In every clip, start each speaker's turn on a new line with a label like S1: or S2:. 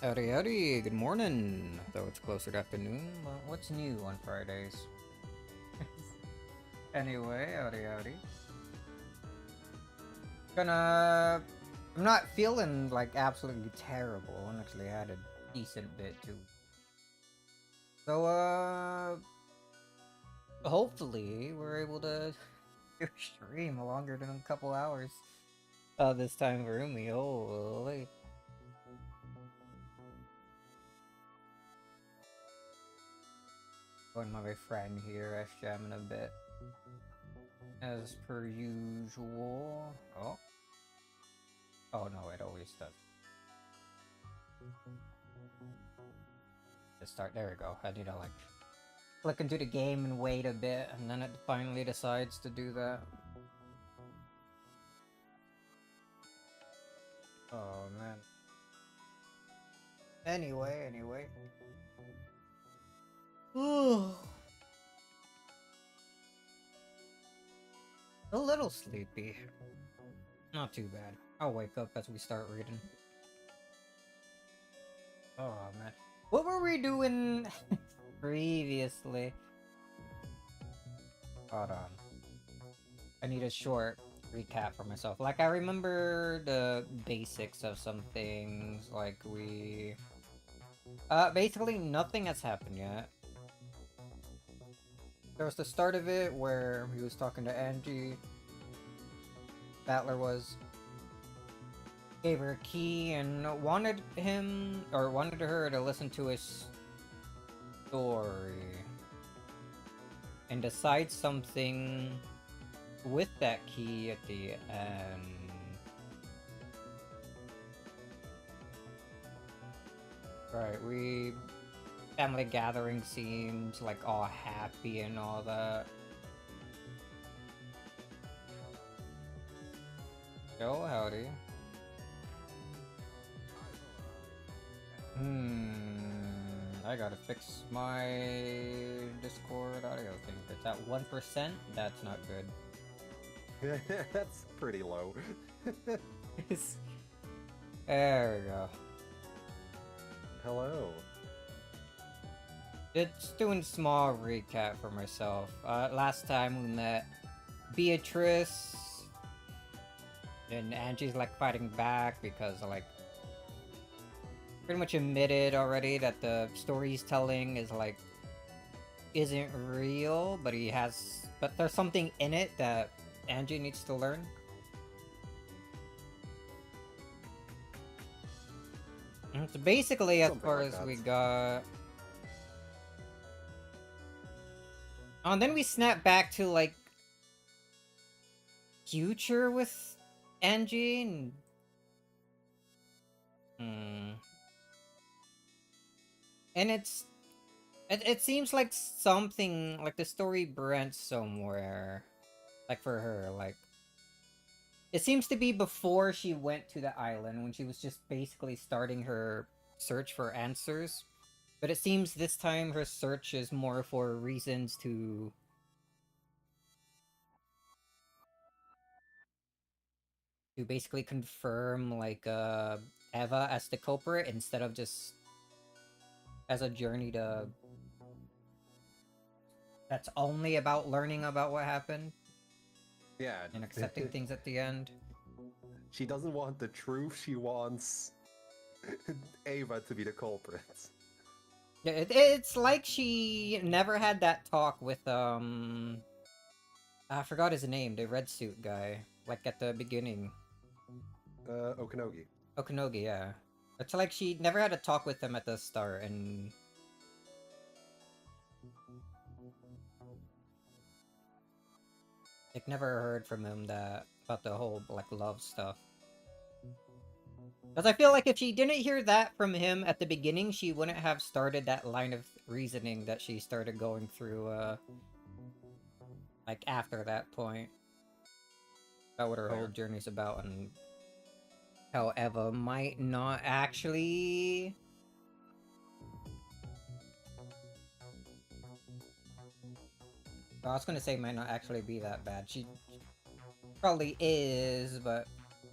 S1: Howdy, howdy, good morning. Though it's closer to afternoon, but what's new on Fridays? Anyway, howdy, howdy. I'm not feeling like absolutely terrible. I actually had a decent bit too. So, hopefully we're able to do a stream longer than a couple hours. This time for me, holy. Going my friend here, jamming a bit. As per usual. Oh. Oh no, it always does. Just start. There we go. I need to like click into the game and wait a bit, and then it finally decides to do that. Oh man. Anyway. Ooh. A little sleepy. Not too bad. I'll wake up as we start reading. Oh man. What were we doing previously? Hold on. I need a short recap for myself. Like, I remember the basics of some things. Like, we... basically nothing has happened yet. There was the start of it where he was talking to Angie. Battler was... gave her a key and wanted her to listen to his story. And decide something with that key at the end. Right, family gathering seems like all happy and all that. Yo, howdy. I gotta fix my Discord audio thing. If it's at 1%, that's not good.
S2: That's pretty low.
S1: There we go.
S2: Hello.
S1: Just doing a small recap for myself. Last time we met Beatrice, And Angie's like fighting back because like pretty much admitted already that the story he's telling is like isn't real, but there's something in it that Angie needs to learn. And so basically, as
S2: Something
S1: far
S2: like
S1: as
S2: that.
S1: we got. Oh, and then we snap back to like future with Angie and and it seems like something like the story branch somewhere, like for her, like it seems to be before she went to the island when she was just basically starting her search for answers, but it seems this time her search is more for reasons to basically confirm like Eva as the culprit instead of just as a journey to that's only about learning about what happened
S2: Yeah.
S1: and accepting things at the end.
S2: She doesn't want the truth, she wants Ava to be the culprit.
S1: Yeah, it's like she never had that talk with I forgot his name, the red suit guy, like at the beginning.
S2: Okanogi.
S1: Okanogi, yeah. It's like she never had a talk with him at the start, and like never heard from him that about the whole like love stuff. Because I feel like if she didn't hear that from him at the beginning, she wouldn't have started that line of reasoning that she started going through, like after that point. About what her whole journey's about and how Eva might not actually. Well, I was gonna say might not actually be that bad. She probably is, but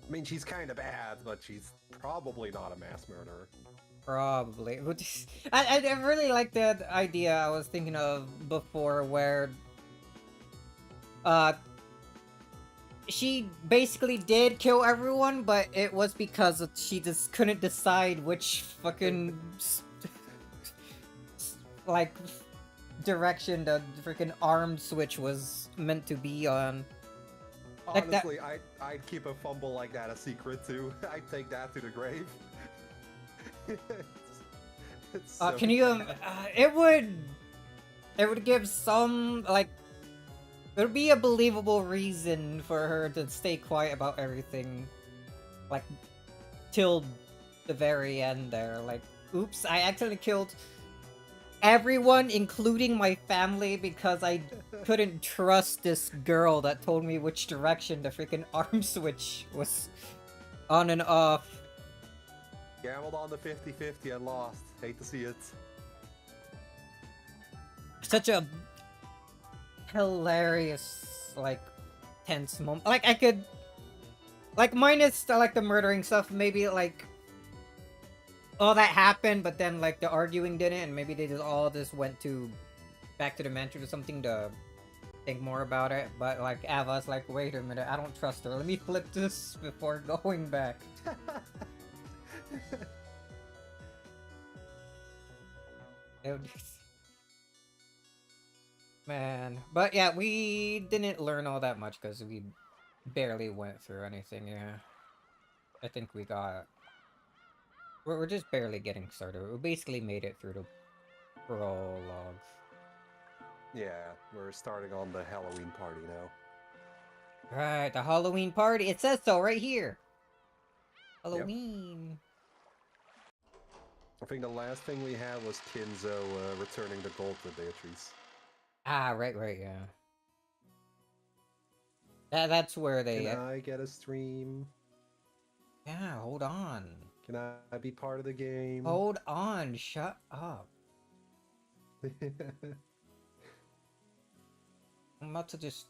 S2: I mean, she's kind of bad, but she's probably not a mass murderer.
S1: probably. I really like the idea I was thinking of before, where uh she basically did kill everyone, but it was because she just couldn't decide which fucking like direction the freaking arm switch was meant to be on. Like
S2: Honestly, I'd keep a fumble like that a secret too. I'd take that to the grave. it's so
S1: can you? It would give some like. It would be a believable reason for her to stay quiet about everything, like till the very end. There, like, oops, I accidentally killed everyone, including my family, because I couldn't trust this girl that told me which direction the freaking arm switch was on and off.
S2: Gambled on the 50-50 and lost. Hate to see it.
S1: Such a hilarious, like, tense moment. Like, I could, like, minus like the murdering stuff, maybe like all that happened, but then like the arguing didn't, and maybe they just went to back to the mansion or something to think more about it. But like Ava's like, wait a minute, I don't trust her. Let me flip this before going back. Man, but yeah, we didn't learn all that much because we barely went through anything. Yeah, I think we're just barely getting started. We basically made it through the prologue.
S2: Yeah, we're starting on the Halloween party now.
S1: Right, the Halloween party. It says so right here. Halloween.
S2: Yep. I think the last thing we had was Kinzo returning the gold to Beatrice.
S1: Ah, right, yeah. That's where they.
S2: Can I get a stream?
S1: Yeah, hold on.
S2: Can I be part of the game?
S1: Hold on, shut up. I'm about to just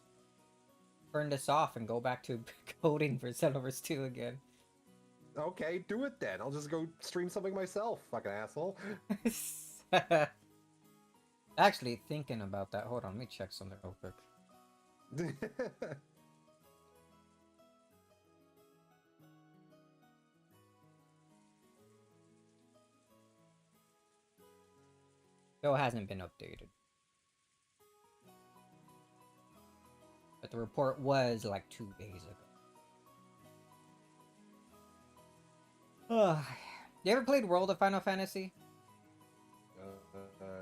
S1: turn this off and go back to coding for Xenoverse 2 again.
S2: Okay, do it then. I'll just go stream something myself, fucking asshole.
S1: Actually, thinking about that, hold on, let me check something real quick. Though it hasn't been updated. But the report was like 2 days ago. You ever played World of Final Fantasy?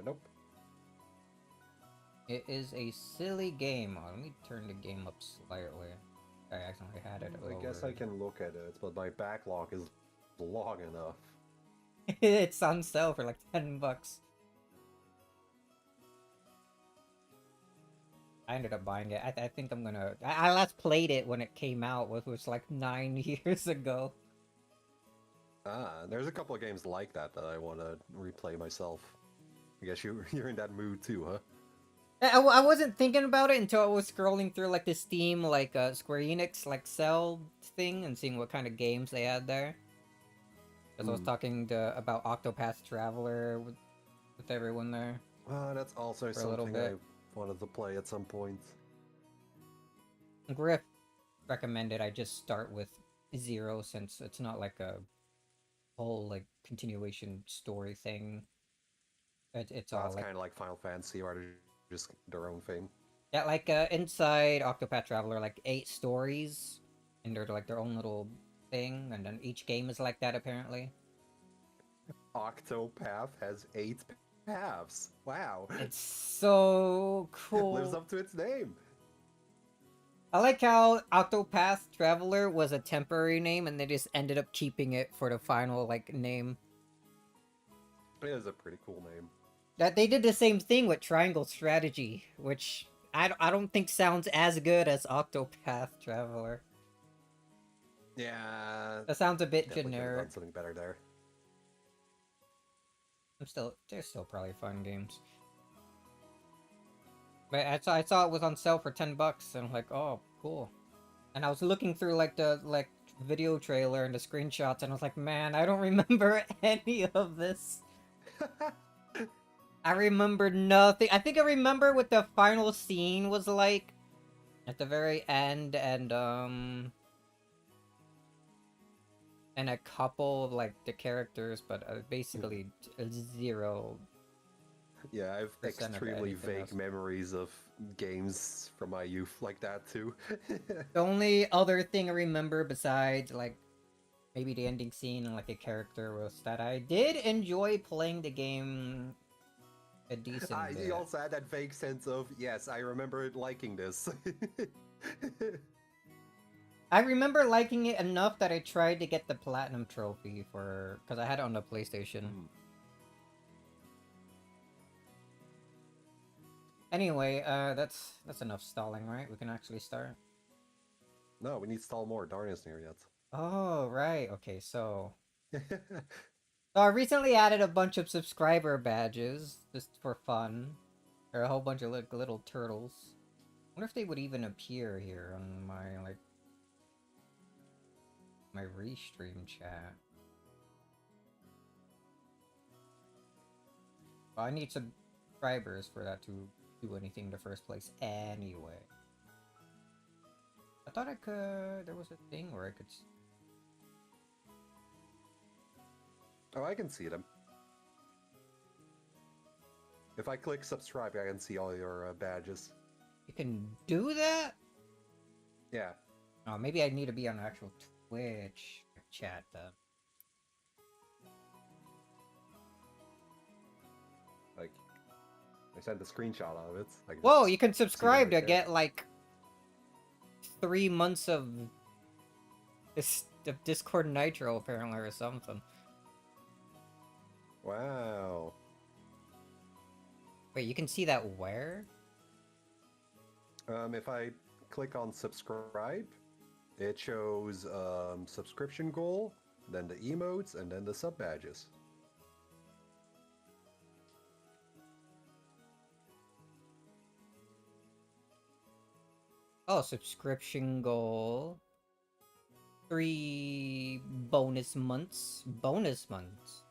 S2: Nope.
S1: It is a silly game. Oh, let me turn the game up slightly. I accidentally had it
S2: I guess I can look at it, but my backlog is long enough.
S1: It's on sale for like $10. I ended up buying it. I think I'm gonna. I last played it when it came out, which was like 9 years ago.
S2: There's a couple of games like that that I want to replay myself. I guess you're in that mood too, huh?
S1: I wasn't thinking about it until I was scrolling through like the Steam like Square Enix like sell thing and seeing what kind of games they had there. Because I was talking about Octopath Traveler with everyone there.
S2: That's also
S1: For a little
S2: something I
S1: bit.
S2: wanted to play at some point.
S1: Griff recommended I just start with 0 since it's not like a whole like continuation story thing. It's all
S2: It's
S1: like
S2: kind of like Final Fantasy, where they're just their own thing.
S1: yeah, like inside Octopath Traveler, like 8 stories, and they're like their own little thing, and then each game is like that apparently.
S2: Octopath has 8 paths. Wow.
S1: It's so cool.
S2: Lives up to its name.
S1: I like how Octopath Traveler was a temporary name, and they just ended up keeping it for the final like name.
S2: It is a pretty cool name.
S1: That they did the same thing with Triangle Strategy, which I don't think sounds as good as Octopath Traveler.
S2: Yeah.
S1: That sounds a bit
S2: Definitely could have
S1: generic.
S2: done something better there.
S1: They're still probably fun games. But I saw it was on sale for $10, and I'm like, oh, cool. And I was looking through like the video trailer and the screenshots, and I was like, man, I don't remember any of this. I remember nothing. I think I remember what the final scene was like at the very end, and a couple of like the characters, but basically 0.
S2: Yeah, I have
S1: Percent of
S2: extremely
S1: anything
S2: vague
S1: else.
S2: memories of games from my youth like that too.
S1: The only other thing I remember besides like maybe the ending scene and like a character was that I did enjoy playing the game a decent bit.
S2: You also had that vague sense of, yes, I remember liking this.
S1: I remember liking it enough that I tried to get the platinum trophy for because I had it on the PlayStation. Anyway, that's enough stalling, right? We can actually start.
S2: No, we need to stall more. Darn isn't here yet.
S1: Oh, right. Okay, so I recently added a bunch of subscriber badges just for fun. There are a whole bunch of little turtles. I wonder if they would even appear here on my my restream chat. Well, I need subscribers for that to do anything in the first place anyway. I thought I could... There was a thing where I could...
S2: Oh, I can see them. If I click subscribe, I can see all your badges.
S1: You can do that?
S2: Yeah.
S1: Oh, maybe I need to be on actual Twitch chat then.
S2: Like, I sent a screenshot of it.
S1: Whoa, you can subscribe
S2: right
S1: to get like 3 months of Discord Nitro apparently or something.
S2: Wow.
S1: Wait, you can see that where?
S2: If I click on subscribe, it shows subscription goal, then the emotes, and then the sub badges.
S1: Oh, subscription goal. 3 bonus months. Bonus months.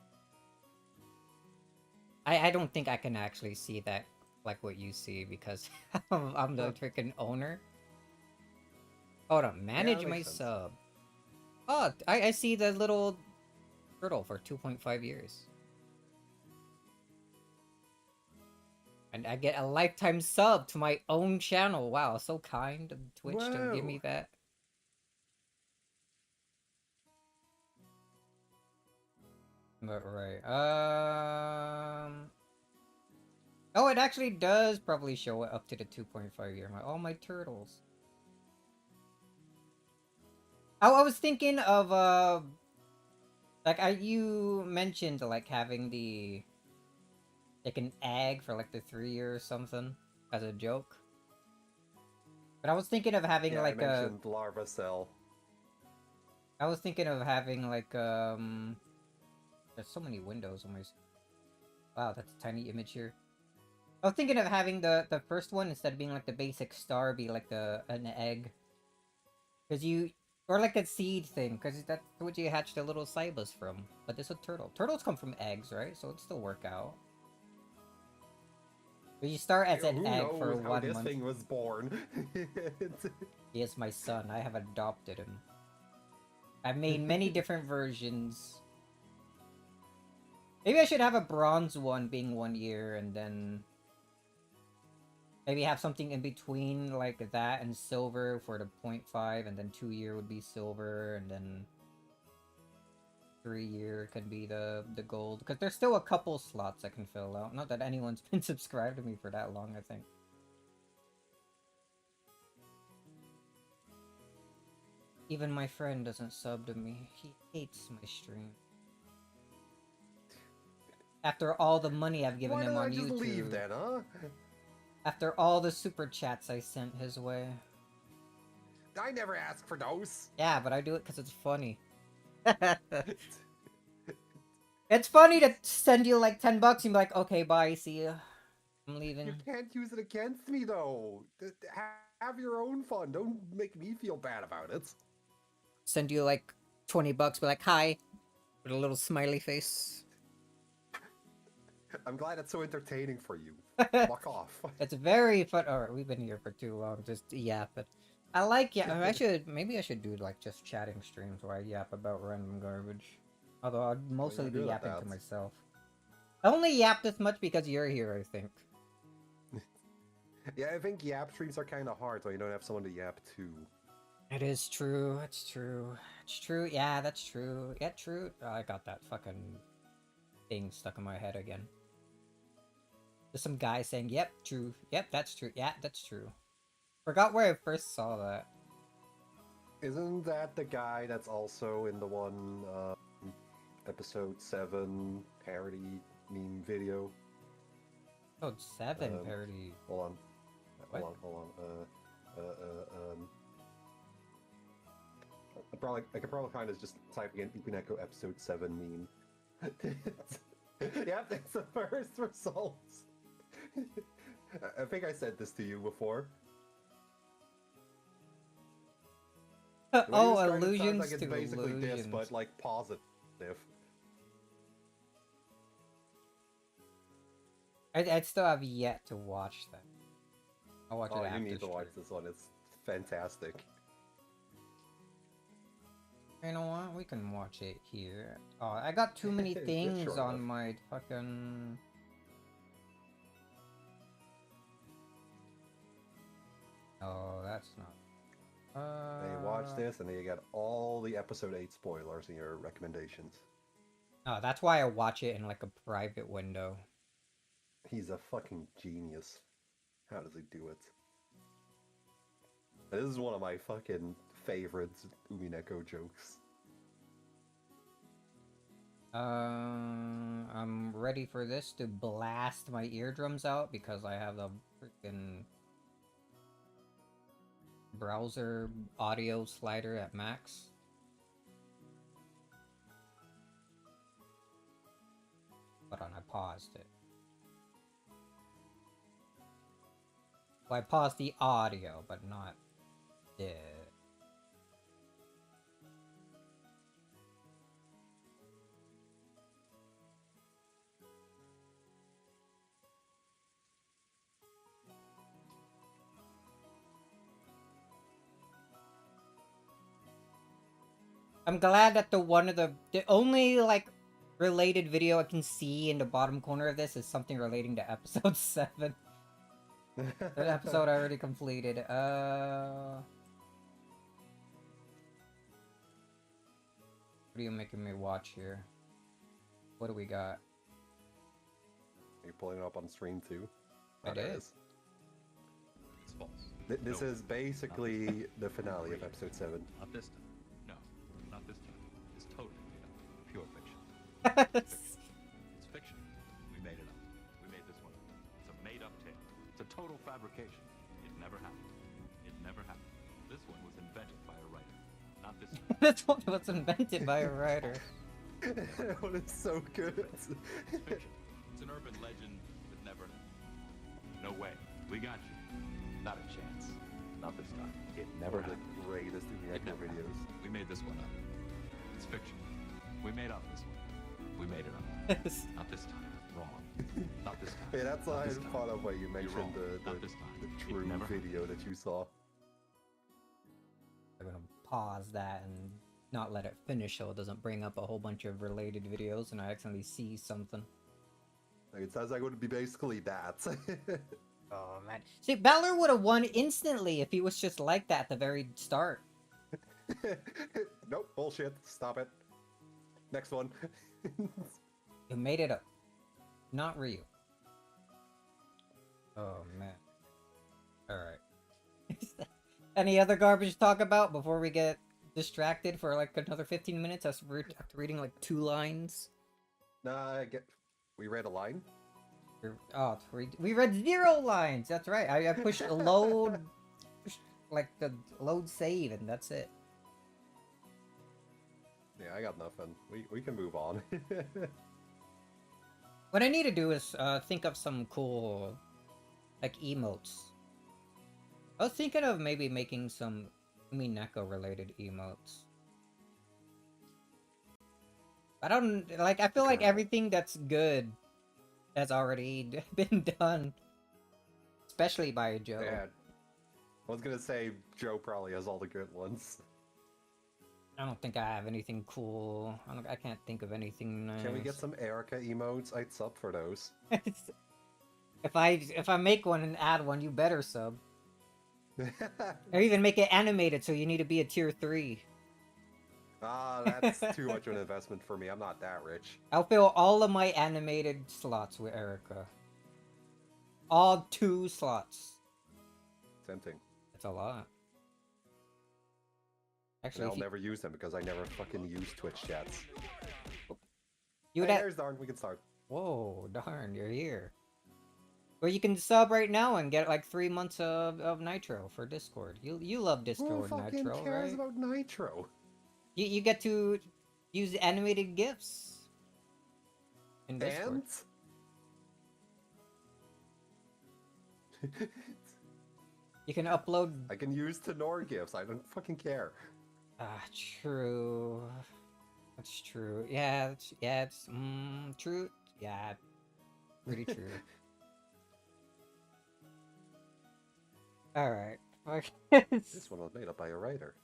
S1: I don't think I can actually see that like what you see because I'm the freaking owner. Hold on, manage my sub. Oh, I see the little turtle for 2.5 years. And I get a lifetime sub to my own channel. Wow, so kind of Twitch to give me
S2: Whoa.
S1: that. But right. Oh, it actually does probably show it up to the 2.5 year mark. All my turtles. Oh, I was thinking of like you mentioned like having the like an egg for like the 3 year or something as a joke. But I was thinking of having
S2: Yeah, I
S1: like a.
S2: mentioned larva cell.
S1: I was thinking of having like There's so many windows on my. Wow, that's a tiny image here. I was thinking of having the first one instead of being like the basic star, be like an egg, because you or like a seed thing, because that's what you hatch the little cybus from. But this is a turtle. Turtles come from eggs, right? So it'd still work out. But you start as an
S2: Who
S1: egg for
S2: knows how
S1: 1
S2: this
S1: month.
S2: thing was born?
S1: He is my son. I have adopted him. I've made many different versions. Maybe I should have a bronze one being 1 year, and then maybe have something in between like that and silver for the 0.5, and then 2 year would be silver, and then 3 year could be the gold. Because there's still a couple slots I can fill out. Not that anyone's been subscribed to me for that long, I think. Even my friend doesn't sub to me. He hates my stream. After all the money I've given
S2: Why
S1: him
S2: don't I
S1: on
S2: just
S1: YouTube.
S2: leave then, huh?
S1: After all the super chats I sent his way.
S2: I never asked for those.
S1: Yeah, but I do it because it's funny. It's funny to send you like $10 and be like, okay, bye, see ya. I'm leaving.
S2: You can't use it against me though. Have your own fun. Don't make me feel bad about it.
S1: Send you like $20, be like, hi, with a little smiley face.
S2: I'm glad it's so entertaining for you. Fuck off.
S1: It's very fun. Alright, we've been here for too long, just yap. But I like maybe I should do like just chatting streams where I yap about random garbage. Although I'd mostly be yapping to myself. I only yap this much because you're here, I think.
S2: Yeah, I think yap streams are kind of hard, so you don't have someone to yap to.
S1: It is true. It's true. It's true. Yeah, that's true. Yeah, true. Oh, I got that fucking thing stuck in my head again. There's some guy saying, "Yep, true. Yep, that's true. Yeah, that's true." Forgot where I first saw that.
S2: Isn't that the guy that's also in the one episode 7 parody meme video?
S1: Episode 7 parody.
S2: Hold on.
S1: What?
S2: Hold on. I could probably find it just typing in Umineko episode 7 meme. Yep, that's the first results. I think I said this to you before.
S1: Oh,
S2: It
S1: illusions
S2: like it's
S1: to
S2: basically
S1: illusions.
S2: this, but like positive.
S1: I still have yet to watch that. I'll watch it after
S2: You need to
S1: stream.
S2: watch this one. It's fantastic.
S1: You know what? We can watch it here. Oh, I got too many
S2: It's
S1: things
S2: short
S1: on
S2: enough.
S1: my fucking... Oh, that's not...
S2: Then you watch this, and then you get all the episode 8 spoilers in your recommendations.
S1: Oh, that's why I watch it in like a private window.
S2: He's a fucking genius. How does he do it? This is one of my fucking favorite Umineko jokes.
S1: I'm ready for this to blast my eardrums out because I have the freaking browser audio slider at max. Hold on, I paused it. Well, I paused the audio, but not the... I'm glad that the only like related video I can see in the bottom corner of this is something relating to episode 7. That episode I already completed. What are you making me watch here? What do we got?
S2: You're pulling it up on stream too?
S1: I
S2: There it
S1: did.
S2: is.
S3: It's false.
S2: This
S3: No,
S2: is basically the finale of episode 7.
S3: Not this time. No, not this time. It's totally made up. Pure fiction. It's fiction. We made it up. We made this one up. It's a made-up tale. It's a total fabrication. It never happened. It never happened. This one was invented by a writer. Not this one.
S1: This one was invented by a writer.
S2: That one is so good.
S3: It's fiction. It's an urban legend that never... No way. We got you. Not a chance. Not this time.
S2: It
S3: Never
S2: one of
S3: happened.
S2: the greatest
S3: It
S2: Umineko
S3: never
S2: videos.
S3: happened. We made this one up. It's fiction. We made up this one. We made it up. Not this time. Wrong. Not this time.
S2: Hey, that's
S3: Not
S2: why I
S3: this time.
S2: thought of when you
S3: You're
S2: mentioned
S3: wrong.
S2: the
S3: Not this time.
S2: the
S3: It
S2: true
S3: never
S2: video that you saw.
S1: I'm gonna pause that and not let it finish so it doesn't bring up a whole bunch of related videos and I accidentally see something.
S2: Like, it sounds like it would be basically that.
S1: Oh man. See, Balor would have won instantly if he was just like that at the very start.
S2: Nope, bullshit. Stop it. Next one.
S1: You made it up. Not Ryu. Oh man. Alright. Any other garbage to talk about before we get distracted for like another 15 minutes after reading like 2 lines?
S2: Nah, we read a line.
S1: Oh, we read 0 lines. That's right. I pushed load, like the load save, and that's it.
S2: Yeah, I got nothing. We can move on.
S1: What I need to do is think of some cool, like emotes. I was thinking of maybe making some Umineko related emotes. I don't like. I feel like
S2: Okay.
S1: everything that's good has already been done, especially by Joe.
S2: Yeah. I was gonna say Joe probably has all the good ones.
S1: I don't think I have anything cool. I can't think of anything nice.
S2: Can we get some Erica emotes? I'd sub for those.
S1: If I make one and add one, you better sub. Or even make it animated, so you need to be a tier 3.
S2: Ah, that's too much of an investment for me. I'm not that rich.
S1: I'll fill all of my animated slots with Erica. All 2 slots.
S2: Tempting.
S1: That's a lot.
S2: And
S1: Actually,
S2: I'll
S1: if you,
S2: never use them because I never fucking use Twitch chats.
S1: you would
S2: Hey,
S1: have...
S2: there's Darn. We can start.
S1: Whoa, darn, you're here. Well, you can sub right now and get like 3 months of Nitro for Discord. You love
S2: Who
S1: Discord
S2: fucking
S1: Nitro,
S2: cares
S1: right?
S2: about Nitro?
S1: You get to use animated GIFs in Discord.
S2: And
S1: You can upload...
S2: I can use Tenor gifs. I don't fucking care.
S1: Ah, true. That's true. Yeah, it's true. Yeah, pretty true. All right.
S2: This one was made up by a writer.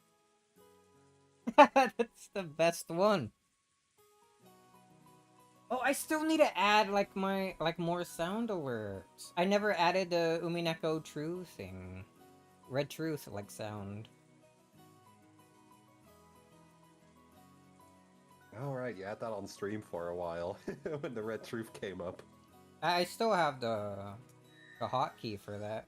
S1: That's the best one. Oh, I still need to add like more sound alerts. I never added the Umineko True thing. Red Truth like sound.
S2: Alright, you had that on stream for a while when the Red Truth came up.
S1: I still have the hotkey for that.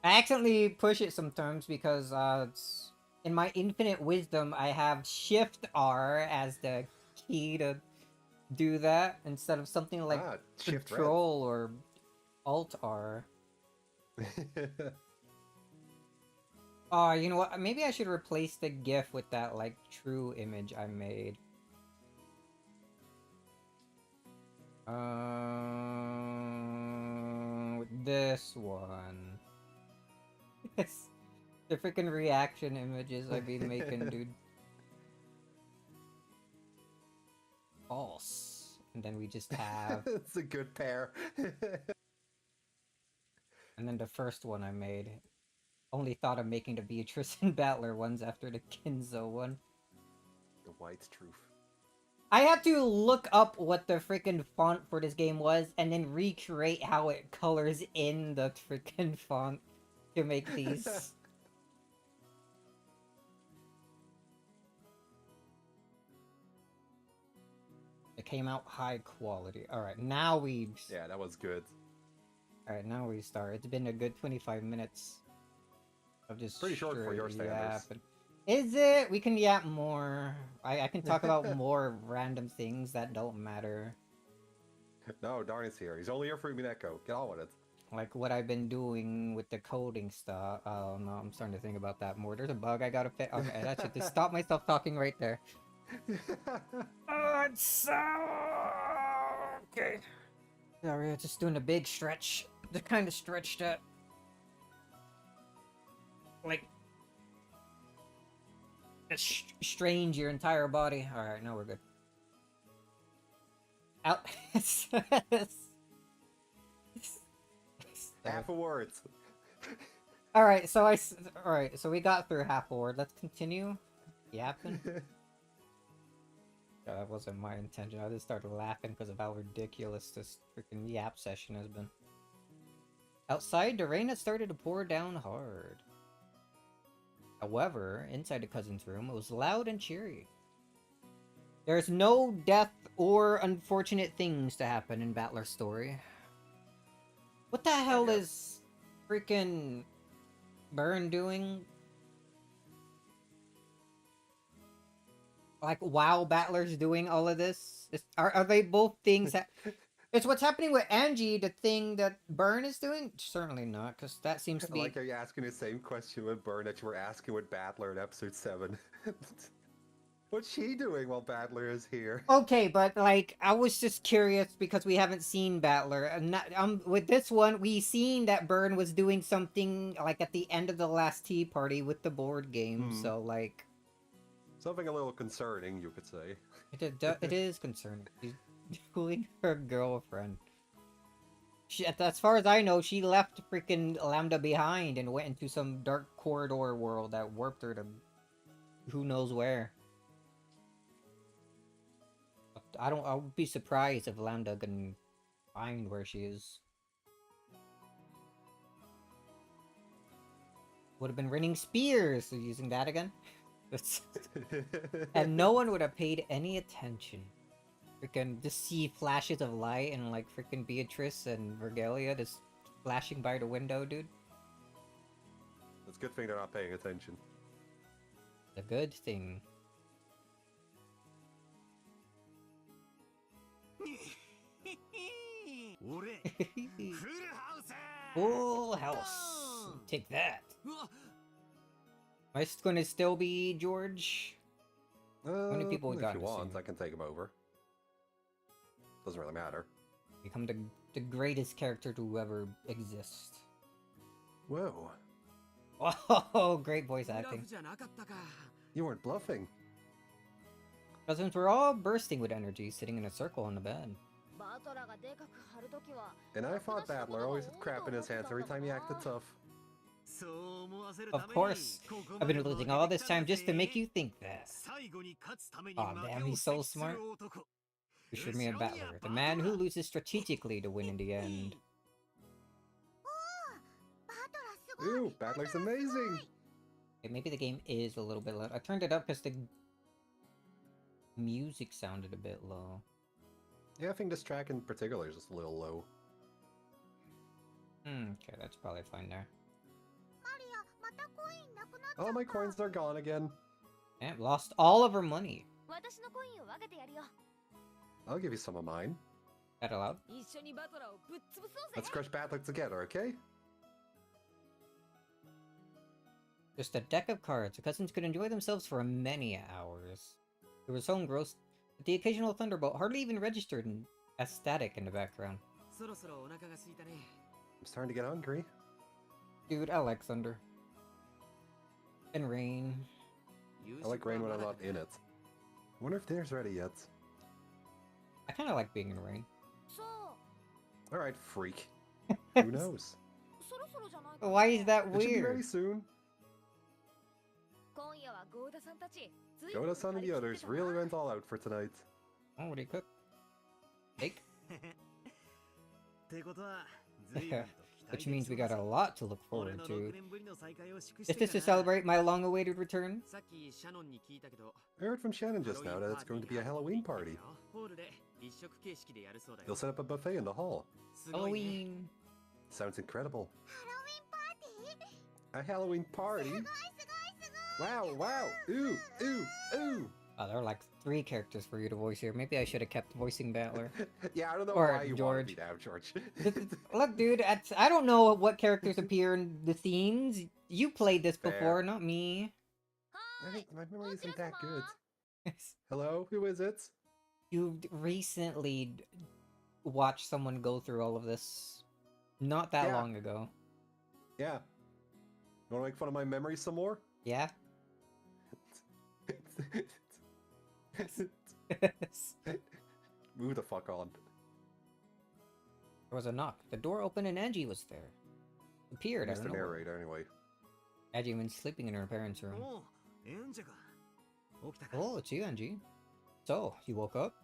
S1: I accidentally push it sometimes because it's, in my infinite wisdom, I have Shift R as the key to do that instead of something like
S2: Shift
S1: Control or Alt R. Oh, you know what? Maybe I should replace the GIF with that like true image I made. With this one. It's the freaking reaction images I've been making, dude. False. And then we just have...
S2: It's a good pair.
S1: And then the first one I made. Only thought of making the Beatrice and Battler ones after the Kinzo one.
S2: The White Truth.
S1: I had to look up what the freaking font for this game was and then recreate how it colors in the freaking font to make these. It came out high quality. Alright, now we...
S2: Yeah, that was good.
S1: Alright, now we start. It's been a good 25 minutes of just
S2: Pretty short for your
S1: straight
S2: standards.
S1: yapping. Is it? We can yap more. I can talk about more random things that don't matter.
S2: No, Darn's here. He's only here for Umineko. Get on with it.
S1: Like what I've been doing with the coding stuff. Oh no, I'm starting to think about that more. There's a bug I gotta fix. Okay, that should just stop myself talking right there. It's so... Okay. Sorry, just doing a big stretch. The kind of stretch that... Like... Strange your entire body. Alright, now we're good. Out.
S2: Half a word.
S1: Alright, so alright, so we got through half a word. Let's continue yapping. Yeah, that wasn't my intention. I just started laughing because of how ridiculous this freaking yap session has been. Outside, the rain had started to pour down hard. However, inside the cousin's room, it was loud and cheery. There's no death or unfortunate things to happen in Battler's story. What the hell is freaking Burn doing? Like, while Battler's doing all of this? Are they both things that... It's what's happening with Angie, the thing that Burn is doing? Certainly not, because that seems to be...
S2: Like, are you asking the same question with Burn that you were asking with Battler in episode 7? What's she doing while Battler is here?
S1: Okay, but, like, I was just curious because we haven't seen Battler. And with this one, we seen that Burn was doing something, like, at the end of the last tea party with the board game, so, like...
S2: Something a little concerning, you could say.
S1: It is concerning. She's fooling her girlfriend. As far as I know, she left freaking Lambda behind and went into some dark corridor world that warped her to who knows where. I would be surprised if Lambda can find where she is. Would have been raining spears, so using that again. And no one would have paid any attention. Freaking just see flashes of light and like freaking Beatrice and Vergelia just flashing by the window, dude.
S2: It's a good thing they're not paying attention.
S1: A good thing. Full house. Take that. Am I gonna still be George? How many people we
S2: if
S1: got?
S2: you want, I can take him over. Doesn't really matter.
S1: Become the greatest character to ever exist.
S2: Whoa.
S1: Oh, great voice acting.
S2: You weren't bluffing.
S1: Cousins were all bursting with energy, sitting in a circle on the bed.
S2: And I thought Battler always had crap in his hands every time he acted tough.
S1: Of course. I've been losing all this time just to make you think that. Aw, damn, he's so smart. You should me a Battler, the man who loses strategically to win in the end.
S2: Ew, Battler's amazing!
S1: Okay, maybe the game is a little bit loud. I turned it up because the music sounded a bit low.
S2: Yeah, I think this track in particular is just a little low.
S1: Okay, that's probably fine there.
S2: Oh, my coins are gone again.
S1: Yeah, lost all of her money.
S2: I'll give you some of mine.
S1: That allowed?
S2: Let's crush Battler together, okay?
S1: Just a deck of cards. The cousins could enjoy themselves for many hours. They were so engrossed that the occasional thunderbolt hardly even registered as static in the background.
S2: I'm starting to get hungry.
S1: Dude, I like thunder. And rain.
S2: I like rain when I'm not in it. I wonder if dinner's ready yet.
S1: I kind of like being in rain.
S2: Alright, freak. Who knows?
S1: Why is that
S2: It should be ready
S1: weird?
S2: soon. Goda-san and the others really went all out for tonight.
S1: Oh, what do you cook? Steak? Which means we got a lot to look forward to. Is this to celebrate my long-awaited return?
S2: I heard from Shannon just now that it's going to be a Halloween party. They'll set up a buffet in the hall.
S1: Halloween!
S2: Sounds incredible. A Halloween party? Wow, wow, ooh, ooh, ooh!
S1: Oh, there are like 3 characters for you to voice here. Maybe I should have kept voicing Battler.
S2: Yeah, I don't know
S1: Or
S2: why you wanted me
S1: George.
S2: to have George.
S1: Look, dude, I don't know what characters appear in the scenes. You played this
S2: Fair.
S1: before, not me.
S2: I think my memory isn't that good. Hello, who is it?
S1: You recently watched someone go through all of this not that
S2: Yeah.
S1: long ago.
S2: Yeah. You wanna make fun of my memory some more?
S1: Yeah? There
S2: Move the fuck on.
S1: was a knock. The door opened and Angie was there. Appeared, I
S2: Mr.
S1: don't know.
S2: Narrator, anyway.
S1: Angie was sleeping in her parents' room. Oh, it's you, Angie. So, you woke up?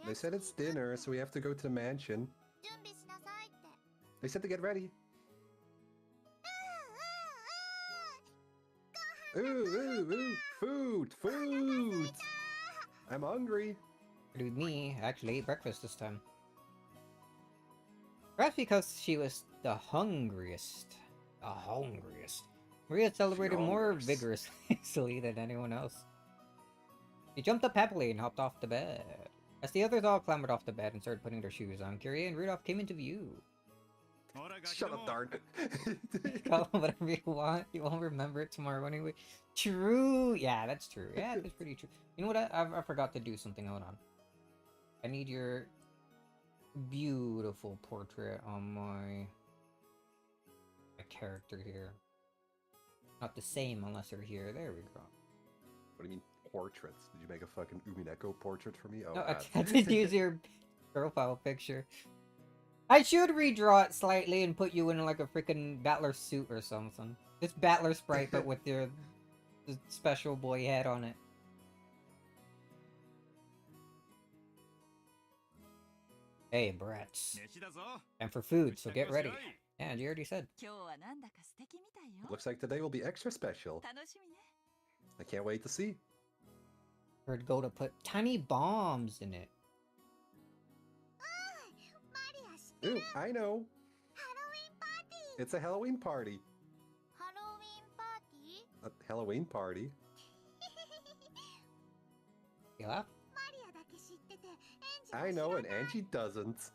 S2: They said it's dinner, so we have to go to the mansion. They said to get ready. Ooh, ooh, ooh! Food! Food! I'm hungry!
S1: With me, I actually ate breakfast this time. Perhaps because she was the hungriest. The hungriest. Maria celebrated more
S2: hungers.
S1: vigorously than anyone else. She jumped up happily and hopped off the bed. As the others all clambered off the bed and started putting their shoes on, Kyrie and Rudolph came into view.
S2: Shut up, darn.
S1: Call them whatever you want. You won't remember it tomorrow anyway. True. Yeah, that's true. Yeah, that's pretty true. You know what? I forgot to do something. Hold on. I need your beautiful portrait on my character here. Not the same unless they're here. There we go.
S2: What do you mean, portraits? Did you make a fucking Umineko portrait for me? Oh,
S1: No,
S2: God.
S1: I did use your profile picture. I should redraw it slightly and put you in like a freaking Battler suit or something. This Battler sprite, but with the special boy head on it. Hey, brats. And for food, so get ready. Yeah, you already said.
S2: Looks like today will be extra special. I can't wait to see.
S1: We're go to put tiny bombs in it.
S2: Ooh, I know. It's a Halloween party. A Halloween party?
S1: You laugh?
S2: I know, and Angie doesn't.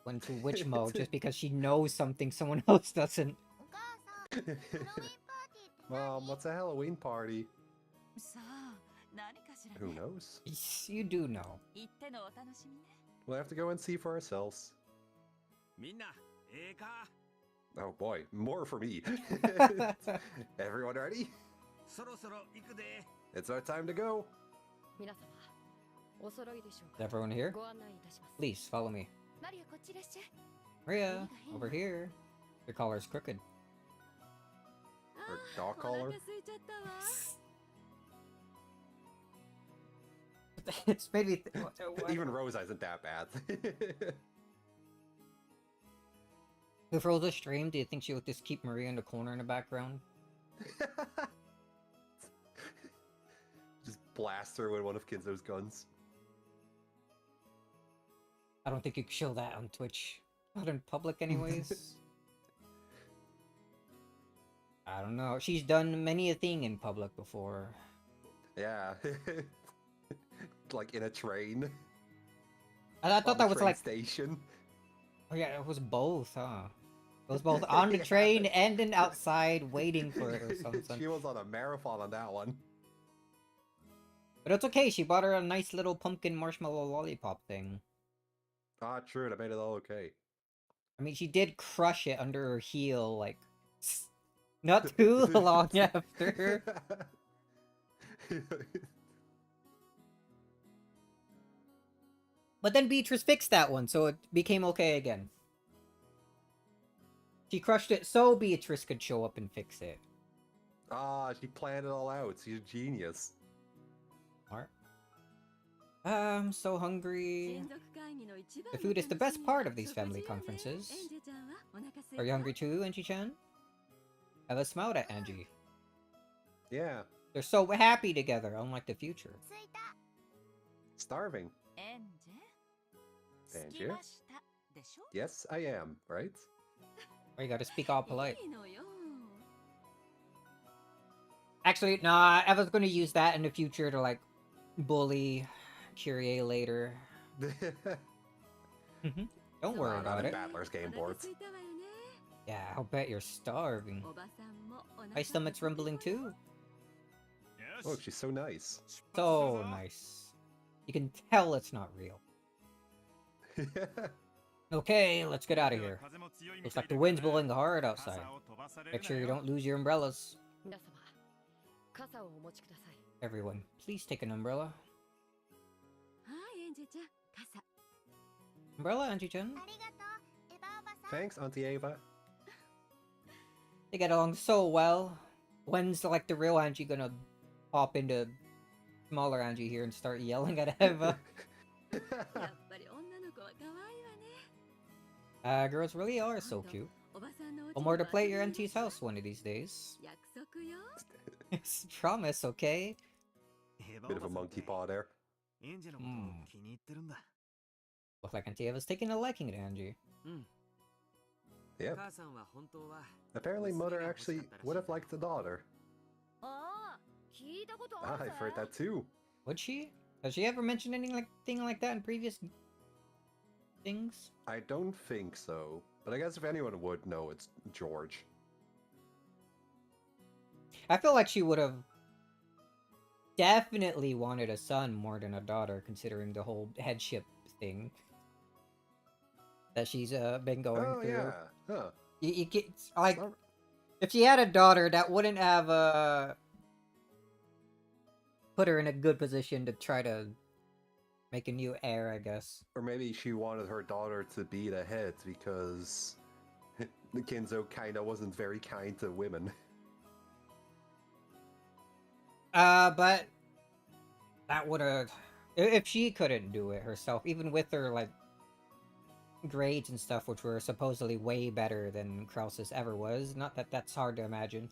S1: Went to witch mode just because she knows something someone else doesn't.
S2: Mom, what's a Halloween party? Who knows?
S1: You do know.
S2: We'll have to go and see for ourselves. Oh boy, more for me. Everyone ready? It's our time to go.
S1: Is everyone here? Please, follow me. Maria, over here. Your collar's crooked.
S2: Or dog collar.
S1: It's maybe...
S2: Even Rosa isn't that bad.
S1: If Rosa streamed, do you think she would just keep Maria in the corner in the background?
S2: Just blast her with one of Kinzo's guns.
S1: I don't think you could show that on Twitch. Not in public anyways. I don't know. She's done many a thing in public before.
S2: Yeah. Like in a train.
S1: I thought that was like...
S2: Station.
S1: Oh yeah, it was both, huh? It was both on the train and then outside waiting for it or something.
S2: She was on a marathon on that one.
S1: But it's okay, she bought her a nice little pumpkin marshmallow lollipop thing.
S2: Ah, true, that made it all okay.
S1: I mean, she did crush it under her heel, like, not too long after. But then Beatrice fixed that one, so it became okay again. She crushed it so Beatrice could show up and fix it.
S2: Ah, she planned it all out. She's a genius.
S1: I'm so hungry. The food is the best part of these family conferences. Are you hungry too, Angie-chan? Ella smiled at Angie.
S2: Yeah.
S1: They're so happy together, unlike the future.
S2: Starving. Angie? Yes, I am, right?
S1: Oh, you gotta speak all polite. Actually, nah, Eva's gonna use that in the future to, like, bully Kyrie later. Don't worry about it.
S2: Battler's game boards.
S1: Yeah, I'll bet you're starving. My stomach's rumbling too.
S2: Look, she's so nice.
S1: So nice. You can tell it's not real. Okay, let's get out of here. Looks like the wind's blowing hard outside. Make sure you don't lose your umbrellas. Everyone, please take an umbrella. Umbrella, Angie-chan.
S2: Thanks, Auntie Ava.
S1: They get along so well. When's, like, the real Angie gonna pop into smaller Angie here and start yelling at Eva? Girls really are so cute. Well, more to play at your auntie's house one of these days. Promise, okay?
S2: Bit of a monkey paw there.
S1: Looks like Auntie Eva's taking a liking to Angie.
S2: Yeah. Apparently, Mother actually would have liked the daughter. I've heard that too.
S1: Would she? Has she ever mentioned anything like that in previous things?
S2: I don't think so. But I guess if anyone would know, it's George.
S1: I feel like she would have definitely wanted a son more than a daughter, considering the whole headship thing that she's been going through.
S2: Yeah. Huh.
S1: You get, like, if she had a daughter, that wouldn't have put her in a good position to try to make a new heir, I guess.
S2: Or maybe she wanted her daughter to be the head because Kinzo kinda wasn't very kind to women.
S1: But that would have... If she couldn't do it herself, even with her, like, grades and stuff, which were supposedly way better than Krause's ever was. Not that that's hard to imagine.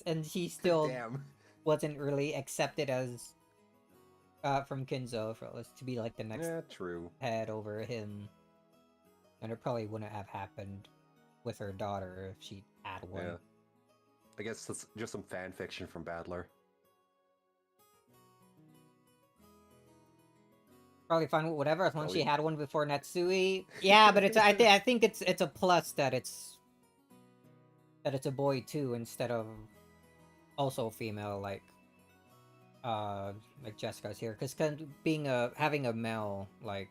S1: And he still
S2: Damn.
S1: wasn't really accepted as from Kinzo to be like the next
S2: true.
S1: head over him. And it probably wouldn't have happened with her daughter if she had one.
S2: Yeah. I guess that's just some fan fiction from Badler.
S1: Probably fine with whatever, as long as she had one before Natsui. Yeah, but I think it's a plus that it's a boy too, instead of also female, like Jessica's here, because having a male like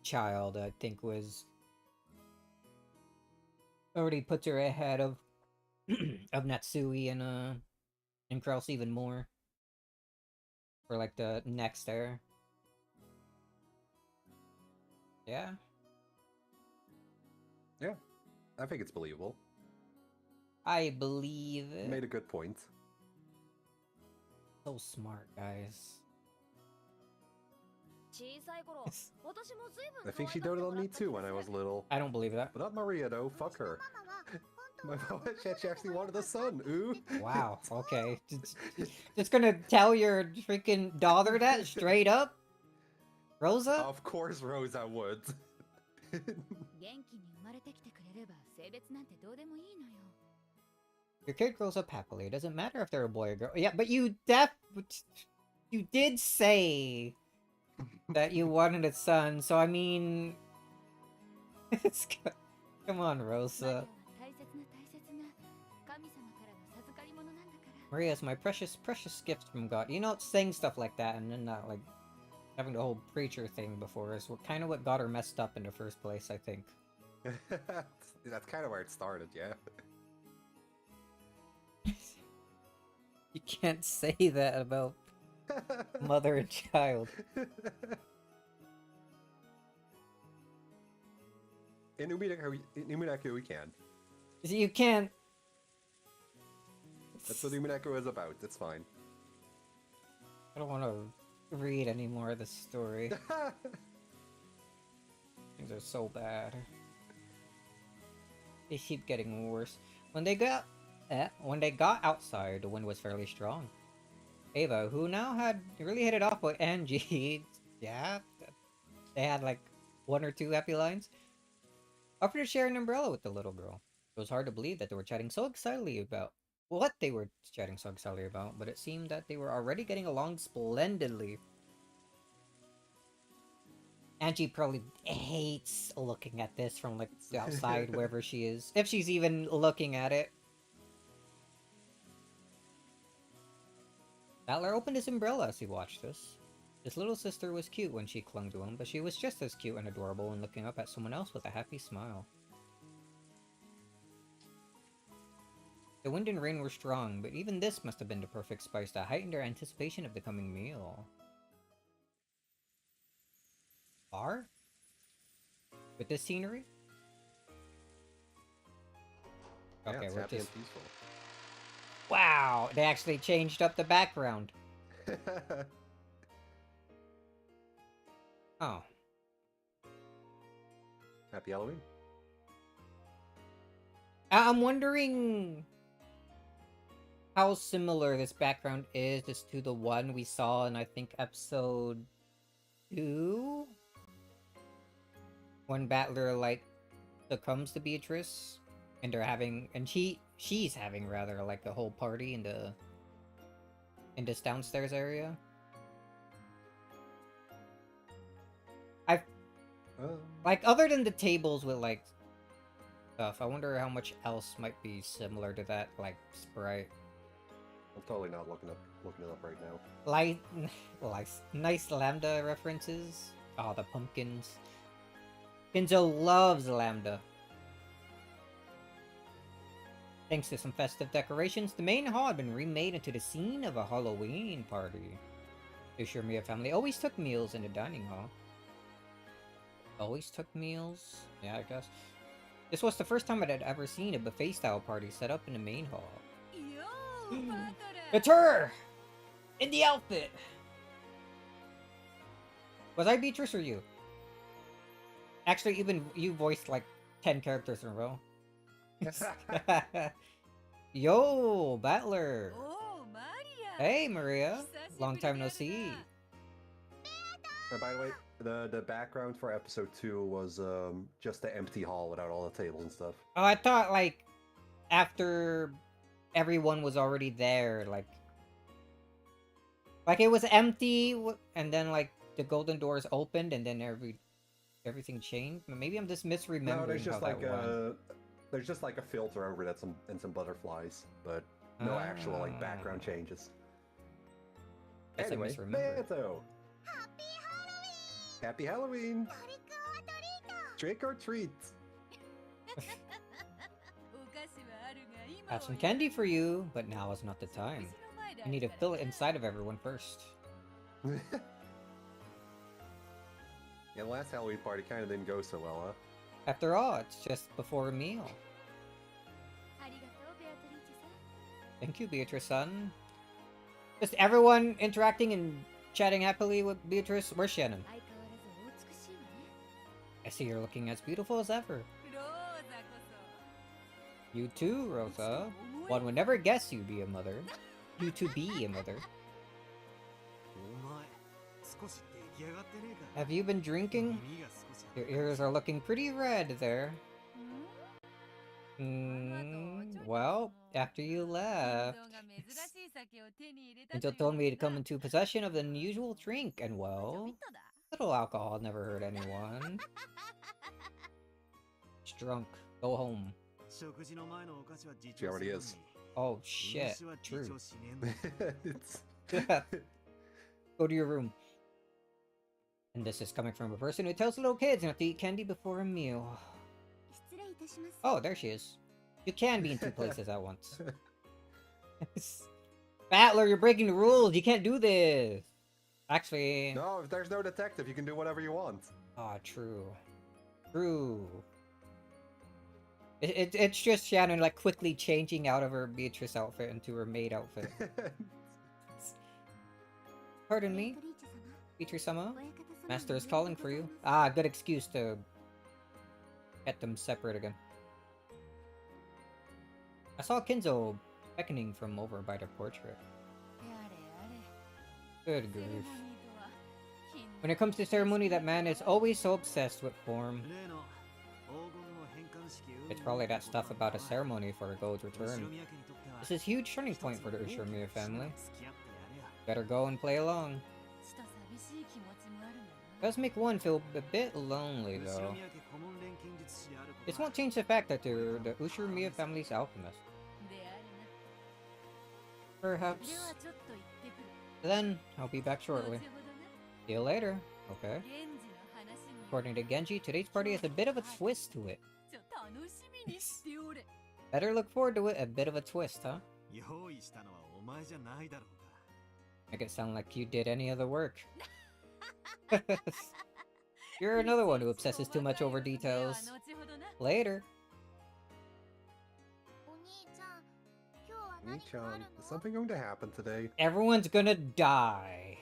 S1: child, I think, was already puts her ahead of of Natsui and Krause even more for like the next heir. Yeah.
S2: Yeah, I think it's believable.
S1: I believe it.
S2: You made a good point.
S1: So smart, guys.
S2: I think she doted on me too when I was little.
S1: I don't believe that.
S2: But not Maria though, fuck her. My mom, she actually wanted a son, ooh.
S1: Wow, okay. Just gonna tell your freaking daughter that straight up? Rosa?
S2: Of course Rosa would.
S1: Your kid grows up happily. It doesn't matter if they're a boy or girl. Yeah, but you did say that you wanted a son, so I mean... Come on, Rosa. Maria's my precious, precious gift from God. You know, saying stuff like that and then not, like, having the whole preacher thing before is kind of what got her messed up in the first place, I think.
S2: That's kind of where it started, yeah.
S1: You can't say that about mother and child.
S2: In Umineko we can.
S1: You can't...
S2: That's what Umineko is about, it's fine.
S1: I don't want to read any more of this story. Things are so bad. They keep getting worse. When they got outside, the wind was fairly strong. Ava, who now had really hit it off with Angie, yeah, they had like one or two happy lines, offered to share an umbrella with the little girl. It was hard to believe that they were chatting so excitedly about what they were chatting so excitedly about, but it seemed that they were already getting along splendidly. Angie probably hates looking at this from like the outside, wherever she is, if she's even looking at it. Battler opened his umbrella as he watched this. His little sister was cute when she clung to him, but she was just as cute and adorable when looking up at someone else with a happy smile. The wind and rain were strong, but even this must have been the perfect spice to heighten their anticipation of the coming meal. Bar? With this scenery?
S2: Yeah,
S1: Okay,
S2: it's
S1: we're
S2: happy
S1: just...
S2: and peaceful.
S1: Wow! They actually changed up the background. Oh.
S2: Happy Halloween.
S1: I'm wondering how similar this background is just to the one we saw in, I think, episode 2? When Battler, like, succumbs to Beatrice, and they're having, and she's having, rather, like, a whole party in this downstairs area. Like, other than the tables with, like, stuff, I wonder how much else might be similar to that, like, sprite.
S2: I'm totally not looking it up right now.
S1: Like, nice Lambda references. Oh, the pumpkins. Kinzo loves Lambda. Thanks to some festive decorations, the main hall had been remade into the scene of a Halloween party. The Shurmiya family always took meals in the dining hall. Always took meals? Yeah, I guess. This was the first time I had ever seen a buffet-style party set up in the main hall. It's her! In the outfit! Was I Beatrice or you? Actually, even you voiced like 10 characters in a row. Yo, Battler! Hey, Maria! Long time no see.
S2: And by the way, the background for episode 2 was just the empty hall without all the tables and stuff.
S1: Oh, I thought like after everyone was already there, like it was empty, and then like the golden doors opened, and then everything changed. Maybe I'm just misremembering.
S2: No, there's just
S1: how
S2: like
S1: that went.
S2: there's just like a filter over it and some butterflies, but no actual like background changes.
S1: Guess I
S2: Anyway,
S1: misremembered.
S2: Beto! Happy Halloween! Trick or treat!
S1: I have some candy for you, but now is not the time. You need to fill it inside of everyone first.
S2: Yeah, the last Halloween party kind of didn't go so well, huh?
S1: After all, it's just before a meal. Thank you, Beatrice-san. Just everyone interacting and chatting happily with Beatrice. Where's Shannon? I see you're looking as beautiful as ever. You too, Rosa. One would never guess you'd be a mother. You to be a mother. Have you been drinking? Your ears are looking pretty red there. Well, after you left, Angel told me to come into possession of an unusual drink, and well, little alcohol never hurt anyone. It's drunk. Go home.
S2: She already is.
S1: Oh shit. True.
S2: It's...
S1: Go to your room. And this is coming from a person who tells little kids not to eat candy before a meal. Oh, there she is. You can be in two places at once. Battler, you're breaking the rules. You can't do this. Actually...
S2: No, if there's no detective, you can do whatever you want.
S1: Ah, true. True. It's just Shannon, like, quickly changing out of her Beatrice outfit into her maid outfit. Pardon me, Teacher-sama? Master is calling for you. Ah, good excuse to get them separate again. I saw Kinzo beckoning from over by the portrait. Good grief. When it comes to ceremony, that man is always so obsessed with form. It's probably that stuff about a ceremony for a gold's return. This is a huge turning point for the Ushiramiya family. Better go and play along. Does make one feel a bit lonely, though. This won't change the fact that they're the Ushiramiya family's alchemist. Perhaps. Then, I'll be back shortly. See you later. Okay. According to Genji, today's party has a bit of a twist to it. Better look forward to it, a bit of a twist, huh? Make it sound like you did any of the work. You're another one who obsesses too much over details. Later.
S2: Nii-chan, is something going to happen today?
S1: Everyone's gonna die.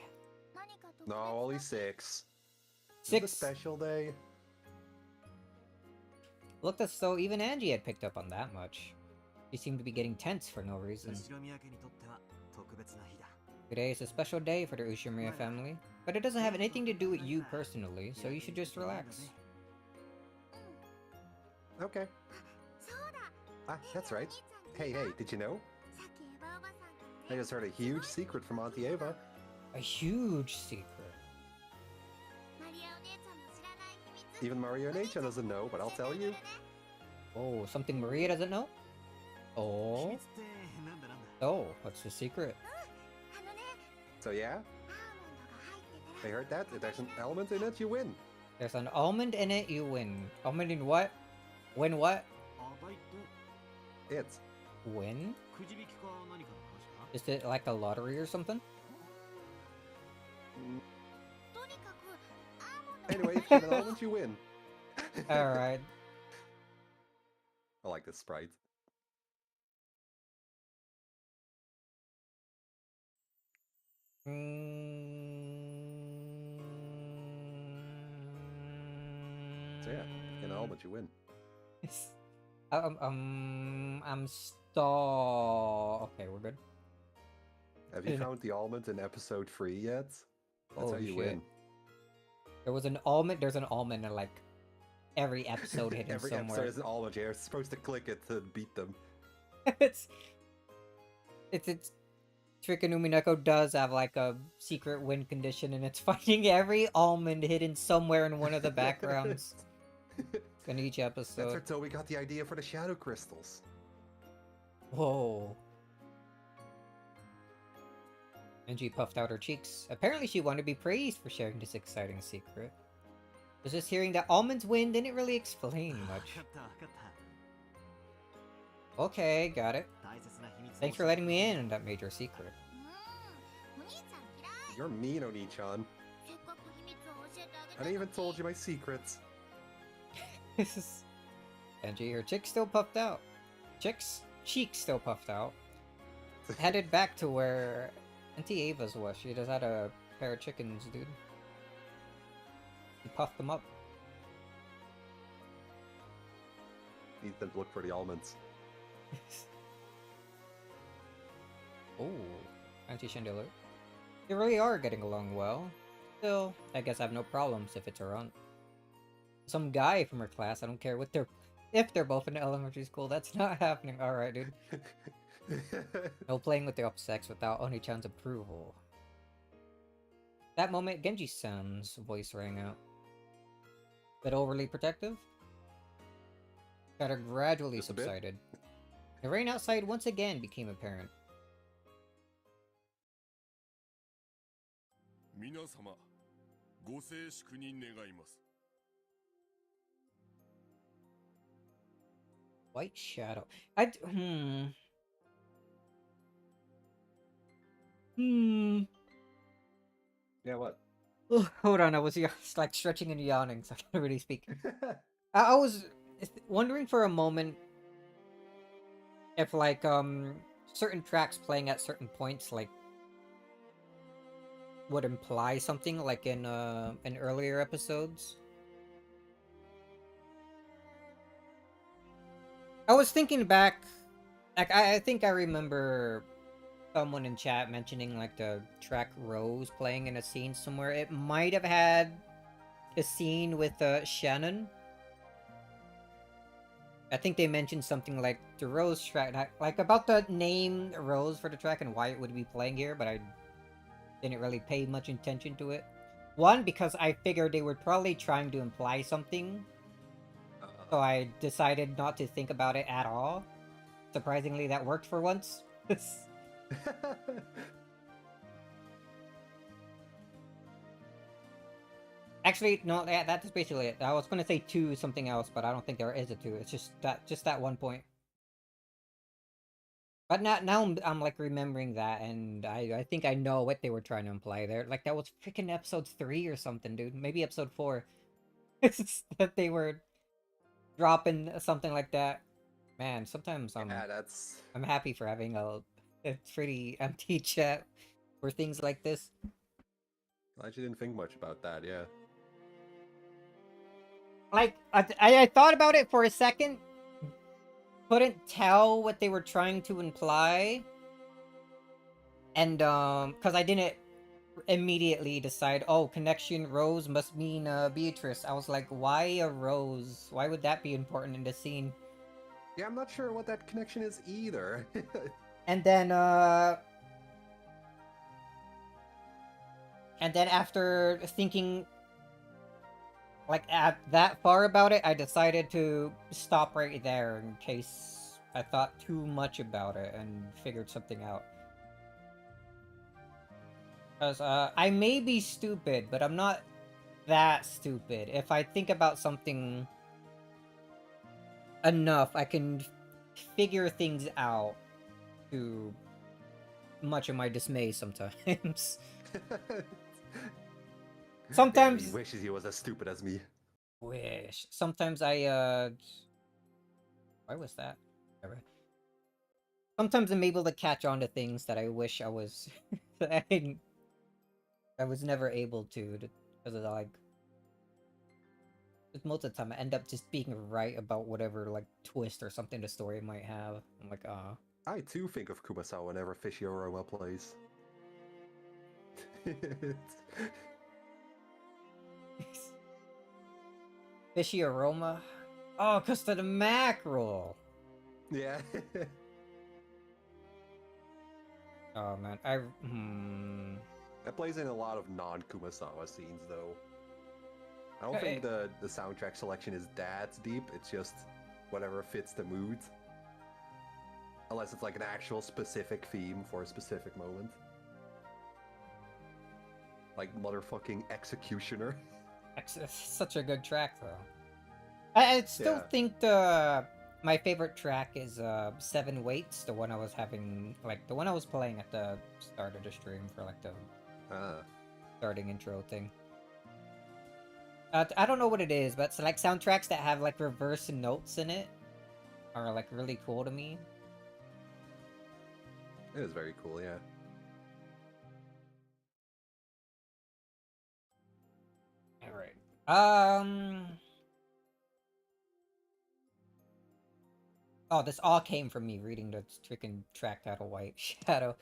S2: No, only 6. Is it a
S1: 6.
S2: special day?
S1: Looked as though even Angie had picked up on that much. She seemed to be getting tense for no reason. Today is a special day for the Ushiramiya family, but it doesn't have anything to do with you personally, so you should just relax.
S2: Okay. Ah, that's right. Hey, did you know? I just heard a huge secret from Auntie Ava.
S1: A huge secret.
S2: Even Marionette doesn't know, but I'll tell you.
S1: Oh, something Maria doesn't know? Oh. Oh, what's the secret?
S2: So yeah? I heard that. If there's an element in it, you win.
S1: There's an almond in it, you win. Almond in what? Win what?
S2: It's.
S1: Win? Is it like a lottery or something?
S2: Anyway, if you have an element, you win.
S1: Alright.
S2: I like this sprite. So yeah, in element, you win.
S1: I'm stall. Okay, we're good.
S2: Have you found the almond in episode 3 yet? That's
S1: Oh,
S2: how you
S1: shit.
S2: win.
S1: There was an almond. There's an almond in like every episode hidden
S2: Every
S1: somewhere.
S2: episode is an almond. You're supposed to click it to beat them.
S1: it's freaking Umineko does have like a secret win condition, and it's finding every almond hidden somewhere in one of the backgrounds in each
S2: That's
S1: episode.
S2: where Toby got the idea for the shadow crystals.
S1: Whoa. Angie puffed out her cheeks. Apparently she wanted to be praised for sharing this exciting secret. Was just hearing that almonds win didn't really explain much. Okay, got it. Thanks for letting me in on that major secret.
S2: You're mean, Oni-chan. I even told you my secrets.
S1: Angie, her cheeks still puffed out. Cheeks still puffed out. Headed back to where Auntie Ava's was. She just had a pair of chickens, dude. He puffed them up.
S2: Need them to look for the almonds.
S1: Oh, anti-chandelier. They really are getting along well. Still, I guess I have no problems if it's her aunt. Some guy from her class, I don't care what if they're both in elementary school, that's not happening. Alright, dude. No playing with the opposite sex without Oni-chan's approval. That moment, Genji-san's voice rang out. Bit overly protective? Chatter gradually
S2: Just a bit.
S1: subsided. The rain outside once again became apparent.
S4: 皆様、ご静粛に願います。
S1: White Shadow.
S2: Yeah, what?
S1: Hold on, I was like stretching and yawning, so I can't really speak. I was wondering for a moment if like certain tracks playing at certain points like would imply something like in earlier episodes. I was thinking back, like I think I remember someone in chat mentioning like the track Rose playing in a scene somewhere. It might have had a scene with Shannon. I think they mentioned something like the Rose track, like about the name Rose for the track and why it would be playing here, but I didn't really pay much attention to it. One, because I figured they were probably trying to imply something, so I decided not to think about it at all. Surprisingly, that worked for once. Actually, no, that's basically it. I was gonna say two something else, but I don't think there is a two. It's just that one point. But now I'm like remembering that, and I think I know what they were trying to imply there. Like that was freaking episode 3 or something, dude. Maybe episode 4. That they were dropping something like that. Man, sometimes
S2: Yeah, that's.
S1: I'm happy for having a pretty empty chat for things like this.
S2: I actually didn't think much about that. Yeah.
S1: Like I thought about it for a second, couldn't tell what they were trying to imply, and because I didn't immediately decide, oh, connection Rose must mean Beatrice. I was like, why a rose? Why would that be important in the scene?
S2: Yeah, I'm not sure what that connection is either.
S1: And then after thinking like that far about it, I decided to stop right there in case I thought too much about it and figured something out. Because I may be stupid, but I'm not that stupid. If I think about something enough, I can figure things out to much of my dismay sometimes. Sometimes...
S2: Yeah, he wishes he was as stupid as me.
S1: Wish. Sometimes I, why was that? Sometimes I'm able to catch on to things that I wish I was... that I was never able to, because of, like... most of the time, I end up just being right about whatever, like, twist or something the story might have. I'm like, ah.
S2: I too think of Kumasawa whenever Fishy Aroma plays.
S1: Fishy aroma? Oh, because of the mackerel!
S2: Yeah.
S1: Oh, man.
S2: That plays in a lot of non-Kumasawa scenes, though. I don't think the soundtrack selection is that deep, it's just whatever fits the mood. Unless it's like an actual specific theme for a specific moment. Like motherfucking Executioner.
S1: Such a good track, though. I still think my favorite track is 7 Weights, the one I was having, like, the one I was playing at the start of the stream for, like, the starting intro thing. I don't know what it is, but it's like soundtracks that have, like, reverse notes in it are, like, really cool to me.
S2: It is very cool, yeah.
S1: Alright. Oh, this all came from me reading the freaking track title, White Shadow.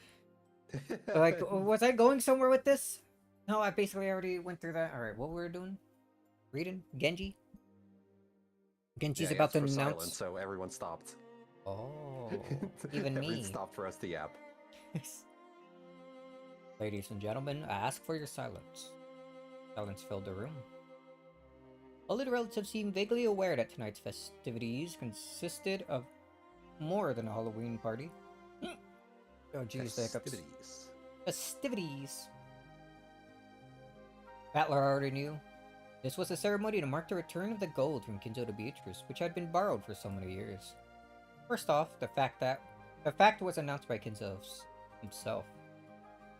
S1: So, like, was I going somewhere with this? No, I basically already went through that. Alright, what were we doing? Reading? Genji? Genji's about to announce...
S2: silent, so everyone stopped.
S1: Oh, even me.
S2: Everyone stopped for us to yap.
S1: Ladies and gentlemen, I ask for your silence. Silence filled the room. All the relatives seemed vaguely aware that tonight's festivities consisted of more than a Halloween party. Oh jeez, the hiccups. Festivities. Battler already knew. This was a ceremony to mark the return of the gold from Kinzo to Beatrice, which had been borrowed for so many years. First off, the fact was announced by Kinzo himself.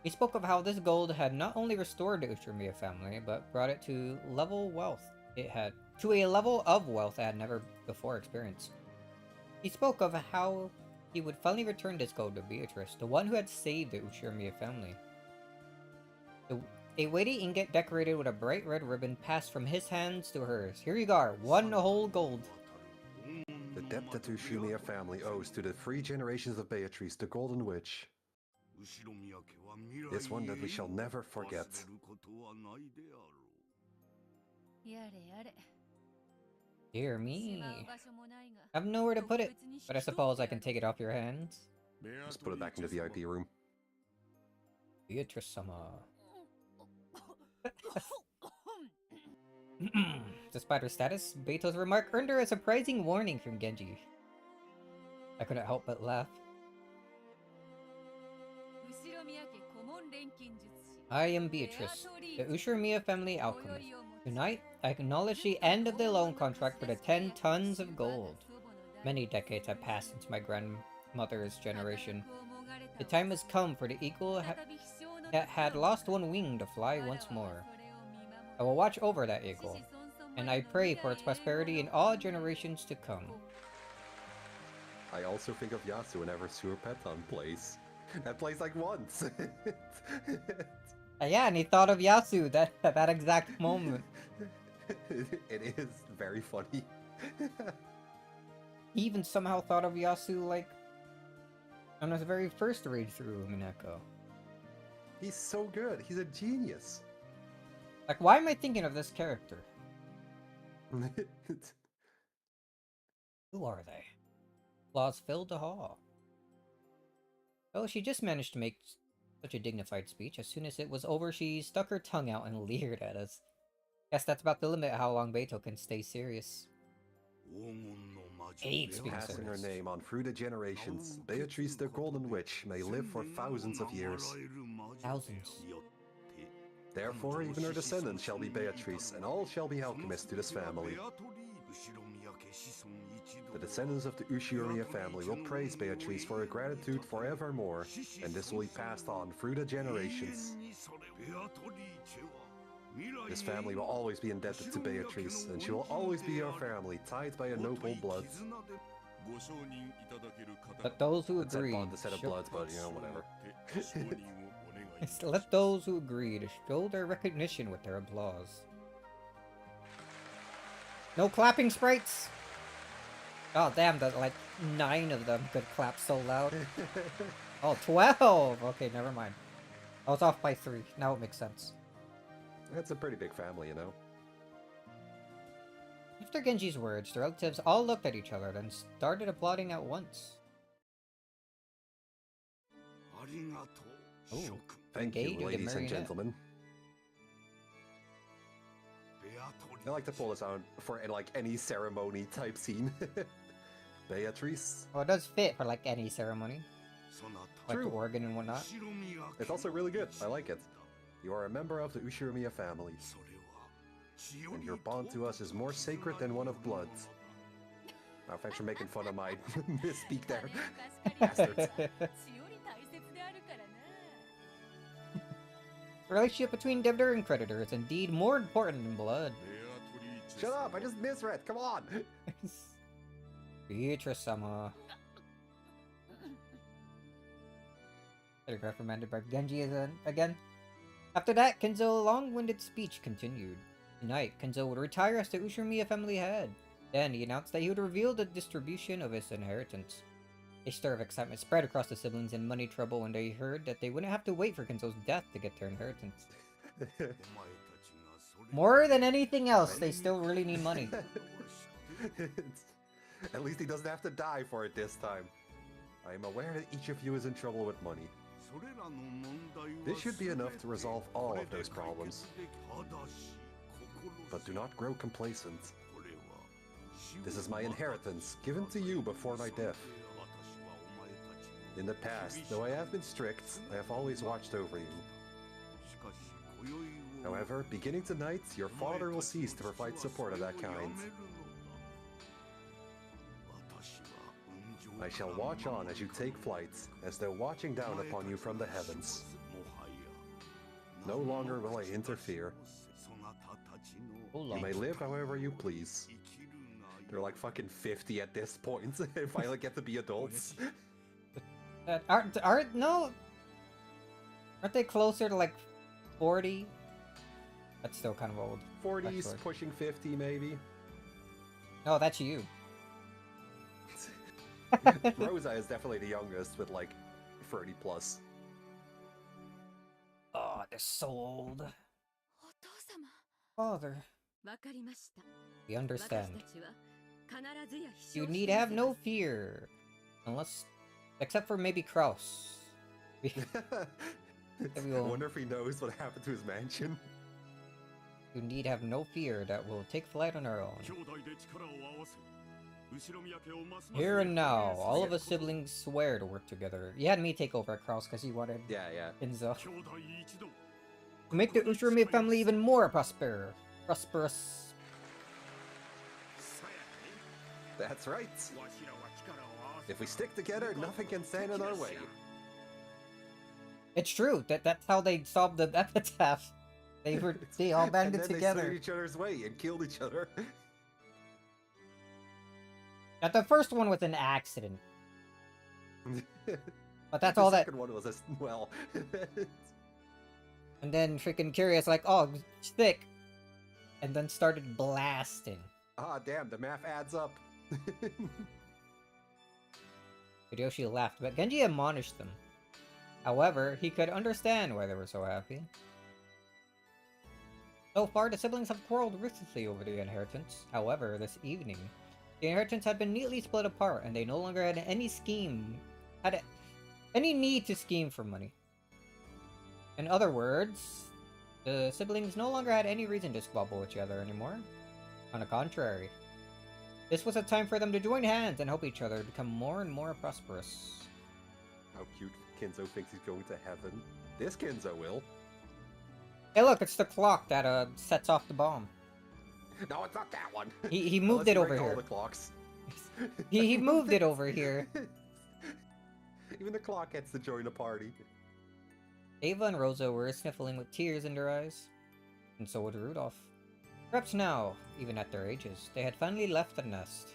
S1: He spoke of how this gold had not only restored the Uchimiya family, but brought it to a level of wealth it had never before experienced. He spoke of how he would finally return this gold to Beatrice, the one who had saved the Uchimiya family. A weighty ingot decorated with a bright red ribbon passed from his hands to hers. Here you go, 1 whole gold.
S2: The debt that the Ushumiya family owes to the 3 generations of Beatrice, the Golden Witch. It's one that we shall never forget.
S1: Dear me. I have nowhere to put it, but I suppose I can take it off your hands.
S2: Just put it back in the VIP room.
S1: Beatrice-sama. Despite her status, Beto's remark earned her a surprising warning from Genji. I couldn't help but laugh. I am Beatrice, the Ushumiya family alchemist. Tonight, I acknowledge the end of the loan contract for the 10 tons of gold. Many decades have passed since my grandmother's generation. The time has come for the eagle that had lost one wing to fly once more. I will watch over that eagle, and I pray for its prosperity in all generations to come.
S2: I also think of Yasu whenever Surpeton plays. That plays like once.
S1: Yeah, and he thought of Yasu at that exact moment.
S2: It is very funny.
S1: He even somehow thought of Yasu, like, on his very first raid through Umineko.
S2: He's so good. He's a genius.
S1: Like, why am I thinking of this character? Who are they? Flaws filled the hall. Oh, she just managed to make such a dignified speech. As soon as it was over, she stuck her tongue out and leered at us. Guess that's about the limit how long Beto can stay serious.
S2: Passing her name on through the generations, Beatrice the Golden Witch may live for thousands of years.
S1: Thousands.
S2: Therefore, even her descendants shall be Beatrice, and all shall be alchemists to this family. The descendants of the Ushumiya family will praise Beatrice for her gratitude forevermore, and this will be passed on through the generations. This family will always be indebted to Beatrice, and she will always be our family, tied by a noble blood.
S1: Let those who
S2: It said
S1: agree...
S2: blood instead of bloods, but you know, whatever.
S1: Let those who agree to show their recognition with their applause. No clapping sprites! Oh damn, that like 9 of them could clap so loud. Oh, 12! Okay, never mind. I was off by 3. Now it makes sense.
S2: That's a pretty big family, you know.
S1: After Genji's words, the relatives all looked at each other, then started applauding at once. Ooh,
S2: Thank you,
S1: engage with the
S2: ladies and
S1: marionette.
S2: gentlemen. I like to pull this out for like any ceremony type scene. Beatrice.
S1: Well, it does fit for like any ceremony. Like the
S2: True.
S1: organ and whatnot.
S2: It's also really good. I like it. You are a member of the Ushumiya family, and your bond to us is more sacred than one of blood. Now, thanks for making fun of my misspeak there. Bastards.
S1: The relationship between debtor and creditor is indeed more important than blood.
S2: Shut up! I just misread. Come on.
S1: Beatrice-sama. Reprimanded by Genji again. After that, Kenzo's long-winded speech continued. Tonight, Kenzo would retire as the Ushumiya family head. Then he announced that he would reveal the distribution of his inheritance. A stir of excitement spread across the siblings in money trouble when they heard that they wouldn't have to wait for Kenzo's death to get their inheritance. More than anything else, they still really need money.
S2: At least he doesn't have to die for it this time. I am aware that each of you is in trouble with money. This should be enough to resolve all of those problems. But do not grow complacent. This is my inheritance, given to you before my death. In the past, though I have been strict, I have always watched over you. However, beginning tonight, your father will cease to provide support of that kind. I shall watch on as you take flight, as though watching down upon you from the heavens. No longer will I interfere. You may live however you please. They're like fucking 50 at this point. They finally get to be adults.
S1: Aren't they closer to like 40? That's still kind of old.
S2: 40s,
S1: Actually.
S2: pushing 50 maybe.
S1: Oh, that's you.
S2: Rosa is definitely the youngest with like 30 plus.
S1: Oh, they're so old.
S5: お父様
S1: Father,
S5: わかりました
S1: we
S5: 私
S1: understand.
S5: たちは必ずや飛
S1: You
S5: 翔
S1: need
S5: して
S1: have
S5: みせ
S1: no
S5: ます
S1: fear. Unless... Except for maybe Kraus. We-
S2: I
S1: Everyone.
S2: wonder if he knows what happened to his mansion.
S1: You need have no fear that we'll take flight on our own.
S4: 兄弟で力を合わせ後宮家をますます
S1: Here and now, all of
S4: 繁栄
S1: us
S4: させること
S1: siblings swear to work together. You had me take over at Kraus because you wanted
S2: Yeah, yeah.
S1: Enzo.
S4: 兄弟一同
S1: To make the Ushirome family even more prosperous.
S4: さや
S2: That's right.
S4: ねわしらは力を合わせ
S2: If we stick together, nothing can stand in our way.
S1: It's true. That's how they solved the epitaph. They all
S2: And
S1: banded
S2: then they
S1: together.
S2: stood each other's way and killed each other.
S1: Now, the first one was an accident, but that's all
S2: the
S1: that.
S2: second one was as well.
S1: And then freaking Curious like, oh, thick, and then started blasting.
S2: Ah, damn, the math adds up.
S1: Hideyoshi laughed, but Genji admonished them. However, he could understand why they were so happy. So far, the siblings have quarreled ruthlessly over the inheritance. However, this evening, the inheritance had been neatly split apart, and they no longer had any need to scheme for money. In other words, the siblings no longer had any reason to squabble with each other anymore. On the contrary, this was a time for them to join hands and help each other become more and more prosperous.
S2: How cute Kinzo thinks he's going to heaven. This Kinzo will.
S1: Hey look, it's the clock that sets off the bomb.
S2: No, it's not that one.
S1: He moved
S2: Unless
S1: it
S2: you
S1: over
S2: rank all
S1: here.
S2: the clocks.
S1: He moved it over here.
S2: Even the clock gets to join the party.
S1: Ava and Rosa were sniffling with tears in their eyes, and so would Rudolph. Perhaps now, even at their ages, they had finally left the nest.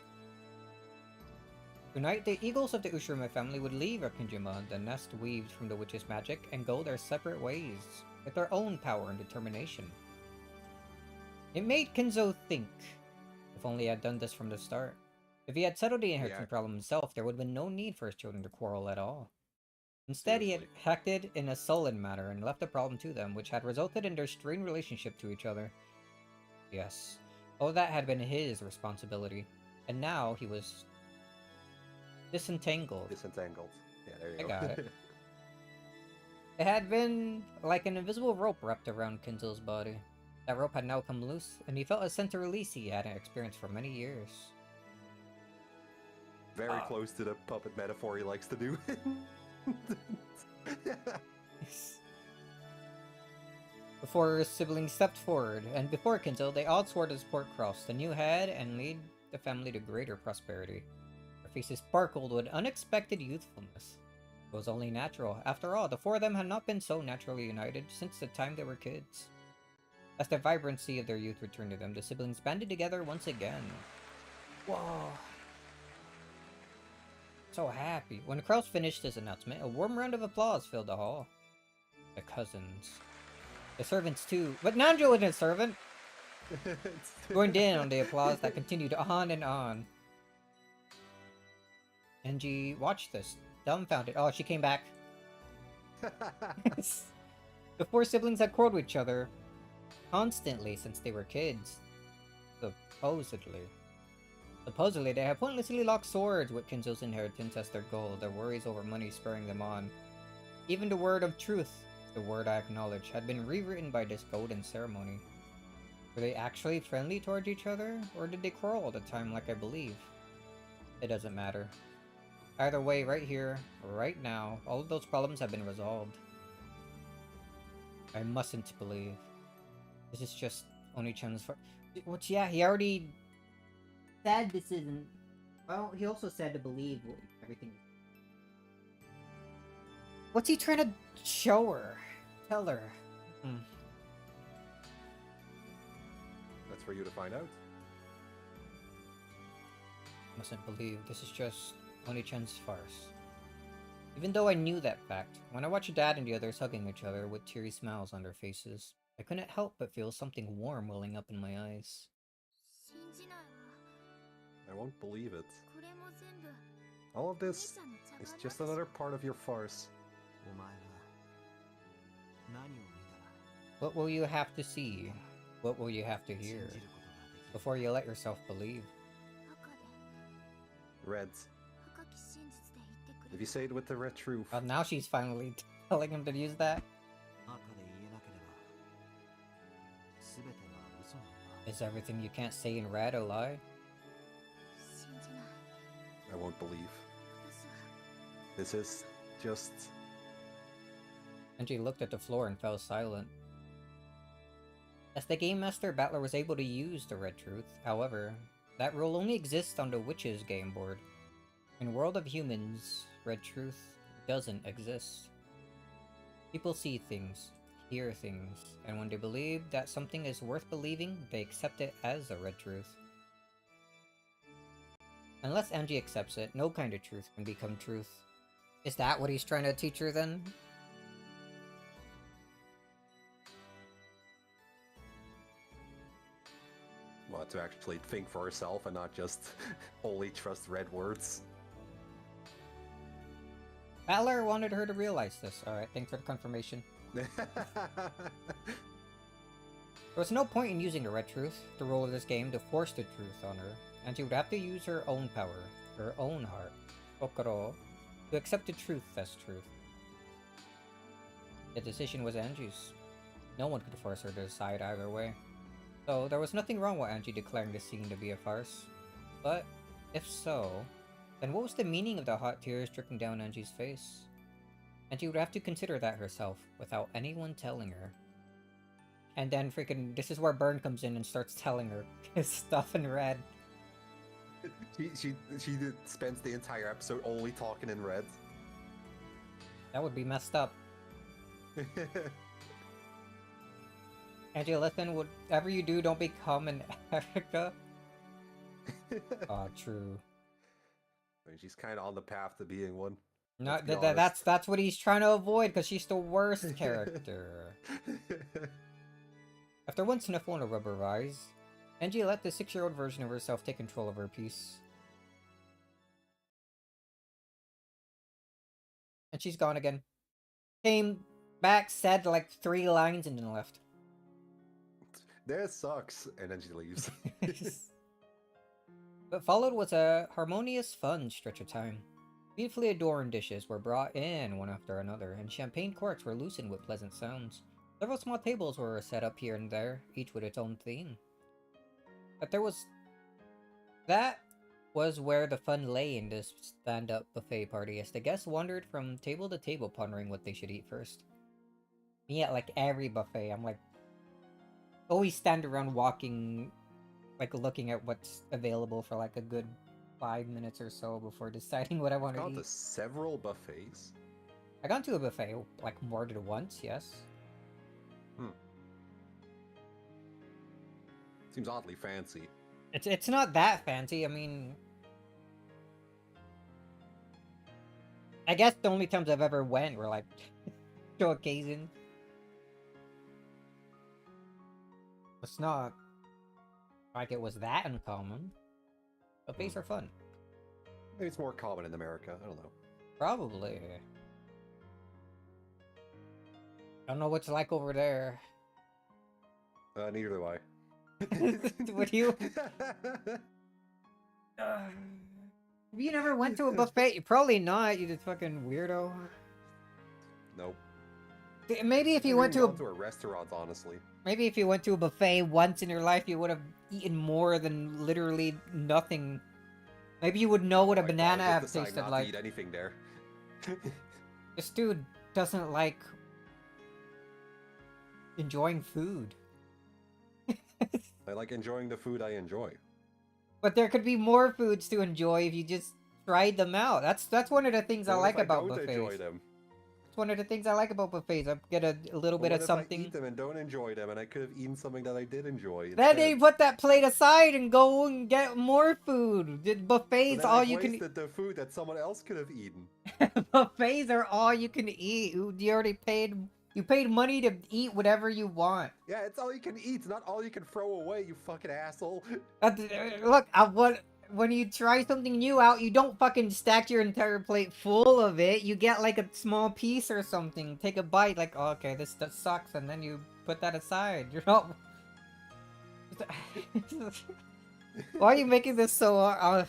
S1: Tonight, the eagles of the Ushirome family would leave Akinjima, the nest weaved from the witch's magic, and go their separate ways, with their own power and determination. It made Kinzo think, if only he had done this from the start. If he had settled the inheritance problem himself, there would have been no need for his children to quarrel at all. Instead, he had
S2: Seriously.
S1: acted in a sullen manner and left the problem to them, which had resulted in their strained relationship to each other. Yes, all that had been his responsibility, and now he was disentangled.
S2: Disentangled. Yeah, there you
S1: I
S2: go.
S1: got it. It had been like an invisible rope wrapped around Kinzo's body. That rope had now come loose, and he felt a sense of release he hadn't experienced for many years.
S2: Very close to the puppet metaphor he likes to do.
S1: Before his siblings stepped forward, and before Kinzo, they all swore to support Kraus, the new head, and lead the family to greater prosperity. Their faces sparkled with unexpected youthfulness. It was only natural. After all, the four of them had not been so naturally united since the time they were kids. As the vibrancy of their youth returned to them, the siblings banded together once again. Whoa. So happy. When Kraus finished his announcement, a warm round of applause filled the hall. The cousins. The servants too, but Nanjo wasn't a servant! Joined in on the applause that continued on and on. Genji watched this, dumbfounded. Oh, she came back. The four siblings had quarreled with each other constantly since they were kids. Supposedly. Supposedly, they had pointlessly locked swords with Kinzo's inheritance as their goal, their worries over money spurring them on. Even the word of truth, the word I acknowledge, had been rewritten by this golden ceremony. Were they actually friendly towards each other, or did they quarrel all the time like I believe? It doesn't matter. Either way, right here, right now, all of those problems have been resolved. I mustn't believe. This is just Oni-chan's which, yeah, he already said this isn't... Well, he also said to believe everything. What's he trying to show her? Tell her.
S2: That's for you to find out.
S1: Mustn't believe this is just Oni-chan's farce. Even though I knew that fact, when I watched Dad and the others hugging each other with teary smiles on their faces, I I couldn't help but feel something warm welling up in my eyes.
S5: 信じないわ。
S2: I won't believe it.
S5: これも全部
S2: All of
S5: 姉
S2: this
S5: ちゃんの茶番
S2: is
S5: なん
S2: just
S5: でしょ
S2: another part of your farce.
S6: お前は何を見たら
S1: What will you have to see? What will you have to
S6: 信
S1: hear
S6: じることができる
S1: before you let yourself believe?
S5: 赤で
S2: Reds.
S5: 赤き真実で言ってく
S2: If
S5: れ
S2: you say it with the red truth.
S1: Well, now she's finally telling him to use that.
S6: 赤で言えなければ全ては嘘なんだ
S1: Is everything you can't say in red a lie?
S5: 信じない
S2: I won't believe.
S5: 私は
S2: This is just...
S1: Angie looked at the floor and fell silent. As the Game Master, Battler was able to use the Red Truth. However, that rule only exists on the Witch's game board. In World of Humans, Red Truth doesn't exist. People see things, hear things, and when they believe that something is worth believing, they accept it as a Red Truth. Unless Angie accepts it, no kind of truth can become truth. Is that what he's trying to teach her then?
S2: Well, to actually think for herself and not just only trust red words.
S1: Battler wanted her to realize this. Alright, thanks for the confirmation. There was no point in using the Red Truth, the rule of this game, to force the truth on her, and she would have to use her own power, her own heart, Kokoro, to accept the truth as truth. The decision was Angie's. No one could force her to decide either way. So, there was nothing wrong with Angie declaring this scene to be a farce. But, if so, then what was the meaning of the hot tears dripping down Angie's face? Angie would have to consider that herself, without anyone telling her. And then freaking, this is where Burn comes in and starts telling her his stuff in red.
S2: She spends the entire episode only talking in red.
S1: That would be messed up. Angie, listen, whatever you do, don't become an Erica. Ah, true.
S2: I mean, she's kind of on the path to being one.
S1: No,
S2: Let's be honest.
S1: that's what he's trying to avoid, because she's the worst character. After one sniffle and a rub of her eyes, Angie let the 6-year-old version of herself take control of her piece. And she's gone again. Came back, said like 3 lines, and then left.
S2: That sucks. And then she leaves.
S1: What followed was a harmonious, fun stretch of time. Beautifully adorned dishes were brought in one after another, and champagne corks were loosened with pleasant sounds. Several small tables were set up here and there, each with its own theme. But that was where the fun lay in this stand-up buffet party, as the guests wandered from table to table pondering what they should eat first. Me at like every buffet, I'm like, always stand around walking, like looking at what's available for like a good 5 minutes or so before deciding what I want to
S2: Gone
S1: eat.
S2: to several buffets.
S1: I gone to a buffet like more than once, yes.
S2: Seems oddly fancy.
S1: It's not that fancy. I mean, I guess the only times I've ever went were like to occasion. It's not like it was that uncommon. Buffets are fun.
S2: Maybe it's more common in America. I don't know.
S1: Probably. I don't know what it's like over there.
S2: Neither do I.
S1: Would you? Have you never went to a buffet? Probably not. You just fucking weirdo.
S2: Nope.
S1: Maybe if you
S2: Never
S1: went
S2: even
S1: to
S2: gone to a restaurant, honestly.
S1: maybe if you went to a buffet once in your life, you would have eaten more than literally nothing. Maybe you would know what a
S2: Like,
S1: banana
S2: I'll
S1: have
S2: just decide
S1: tasted
S2: not
S1: like.
S2: to eat anything there.
S1: This dude doesn't like enjoying food.
S2: I like enjoying the food I enjoy.
S1: But there could be more foods to enjoy if you just tried them out. That's one of the things I
S2: What
S1: like
S2: if
S1: about
S2: don't
S1: buffets.
S2: enjoy them?
S1: It's one of the things I like about buffets. I get a little
S2: But
S1: bit
S2: what
S1: of
S2: if I
S1: something.
S2: eat them and don't enjoy them, and I could have eaten something that I did enjoy?
S1: Then you
S2: instead?
S1: put that plate aside and go and get more food. The
S2: So
S1: buffets
S2: then
S1: all
S2: I've
S1: you can.
S2: wasted the food that someone else could have eaten.
S1: Buffets are all you can eat. You already paid You paid money to eat whatever you want.
S2: Yeah, it's all you can eat. It's not all you can throw away, you fucking asshole.
S1: Look, when you try something new out, you don't fucking stack your entire plate full of it. You get like a small piece or something. Take a bite, like, oh, okay, this sucks, and then you put that aside. You're not. Why are you making this so hard?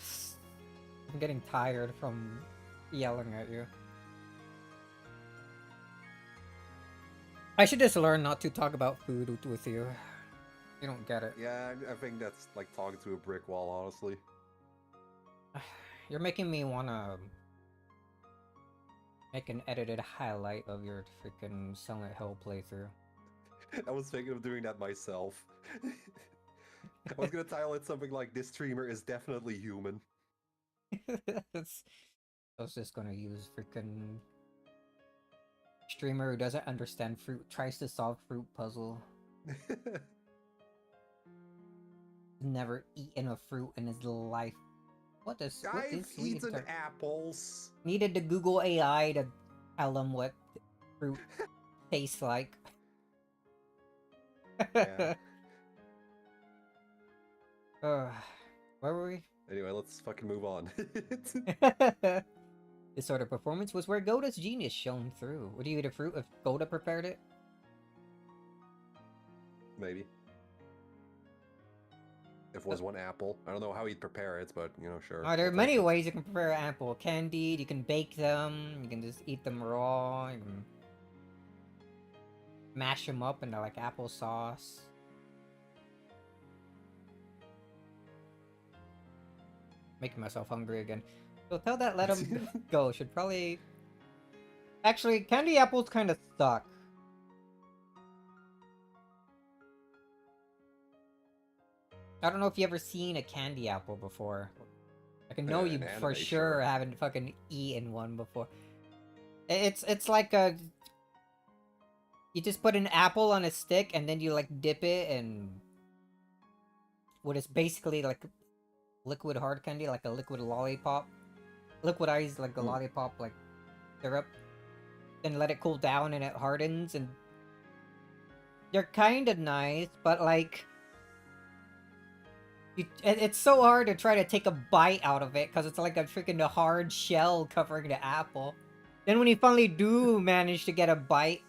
S1: I'm getting tired from yelling at you. I should just learn not to talk about food with you. You don't get it.
S2: Yeah, I think that's like talking to a brick wall, honestly.
S1: You're making me wanna make an edited highlight of your freaking Silent Hill playthrough.
S2: I was thinking of doing that myself. I was gonna title it something like, "This streamer is definitely human."
S1: I was just gonna use freaking streamer who doesn't understand fruit, tries to solve fruit puzzle. Never eaten a fruit in his life. What is
S2: I've
S1: sweet
S2: eaten
S1: tart?
S2: apples.
S1: Needed to Google AI to tell him what fruit tastes like.
S2: Yeah.
S1: Where were we?
S2: Anyway, let's fucking move on.
S1: This sort of performance was where Goda's genius shone through. Would you eat a fruit if Goda prepared it?
S2: Maybe. If it was one apple. I don't know how he'd prepare it, but, you know, sure.
S1: Oh, there are
S2: I'll
S1: many
S2: take it.
S1: ways you can prepare apple. Candied, you can bake them, you can just eat them raw, you can mash them up into like applesauce. Making myself hungry again. So tell that let him go. Should probably... Actually, candy apples kind of suck. I don't know if you ever seen a candy apple before. I can know you
S2: In
S1: for
S2: anime,
S1: sure
S2: sure.
S1: haven't fucking eaten one before. It's like a... You just put an apple on a stick and then you like dip it in what is basically like liquid hard candy, like a liquid lollipop. Liquidized like a lollipop, like syrup. Then let it cool down and it hardens, and they're kind of nice, but like it's so hard to try to take a bite out of it because it's like a freaking hard shell covering the apple. Then when you finally do manage to get a bite,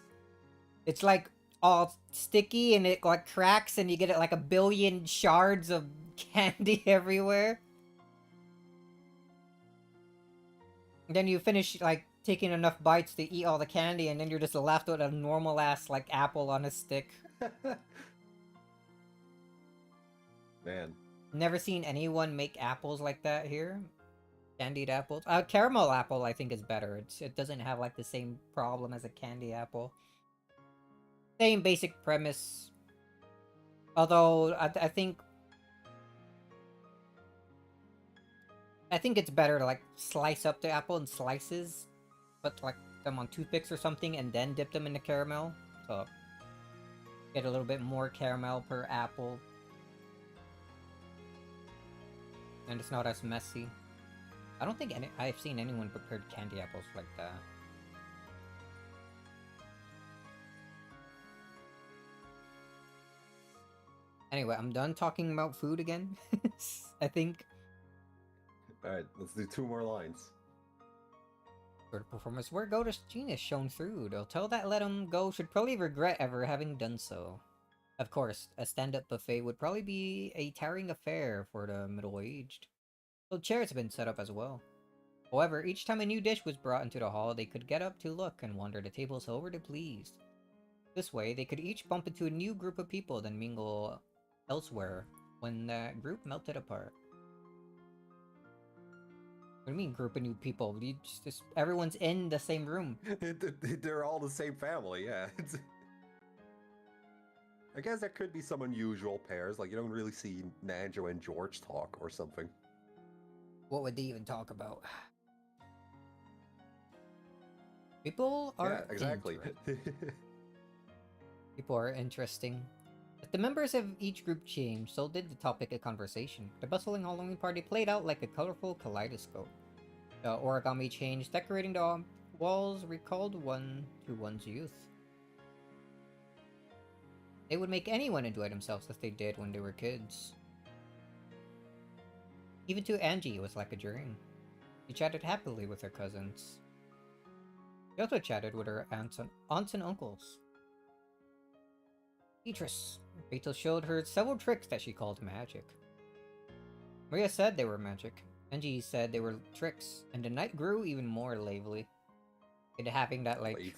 S1: it's like all sticky and it like cracks and you get it like a billion shards of candy everywhere. And then you finish like taking enough bites to eat all the candy, and then you're just left with a normal ass like apple on a stick.
S2: Man.
S1: Never seen anyone make apples like that here. Candied apples. Caramel apple I think is better. It doesn't have like the same problem as a candy apple. Same basic premise. Although I think it's better to like slice up the apple in slices, put like them on toothpicks or something, and then dip them in the caramel. So get a little bit more caramel per apple. And it's not as messy. I don't think I've seen anyone prepared candy apples like that. Anyway, I'm done talking about food again. I think.
S2: Alright, let's do 2 more lines.
S1: For the performance where Goda's genius shone through, they'll tell that let him go should probably regret ever having done so. Of course, a stand-up buffet would probably be a tiring affair for the middle-aged. So chairs have been set up as well. However, each time a new dish was brought into the hall, they could get up to look and wander the tables however they pleased. This way, they could each bump into a new group of people, then mingle elsewhere when that group melted apart. What do you mean, group of new people? You just everyone's in the same room.
S2: They're all the same family, yeah. I guess there could be some unusual pairs, like you don't really see Nanjo and George talk or something.
S1: What would they even talk about? People are
S2: Yeah, exactly.
S1: People are interesting. As the members of each group changed, so did the topic of conversation. The bustling Halloween party played out like a colorful kaleidoscope. The origami change decorating the walls recalled one to one's youth. They would make anyone enjoy themselves as they did when they were kids. Even to Angie, it was like a dream. She chatted happily with her cousins. She also chatted with her aunts and uncles. Beatrice. Rachel showed her several tricks that she called magic. Maria said they were magic. Angie said they were tricks, and the night grew even more lively. And having that, like...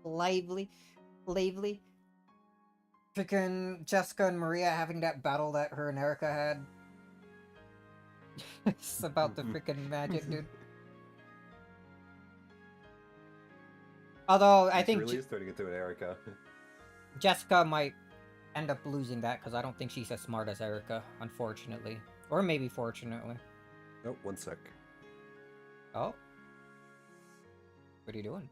S1: Lively. Freaking Jessica and Maria having that battle that her and Erica had. It's about the freaking magic, dude. Although, I think...
S2: really is turning into an Erica.
S1: Jessica might end up losing that, because I don't think she's as smart as Erica, unfortunately. Or maybe fortunately.
S2: Oh, one sec.
S1: Oh? What are you doing?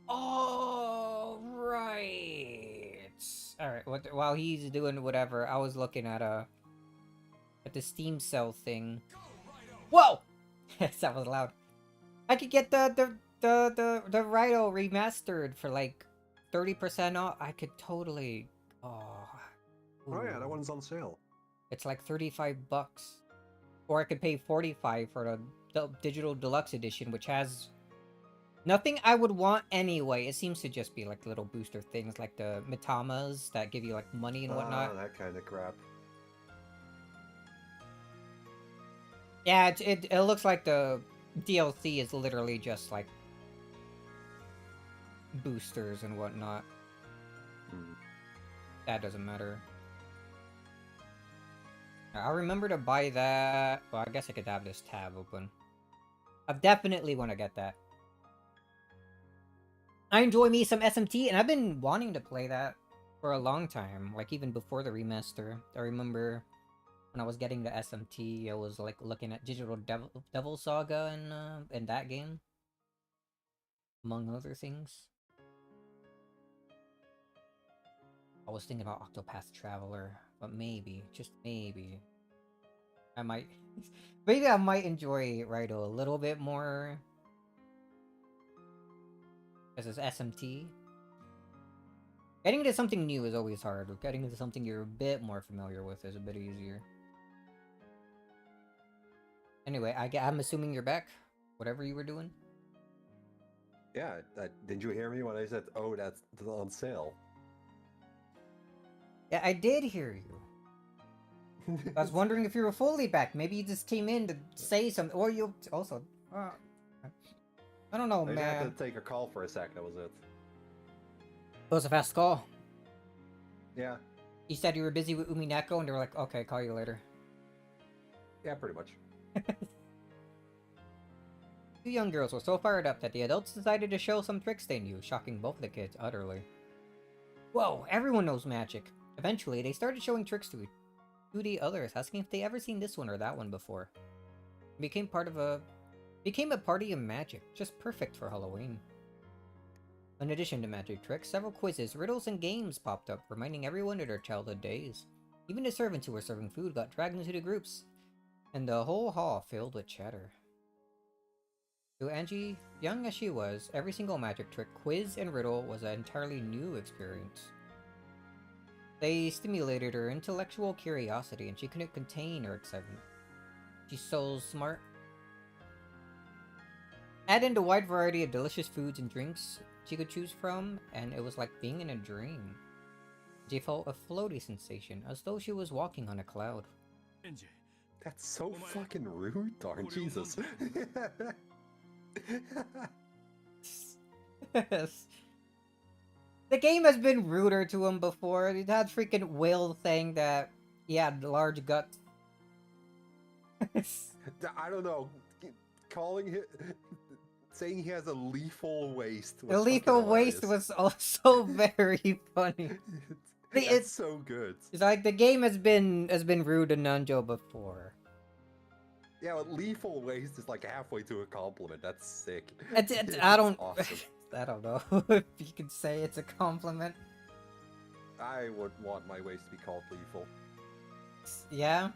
S1: Oh, right. Alright, while he's doing whatever, I was looking at the Steam sale thing. Whoa! That was loud. I could get the Rhino remastered for like 30% off. I could totally... Oh.
S2: Oh yeah, that
S1: Ooh.
S2: one's on sale.
S1: It's like 35 bucks. Or I could pay 45 for the digital deluxe edition, which has nothing I would want anyway. It seems to just be like little booster things like the Mitamas that give you like money and whatnot.
S2: That kind of crap.
S1: Yeah, it looks like the DLC is literally just like boosters and whatnot. That doesn't matter. I'll remember to buy that. Well, I guess I could have this tab open. I definitely want to get that. I enjoy me some SMT, and I've been wanting to play that for a long time. Like, even before the remaster. I remember when I was getting the SMT, I was, like, looking at Digital Devil Saga in that game. Among other things. I was thinking about Octopath Traveler, but maybe, just maybe, I might enjoy Raito a little bit more. Because it's SMT. Getting into something new is always hard. Getting into something you're a bit more familiar with is a bit easier. Anyway, I'm assuming you're back. Whatever you were doing.
S2: Yeah, didn't you hear me when I said, oh, that's on sale?
S1: Yeah, I did hear you. I was wondering if you were fully back. Maybe you just came in to say something. Or you also... I don't know,
S2: I
S1: man.
S2: had to take a call for a sec, that was it.
S1: It was a fast call.
S2: Yeah.
S1: You said you were busy with Umineko, and they were like, okay, call you later.
S2: Yeah, pretty much.
S1: Two young girls were so fired up that the adults decided to show some tricks they knew, shocking both the kids utterly. Whoa, everyone knows magic. Eventually, they started showing tricks to the others, asking if they ever seen this one or that one before. It became a party of magic, just perfect for Halloween. In addition to magic tricks, several quizzes, riddles, and games popped up, reminding everyone of their childhood days. Even the servants who were serving food got dragged into the groups, and the whole hall filled with chatter. To Angie, young as she was, every single magic trick, quiz, and riddle was an entirely new experience. They stimulated her intellectual curiosity, and she couldn't contain her excitement. She's so smart. Add in the wide variety of delicious foods and drinks she could choose from, and it was like being in a dream. She felt a floaty sensation, as though she was walking on a cloud.
S2: That's so fucking rude, darn Jesus.
S1: The game has been ruder to him before. It had freaking Will saying that he had large guts.
S2: I don't know. Calling him... Saying he has a lethal waist.
S1: The lethal waist was also very funny.
S2: It's so good.
S1: It's like the game has been rude to Nanjo before.
S2: Yeah, but lethal waist is like halfway to a compliment. That's sick.
S1: I don't.
S2: Awesome.
S1: I don't know if you could say it's a compliment.
S2: I would want my waist to be called lethal.
S1: Yeah.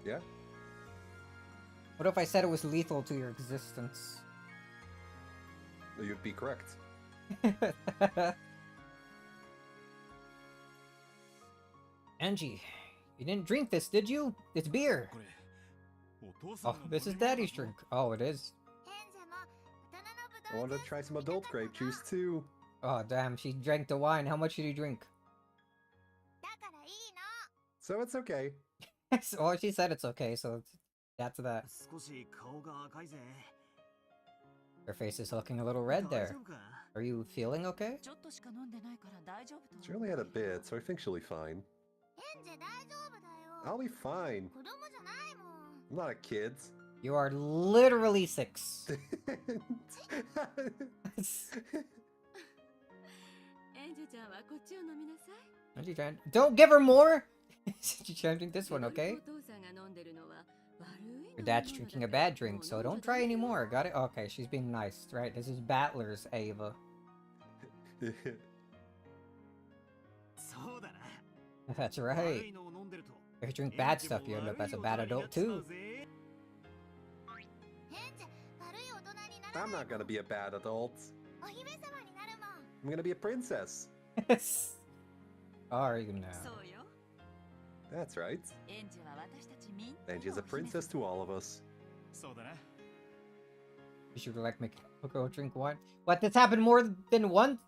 S2: Yeah.
S1: What if I said it was lethal to your existence?
S2: You'd be correct.
S1: Angie, you didn't drink this, did you? It's beer.
S4: これお父さ
S1: Oh,
S4: んの
S1: this is
S4: 飲み物だ
S1: Daddy's
S4: ぞ
S1: drink. Oh, it is.
S5: ヘンゼも大人のブ
S2: I
S5: ドウ
S2: wanted
S5: ジュ
S2: to
S5: ース
S2: try some
S5: 飲みた
S2: adult
S5: かった
S2: grape juice too.
S1: Oh, damn, she drank the wine. How much did you drink?
S5: だからいいの
S2: So it's okay.
S1: Well, she said it's okay, so that's that.
S6: 少し顔が赤いぜ
S1: Her face is looking a little red
S6: 大
S1: there.
S6: 丈夫か
S1: Are you feeling okay?
S7: ちょっとしか飲んでないから大丈夫と
S2: She only had a bit, so I think she'll be fine.
S5: ヘンゼ大丈夫だよ
S2: I'll be fine.
S5: 子供じゃないもん
S2: I'm not a kid.
S1: You are literally 6.
S7: エンジェちゃんはこっちを飲みなさい
S1: Aren't you trying? Don't give her more! She's trying to drink this one,
S7: いろいろ
S1: okay?
S7: お父さんが飲んでるのは悪い
S1: Your
S7: 飲み
S1: dad's
S7: 物
S1: drinking
S7: だ
S1: a
S7: から
S1: bad drink,
S7: もう
S1: so
S7: 飲ん
S1: don't
S7: じゃダ
S1: try
S7: メよ
S1: anymore. Got it? Okay, she's being nice, right? This is Battler's Ava.
S6: そうだな
S1: That's
S6: 悪
S1: right.
S6: いのを飲んでると
S1: If you drink bad stuff, you end up as a bad adult too.
S5: ヘンゼ悪い大人になら
S2: I'm
S5: ない
S2: not gonna be a bad adult.
S5: お姫様になるもん
S2: I'm gonna be a princess.
S1: Are you now?
S7: そうよ
S2: That's right.
S7: エンジェは私たちみんな
S2: And she's a
S7: のお姫
S2: princess
S7: 様
S2: to all of us.
S4: そうだな
S1: You should like make a girl drink wine. What? This happened more than once?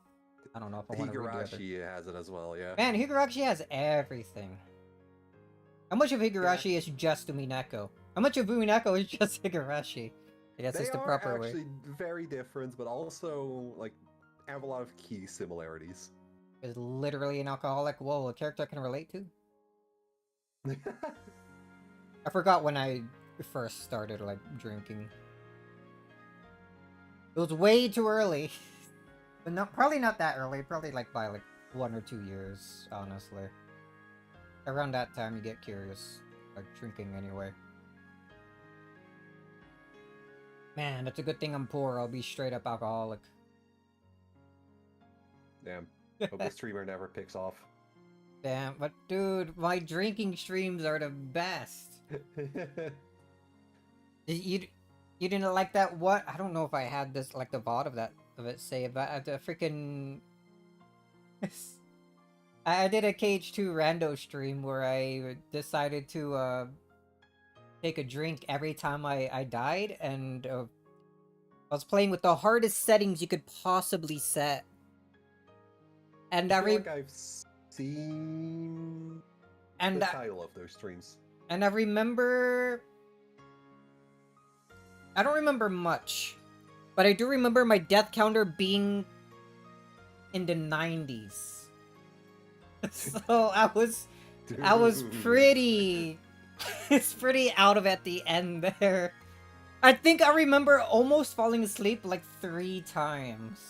S1: I don't know if I want to read the other.
S2: Higurashi has it as well, yeah.
S1: Man, Higurashi has everything. How much of Higurashi is just Umineko? How much of Umineko is just Higurashi? I guess
S2: They
S1: it's the
S2: are
S1: proper way.
S2: actually very different, but also, like, have a lot of key similarities.
S1: Is literally an alcoholic. Whoa, a character I can relate to? I forgot when I first started, like, drinking. It was way too early. But not, probably not that early. Probably, like, by, like, 1 or 2 years, honestly. Around that time, you get curious. Like, drinking anyway. Man, that's a good thing I'm poor. I'll be straight up alcoholic.
S2: Damn. Hope the streamer never picks off.
S1: Damn, but dude, my drinking streams are the best. You didn't like that? What? I don't know if I had this, like, the VOD of it save, but the freaking I did a KH2 rando stream where I decided to take a drink every time I died, and I was playing with the hardest settings you could possibly set. And
S2: I feel like I've seen
S1: and
S2: the title of those streams.
S1: And I remember... I don't remember much, but I do remember my death counter being in the 90s. So I was
S2: Dude.
S1: pretty... it's pretty out of at the end there. I think I remember almost falling asleep like 3 times.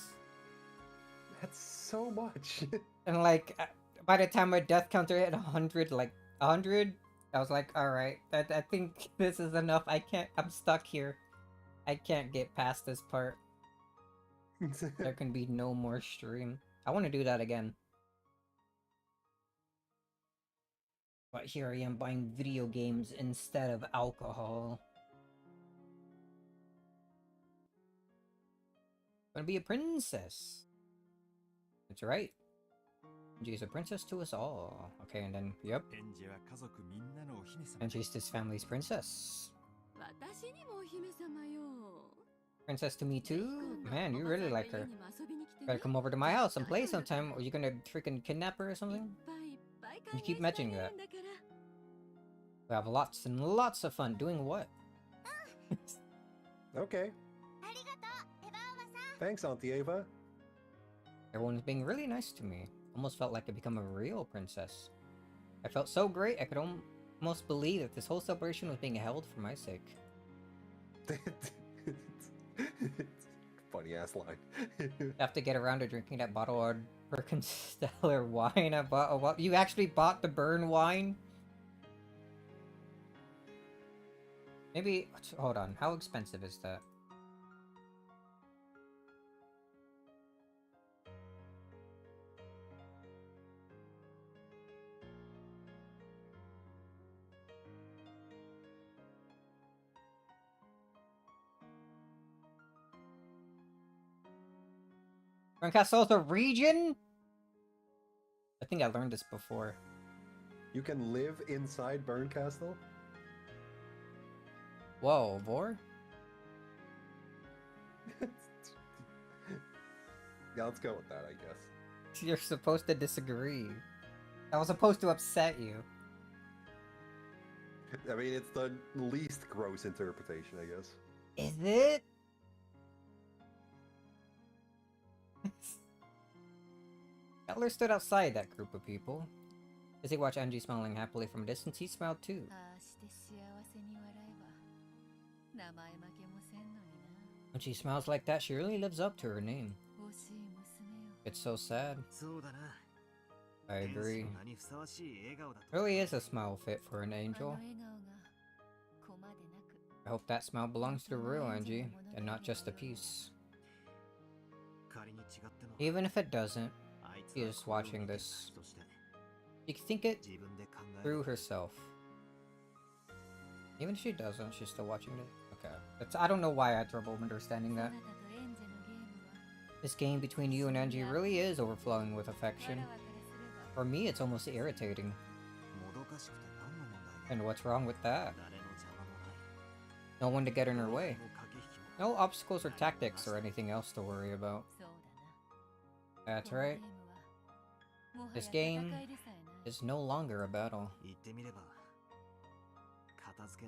S2: That's so much.
S1: And like, by the time my death counter hit 100, like 100, I was like, alright, I think this is enough. I'm stuck here. I can't get past this part. There can be no more stream. I want to do that again. But here I am buying video games instead of alcohol. I'm gonna be a princess. That's right. She's a princess to us all. Okay, and then, yep.
S6: エンジェは家族みんなのお姫様
S1: And she's this family's princess.
S7: 私にもお姫様よ
S1: Princess to me too?
S7: 今度
S1: Man, you
S7: おばさん
S1: really
S7: の
S1: like
S7: 家
S1: her.
S7: にも遊びに来て
S1: Gotta
S7: ね
S1: come over to my house and play sometime, or you gonna freaking kidnap her or
S7: いっ
S1: something?
S7: ぱいいっぱい
S1: You
S7: 歓
S1: keep
S7: 迎してあ
S1: mentioning
S7: げる
S1: that.
S7: んだから
S1: We have lots and lots of fun. Doing what?
S2: Okay.
S5: ありがとうエヴァおばさん
S2: Thanks, Auntie Ava.
S1: Everyone's being really nice to me. Almost felt like I'd become a real princess. I felt so great, I could almost believe that this whole celebration was being held for my sake.
S2: Funny ass line.
S1: I have to get around to drinking that bottle of Birkensteller wine I bought. What? You actually bought the burn wine? Maybe... Hold on, how expensive is that? Castle is a region? I think I learned this before.
S2: You can live inside Burncastle?
S1: Whoa, Vor?
S2: Yeah, let's go with that, I guess.
S1: You're supposed to disagree. That was supposed to upset you.
S2: I mean, it's the least gross interpretation, I guess.
S1: Is it? Butler stood outside that group of people. As he watched Angie smiling happily from a distance, he smiled too. When she smiles like that, she really lives up to her name. It's so sad. I agree. Really is a smile fit for an angel. I hope that smile belongs to the real Angie, and not just a piece. Even if it doesn't, she is watching this. She can think it through herself. Even if she doesn't, she's still watching it. Okay. I don't know why I had trouble understanding that. This game between you and Angie really is overflowing with affection. For me, it's almost irritating. And what's wrong with that? No one to get in her way. No obstacles or tactics or anything else to worry about. That's right. This game is no longer a battle.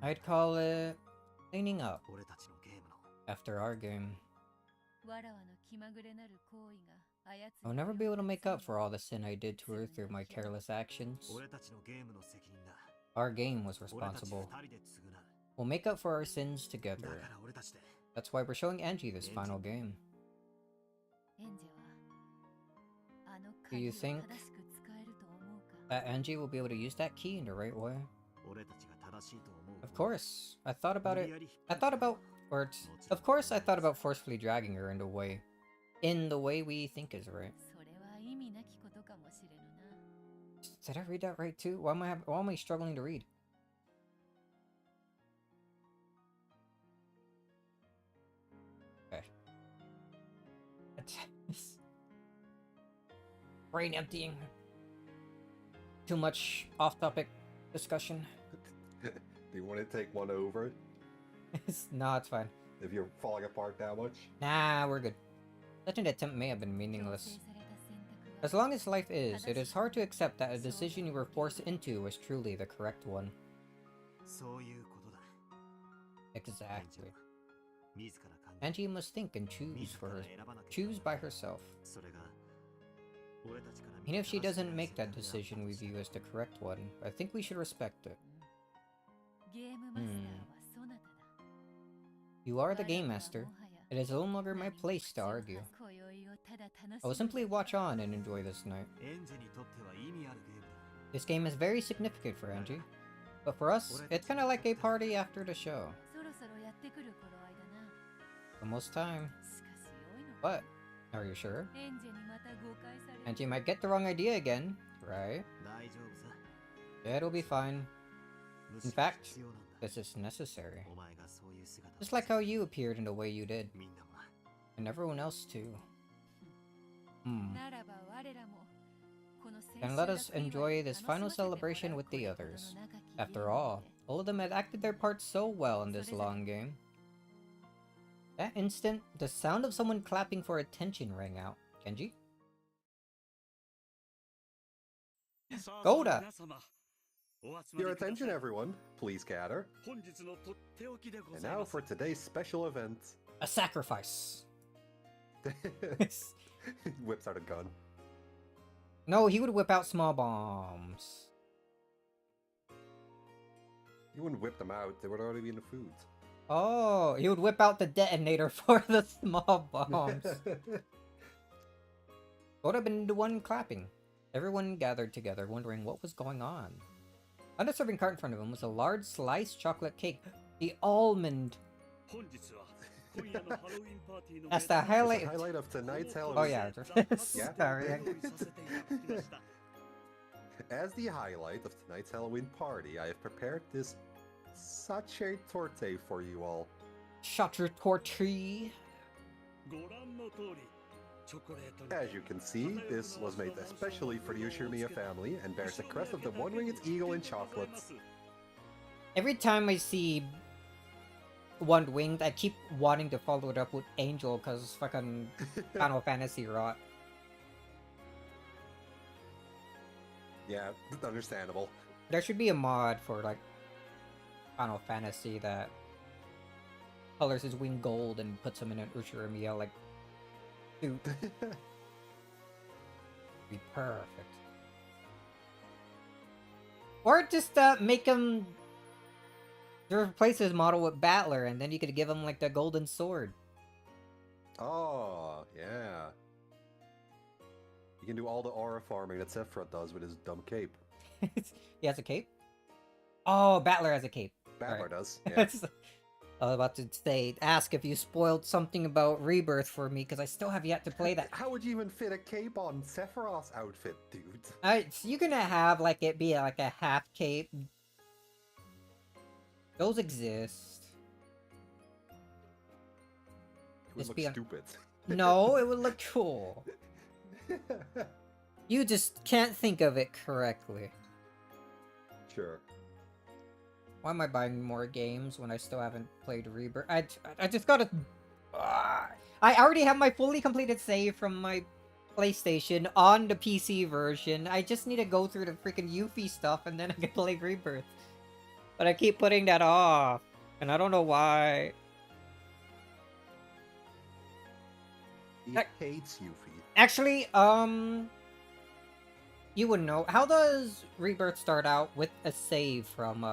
S1: I'd call it cleaning up after our game. I'll never be able to make up for all the sin I did to her through my careless actions. Our game was responsible. We'll make up for our sins together. That's why we're showing Angie this final game. Do you think that Angie will be able to use that key in the right way? Of course. I thought about it. Of course I thought about forcefully dragging her in the way we think is right. Did I read that right too? Why am I struggling to read? Okay. Brain emptying. Too much off-topic discussion.
S2: Do you want to take one over?
S1: No, it's fine.
S2: If you're falling apart that much?
S1: Nah, we're good. Such an attempt may have been meaningless. As long as life is, it is hard to accept that a decision you were forced into was truly the correct one. Exactly. Angie must think and choose by herself. Even if she doesn't make that decision we view as the correct one, I think we should respect it. You are the Game Master. It is no longer my place to argue. I will simply watch on and enjoy this night. This game is very significant for Angie, but for us, it's kinda like a party after the show. Almost time. What? Are you sure? Angie might get the wrong idea again, right? It'll be fine. In fact, this is necessary. Just like how you appeared in the way you did. And everyone else too. And let us enjoy this final celebration with the others. After all of them had acted their parts so well in this long game. That instant, the sound of someone clapping for attention rang out. Genji? Goda!
S2: Your attention, everyone. Please gather. And now for today's special event.
S1: A sacrifice.
S2: Whips out a gun.
S1: No, he would whip out small bombs.
S2: You wouldn't whip them out. They would already be in the food.
S1: Oh, he would whip out the detonator for the small bombs. Would have been the one clapping. Everyone gathered together, wondering what was going on. On the serving cart in front of him was a large sliced chocolate cake. The almond. That's the highlight.
S2: That's the highlight of tonight's Halloween.
S1: Oh yeah. Sorry.
S2: As the highlight of tonight's Halloween party, I have prepared this sachet torte for you all.
S1: Sachet torte.
S2: As you can see, this was made especially for the Ushirimiya family and bears the crest of the one-winged eagle in chocolates.
S1: Every time I see One Winged, I keep wanting to follow it up with Angel because fucking Final Fantasy rot.
S2: Yeah, understandable.
S1: There should be a mod for like Final Fantasy that colors his wing gold and puts him in an Ushirimiya like suit. Be perfect. Or just make him replace his model with Battler, and then you could give him like the golden sword.
S2: Oh, yeah. You can do all the aura farming that Sephiroth does with his dumb cape.
S1: He has a cape? Oh, Battler has a cape.
S2: Battler
S1: Right.
S2: does, yeah.
S1: I was about to ask if you spoiled something about Rebirth for me, because I still have yet to play that.
S2: How would you even fit a cape on Sephiroth's outfit, dude?
S1: So you're gonna have like it be like a half cape. Those exist.
S2: It would
S1: Just
S2: look
S1: be
S2: stupid.
S1: No, it would look cool. You just can't think of it correctly.
S2: Sure.
S1: Why am I buying more games when I still haven't played Rebirth? I just gotta... I already have my fully completed save from my PlayStation on the PC version. I just need to go through the freaking Yuffie stuff and then I can play Rebirth. But I keep putting that off. And I don't know why.
S2: He hates Yuffie.
S1: Actually, you wouldn't know. How does Rebirth start out with a save from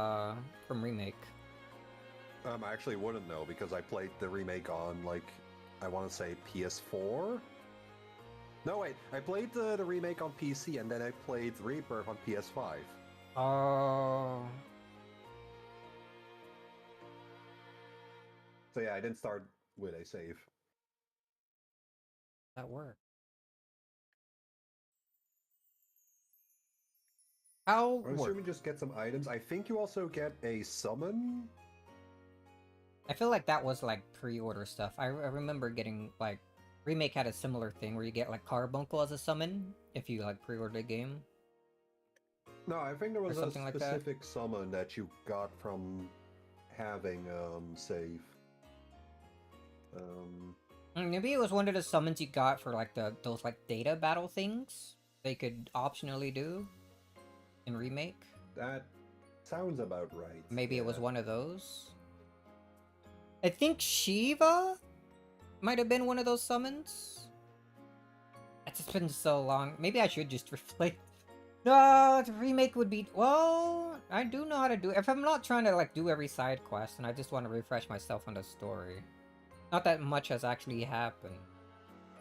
S1: Remake?
S2: I actually wouldn't know because I played the remake on, like, I want to say PS4? No, wait, I played the remake on PC and then I played Rebirth on PS5.
S1: Oh.
S2: So yeah, I didn't start with a save.
S1: That worked. How
S2: I'm assuming just get some items. I think you also get a summon.
S1: I feel like that was like pre-order stuff. I remember getting like Remake had a similar thing where you get like Carbuncle as a summon if you like pre-order the game.
S2: No, I think there was a
S1: something like that.
S2: specific summon that you got from having save.
S1: Maybe it was one of the summons you got for like those like data battle things they could optionally do in Remake.
S2: That sounds about right.
S1: Maybe it was
S2: yeah.
S1: one of those. I think Shiva might have been one of those summons. It's just been so long. Maybe I should just replay. No, the Remake would be... Well, I do know how to do it. If I'm not trying to like do every side quest and I just want to refresh myself on the story. Not that much has actually happened.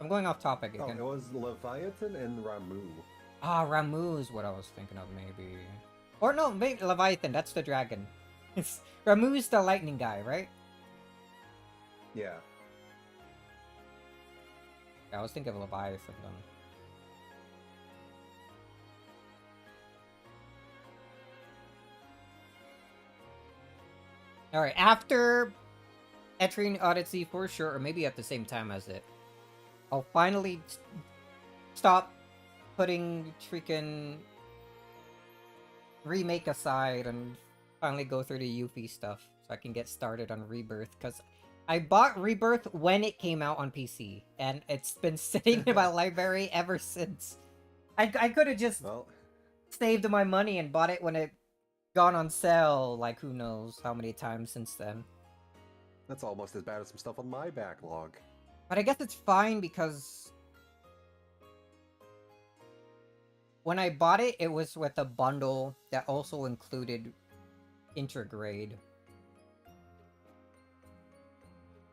S1: I'm going off topic again.
S2: Oh, it was Leviathan and Ramu.
S1: Ah, Ramu's what I was thinking of, maybe. Or no, maybe Leviathan, that's the dragon. Ramu's the lightning guy, right?
S2: Yeah.
S1: Yeah, I was thinking of Leviathan then. Alright, after Etrian Odyssey for sure, or maybe at the same time as it, I'll finally stop putting freaking Remake aside and finally go through the Yuffie stuff so I can get started on Rebirth, because I bought Rebirth when it came out on PC, and it's been sitting in my library ever since. I could have just saved my money and bought it when it gone on sale, like who knows how many times since then.
S2: That's almost as bad as some stuff on my backlog.
S1: But I guess it's fine because when I bought it, it was with a bundle that also included Intergrade.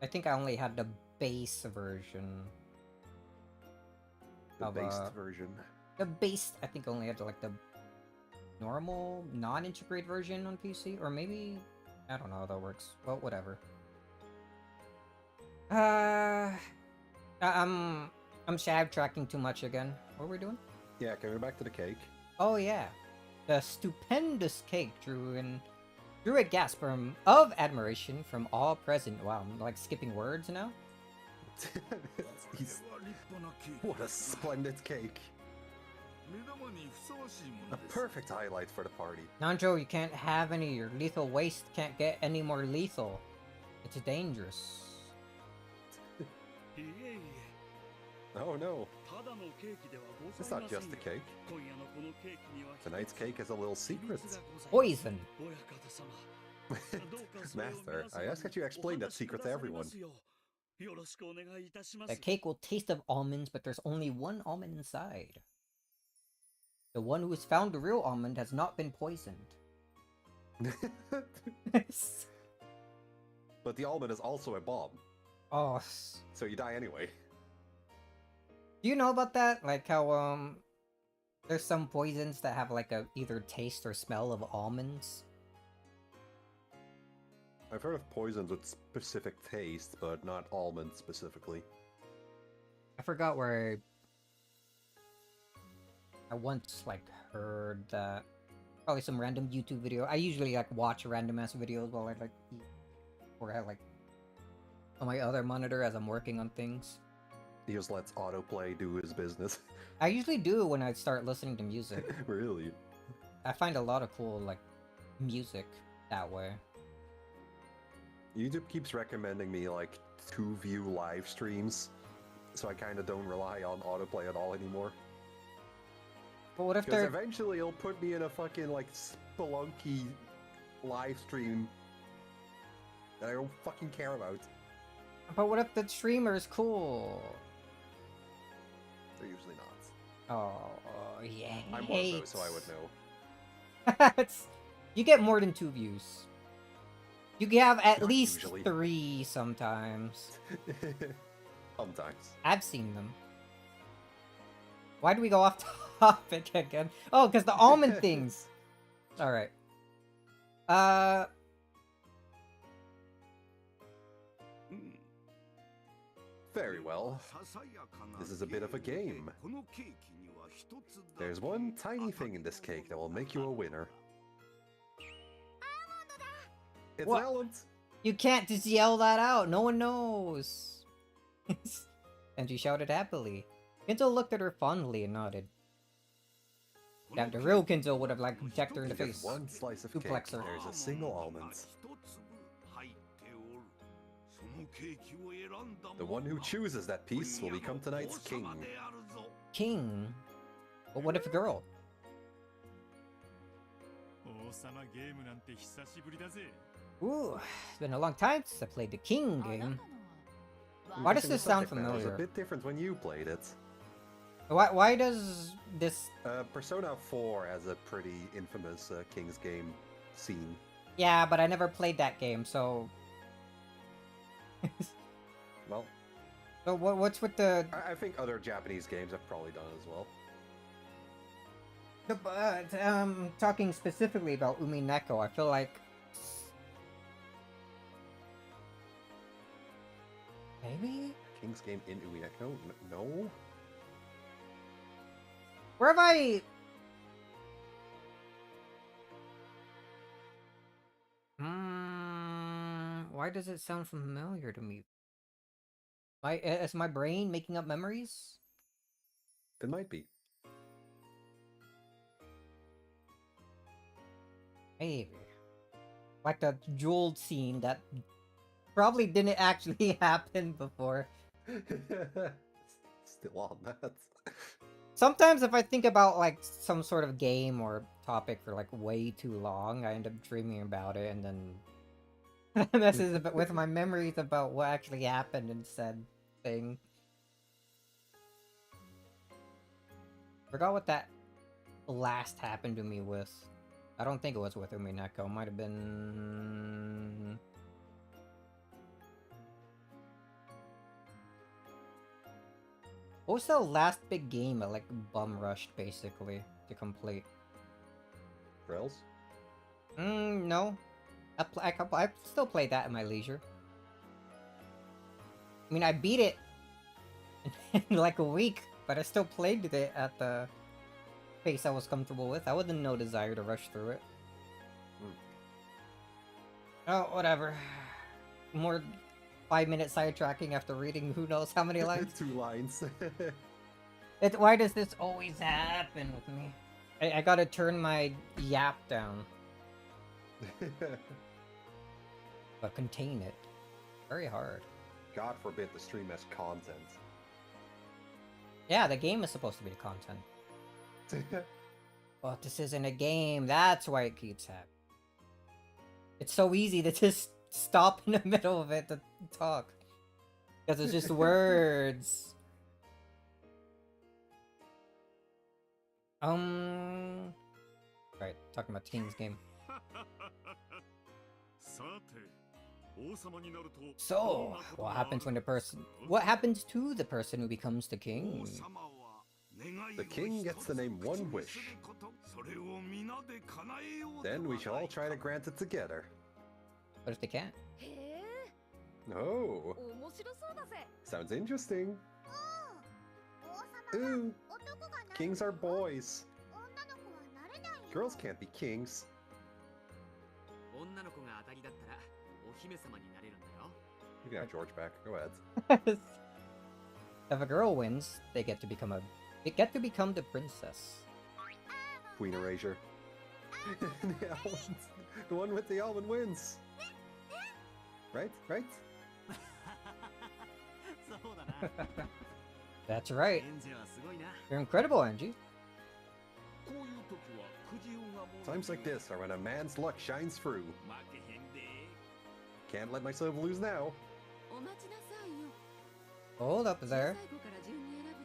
S1: I think I only had the base version.
S2: The based version.
S1: The base, I think, only had like the normal, non-integrate version on PC, or maybe I don't know how that works. Well, whatever. I'm shab tracking too much again. What are we doing?
S2: Yeah, can we go back to the cake?
S1: Oh yeah, the stupendous cake drew a gasp of admiration from all present. Wow, I'm like skipping words now.
S2: He's... What a splendid cake. A perfect highlight for the party.
S1: Nanjo, you can't have any. Your lethal waste can't get any more lethal. It's dangerous.
S2: Oh no. It's not just a cake. Tonight's cake has a little secret.
S1: Poison.
S2: Master, I ask that you explain that secret to everyone.
S1: The cake will taste of almonds, but there's only one almond inside. The one who has found the real almond has not been poisoned.
S2: But the almond is also a bomb.
S1: Oh.
S2: So you die anyway.
S1: Do you know about that? Like how, there's some poisons that have like a either taste or smell of almonds?
S2: I've heard of poisons with specific taste, but not almonds specifically.
S1: I forgot where I once like heard that. Probably some random YouTube video. I usually like watch random ass videos while I like eat, or I like on my other monitor as I'm working on things.
S2: He just lets autoplay do his business.
S1: I usually do when I start listening to music.
S2: Really?
S1: I find a lot of cool like music that way.
S2: YouTube keeps recommending me like 2-view live streams, so I kind of don't rely on autoplay at all anymore.
S1: But what if
S2: Because
S1: they're
S2: eventually it'll put me in a fucking like spelunky live stream that I don't fucking care about.
S1: But what if the streamer is cool?
S2: They're usually not.
S1: Oh yeah.
S2: I'm one of those, so I would know.
S1: You get more than 2 views. You can have at
S2: Not
S1: least
S2: usually.
S1: 3 sometimes.
S2: Sometimes.
S1: I've seen them. Why do we go off topic again? Oh, because the almond things. Alright.
S2: Very well. This is a bit of a game. There's one tiny thing in this cake that will make you a winner. It's
S1: What?
S2: an almond!
S1: You can't just yell that out. No one knows. And she shouted happily. Kinzo looked at her fondly and nodded. Yeah, the real Kinzo would have like checked her in the
S2: Because
S1: face.
S2: one slice of cake,
S1: Suplex her.
S2: there's a single almond. The one who chooses that piece will become tonight's king.
S1: King? But what if a girl? Ooh, it's been a long time since I played the king game. Why does
S2: Guessing
S1: this
S2: the
S1: sound
S2: subject matter was
S1: familiar?
S2: a bit different when you played it.
S1: Why does this...
S2: Persona 4 has a pretty infamous King's Game scene.
S1: Yeah, but I never played that game, so...
S2: Well,
S1: So what's with the...
S2: I think other Japanese games have probably done it as well.
S1: But, talking specifically about Umineko, I feel like... Maybe?
S2: King's Game in Umineko? No?
S1: Where have I... Why does it sound familiar to me? Is my brain making up memories?
S2: It might be.
S1: Maybe. Like the jeweled scene that probably didn't actually happen before.
S2: Still on that.
S1: Sometimes if I think about like some sort of game or topic for like way too long, I end up dreaming about it and then messes with my memories about what actually happened in said thing. Forgot what that last happened to me with. I don't think it was with Umineko. Might have been... What was the last big game I like bum rushed basically to complete?
S2: Rails?
S1: No. I still play that in my leisure. I mean, I beat it in like a week, but I still played it at the pace I was comfortable with. I wasn't no desire to rush through it. Oh, whatever. More 5-minute sidetracking after reading who knows how many lines.
S2: 2 lines.
S1: Why does this always happen with me? I gotta turn my yap down. But contain it. Very hard.
S2: God forbid the stream has content.
S1: Yeah, the game is supposed to be the content. But this isn't a game. That's why it keeps happening. It's so easy to just stop in the middle of it to talk. Because it's just words. Right, talking about King's game. So, what happens when what happens to the person who becomes the king?
S2: The king gets to name one wish. Then we shall all try to grant it together.
S1: What if they can't?
S2: Oh, sounds interesting. Ooh, kings are boys. Girls can't be kings. You can have George back. Go ahead.
S1: If a girl wins, they get to become the princess.
S2: Queen Erasure. The almonds. The one with the almond wins. Right? Right?
S1: That's right. You're incredible, Angie.
S2: Times like this are when a man's luck shines through. Can't let myself lose now.
S1: Hold up there.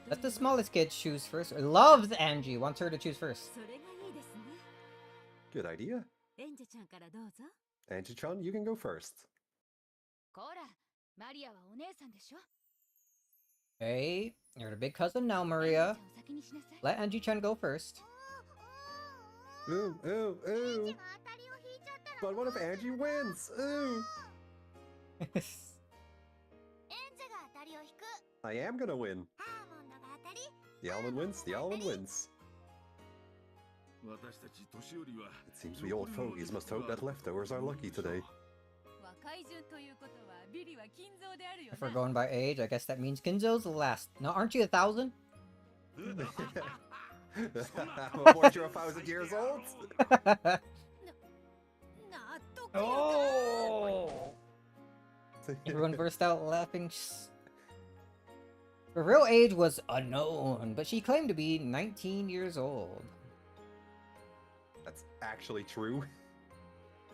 S1: Let the smallest kid choose first. Loves Angie. Wants her to choose first.
S2: Good idea. Angie-chan, you can go first.
S1: Hey, you're the big cousin now, Maria. Let Angie-chan go first.
S2: Ooh, ooh, ooh. But what if Angie wins? Ooh. I am gonna win. The almond wins, the almond wins. It seems we old fogies must hope that leftovers are lucky today.
S1: If we're going by age, I guess that means Kinzo's the last. No, aren't you 1,000?
S2: Before you're 1,000 years old?
S1: Oh! Everyone burst out laughing. Her real age was unknown, but she claimed to be 19 years old.
S2: That's actually true.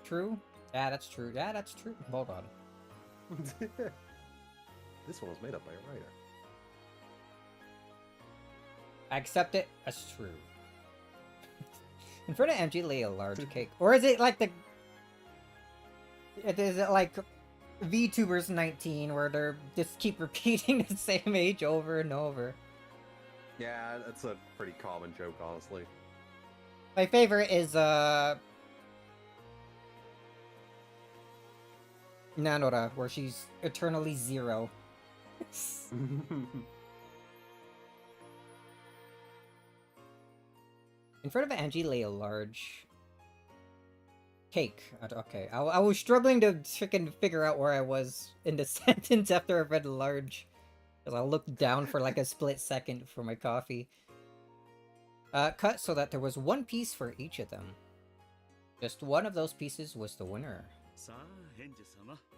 S1: True? Yeah, that's true. Yeah, that's true. Hold on.
S2: This one was made up by a writer.
S1: I accept it as true. In front of MG lay a large cake. Or is it like the... Is it like VTubers 19 where they're just keep repeating the same age over and over?
S2: Yeah, that's a pretty common joke, honestly.
S1: My favorite is, Nanora, where she's eternally 0. In front of Angie lay a large cake. Okay, I was struggling to freaking figure out where I was in the sentence after I read large. Because I looked down for like a split second for my coffee. Cut so that there was one piece for each of them. Just one of those pieces was the winner.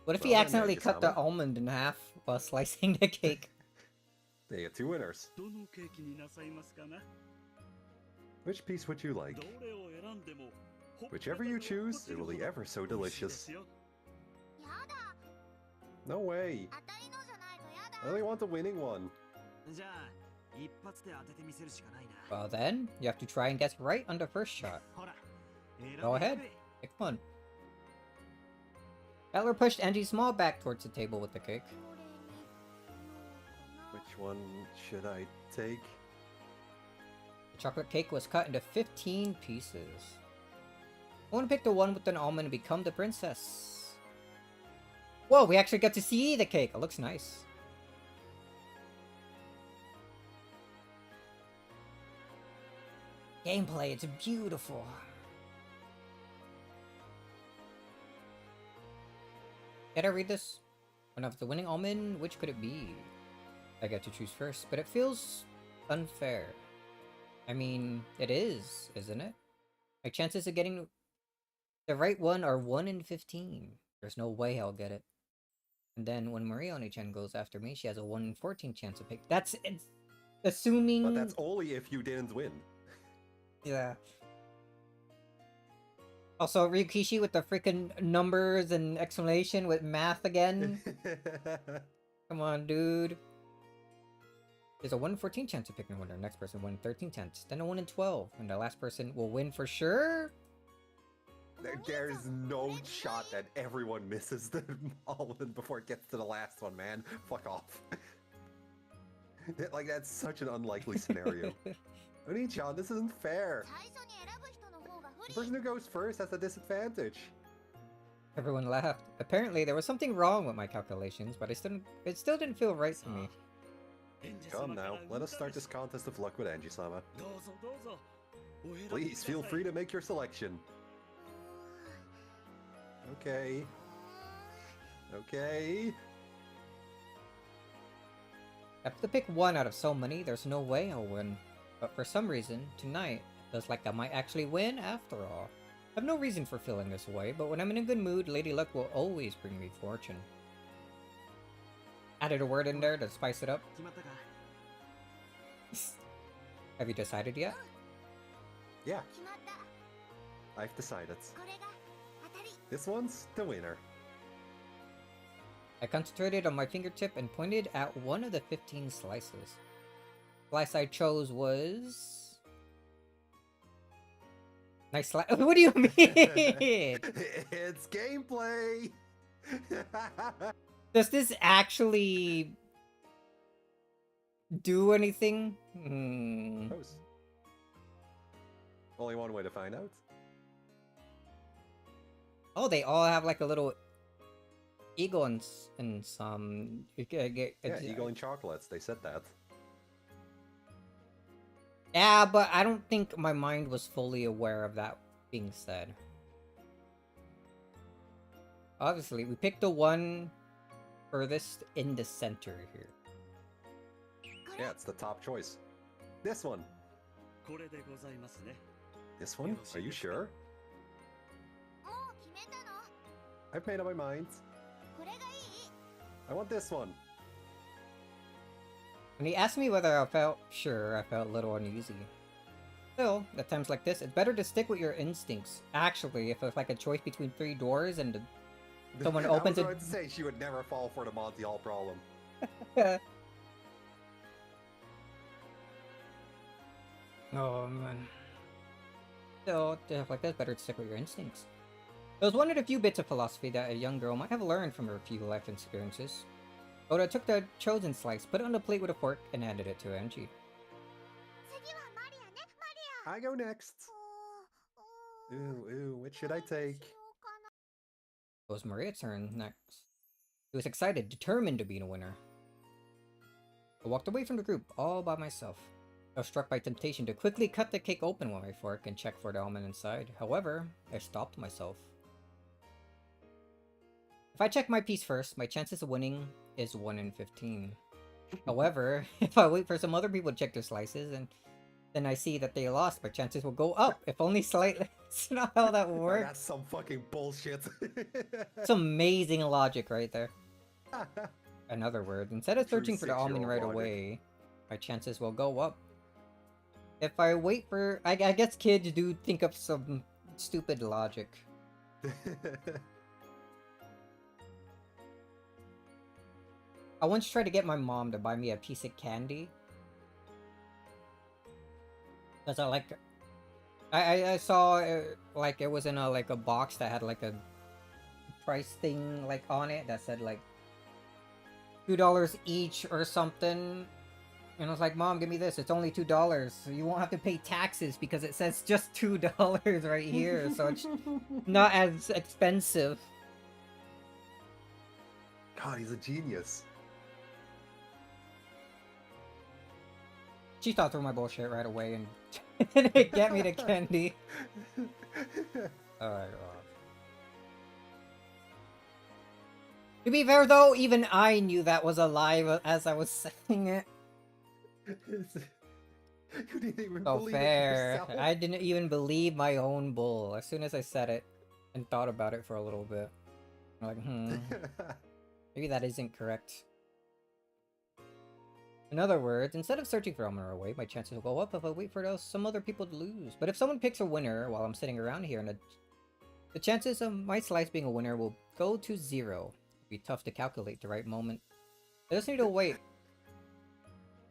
S1: What if he accidentally cut the almond in half while slicing the cake?
S2: They get 2 winners. Which piece would you like? Whichever you choose, it will be ever so delicious. No way! I only want the winning one.
S1: Well then, you have to try and guess right on the first shot. Go ahead, pick one. Butler pushed Angie Small back towards the table with the cake.
S2: Which one should I take?
S1: The chocolate cake was cut into 15 pieces. I want to pick the one with an almond and become the princess. Whoa, we actually got to see the cake. It looks nice. Gameplay, it's beautiful. Can I read this? One of the winning almond, which could it be? I get to choose first, but it feels unfair. I mean, it is, isn't it? My chances of getting the right one are 1 in 15. There's no way I'll get it. And then when Marione-chan goes after me, she has a 1 in 14 chance to pick. That's assuming.
S2: But that's only if you didn't win.
S1: Yeah. Also, Ryukishi with the freaking numbers and explanation with math again. Come on, dude. There's a 1 in 14 chance of picking a winner. Next person 1 in 13 chance. Then a 1 in 12. And the last person will win for sure?
S2: There's no shot that everyone misses the almond before it gets to the last one, man. Fuck off. Like, that's such an unlikely scenario. Oni-chan, this isn't fair. The person who goes first has a disadvantage.
S1: Everyone laughed. Apparently, there was something wrong with my calculations, but it still didn't feel right to me.
S2: Come now, let us start this contest of luck with Angie-sama. Please, feel free to make your selection. Okay. Okay.
S1: I have to pick one out of so many, there's no way I'll win. But for some reason, tonight, it feels like I might actually win after all. I have no reason for feeling this way, but when I'm in a good mood, Lady Luck will always bring me fortune. Added a word in there to spice it up. Have you decided yet?
S2: Yeah, I've decided. This one's the winner.
S1: I concentrated on my fingertip and pointed at one of the 15 slices. Slice I chose was... Nice slice. What do you mean?
S2: It's gameplay!
S1: Does this actually do anything?
S2: Suppose. Only one way to find out.
S1: Oh, they all have like a little eagle and some.
S2: Yeah, eagle and chocolates. They said that.
S1: Yeah, but I don't think my mind was fully aware of that being said. Obviously, we picked the one furthest in the center here.
S2: Yeah, it's the top choice. This one. This one? Are you sure? I've made up my mind. I want this one.
S1: When he asked me whether I felt sure, I felt a little uneasy. Still, at times like this, it's better to stick with your instincts. Actually, if it's like a choice between 3 doors and someone opens it...
S2: I was going to say she would never fall for the Monty Hall problem.
S1: Oh, man. Still, stuff like this, better to stick with your instincts. It was one of the few bits of philosophy that a young girl might have learned from her few life experiences. Oda took the chosen slice, put it on the plate with a fork, and handed it to Angie.
S2: I go next. Ooh, what should I take?
S1: It was Maria's turn next. She was excited, determined to be the winner. I walked away from the group, all by myself. I was struck by temptation to quickly cut the cake open with my fork and check for the almond inside. However, I stopped myself. If I check my piece first, my chances of winning is 1 in 15. However, if I wait for some other people to check their slices and then I see that they lost, my chances will go up, if only slightly. That's not how that works.
S2: That's some fucking bullshit.
S1: It's amazing logic right there. In other words, instead of searching for the almond right away, my chances will go up. If I wait for... I guess kids do think of some stupid logic. I once tried to get my mom to buy me a piece of candy. Because I like... I saw like it was in a box that had like a price thing like on it that said like $2 each or something. And I was like, Mom, give me this. It's only $2. So you won't have to pay taxes because it says just $2 right here. So it's not as expensive.
S2: God, he's a genius.
S1: She thought through my bullshit right away and didn't get me the candy. Alright, To be fair though, even I knew that was a lie as I was saying it.
S2: You didn't even
S1: So
S2: believe it
S1: fair.
S2: yourself.
S1: I didn't even believe my own bull as soon as I said it and thought about it for a little bit. I'm like, maybe that isn't correct. In other words, instead of searching for a winner away, my chances will go up if I wait for some other people to lose. But if someone picks a winner while I'm sitting around here, and the chances of my slice being a winner will go to 0. It'll be tough to calculate the right moment. I just need to wait.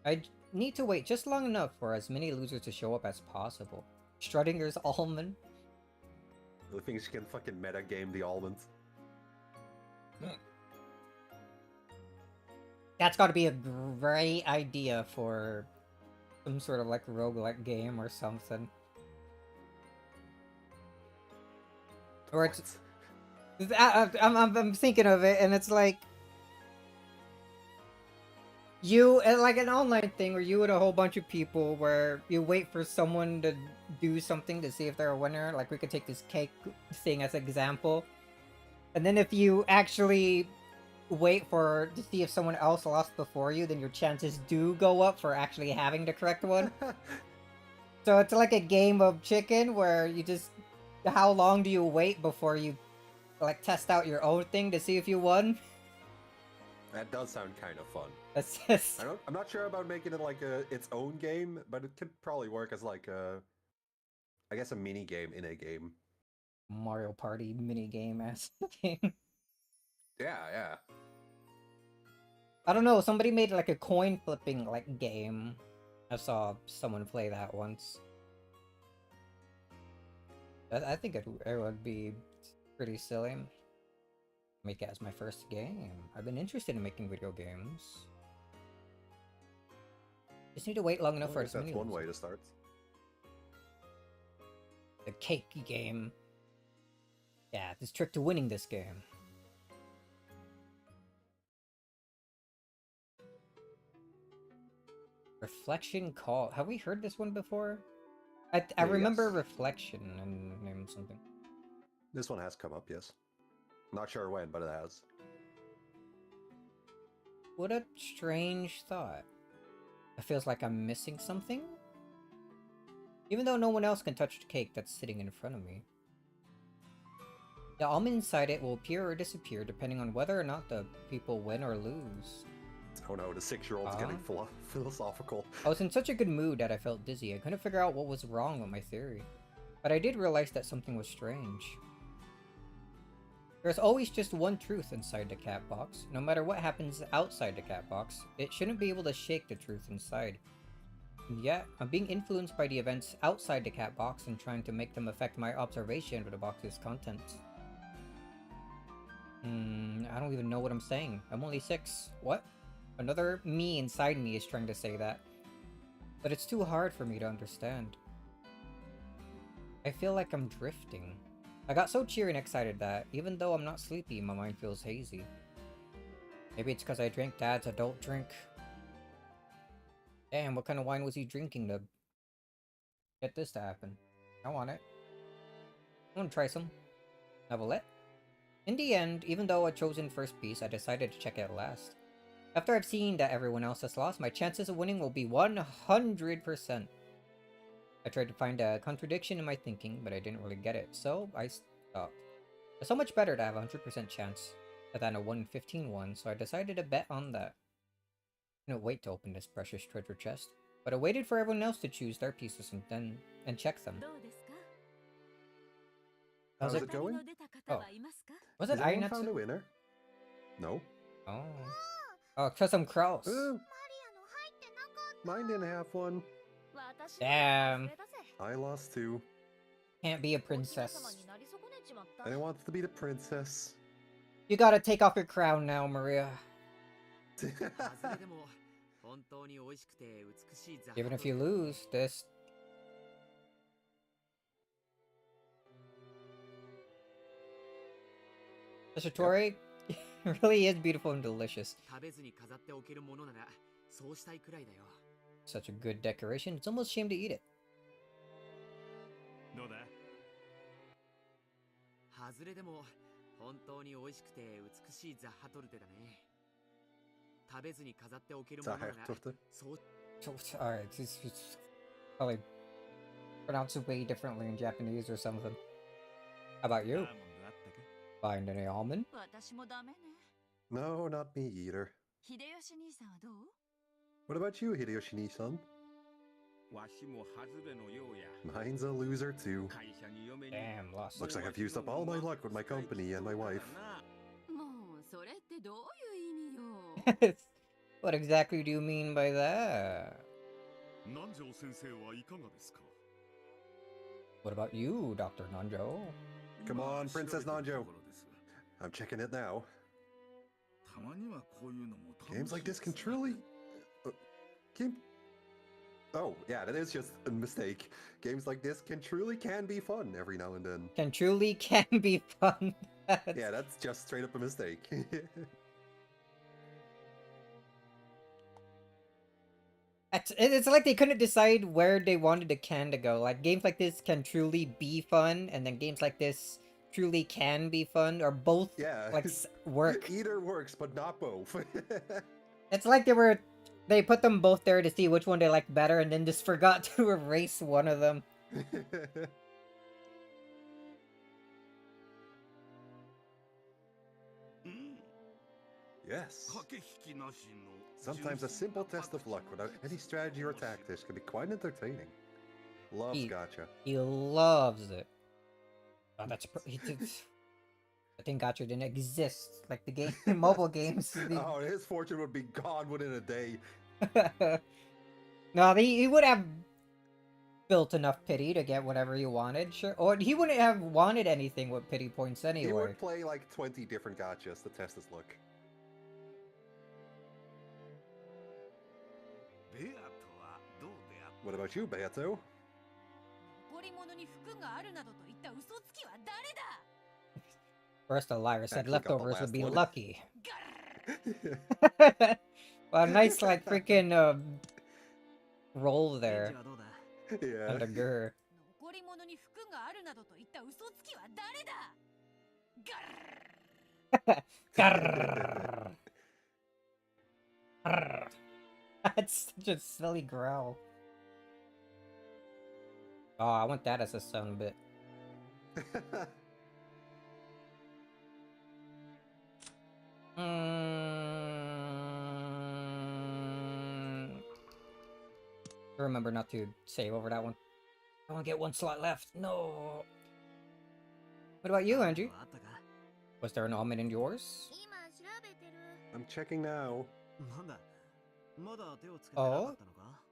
S1: I need to wait just long enough for as many losers to show up as possible. Schrodinger's almond.
S2: The things you can fucking meta game the almonds.
S1: That's got to be a great idea for some sort of like roguelike game or something. Or it's... I'm thinking of it, and it's like... like an online thing where you and a whole bunch of people where you wait for someone to do something to see if they're a winner. Like, we could take this cake thing as an example. And then if you actually wait to see if someone else lost before you, then your chances do go up for actually having the correct one. So it's like a game of chicken where you just... How long do you wait before you, like, test out your own thing to see if you won?
S2: That does sound kind of fun.
S1: That's just...
S2: I'm not sure about making it like its own game, but it could probably work as like I guess a mini game in a game.
S1: Mario Party mini game ass game.
S2: Yeah.
S1: I don't know, somebody made like a coin flipping like game. I saw someone play that once. I think it would be pretty silly. Make it as my first game. I've been interested in making video games. Just need to wait long enough for
S2: that's one way to start.
S1: The cake game. Yeah, this trick to winning this game. Reflection Call. Have we heard this one before? I remember
S2: yes.
S1: Reflection and name something.
S2: This one has come up, yes. Not sure when, but it has.
S1: What a strange thought. It feels like I'm missing something? Even though no one else can touch the cake that's sitting in front of me. The almond inside it will appear or disappear depending on whether or not the people win or lose.
S2: Oh no, the 6-year-old's getting philosophical.
S1: I was in such a good mood that I felt dizzy. I couldn't figure out what was wrong with my theory. But I did realize that something was strange. There's always just one truth inside the cat box. No matter what happens outside the cat box, it shouldn't be able to shake the truth inside. And yet, I'm being influenced by the events outside the cat box and trying to make them affect my observation of the box's contents. I don't even know what I'm saying. I'm only 6. What? Another me inside me is trying to say that. But it's too hard for me to understand. I feel like I'm drifting. I got so cheery and excited that, even though I'm not sleepy, my mind feels hazy. Maybe it's because I drank Dad's adult drink. Damn, what kind of wine was he drinking to get this to happen? I want it. I want to try some. Have a lit? In the end, even though I chosen first piece, I decided to check it last. After I've seen that everyone else has lost, my chances of winning will be 100%. I tried to find a contradiction in my thinking, but I didn't really get it, so I stopped. It's so much better to have a 100% chance than a 1-15 one, so I decided to bet on that. I didn't wait to open this precious treasure chest, but I waited for everyone else to choose their pieces and check them.
S2: How's it going?
S1: Oh. Was
S2: Has
S1: it
S2: anyone
S1: Ainatsu?
S2: found a winner? No.
S1: Oh. Oh, because I'm cross.
S2: Ooh, mine didn't have one.
S1: Damn.
S2: I lost 2.
S1: Can't be a princess.
S2: I didn't want to be the princess.
S1: You gotta take off your crown now, Maria. Even if you lose, this... The Shatori really is beautiful and delicious. Such a good decoration, it's almost a shame to eat it.
S8: 本当に美味しくて美しいザッハトルテだね。食べずに飾っておけるものなら、そう。
S1: Alright, it's probably pronounced way differently in Japanese or something. How about you? Find any almond?
S7: 私もダメね。
S2: No, not me either.
S7: 秀吉兄さんはどう？
S2: What about you, Hideyoshi-san?
S4: わしもハズレのようや。
S2: Mine's a loser too.
S4: 会社に嫁に。
S1: Damn, lost.
S2: Looks like I've used up all my luck with my company and my wife.
S7: もうそれってどういう意味よ。
S1: What exactly do you mean by that?
S4: 南條先生はいかがですか？
S1: What about you, Dr. Nanjo?
S2: Come on, Princess Nanjo. I'm checking it now.
S4: たまにはこういうのも楽しい。
S2: Games like this can truly... Game... Oh, yeah, that is just a mistake. Games like this can be fun every now and then.
S1: Can be fun.
S2: Yeah, that's just straight up a mistake.
S1: It's like they couldn't decide where they wanted the can to go. Like, games like this can truly be fun, and then games like this truly can be fun, or both,
S2: Yeah.
S1: like, work.
S2: Either works, but not both.
S1: It's like they put them both there to see which one they liked better, and then just forgot to erase one of them.
S2: Yes. Sometimes a simple test of luck without any strategy or tactics can be quite entertaining. Loves gacha.
S1: He loves it. Oh, that's I think gacha didn't exist like the game, mobile games.
S2: Oh, his fortune would be gone within a day.
S1: No, he would have built enough pity to get whatever he wanted, sure. Or he wouldn't have wanted anything with pity points anyway.
S2: He would play like 20 different gachas to test his luck. What about you, Beato?
S1: First, the liar said leftovers would be
S2: one.
S1: lucky. Well, nice, like, freaking, roll there.
S2: Yeah.
S1: Under Gur. Grrr. Grrr. That's such a silly growl. Oh, I want that as a sound bit. Remember not to save over that one. I only get one slot left. No. What about you, Angie? Was there an almond in yours?
S2: I'm checking now.
S1: Oh?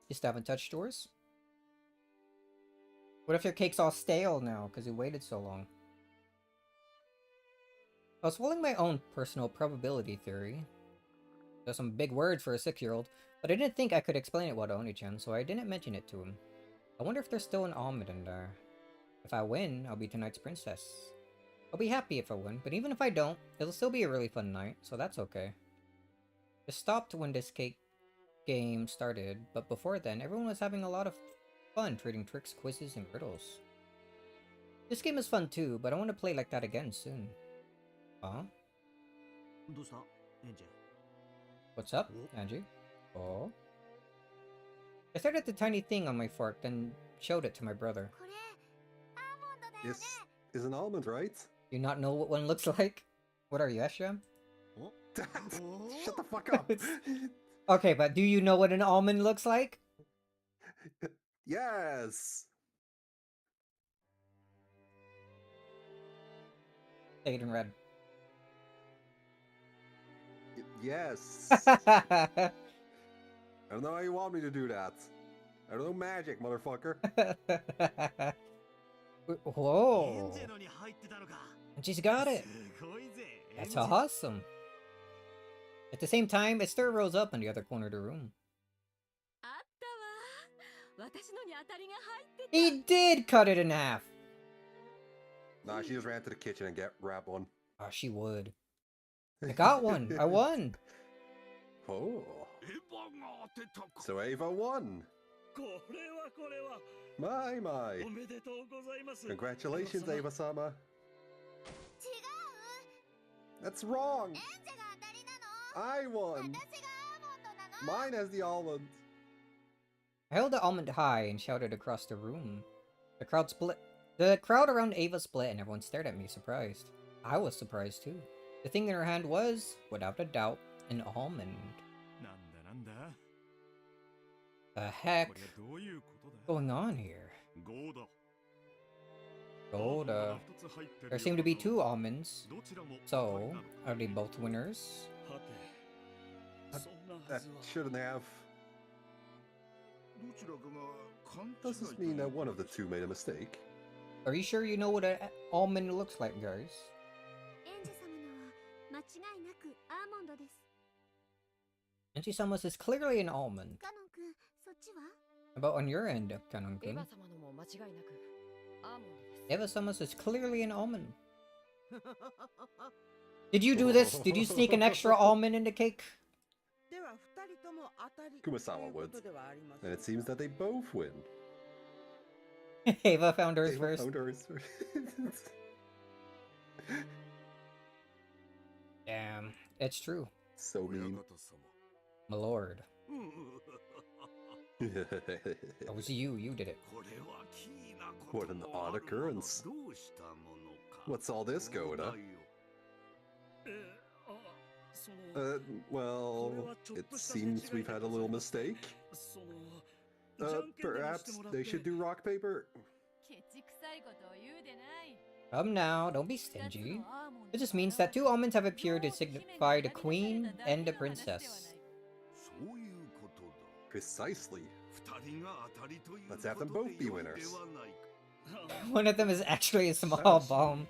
S1: You still haven't touched yours? What if your cake's all stale now because you waited so long? I was following my own personal probability theory. There's some big words for a 6-year-old, but I didn't think I could explain it well to Oni-chan, so I didn't mention it to him. I wonder if there's still an almond in there. If I win, I'll be tonight's princess. I'll be happy if I win, but even if I don't, it'll still be a really fun night, so that's okay. It stopped when this cake game started, but before then, everyone was having a lot of fun trading tricks, quizzes, and riddles. This game is fun too, but I want to play like that again soon. Huh? What's up, Angie? Oh? I started the tiny thing on my fork, then showed it to my brother.
S2: This is an almond, right?
S1: Do you not know what one looks like? What are you, Eshram?
S2: Shut the fuck up!
S1: Okay, but do you know what an almond looks like?
S2: Yes!
S1: Say it in red.
S2: Yes! I don't know how you want me to do that. I don't know magic, motherfucker.
S1: Whoa! And she's got it! That's awesome! At the same time, it still rose up in the other corner of the room. He did cut it in half!
S2: Nah, she just ran to the kitchen and grabbed one.
S1: Oh, she would. I got one! I won!
S2: Oh. So Ava won! My. Congratulations, Ava-sama. That's wrong!
S5: エンジが当たりなの
S2: I won!
S5: 私がアーモンドなの
S2: Mine has the almond!
S1: I held the almond high and shouted across the room. The crowd split. The crowd around Ava split and everyone stared at me, surprised. I was surprised too. The thing in her hand was, without a doubt, an almond.
S4: なんだ
S1: The heck
S4: これはどういうことだ
S1: going on here?
S4: 5だ
S1: Goda. There seem to be 2 almonds. So, are they both winners?
S2: That shouldn't have. Does this mean that one of the two made a mistake?
S1: Are you sure you know what an almond looks like, guys?
S5: エンジ様のは間違いなくアーモンドです
S1: Anti-Samus is clearly an almond.
S5: カノン君そっちは
S1: About on your end, Kanon-kun?
S7: エヴァ様のも間違いなくアーモンドです
S1: Eva-Samus is clearly an almond. Did you do this? Did you sneak an extra almond in the cake?
S2: Kumasawa would. And it seems that they both win.
S1: Ava found hers
S2: Ava
S1: first.
S2: found hers first.
S1: Damn, it's true.
S2: So mean.
S1: My lord. That was you. You did it.
S2: What an odd occurrence. What's all this going on? Well, it seems we've had a little mistake. Perhaps they should do rock, paper?
S7: ケチくさいことを言うでない
S1: Come now, don't be stingy. It just means that 2 almonds have appeared to signify the queen and the princess.
S2: Precisely. Let's have them both be winners.
S1: One of them is actually a small bomb.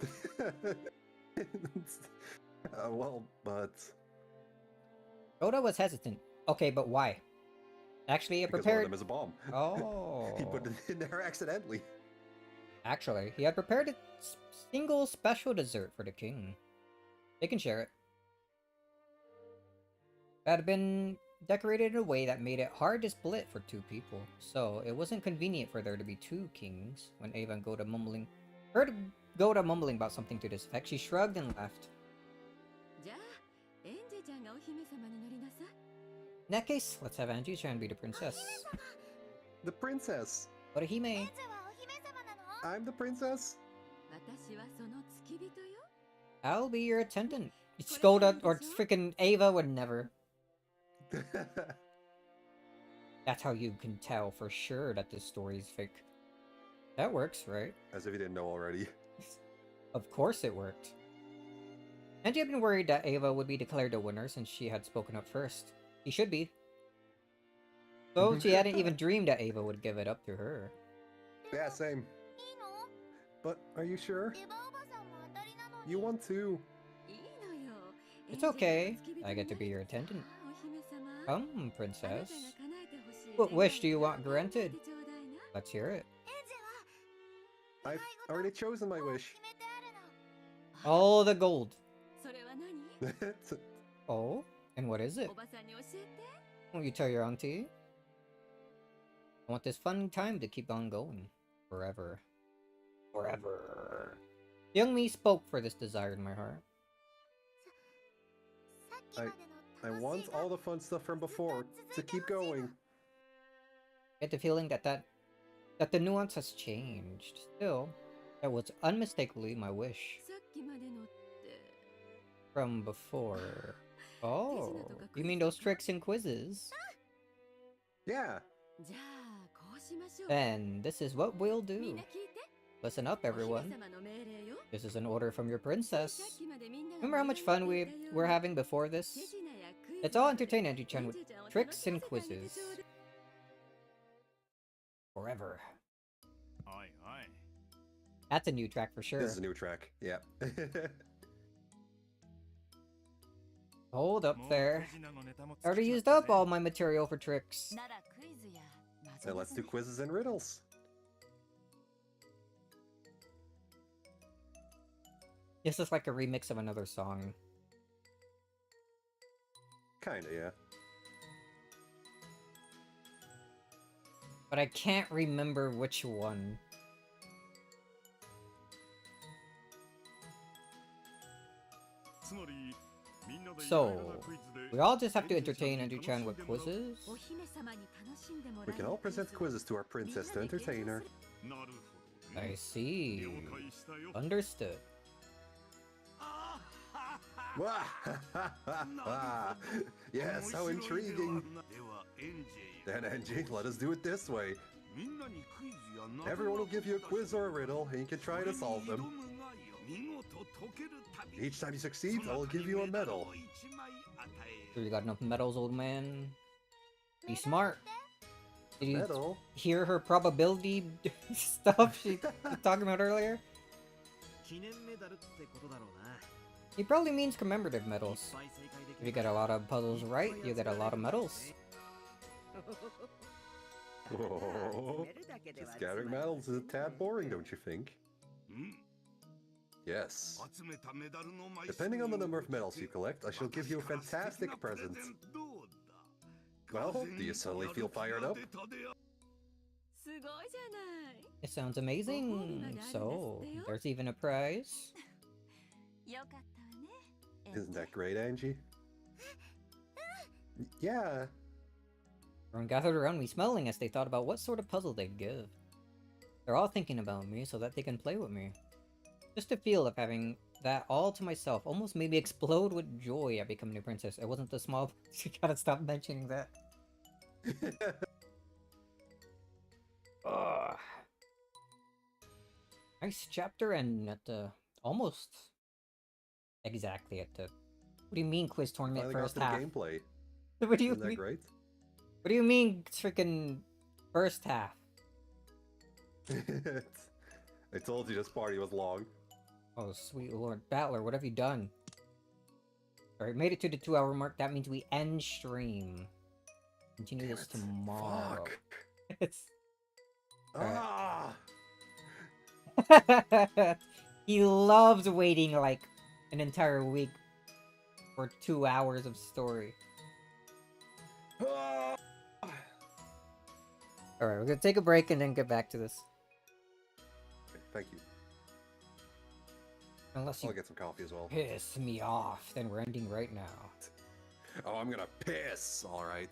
S2: Well, but...
S1: Oda was hesitant. Okay, but why? Actually, it
S2: Because one of
S1: prepared...
S2: them is a bomb.
S1: Oh.
S2: He put it in there accidentally.
S1: Actually, he had prepared a single special dessert for the king. They can share it. It had been decorated in a way that made it hard to split for 2 people, so it wasn't convenient for there to be 2 kings. When Ava and Goda heard Goda mumbling about something to this effect, she shrugged and laughed.
S7: じゃあエンジちゃんがお姫様になりなさ
S1: In that case, let's have Angie try and be the princess.
S2: The princess.
S1: What a hime.
S5: エンジはお姫様なの
S2: I'm the princess.
S7: 私はその付き人よ
S1: I'll be your attendant. Goda or freaking Ava would never. That's how you can tell for sure that this story is fake. That works, right?
S2: As if you didn't know already.
S1: Of course it worked. Angie had been worried that Ava would be declared the winner since she had spoken up first. He should be. So she hadn't even dreamed that Ava would give it up to her.
S2: Yeah, same.
S5: いいの
S2: But are you sure?
S5: エヴァおばさんも当たりなのに
S2: You won too.
S7: いいのよ
S1: It's okay. I get to be your attendant.
S7: お姫様
S1: Come,
S7: あなたが
S1: princess.
S7: 叶えてほしい
S1: What
S7: 願
S1: wish do
S7: い
S1: you
S7: を
S1: want granted?
S7: 叶えてちょうだいな
S1: Let's hear it.
S5: エンジは
S2: I've already chosen my
S5: もう
S2: wish.
S5: 決めてあるの
S1: All the gold.
S7: それは何
S1: Oh? And what is it?
S7: おばさんに教えて
S1: Won't you tell your auntie? I want this fun time to keep on going. Forever. Forever. Young me spoke for this desire in my heart.
S5: さっきまでの
S2: I
S5: 楽し
S2: want
S5: いが
S2: all the fun stuff from before to keep going.
S1: I get the feeling that the nuance has changed. Still, that was unmistakably my wish
S7: さっきまでのって
S1: from before. Oh, you mean those tricks and quizzes?
S2: Yeah.
S7: じゃあこうしましょう
S1: Then this is what we'll
S7: みん
S1: do.
S7: な聞いて
S1: Listen up,
S7: お姫
S1: everyone.
S7: 様の命令よ
S1: This is an order from your
S7: さっ
S1: princess.
S7: きまでみんなが
S1: Remember how much fun we were having before
S7: 手
S1: this?
S7: 品やクイズ
S1: Let's all entertain Angie-chan
S7: エン
S1: with
S7: ジちゃんを楽
S1: tricks
S7: しま
S1: and
S7: せてあげて
S1: quizzes.
S7: ちょうだい
S1: Forever.
S4: おいおい
S1: That's a new track for sure.
S2: This is a new track. Yeah.
S1: Hold up
S4: もう
S1: there.
S4: 手品のネタも
S1: I already
S4: 尽きちゃっ
S1: used
S4: た
S1: up
S4: ぜ
S1: all my material for tricks.
S5: ならクイズや
S2: And let's do quizzes and riddles.
S1: This is like a remix of another song.
S2: Kinda, yeah.
S1: But I can't remember which one. So, we all just have to entertain Andrew-chan with quizzes?
S5: お姫様に楽しんでもら
S2: We
S5: い
S2: can all present quizzes to our princess to entertain her.
S1: I see. Understood.
S2: Yes, how intriguing. Then, Angie, let us do it this way. Everyone will give you a quiz or a riddle, and you can try to solve them. Each time you succeed, I will give you a medal.
S1: So you got enough medals, old man? Be smart. Did you
S2: Medal?
S1: hear her probability stuff she was talking about earlier?
S6: 記念メダルってことだろうな。
S1: He probably means commemorative medals. If you get a lot of puzzles right, you get a lot of medals.
S2: Oh, just gathering medals is a tad boring, don't you think? Yes. Depending on the number of medals you collect, I shall give you a fantastic present. Well, do you suddenly feel fired up?
S7: すごいじゃない
S1: It sounds amazing. So, there's even a prize.
S5: よかったわね
S2: Isn't that great, Angie? Yeah.
S1: Everyone gathered around me smiling as they thought about what sort of puzzle they'd give. They're all thinking about me so that they can play with me. Just the feel of having that all to myself almost made me explode with joy at becoming a princess. It wasn't the small... You gotta stop mentioning that. Ugh. Nice chapter and at the... Almost... Exactly at the... What do you mean quiz tournament
S2: Finally got
S1: first
S2: to the
S1: half?
S2: gameplay.
S1: What do you
S2: Isn't that
S1: mean?
S2: great?
S1: What do you mean freaking first half?
S2: I told you this party was long.
S1: Oh, sweet lord. Battler, what have you done? Alright, made it to the 2-hour mark. That means we end stream. Continue
S2: Damn
S1: this
S2: it.
S1: tomorrow.
S2: Fuck.
S1: It's...
S2: Ah!
S1: He loves waiting like an entire week for 2 hours of story.
S2: Ah!
S1: Alright, we're gonna take a break and then get back to this.
S2: Okay, thank you.
S1: Unless
S2: I'll
S1: you
S2: get some coffee as well.
S1: piss me off, then we're ending right now.
S2: Oh, I'm gonna piss. All right.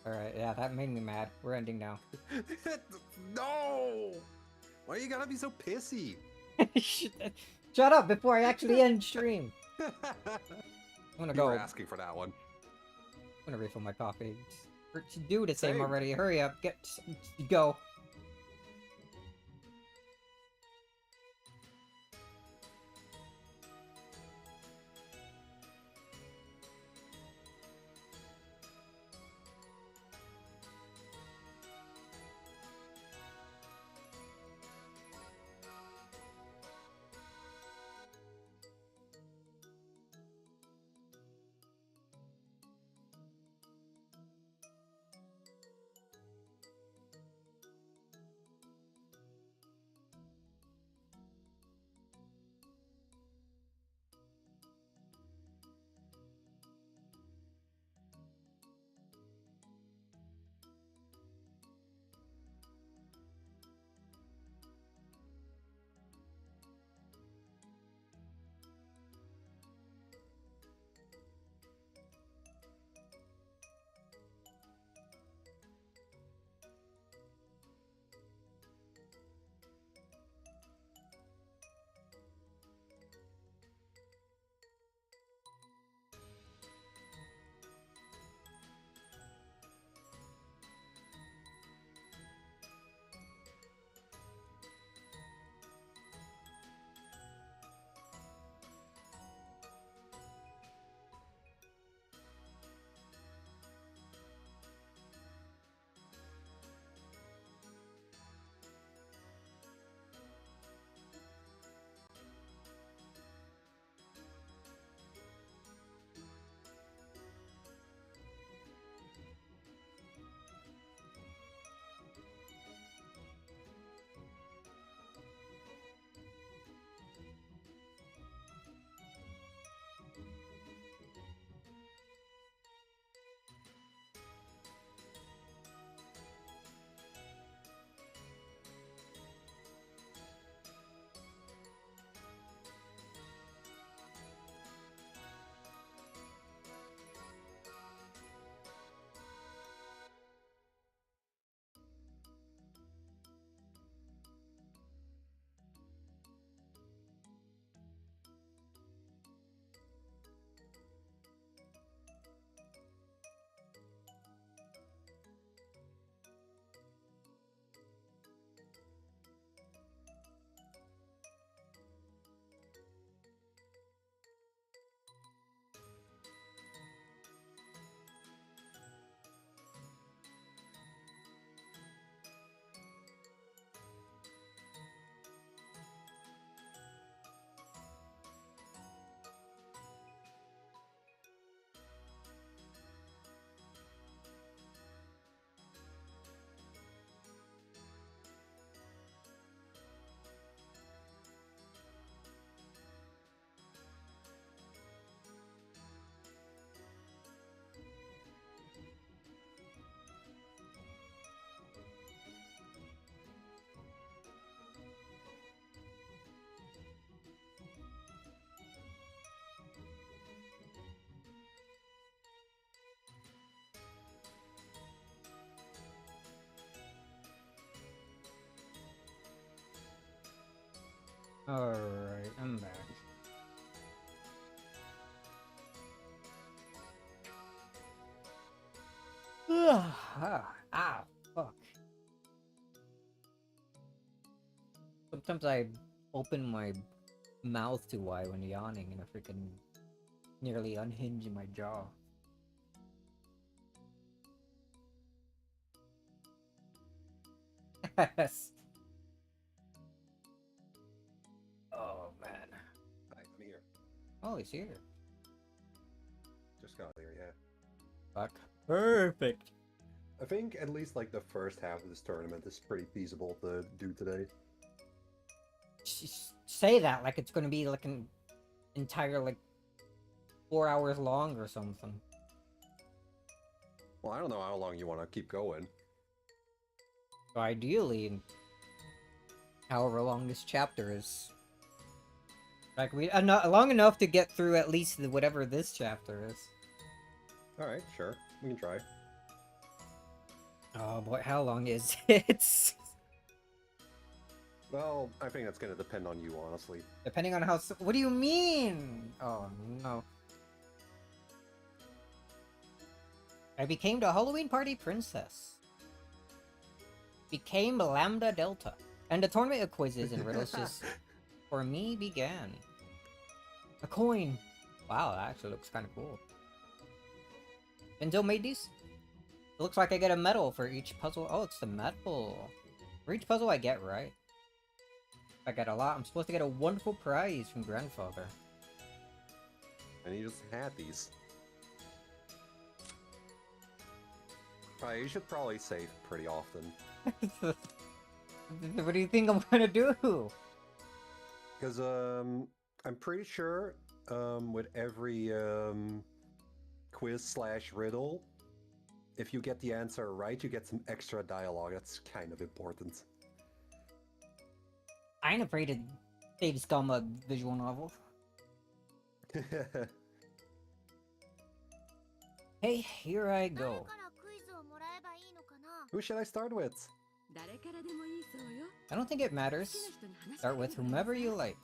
S1: Alright, yeah, that made me mad. We're ending now.
S2: No! Why you gotta be so pissy?
S1: Shut up before I actually end stream! I'm gonna
S2: You
S1: go.
S2: were asking for that one.
S1: I'm gonna refill my coffee. Do the same
S2: Same.
S1: already. Hurry up. Go. Alright, I'm back. Ah, fuck. Sometimes I open my mouth too wide when yawning and I freaking nearly unhinge my jaw. Yes. Oh man.
S2: Hi, I'm here.
S1: Oh, he's here.
S2: Just got here, yeah.
S1: Fuck. Perfect.
S2: I think at least like the first half of this tournament is pretty feasible to do today.
S1: Say that like it's gonna be like an entire like 4 hours long or something.
S2: Well, I don't know how long you want to keep going.
S1: So ideally, however long this chapter is, like long enough to get through at least whatever this chapter is.
S2: All right, sure, we can try.
S1: Oh boy, how long is it?
S2: Well, I think that's gonna depend on you, honestly.
S1: Depending on how. What do you mean? Oh no. I became the Halloween party princess. Became Lambda Delta. And the tournament of quizzes and riddles just, for me, began. A coin. Wow, that actually looks kind of cool. Enzo made these? It looks like I get a medal for each puzzle. Oh, it's the medal. For each puzzle I get right. If I get a lot, I'm supposed to get a wonderful prize from grandfather.
S2: And you just had these. Right, you should probably save pretty often.
S1: What do you think I'm gonna do?
S2: Because I'm pretty sure with every quiz / riddle, if you get the answer right, you get some extra dialogue. That's kind of important.
S1: I ain't afraid to save scum a visual novel. Hey, here I go.
S2: Who should I start with?
S1: I don't think it matters. Start with whomever you like.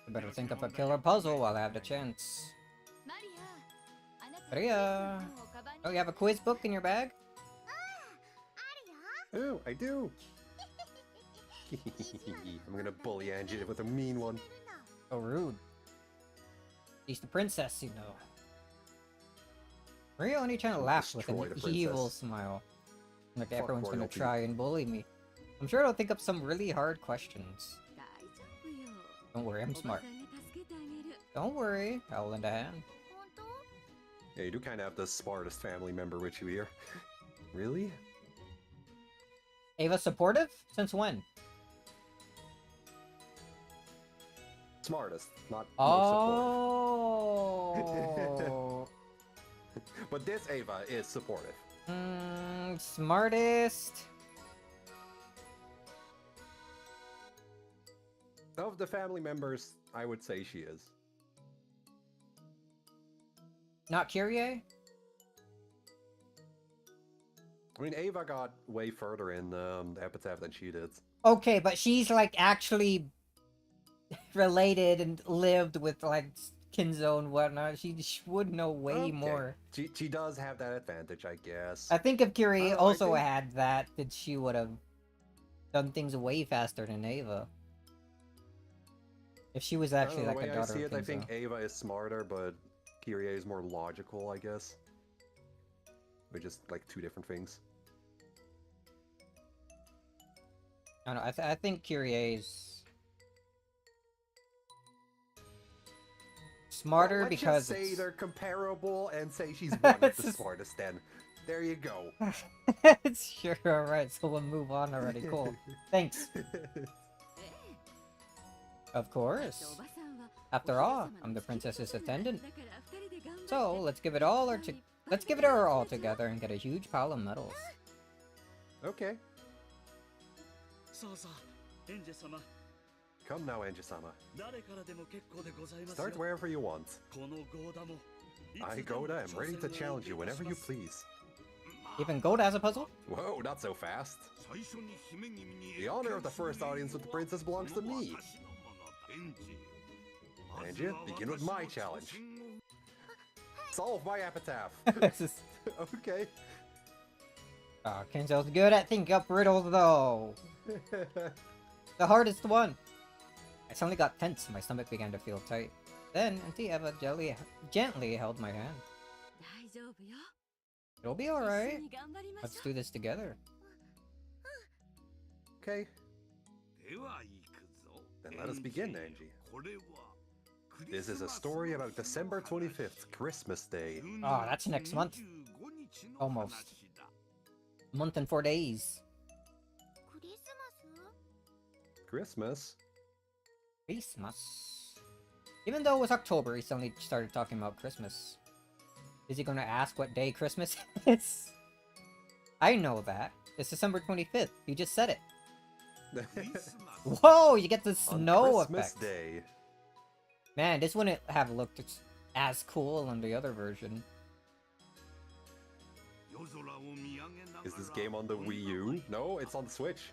S1: I better think of a killer puzzle while I have the chance. Maria! Oh, you have a quiz book in your bag?
S2: Oh, I do! I'm gonna bully Angie with a mean one.
S1: So rude. She's the princess, you know. Maria only trying to laugh with
S2: Destroy
S1: an
S2: the princess.
S1: evil smile. Like
S2: Fuck
S1: everyone's gonna
S2: royalty.
S1: try and bully me. I'm sure I'll think up some really hard questions. Don't worry, I'm smart. Don't worry, I'll lend a hand.
S2: Yeah, you do kind of have the smartest family member with you here. Really?
S1: Ava supportive? Since when?
S2: Smartest, not most
S1: Oh.
S2: supportive. But this Ava is supportive.
S1: Smartest.
S2: Of the family members, I would say she is.
S1: Not Kyrie?
S2: I mean, Ava got way further in the epitaph than she did.
S1: Okay, but she's like actually related and lived with like Kinzo and whatnot. She would know way
S2: Okay.
S1: more.
S2: She does have that advantage, I guess.
S1: I think if Kyrie
S2: I
S1: also
S2: think-
S1: had that, that she would have done things way faster than Ava. If she was actually like
S2: the way
S1: a
S2: I
S1: daughter
S2: see
S1: of
S2: it, I
S1: Kinzo.
S2: think Ava is smarter, but Kyrie is more logical, I guess. We're just like two different things.
S1: I don't know. I think Kyrie's smarter
S2: Well, let's
S1: because
S2: just say
S1: it's...
S2: they're comparable and say she's one of
S1: It's
S2: the
S1: just-
S2: smartest then. There you go.
S1: Sure, alright, so we'll move on already. Cool. Thanks. Of course. After all, I'm the princess's attendant. So let's give it her all together and get a huge pile of medals.
S2: Okay.
S6: さあさあ、エンジェ様、
S2: Come now, Angie-sama.
S6: 誰からでも結構でございますよ。
S2: Start wherever you want.
S6: このゴーダも。
S2: I, Goda, am ready to challenge you whenever you please.
S6: ま
S1: Even Gold has a puzzle?
S2: Whoa, not so fast. The honor of the first audience with the princess belongs to me. Angie, begin with my challenge. Solve my epitaph. Okay.
S1: Kenzo's good at thinking up riddles, though. The hardest one. I suddenly got tense. My stomach began to feel tight. Then Auntie Eva gently held my hand.
S7: 大丈夫よ。
S1: It'll be
S7: 一緒
S1: alright.
S7: に頑張りまし
S1: Let's
S7: ょう。
S1: do this together.
S2: Okay, then let us begin, Angie. This is a story about December 25th, Christmas Day.
S1: Oh, that's next month. Almost. A month and 4 days.
S5: クリスマス
S2: Christmas?
S1: Christmas. Even though it was October, he suddenly started talking about Christmas. Is he gonna ask what day Christmas is? I know that. It's December 25th. You just said it. Whoa, you get the snow
S2: On Christmas
S1: effect.
S2: Day.
S1: Man, this wouldn't have looked as cool on the other version.
S2: Is this game on the Wii U? No, it's on the Switch.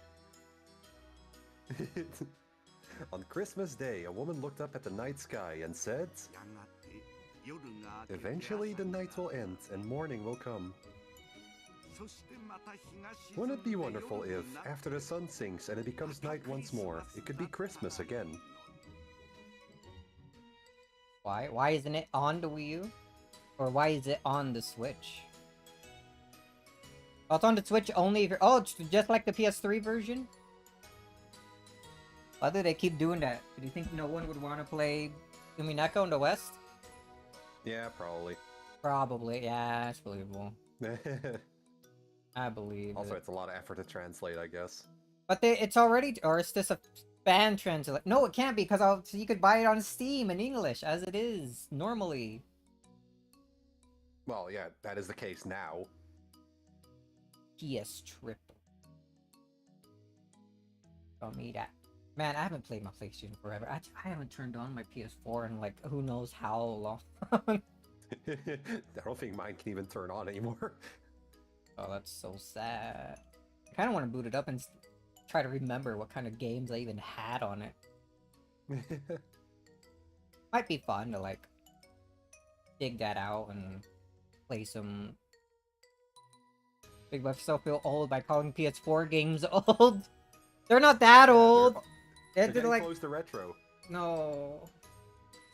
S2: On Christmas Day, a woman looked up at the night sky and said, "Eventually the night will end and morning will come. Wouldn't it be wonderful if, after the sun sinks and it becomes night once more, it could be Christmas again?"
S1: Why? Why isn't it on the Wii U? Or why is it on the Switch? Oh, it's on the Switch only if you're... Oh, it's just like the PS3 version? Why do they keep doing that? Do you think no one would want to play Umineko in the West?
S2: Yeah, probably.
S1: Probably, yeah, that's believable. I believe
S2: Also,
S1: it.
S2: it's a lot of effort to translate, I guess.
S1: But it's already... Or is this a fan translate? No, it can't be, because you could buy it on Steam in English, as it is, normally.
S2: Well, yeah, that is the case now.
S1: PS Triple. Don't need that. Man, I haven't played my PlayStation forever. I haven't turned on my PS4 in like who knows how long.
S2: I don't think mine can even turn on anymore.
S1: Oh, that's so sad. I kind of want to boot it up and try to remember what kind of games I even had on it. Might be fun to like dig that out and play some. Big Buff still feel old by calling PS4 games old. They're not that old.
S2: They're
S1: They're
S2: getting
S1: like
S2: close to retro.
S1: no.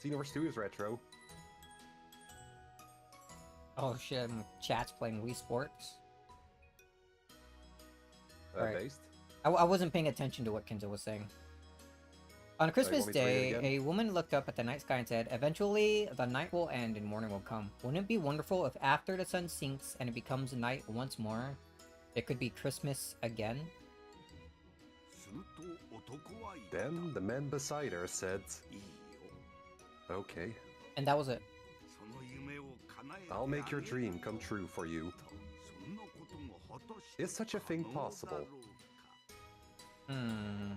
S2: Xenoverse 2 is retro.
S1: Oh shit! Chat's playing Wii Sports. Right.
S2: Based.
S1: I wasn't paying attention to what Kenzo was saying. On Christmas
S2: want me to read it
S1: Day,
S2: again?
S1: a woman looked up at the night sky and said, "Eventually, the night will end and morning will come. Wouldn't it be wonderful if after the sun sinks and it becomes night once more, it could be Christmas again?"
S2: Then the man beside her said, "Okay,
S1: And that was it.
S2: I'll make your dream come true for you. Is such a thing possible?"
S1: Hmm.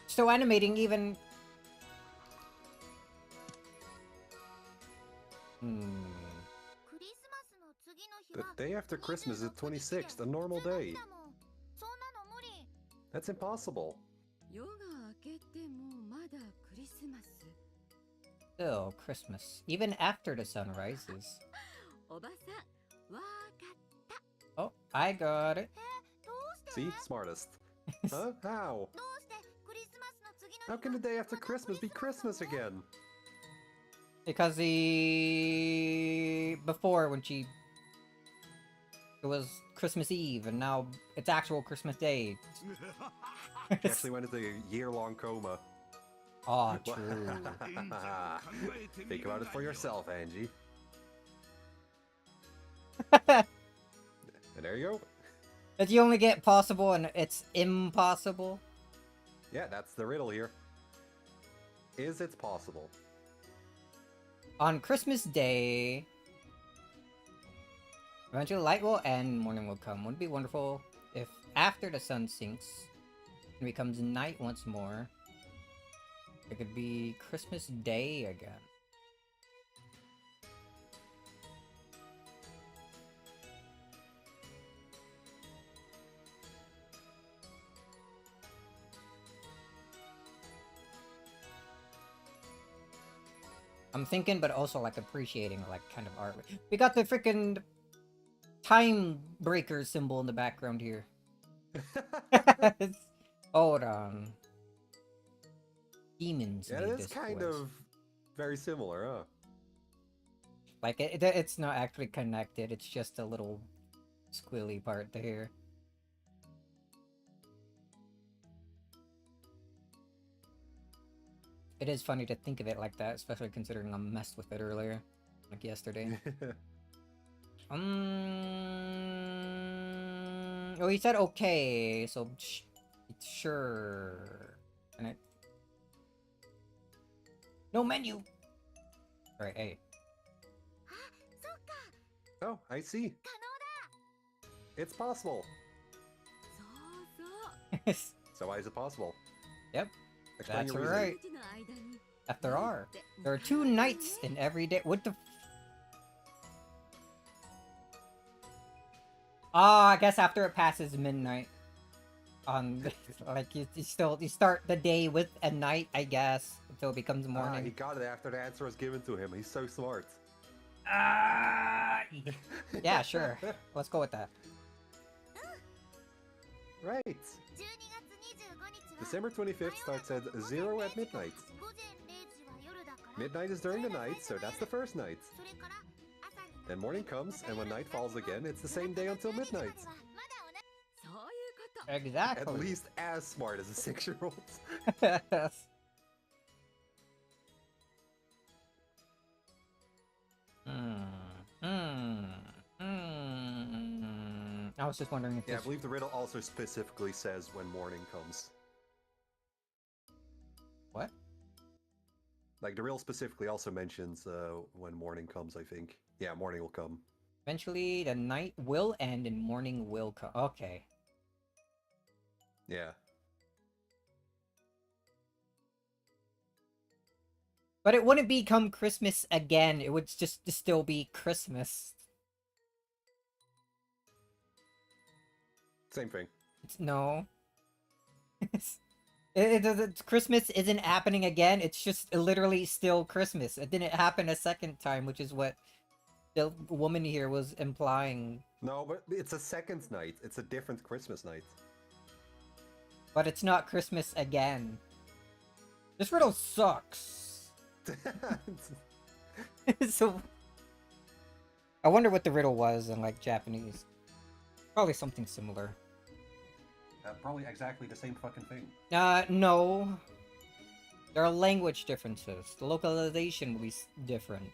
S1: So animating even... Hmm.
S5: クリスマスの次の日
S2: The
S5: は
S2: day after Christmas is the 26th, a normal day.
S5: そんなの無理
S2: That's impossible.
S7: 夜が明けてもまだクリスマス。
S1: Still Christmas, even after the sun rises.
S7: おばさん、わかった。
S1: Oh, I got it.
S5: どうして
S2: See? Smartest. Huh? How?
S5: どうしてクリスマスの次の日
S2: How can the day after Christmas be Christmas again?
S1: Because before when it was Christmas Eve and now it's actual Christmas Day.
S2: She actually went into a year-long coma.
S1: Oh, true.
S2: Think about it for yourself, Angie.
S1: That
S2: And there you go.
S1: you only get possible and it's impossible.
S2: Yeah, that's the riddle here. Is it possible?
S1: On Christmas Day, eventually light will end, morning will come. Wouldn't it be wonderful if after the sun sinks and becomes night once more, It could be Christmas Day again. I'm thinking, but also like appreciating like kind of art. We got the freaking time breaker symbol in the background here. Hold on. Demons.
S2: Yeah,
S1: made
S2: it is
S1: this
S2: kind
S1: quiz.
S2: of very similar, huh?
S1: Like it's not actually connected. It's just a little squilly part there. It is funny to think of it like that, especially considering I messed with it earlier, like yesterday. Oh, he said okay, so sure. And no menu. Alright, hey.
S2: Oh, I see. It's possible.
S7: そうそう
S2: So why is it possible?
S1: Yep.
S2: Explain
S1: That's
S2: your reason.
S1: right.
S7: 時の間に
S1: If there are. There are 2 nights in every day. What the I guess after it passes midnight. Like you start the day with a night, I guess, until it becomes
S2: He
S1: morning.
S2: got it after the answer was given to him. He's so smart.
S1: Yeah, sure. Let's go with that.
S2: Right.
S5: 12月25日は
S2: December 25th starts at 0 at midnight.
S5: 午前0時は夜だから
S2: Midnight is during the night, so that's the first night.
S5: それから朝になって
S2: Then morning comes, and when night falls again, it's the same day until midnight.
S5: まだ同じ
S7: そういうこと
S2: At
S1: Exactly.
S2: least as smart as a 6-year-old.
S1: I was just wondering if
S2: Yeah, I
S1: this...
S2: believe the riddle also specifically says when morning comes.
S1: What?
S2: Like, the riddle specifically also mentions when morning comes, I think. Yeah, morning will come.
S1: Eventually, the night will end and morning will come. Okay.
S2: Yeah.
S1: But it wouldn't become Christmas again. It would just still be Christmas.
S2: Same thing.
S1: No. Christmas isn't happening again. It's just literally still Christmas. It didn't happen a second time, which is what the woman here was implying.
S2: No, but it's a second night. It's a different Christmas night.
S1: But it's not Christmas again. This riddle sucks. So, I wonder what the riddle was in, like, Japanese. Probably something similar.
S2: Probably exactly the same fucking thing.
S1: No. There are language differences. The localization will be different.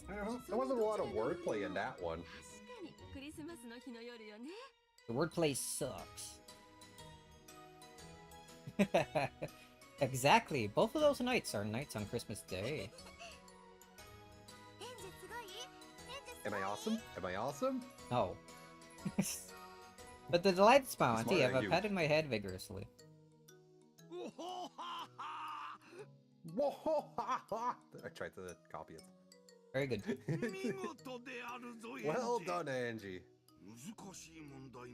S2: There wasn't a lot of wordplay in that one.
S7: 確かにクリスマスの日の夜よね
S1: The wordplay sucks. Exactly. Both of those nights are nights on Christmas Day.
S5: エンジすごいエンジす
S2: Am
S5: ごい
S2: I awesome? Am I awesome?
S1: No. But the delighted smile,
S2: Smart
S1: Auntie,
S2: at
S1: I've
S2: you.
S1: patted my head vigorously.
S2: I tried to copy it.
S1: Very good.
S2: Well done, Angie.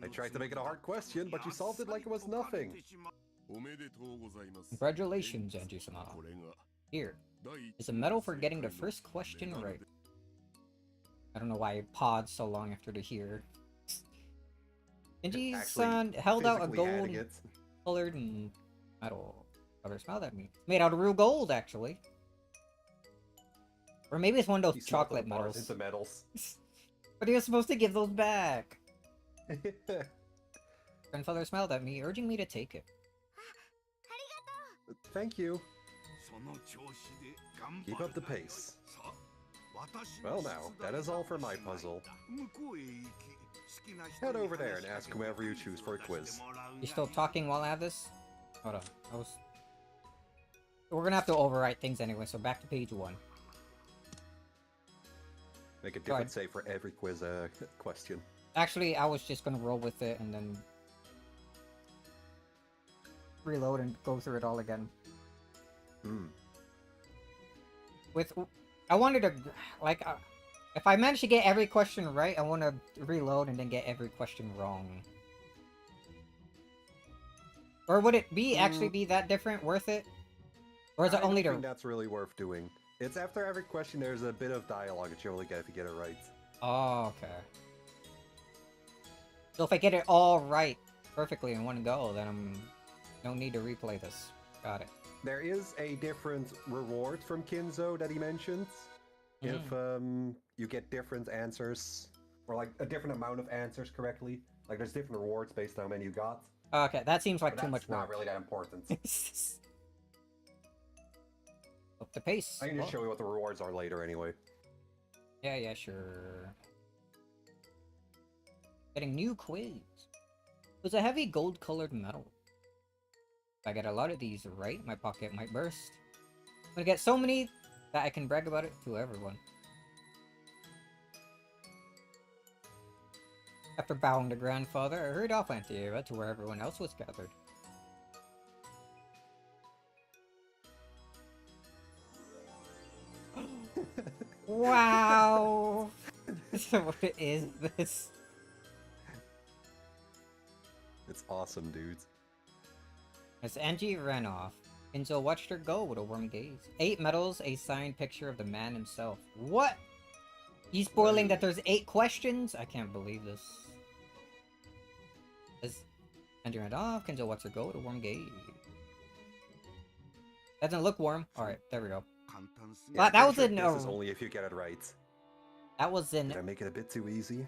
S2: I tried to make it a hard question, but you solved it like it was nothing.
S4: おめでとうございます
S1: Congratulations, Angie-sama.
S4: これが
S1: Here
S4: 第
S1: is a medal for getting the first question right. I don't know why I paused so long after the here. Angie-san held out a
S2: Physically
S1: gold
S2: adding it.
S1: colored medal. Brother smiled at me. Made out of real gold, actually. Or maybe it's one of
S2: He
S1: those
S2: smelted
S1: chocolate
S2: the bars
S1: medals.
S2: into medals.
S1: But he was supposed to give those back. Grandfather smiled at me, urging me to take it.
S2: Thank you.
S4: その調子で頑
S2: Keep
S4: 張
S2: up the
S4: るがよ
S2: pace.
S4: さあ私
S2: Well
S4: の
S2: now,
S4: 出題
S2: that is all for
S4: が
S2: my
S4: おしまい
S2: puzzle.
S4: だ向こうへ行き好きな人
S2: Head
S4: に
S2: over there
S4: 話し
S2: and
S4: か
S2: ask
S4: けて
S2: whomever you
S4: クイ
S2: choose
S4: ズ
S2: for a
S4: を出
S2: quiz.
S4: してもらうが
S1: You still
S4: いい
S1: talking while I have this? Hold on. We're gonna have to overwrite things anyway, so back to page 1.
S2: Make a
S1: Go ahead.
S2: different save for every quiz question.
S1: Actually, I was just gonna roll with it and then reload and go through it all again. I wanted to, like, if I manage to get every question right, I want to reload and then get every question wrong. Or would it be actually be that different? Worth it? Or is it only
S2: I don't think that's really worth doing. It's after every question there's a bit of dialogue that you only get if you get it right.
S1: Oh, okay. So if I get it all right perfectly in one go, then I'm no need to replay this. Got it.
S2: There is a different reward from Kinzo that he mentions. If you get different answers, or like a different amount of answers correctly. Like there's different rewards based on how many you got.
S1: Okay, that seems like
S2: But
S1: too much work.
S2: Not really that important.
S1: Up the pace.
S2: I can just show you what the rewards are later anyway.
S1: Yeah, sure. Getting new quiz. It was a heavy gold-colored metal. If I get a lot of these right, my pocket might burst. I'm gonna get so many that I can brag about it to everyone. After bowing to grandfather, I hurried off Antieva to where everyone else was gathered. Wow! What is this?
S2: It's awesome, dudes.
S1: As Angie ran off, Enzo watched her go with a warm gaze. 8 medals, a signed picture of the man himself. What? He's spoiling that there's 8 questions? I can't believe this. As Angie ran off, Kenzo watched her go with a warm gaze. Doesn't look warm. Alright, there we go.
S2: Yeah,
S1: that was
S2: sure
S1: in
S2: this is only if you get it right.
S1: That was an
S2: Did I make it a bit too easy?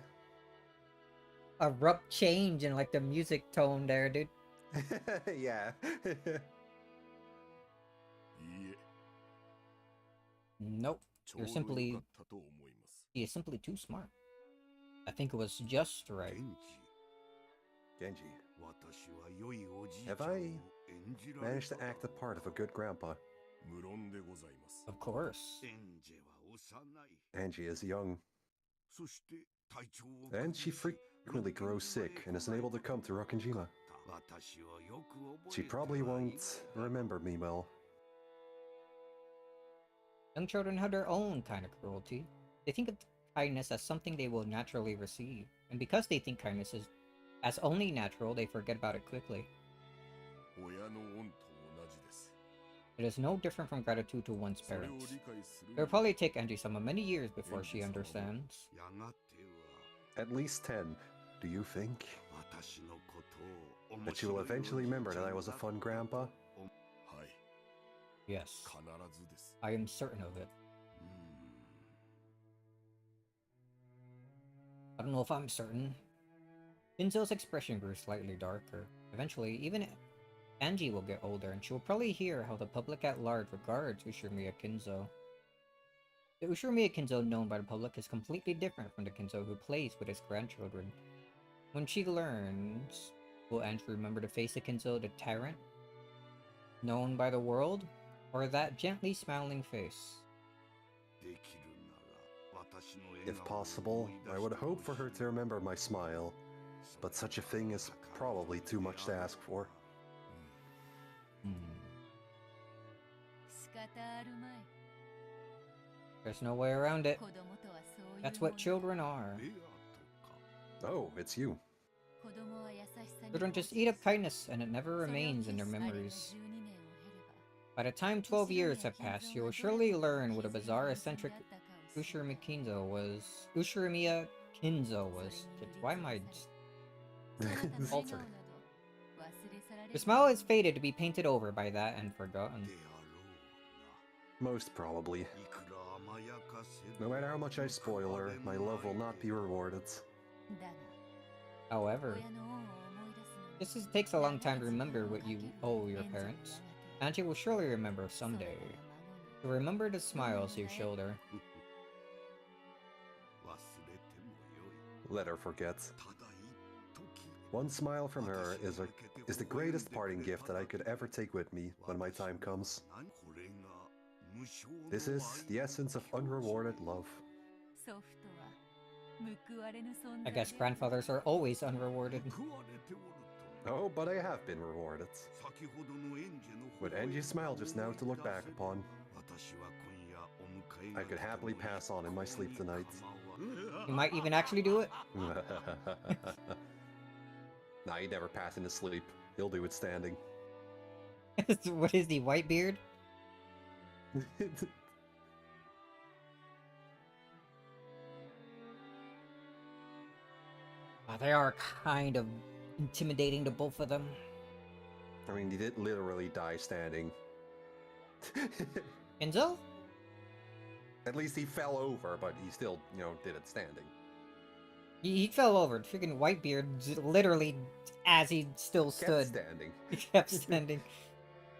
S1: abrupt change in like the music tone there, dude.
S2: Yeah.
S1: Nope. He is simply too smart. I think it was just right.
S2: Genji, have I managed to act the part of a good grandpa?
S1: Of course.
S2: Angie is young, and she frequently grows sick and isn't able to come to Rokkenjima. She probably won't remember me well.
S1: Young children have their own kind of cruelty. They think of kindness as something they will naturally receive, and because they think kindness is as only natural, they forget about it quickly. It is no different from gratitude to one's parents. It will probably take Angie-sama many years before she understands.
S2: At least 10, do you think? That she will eventually remember that I was a fun grandpa?
S1: Yes. I am certain of it. I don't know if I'm certain. Kinzo's expression grew slightly darker. Eventually, even Angie will get older, and she will probably hear how the public at large regards Ushiromiya Kinzo. The Ushiromiya Kinzo known by the public is completely different from the Kinzo who plays with his grandchildren. When she learns, will Angie remember to face the Kinzo, the tyrant, known by the world, or that gently smiling face?
S2: If possible, I would hope for her to remember my smile, but such a thing is probably too much to ask for.
S1: There's no way around it. That's what children are.
S2: Oh, it's you.
S1: Children just eat up kindness, and it never remains in their memories. By the time 12 years have passed, you will surely learn what a bizarre, eccentric Ushiromiya Kinzo was. Why am I altered? Your smile is fated to be painted over by that and forgotten.
S2: Most probably. No matter how much I spoil her, my love will not be rewarded.
S1: However, this takes a long time to remember what you owe your parents. Angie will surely remember someday. To remember the smiles you showed her.
S2: Let her forget. One smile from her is the greatest parting gift that I could ever take with me when my time comes. This is the essence of unrewarded love.
S1: I guess grandfathers are always unrewarded.
S2: Oh, but I have been rewarded. With Angie's smile just now to look back upon. I could happily pass on in my sleep tonight.
S1: You might even actually do it.
S2: Nah, he'd never pass in his sleep. He'll do it standing.
S1: What is the Whitebeard? They are kind of intimidating, the both of them.
S2: I mean, he did literally die standing.
S1: Enzo?
S2: At least he fell over, but he still, you know, did it standing.
S1: He fell over. Freaking Whitebeard, literally, as he still stood.
S2: Kept standing.
S1: He kept standing.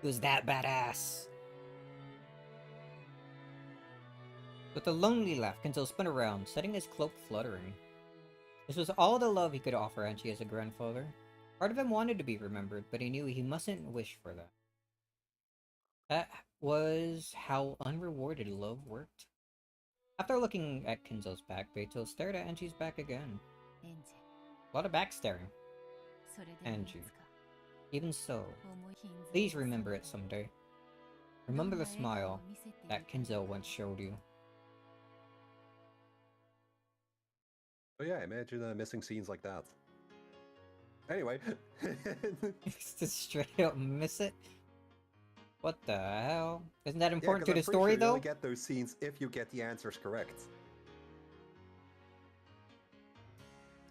S1: He was that badass. With a lonely laugh, Kenzo spun around, setting his cloak fluttering. This was all the love he could offer Anchi as a grandfather. Part of him wanted to be remembered, but he knew he mustn't wish for that. That was how unrewarded love worked. After looking at Kenzo's back, Beito stared at Anji's back again. A lot of back staring. Anji. Even so, please remember it someday. Remember the smile that Kenzo once showed you.
S2: Oh yeah, imagine missing scenes like that. Anyway.
S1: Just straight up miss it? What the hell? Isn't that important
S2: Yeah,
S1: to the
S2: I'm pretty
S1: story,
S2: sure you
S1: though?
S2: only get those scenes if you get the answers correct.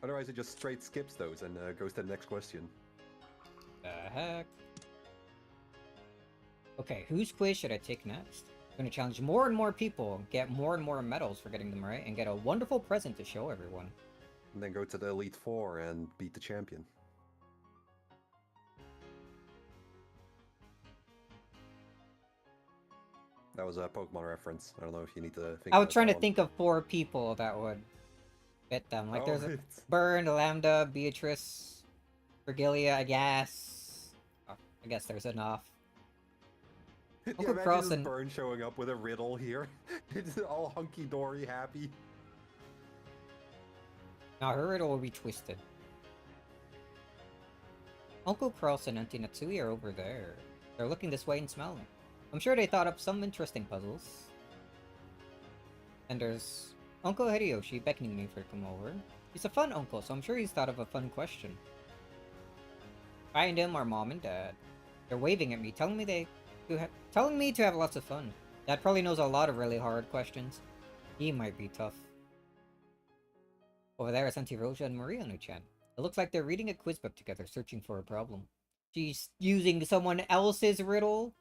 S2: Otherwise, it just straight skips those and goes to the next question.
S1: The heck? Okay, whose quiz should I take next? I'm gonna challenge more and more people, get more and more medals for getting them right, and get a wonderful present to show everyone.
S2: And then go to the Elite Four and beat the champion. That was a Pokemon reference. I don't know if you need to think
S1: I was
S2: about
S1: trying
S2: that
S1: to
S2: one.
S1: think of 4 people that would fit them. Like,
S2: Oh,
S1: there's a
S2: it's-
S1: Burn, Lambda, Beatrice, Virgilia, I guess. Oh, I guess there's enough.
S2: Yeah,
S1: Uncle
S2: imagine
S1: Cross
S2: just
S1: and-
S2: Burn showing up with a riddle here. It's all hunky-dory happy.
S1: Now her riddle will be twisted. Uncle Cross and Auntie Natsui are over there. They're looking this way and smiling. I'm sure they thought up some interesting puzzles. And there's Uncle Hideyoshi beckoning me for to come over. He's a fun uncle, so I'm sure he's thought of a fun question. Behind him are Mom and Dad. They're waving at me, telling me to have lots of fun. Dad probably knows a lot of really hard questions. He might be tough. Over there is Auntie Roja and Mariano-chan. It looks like they're reading a quiz book together, searching for a problem. She's using someone else's riddle?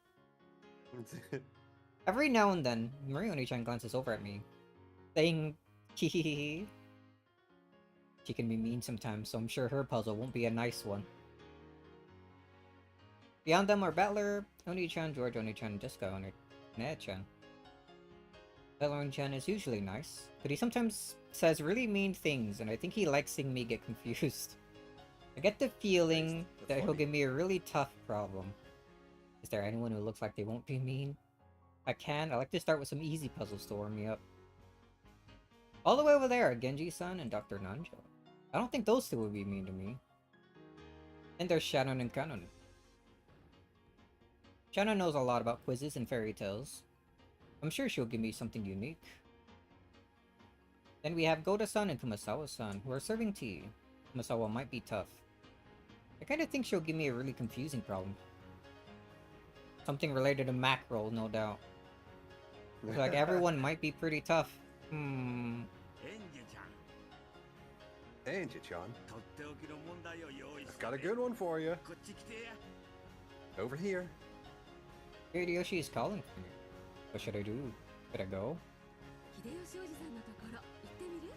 S1: Every now and then, Mariano-chan glances over at me, saying, hehehe. She can be mean sometimes, so I'm sure her puzzle won't be a nice one. Beyond them are Battler, Oni-chan, George Oni-chan, and Jessica Oni-chan. Battler Oni-chan is usually nice, but he sometimes says really mean things, and I think he likes seeing me get confused. I get the feeling that he'll give me a really tough problem. Is there anyone who looks like they won't be mean? If I like to start with some easy puzzles to warm me up. All the way over there are Genji-san and Dr. Nanjo. I don't think those two would be mean to me. And there's Shannon and Kanon. Shannon knows a lot about quizzes and fairy tales. I'm sure she'll give me something unique. Then we have Goda-san and Kumasawa-san, who are serving tea. Kumasawa might be tough. I kinda think she'll give me a really confusing problem. Something related to mackerel, no doubt. Looks like everyone might be pretty tough.
S2: Angie-chan, I've got a good one for you. Over here.
S1: Hideyoshi is calling for me. What should I do? Should I go?
S7: 秀吉おじさんのところ行ってみる？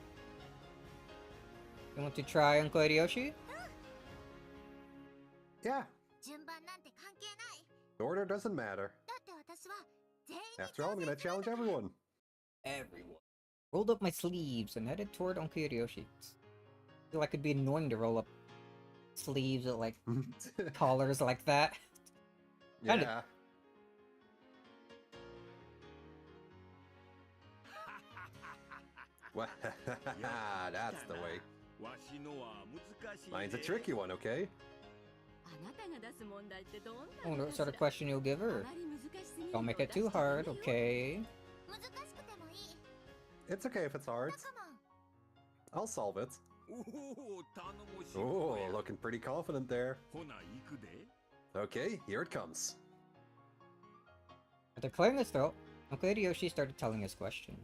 S1: You want to try Uncle Hideyoshi?
S2: Yeah,
S5: 順番なんて関係ない。
S2: the order doesn't matter.
S5: だって私は全員に
S2: After all, I'm
S5: 挑
S2: gonna
S5: 戦する
S2: challenge
S5: んだから
S2: everyone.
S1: Everyone. Rolled up my sleeves and headed toward Uncle Hideyoshi. Feel like it'd be annoying to roll up sleeves at like collars like that. Kinda-
S2: Yeah. Well, that's the way. Mine's a tricky one, okay?
S1: Oh, what sort of question you'll give her? Don't make it too hard, okay?
S5: 難しくてもいい。
S2: It's okay if it's hard.
S5: 仲間。
S2: I'll solve it.
S4: おお頼もしい
S2: Oh,
S4: ことや
S2: looking pretty confident there.
S4: ほな行くで
S2: Okay, here it comes.
S1: After clearing his throat, Uncle Hideyoshi started telling his question.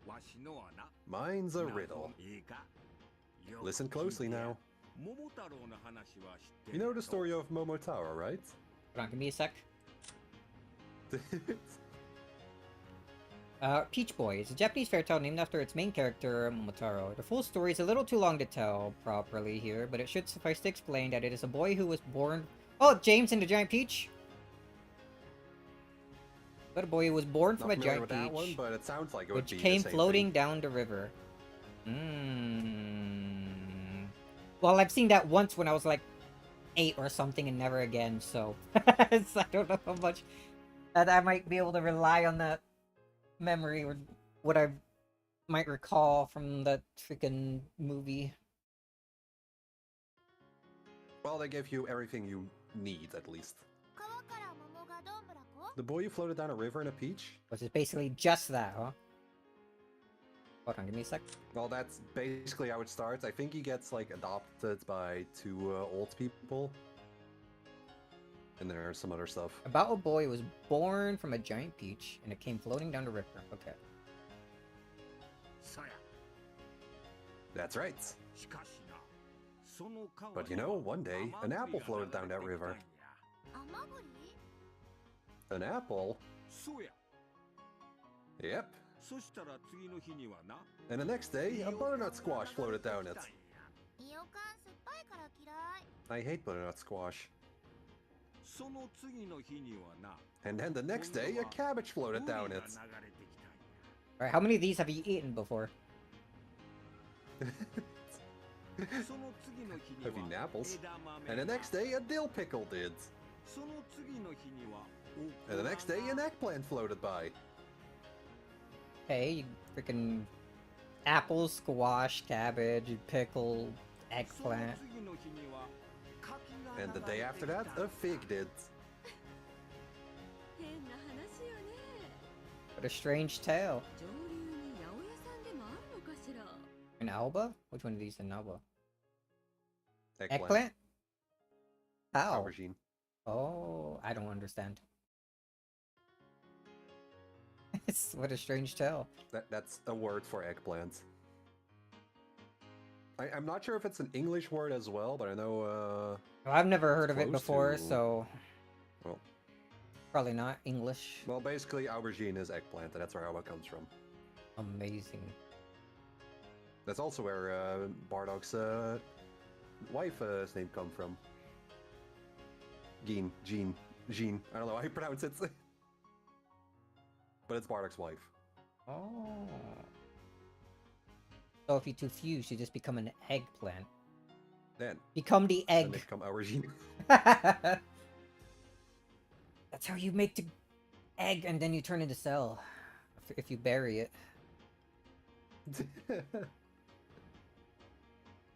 S4: わしのはな
S2: Mine's a riddle.
S4: いいか
S2: Listen closely now.
S4: 桃太郎の話は知って
S2: You
S4: る
S2: know the story of Momotaro, right?
S1: Hold on, give me a sec. Peach Boy is a Japanese fairytale named after its main character, Momotaro. The full story is a little too long to tell properly here, but it should suffice to explain that it is a boy who was born... Oh, James and the Giant Peach! But a boy who was born from a
S2: Not familiar
S1: giant
S2: with that one,
S1: peach,
S2: but it sounds like it would
S1: which
S2: be the
S1: came
S2: same
S1: floating
S2: thing.
S1: down the river. Well, I've seen that once when I was like 8 or something and never again, so... so I don't know how much that I might be able to rely on that memory or what I might recall from that freaking movie.
S2: Well, they give you everything you need, at least.
S5: 川から桃がどんぶらこ。
S2: The boy who floated down a river in a peach?
S1: Which is basically just that, huh? Hold on, give me a sec.
S2: Well, that's basically how it starts. I think he gets, like, adopted by 2 old people. And there's some other stuff.
S1: About a boy who was born from a giant peach and it came floating down the river. Okay.
S4: さや
S2: That's right.
S4: しかしなその川
S2: But you know, one day, an apple floated down that river.
S5: 甘栗。
S2: An apple?
S4: そうや
S2: Yep.
S4: そしたら次の日にはな
S2: And the next day, a butternut squash floated down it.
S5: いよかん酸っぱいから嫌い。
S2: I hate butternut squash.
S4: その次の日にはな
S2: And then the next day, a cabbage floated down
S4: 海が
S2: it.
S4: 流れてきたんや
S1: Alright, how many of these have you eaten before?
S4: その次の日に
S2: I've eaten
S4: は
S2: apples.
S4: 枝豆
S2: And the next day, a dill pickle did.
S4: その次の日には
S2: And the next day, an eggplant floated by.
S1: Hey, you freaking apple, squash, cabbage, pickle,
S4: その
S1: eggplant.
S4: 次の日には柿が
S2: And the
S4: 流
S2: day
S4: れ
S2: after
S4: てきた
S2: that, a fig did.
S7: 変な話よね。
S1: What a strange tale.
S7: 上流に八百屋さんでもあるのかしら。
S1: An Alba? Which one of these is an Alba?
S2: Eggplant.
S1: Eggplant? How?
S2: Aubergine.
S1: Oh, I don't understand. What a strange tale.
S2: That's a word for eggplant. I'm not sure if it's an English word as well, but I know,
S1: Well, I've never heard of it
S2: close
S1: before,
S2: to-
S1: so
S2: Well,
S1: probably not English.
S2: well, basically, aubergine is eggplant, and that's where Alba comes from.
S1: Amazing.
S2: That's also where Bardock's wife's name come from. Jean. I don't know how you pronounce it. But it's Bardock's wife.
S1: Oh. So if you two fuse, you just become an eggplant.
S2: Then,
S1: Become the
S2: then
S1: egg.
S2: they become aubergine.
S1: That's how you make the egg, and then you turn into cell. If you bury it.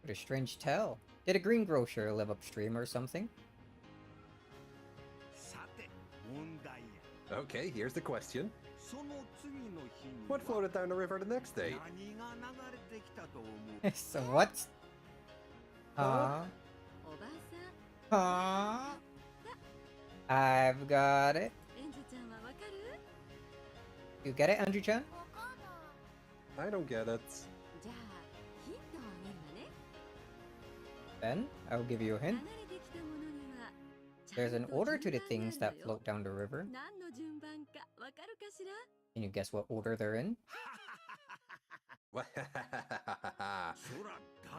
S1: What a strange tale. Did a greengrocer live upstream or something?
S4: さて問題や
S2: Okay, here's the question.
S4: その次の日に
S2: What
S4: は
S2: floated down the river the next day?
S4: 何が流れてきたと思う
S1: So what? Huh?
S7: おばさん、
S1: Huh? I've got it.
S7: エンジちゃんはわかる？
S1: You get it, Andrew-chan?
S5: わかんない。
S2: I don't get it.
S7: じゃあヒントをあげるわね。
S1: Then, I'll give you a
S7: 流れ
S1: hint.
S7: てきたものには
S1: There's an
S7: ちゃんと
S1: order to the
S7: 順番
S1: things
S7: があ
S1: that
S7: るのよ。
S1: float down the river.
S7: 何の順番かわかるかしら？
S1: Can you guess what order they're in?
S4: そら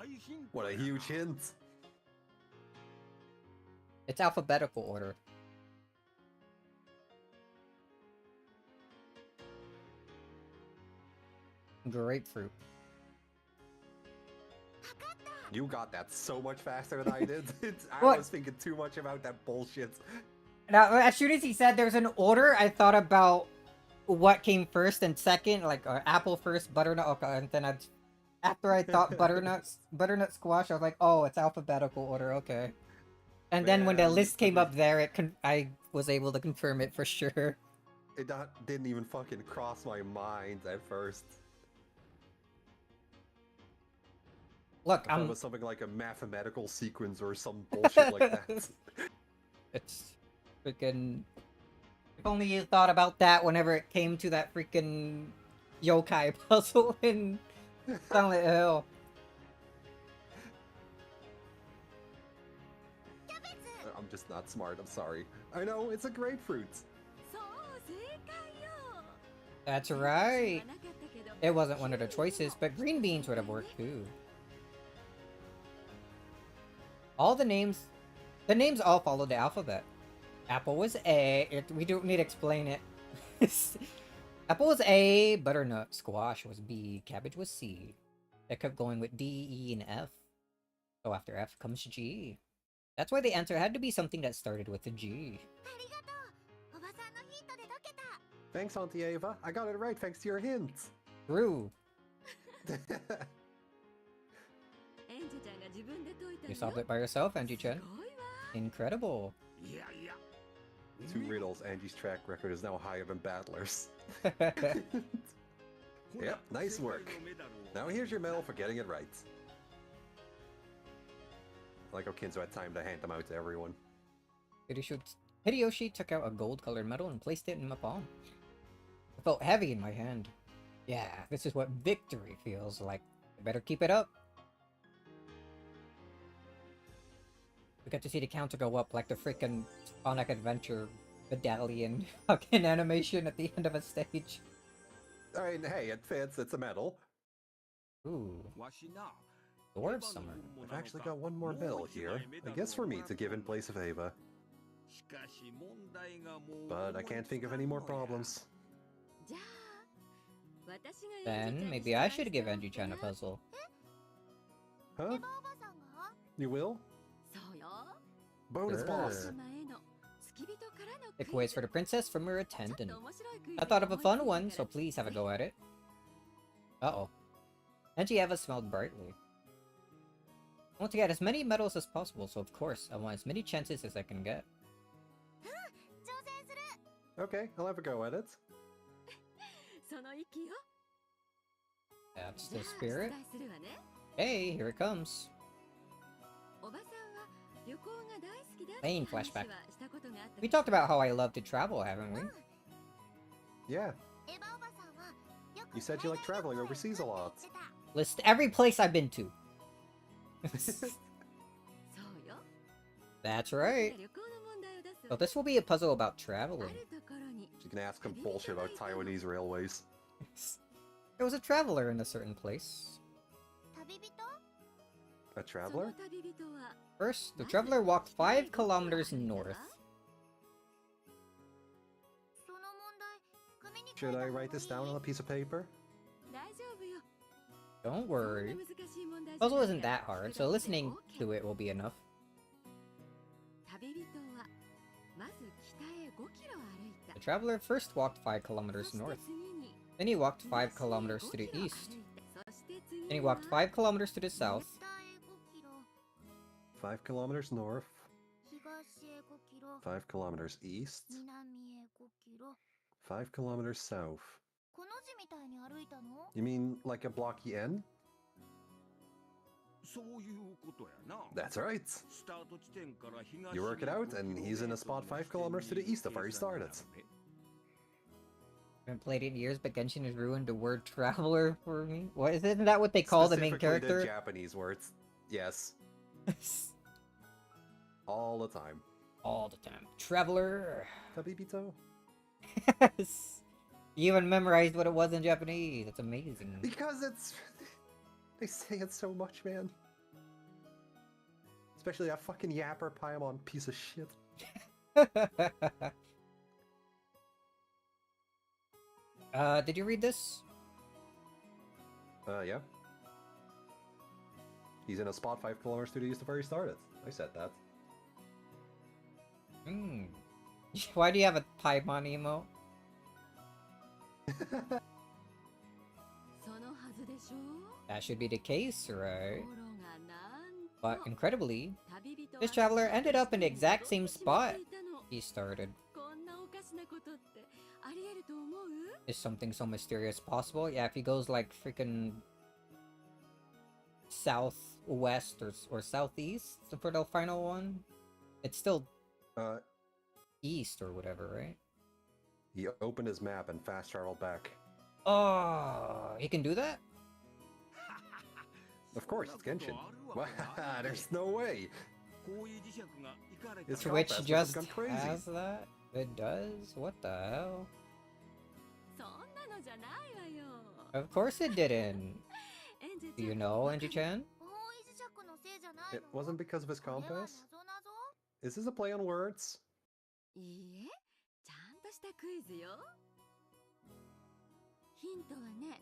S4: 大ヒント
S2: What a
S4: やな
S2: huge hint.
S1: It's alphabetical order. Grapefruit.
S2: You got that so much faster than I did. I
S1: What?
S2: was thinking too much about that bullshit.
S1: Now, as soon as he said there's an order, I thought about what came first and second, like apple first, butternut, okay, and then After I thought butternut squash, I was like, oh, it's alphabetical order, okay. And then when the
S2: Man,
S1: list came up there, I was able to confirm it for sure.
S2: It didn't even fucking cross my mind at first.
S1: Look,
S2: I thought it was something like a mathematical sequence or some bullshit like that.
S1: It's freaking. If only you thought about that whenever it came to that freaking yokai puzzle in Silent Hill.
S2: I'm just not smart, I'm sorry. I know, it's a grapefruit.
S1: That's right. It wasn't one of the choices, but green beans would have worked too. All the names all follow the alphabet. Apple was A. We don't need to explain it. Apple was A. Butternut squash was B. Cabbage was C. It kept going with D, E, and F. So after F comes G. That's why the answer had to be something that started with a G.
S2: Thanks, Auntie Ava. I got it right thanks to your hints.
S1: True. You solved it by yourself, Angie-chan. Incredible.
S2: 2 riddles, Angie's track record is now higher than Battler's. Yep, nice work. Now here's your medal for getting it right. I like how Kinzo had time to hand them out to everyone.
S1: Hideyoshi took out a gold-colored medal and placed it in my palm. It felt heavy in my hand. Yeah, this is what victory feels like. I better keep it up. We got to see the counter go up like the freaking Sonic Adventure medallion fucking animation at the end of a stage.
S2: I mean, hey, it fits, it's a medal.
S1: Ooh. Dwarf Summer.
S2: I've actually got one more medal here. I guess for me to give in place of Ava. But I can't think of any more problems.
S1: Then, maybe I should give Angie-chan a puzzle.
S2: Huh? You will? Bonus boss!
S1: Pick ways for the princess from her attendant. I thought of a fun one, so please have a go at it. Uh-oh. Angie Eva smiled brightly. I want to get as many medals as possible, so of course, I want as many chances as I can get.
S2: Okay, I'll have a go at it.
S1: That's the spirit. Hey, here it comes. Main flashback. We talked about how I love to travel, haven't we?
S2: Yeah. You said you like traveling overseas a lot.
S1: List every place I've been to. That's right. So this will be a puzzle about traveling.
S2: You can ask him bullshit about Taiwanese railways.
S1: There was a traveler in a certain place.
S2: A traveler?
S1: First, the traveler walked 5 kilometers north.
S2: Should I write this down on a piece of paper?
S1: Don't worry. Puzzle isn't that hard, so listening to it will be enough. The traveler first walked 5 kilometers north. Then he walked 5 kilometers to the east. Then he walked 5 kilometers to the south.
S2: 5 kilometers north. 5 kilometers east. 5 kilometers south. You mean like a blocky N? That's right. You work it out, and he's in a spot 5 kilometers to the east of where he started.
S1: I haven't played it in years, but Genshin has ruined the word traveler for me. What isn't that what they call the main character?
S2: The Japanese words. Yes. All the time.
S1: All the time. Traveler.
S2: Tabibito?
S1: Yes. You even memorized what it was in Japanese. That's amazing.
S2: Because it's... They say it so much, man. Especially that fucking Yapper Paimon piece of shit.
S1: Did you read this?
S2: Yeah. He's in a spot 5 kilometers to the east of where he started. I said that.
S1: Hmm. Why do you have a Paimon emo? That should be the case, right?
S7: ところがなんと
S1: But incredibly,
S7: 旅人は
S1: this traveler ended up in the exact same
S7: 戻ってしまっ
S1: spot
S7: ていたの
S1: he started.
S7: こんなおかしなことってありえると思う？
S1: Is something so mysterious possible? Yeah, if he goes like freaking southwest or southeast for the final one, it's still east or whatever, right?
S2: He opened his map and fast traveled back.
S1: Oh, he can do that?
S2: Of course, it's Genshin. There's no way. It's
S1: Twitch
S2: Compass
S1: just
S2: gone crazy.
S1: has that? It does? What the hell?
S7: そんなのじゃないわよ
S1: Of course it didn't.
S7: エンジェ
S1: Do you know, Angie-chan?
S5: 方位磁石のせいじゃない
S2: It
S5: の
S2: wasn't because of his
S5: これは
S2: compass?
S5: 謎々
S2: Is this a play on words?
S7: いいえちゃんとしたクイズよヒントはね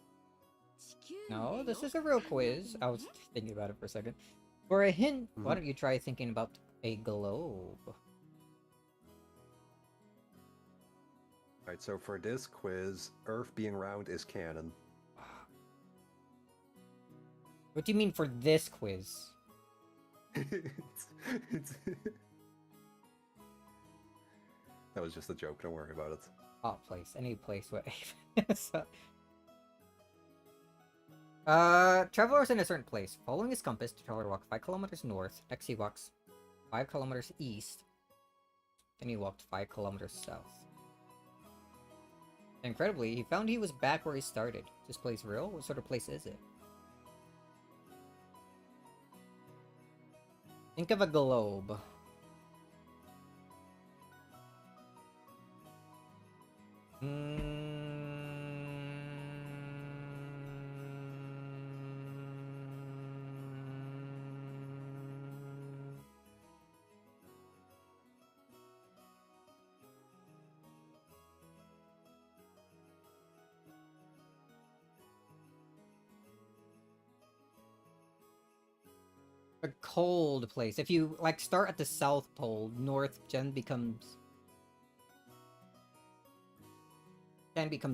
S7: 地球儀
S1: No,
S7: で
S1: this
S7: よ
S1: is a real
S7: 考えて
S1: quiz.
S7: み
S1: I was
S7: て
S1: thinking about it for a second. For a hint, why
S2: Mhm.
S1: don't you try thinking about a globe?
S2: Alright, so for this quiz, Earth being round is canon.
S1: What do you mean for this quiz?
S2: It's- That was just a joke, don't worry about it.
S1: Hot place, any place where... Traveler's in a certain place. Following his compass, the traveler walked 5 kilometers north. Next he walks 5 kilometers east. Then he walked 5 kilometers south. Incredibly, he found he was back where he started. Is this place real? What sort of place is it? Think of a globe. A cold place. If you like start at the South Pole, North then becomes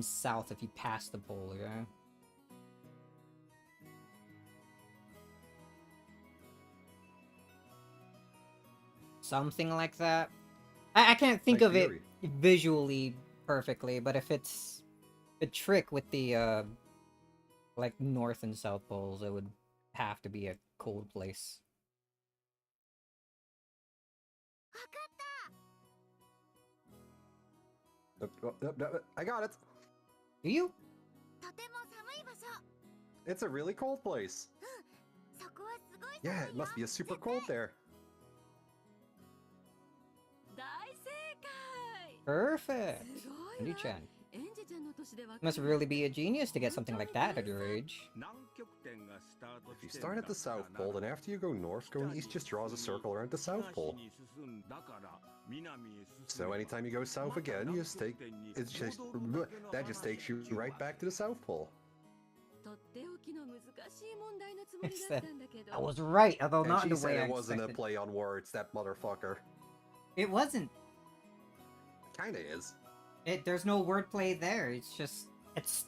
S1: south if you pass the pole, yeah. Something like that. I can't think
S2: My
S1: of it
S2: theory.
S1: visually perfectly, but if it's a trick with the like North and South poles, it would have to be a cold place.
S5: わかった
S2: I got it!
S1: Do you?
S5: とても寒い場所
S2: It's a really cold place.
S5: そこはすごい
S2: Yeah,
S5: 寒
S2: it
S5: いよ
S2: must be a super cold there.
S7: 大正解
S1: Perfect.
S7: すごいわ
S1: Andy-chan.
S7: エンジェちゃんの年でわか
S1: You must
S7: る
S1: really be a genius to get something like that at your age.
S2: If you start at the South Pole, then after you go north, going east just draws a circle around the South Pole. So anytime you go south again, you just take... It's just... That just takes you right back to the South Pole.
S7: とっておきの難しい問題のつもり
S1: It's
S7: だっ
S1: that
S7: たんだけど
S1: I was right, although
S2: And
S1: not in
S2: she
S1: the
S2: said
S1: way I
S2: it wasn't a
S1: expected.
S2: play on words, that motherfucker.
S1: It wasn't.
S2: Kinda is.
S1: There's no wordplay there. It's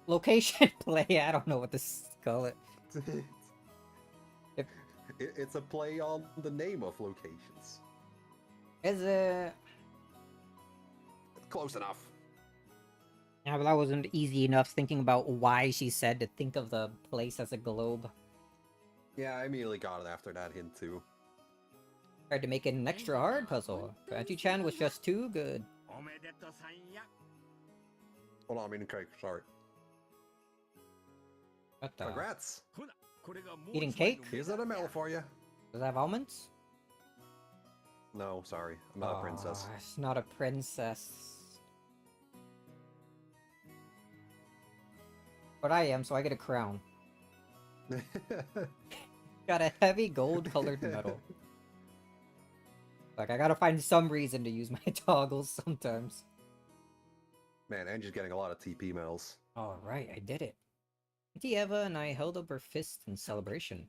S1: location play. I don't know what to call it.
S2: It's a play on the name of locations.
S1: Is it?
S2: Close enough.
S1: Yeah, but that wasn't easy enough thinking about why she said to think of the place as a globe.
S2: Yeah, I immediately got it after that hint too.
S1: Tried to make it an extra hard puzzle, but Auntie-chan was just too good.
S2: Hold on, I'm eating cake, sorry.
S1: What the?
S2: Congrats!
S1: Eating cake?
S2: Here's another medal for you.
S1: Does it have almonds?
S2: No, sorry. I'm not a princess.
S1: Aw, it's not a princess. But I am, so I get a crown. Got a heavy gold-colored medal. Like, I gotta find some reason to use my toggles sometimes.
S2: Man, Angie's getting a lot of TP medals.
S1: Alright, I did it. Auntie Eva and I held up our fists in celebration.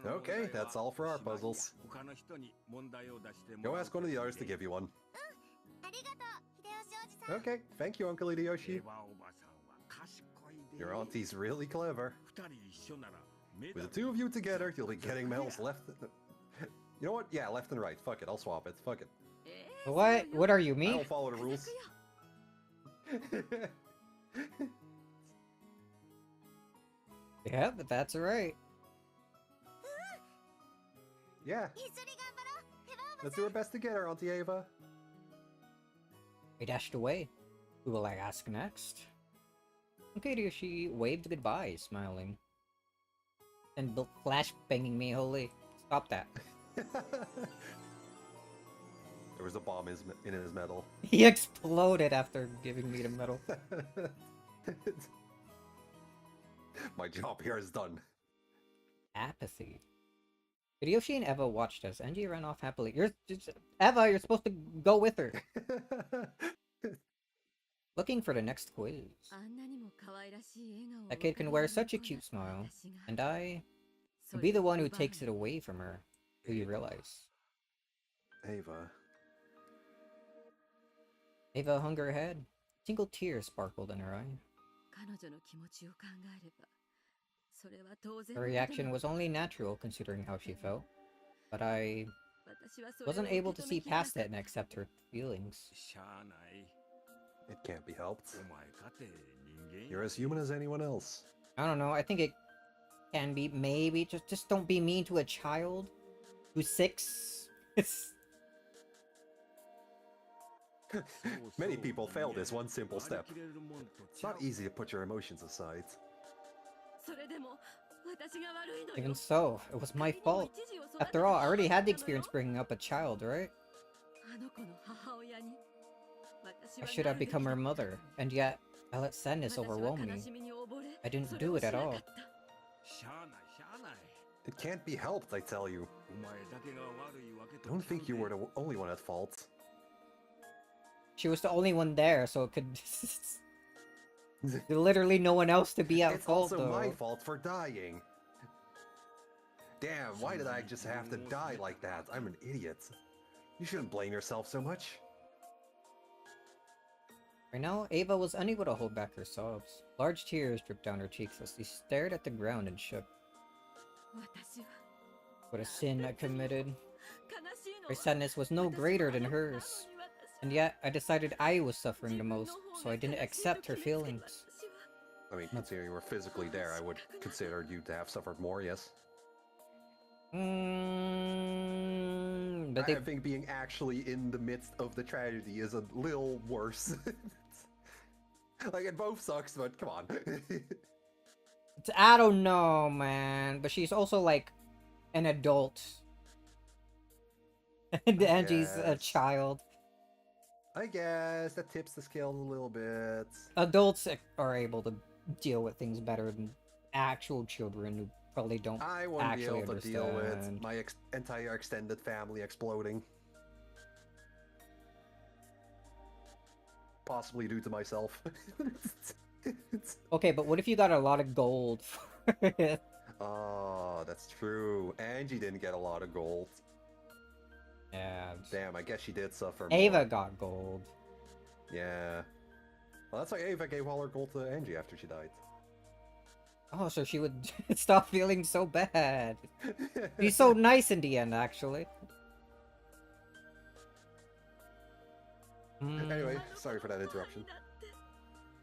S2: Okay, that's all for our puzzles. Go ask one of the others to give you one.
S5: ありがとう秀吉おじさん
S2: Okay, thank you, Uncle Hideyoshi. Your auntie's really clever.
S4: 二人一緒なら目
S2: With
S4: だ
S2: the two of you together, you'll be getting medals left. You know what? Yeah, left and right. Fuck it. I'll swap it. Fuck it.
S1: What? What are you,
S2: I
S1: me?
S2: don't follow the rules.
S1: Yeah, but that's right.
S2: Yeah,
S5: 一緒に頑張ろうヘバおば
S2: let's do our best together, Auntie Ava.
S1: We dashed away. Who will I ask next? Okay, dear, she waved goodbye, smiling. And flash banging me, holy. Stop that.
S2: There was a bomb in his medal.
S1: He exploded after giving me the medal.
S2: My job here is done.
S1: Apathy. Hideyoshi and Eva watched us. Angie ran off happily. Eva, you're supposed to go with her. Looking for the next quiz.
S7: あんなにも可愛らしい笑顔を
S1: That kid can wear such a cute smile. And I could be the one who takes it away from her. Do you realize?
S2: Ava.
S1: Eva hung her head. A single tear sparkled in her eye.
S7: 彼女の気持ちを考えればそれは当然
S1: Her reaction was only natural considering how she felt. But I wasn't able to see past it and accept her feelings.
S4: しゃあない
S2: It can't be helped.
S4: お前かて人間
S2: You're as human as anyone else.
S1: I don't know, I think it can be maybe just don't be mean to a child who's 6. It's
S2: Many people fail this one simple step. It's not easy to put your emotions aside.
S7: それでも私が悪いのよ
S1: even so, it was my fault. After all, I already had the experience bringing up a child, right?
S7: あの子の母親に
S1: I should have become her mother, and yet I let sadness overwhelm me. I didn't do it at all.
S4: しゃあないしゃあない
S2: It can't be helped, I tell you.
S4: お前だけが悪いわけと
S2: Don't think you were the only one at fault.
S1: She was the only one there, so it could... literally no one else to be at
S2: It's
S1: fault,
S2: also my
S1: though.
S2: fault for dying. Damn, why did I just have to die like that? I'm an idiot. You shouldn't blame yourself so much.
S1: Right now, Ava was unable to hold back her sobs. Large tears dripped down her cheeks as she stared at the ground and shook.
S7: 私は
S1: What a sin I committed.
S7: 悲しいの
S1: Her
S7: は
S1: sadness was no
S7: 私は
S1: greater than
S7: あなたなのに
S1: hers.
S7: 私
S1: And yet, I decided I was suffering the most, so I didn't accept her feelings.
S2: I mean, considering you were physically there, I would consider you to have suffered more, yes?
S1: But
S2: I think being actually in the midst of the tragedy is a little worse. Like, it both sucks, but come on.
S1: I don't know, man. But she's also like an adult. And Angie's a
S2: guess.
S1: child.
S2: I guess that tips the scale a little bit.
S1: Adults are able to deal with things better than actual children who probably don't
S2: I wouldn't be
S1: actually
S2: able to deal with
S1: understand.
S2: my entire extended family exploding. Possibly due to myself.
S1: Okay, but what if you got a lot of gold for it?
S2: Oh, that's true. Angie didn't get a lot of gold.
S1: Yeah.
S2: Damn, I guess she did suffer
S1: Ava
S2: more.
S1: got gold.
S2: Yeah. Well, that's why Ava gave all her gold to Angie after she died.
S1: Oh, so she would stop feeling so bad. She's so nice in the end, actually.
S2: Anyway, sorry for that interruption.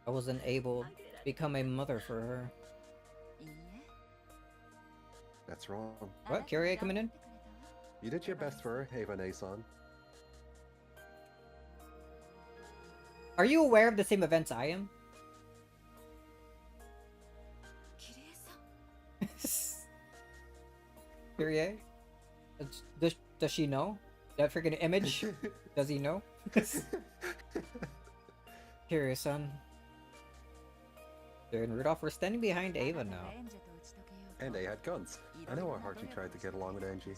S1: I wasn't able to become a mother for her.
S7: いいえ
S2: That's wrong.
S1: What? Kyrie coming in?
S2: You did your best for her, Ava Nason.
S1: Are you aware of the same events I am?
S7: 綺麗さ
S1: Kyrie? Does she know? That freaking image? Does he know? Kyrie-san. Dude and Rudolph were standing behind Ava now.
S2: And they had guns. I know how hard you tried to get along with Angie.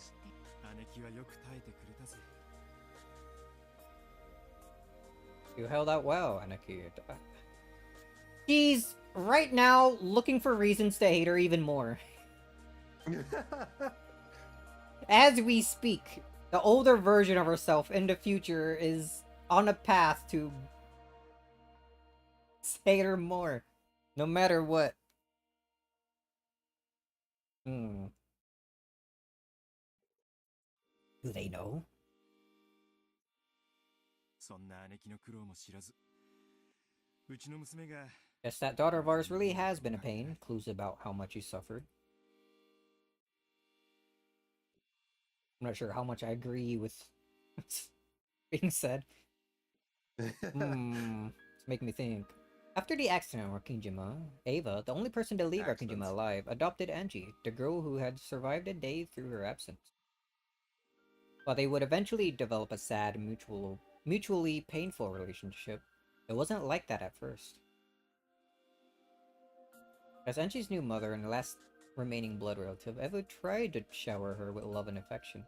S6: 姉貴はよく耐えてくれたぜ
S1: You held out well, Anaki. She's right now looking for reasons to hate her even more. As we speak, the older version of herself in the future is on a path to hate her more. No matter what. Hmm. Do they know?
S6: そんな姉貴の苦労も知らず、うちの娘が
S1: Guess that daughter of ours really has been a pain. Clues about how much he suffered. I'm not sure how much I agree with what's being said. It's making me think. After the accident on Arkinjima, Ava, the only person to leave Arkinjima alive, adopted Angie, the girl who had survived a day through her absence. While they would eventually develop a sad, mutually painful relationship, it wasn't like that at first. As Angie's new mother and last remaining blood relative, Eva tried to shower her with love and affection,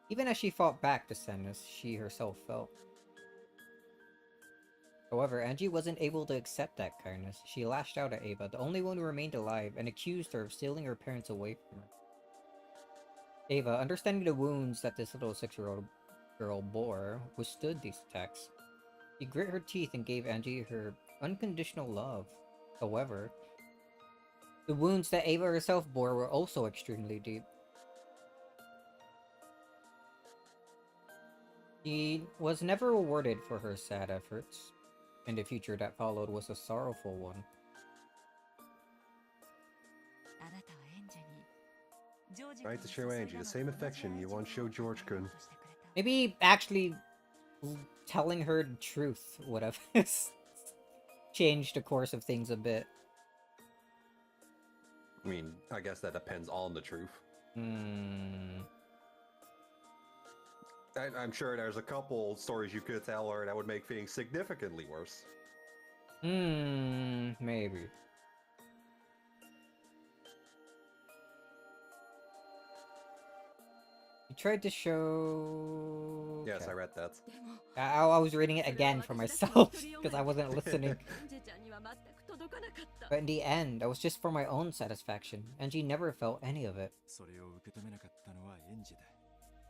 S1: even as she fought back the sadness she herself felt. However, Angie wasn't able to accept that kindness. She lashed out at Ava, the only one who remained alive, and accused her of stealing her parents away from her. Ava, understanding the wounds that this little 6-year-old girl bore, withstood these attacks. She grit her teeth and gave Angie her unconditional love. However, the wounds that Ava herself bore were also extremely deep. She was never rewarded for her sad efforts, and the future that followed was a sorrowful one.
S2: Trying to show Angie the same affection you once showed George-kun.
S1: Maybe actually telling her the truth would have changed the course of things a bit.
S2: I mean, I guess that depends on the truth. I'm sure there's a couple stories you could tell her that would make things significantly worse.
S1: Maybe. You tried to show...
S2: Yes, I read that.
S1: I was reading it again for myself, because I wasn't listening. But in the end, it was just for my own satisfaction. Angie never felt any of it.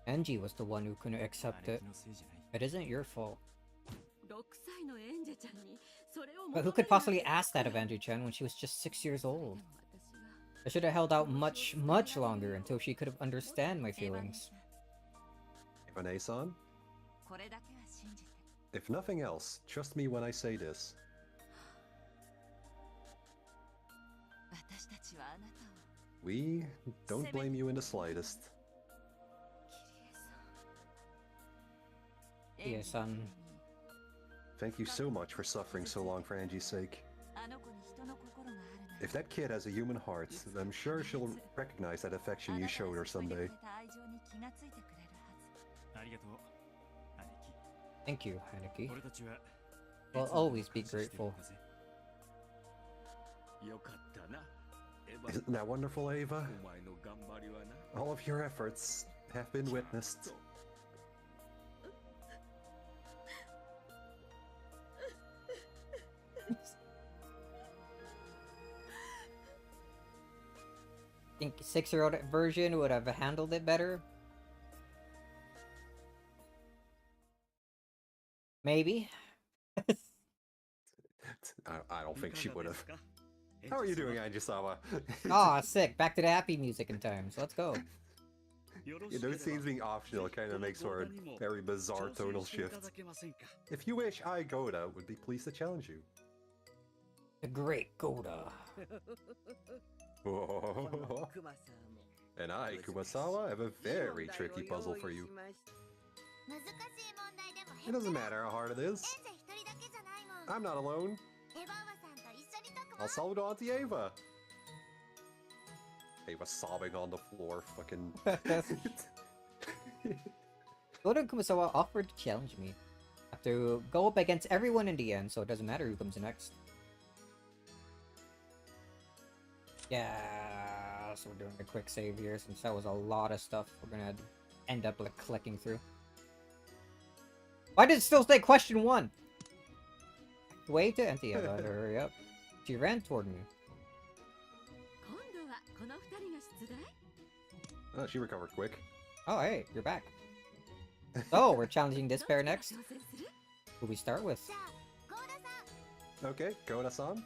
S1: Angie was the one who couldn't accept it. It isn't your fault. But who could possibly ask that of Angie-chan when she was just 6 years old? I should have held out much, much longer until she could have understand my feelings.
S2: Eva-san? If nothing else, trust me when I say this. We don't blame you in the slightest.
S1: Kirie-san.
S2: Thank you so much for suffering so long for Angie's sake. If that kid has a human heart, I'm sure she'll recognize that affection you showed her someday.
S1: Thank you, Haneki. We'll always be grateful.
S2: Isn't that wonderful, Ava? All of your efforts have been witnessed.
S1: I think 6-year-old version would have handled it better. Maybe.
S2: I don't think she would have. How are you doing, Angie-sama?
S1: Aw, sick. Back to the happy music in time, so let's go.
S2: You know, scenes being optional kind of makes for a very bizarre tonal shift. If you wish, I, Goda, would be pleased to challenge you.
S1: The great Goda.
S2: And I, Kumasawa, have a very tricky puzzle for you. It doesn't matter how hard it is. I'm not alone. I'll solve it on to Ava. Ava sobbing on the floor, fucking...
S1: Goda and Kumasawa offered to challenge me. I have to go up against everyone in the end, so it doesn't matter who comes next. Yeah, so we're doing a quick save here, since that was a lot of stuff we're gonna end up like clicking through. Why did it still say question 1? Wave to empty it, hurry up. She ran toward me.
S2: Oh, she recovered quick.
S1: Oh, hey, you're back. So, we're challenging this pair next. Who we start with?
S2: Okay, Goda-san.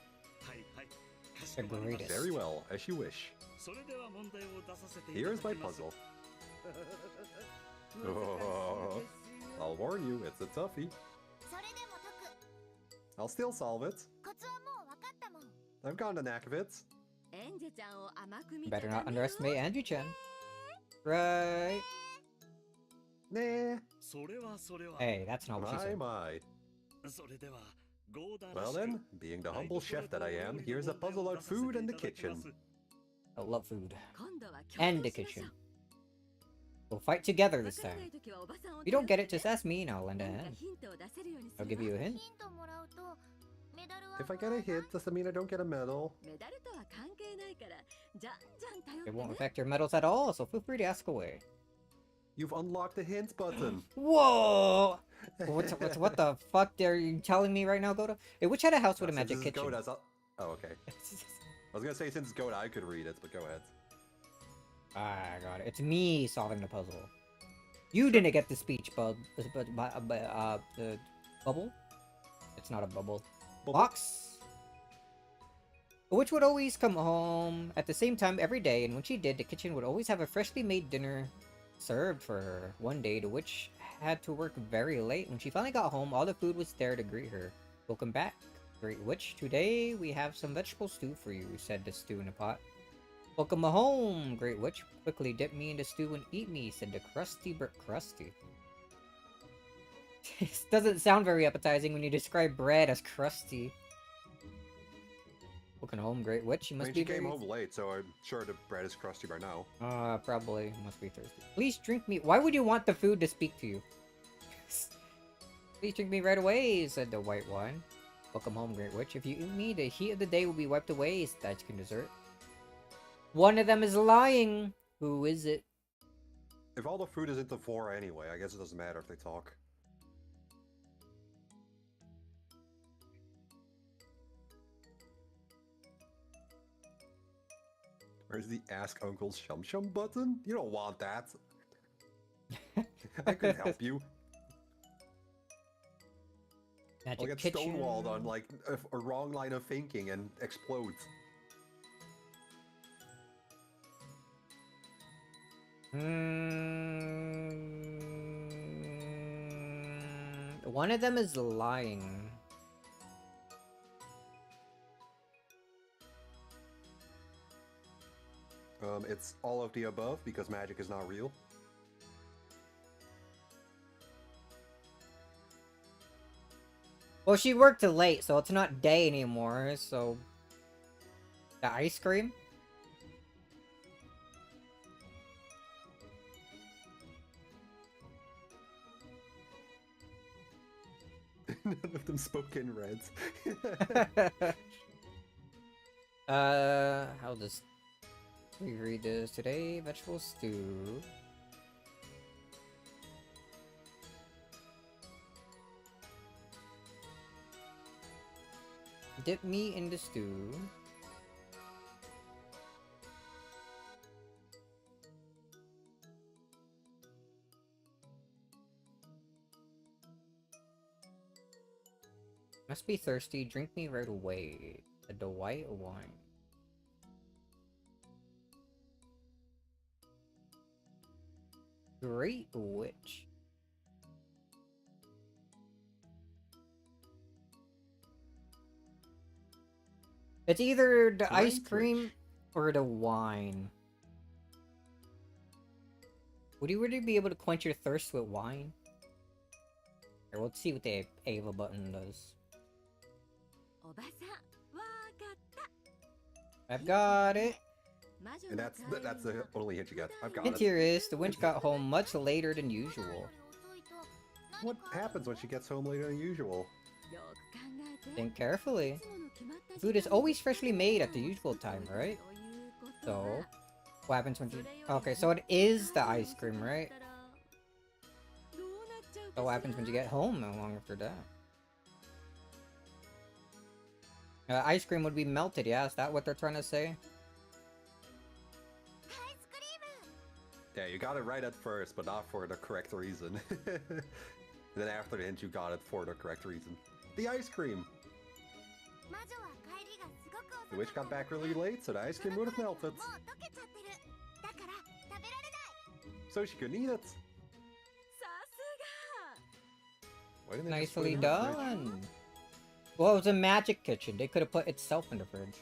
S1: The greatest.
S2: Very well, as you wish. Here's my puzzle. Oh, I'll warn you, it's a toughie. I'll still solve it. I've gotten the knack of it.
S1: Better not underestimate Angie-chan. Right.
S2: Nah.
S1: Hey, that's not what she said.
S2: My. Well then, being the humble chef that I am, here's a puzzle on food and the kitchen.
S1: I love food. And the kitchen. We'll fight together this time. If you don't get it, just ask me and I'll lend a hand. I'll give you a hint.
S2: If I get a hit, does that mean I don't get a medal?
S1: It won't affect your medals at all, so feel free to ask away.
S2: You've unlocked the hint button.
S1: Whoa! What the fuck are you telling me right now, Goda? Hey, which had a house with a magic kitchen?
S2: Goda's oh, okay. I was gonna say since it's Goda, I could read it, but go ahead.
S1: I got it. It's me solving the puzzle. You didn't get the speech bubble. It's not a bubble. Box. Which would always come home at the same time every day, and when she did, the kitchen would always have a freshly made dinner served for her. One day, the witch had to work very late. When she finally got home, all the food was there to greet her. Welcome back, Great Witch. Today, we have some vegetable stew for you, said the stew in a pot. Welcome home, Great Witch. Quickly dip me in the stew and eat me, said the crusty crusty. This doesn't sound very appetizing when you describe bread as crusty. Welcome home, Great Witch. You must be
S2: she came home late, so I'm sure the bread is crusty by now.
S1: Probably. Must be thirsty. Please drink me. Why would you want the food to speak to you? Please drink me right away, said the white wine. Welcome home, Great Witch. If you eat me, the heat of the day will be wiped away, said the ice cream dessert. One of them is lying. Who is it?
S2: If all the food is into 4 anyway, I guess it doesn't matter if they talk. Where's the Ask Uncle Shum Shum button? You don't want that. I couldn't help you.
S1: Magic
S2: I'll get
S1: kitchen.
S2: stonewalled on like a wrong line of thinking and explodes.
S1: One of them is lying.
S2: It's all of the above because magic is not real.
S1: Well, she worked late, so it's not day anymore, so... The ice cream?
S2: None of them spoke in Reds.
S1: How does we read this today? Vegetable stew. Dip me in the stew. Must be thirsty. Drink me right away. The white wine. Great Witch. It's either the ice cream or the wine. Would you really be able to quench your thirst with wine? Here, let's see what the Ava button does. I've got it.
S2: And that's the only hint you get. I've got
S1: Hint
S2: it.
S1: here is the witch got home much later than usual.
S2: What happens when she gets home later than usual?
S1: Think carefully. Food is always freshly made at the usual time, right? So, what happens when she... Okay, so it is the ice cream, right? So what happens when you get home how long after that? Ice cream would be melted, yeah? Is that what they're trying to say?
S2: Yeah, you got it right at first, but not for the correct reason. And then after the hint, you got it for the correct reason. The ice cream! The witch got back really late, so the ice cream would have melted.
S5: もう溶けちゃってる。だから食べられない。
S2: So she couldn't eat it.
S7: さす
S2: Why didn't they just put
S1: Nicely
S2: it in the fridge?
S1: done. Well, it was a magic kitchen. They could have put itself in the fridge.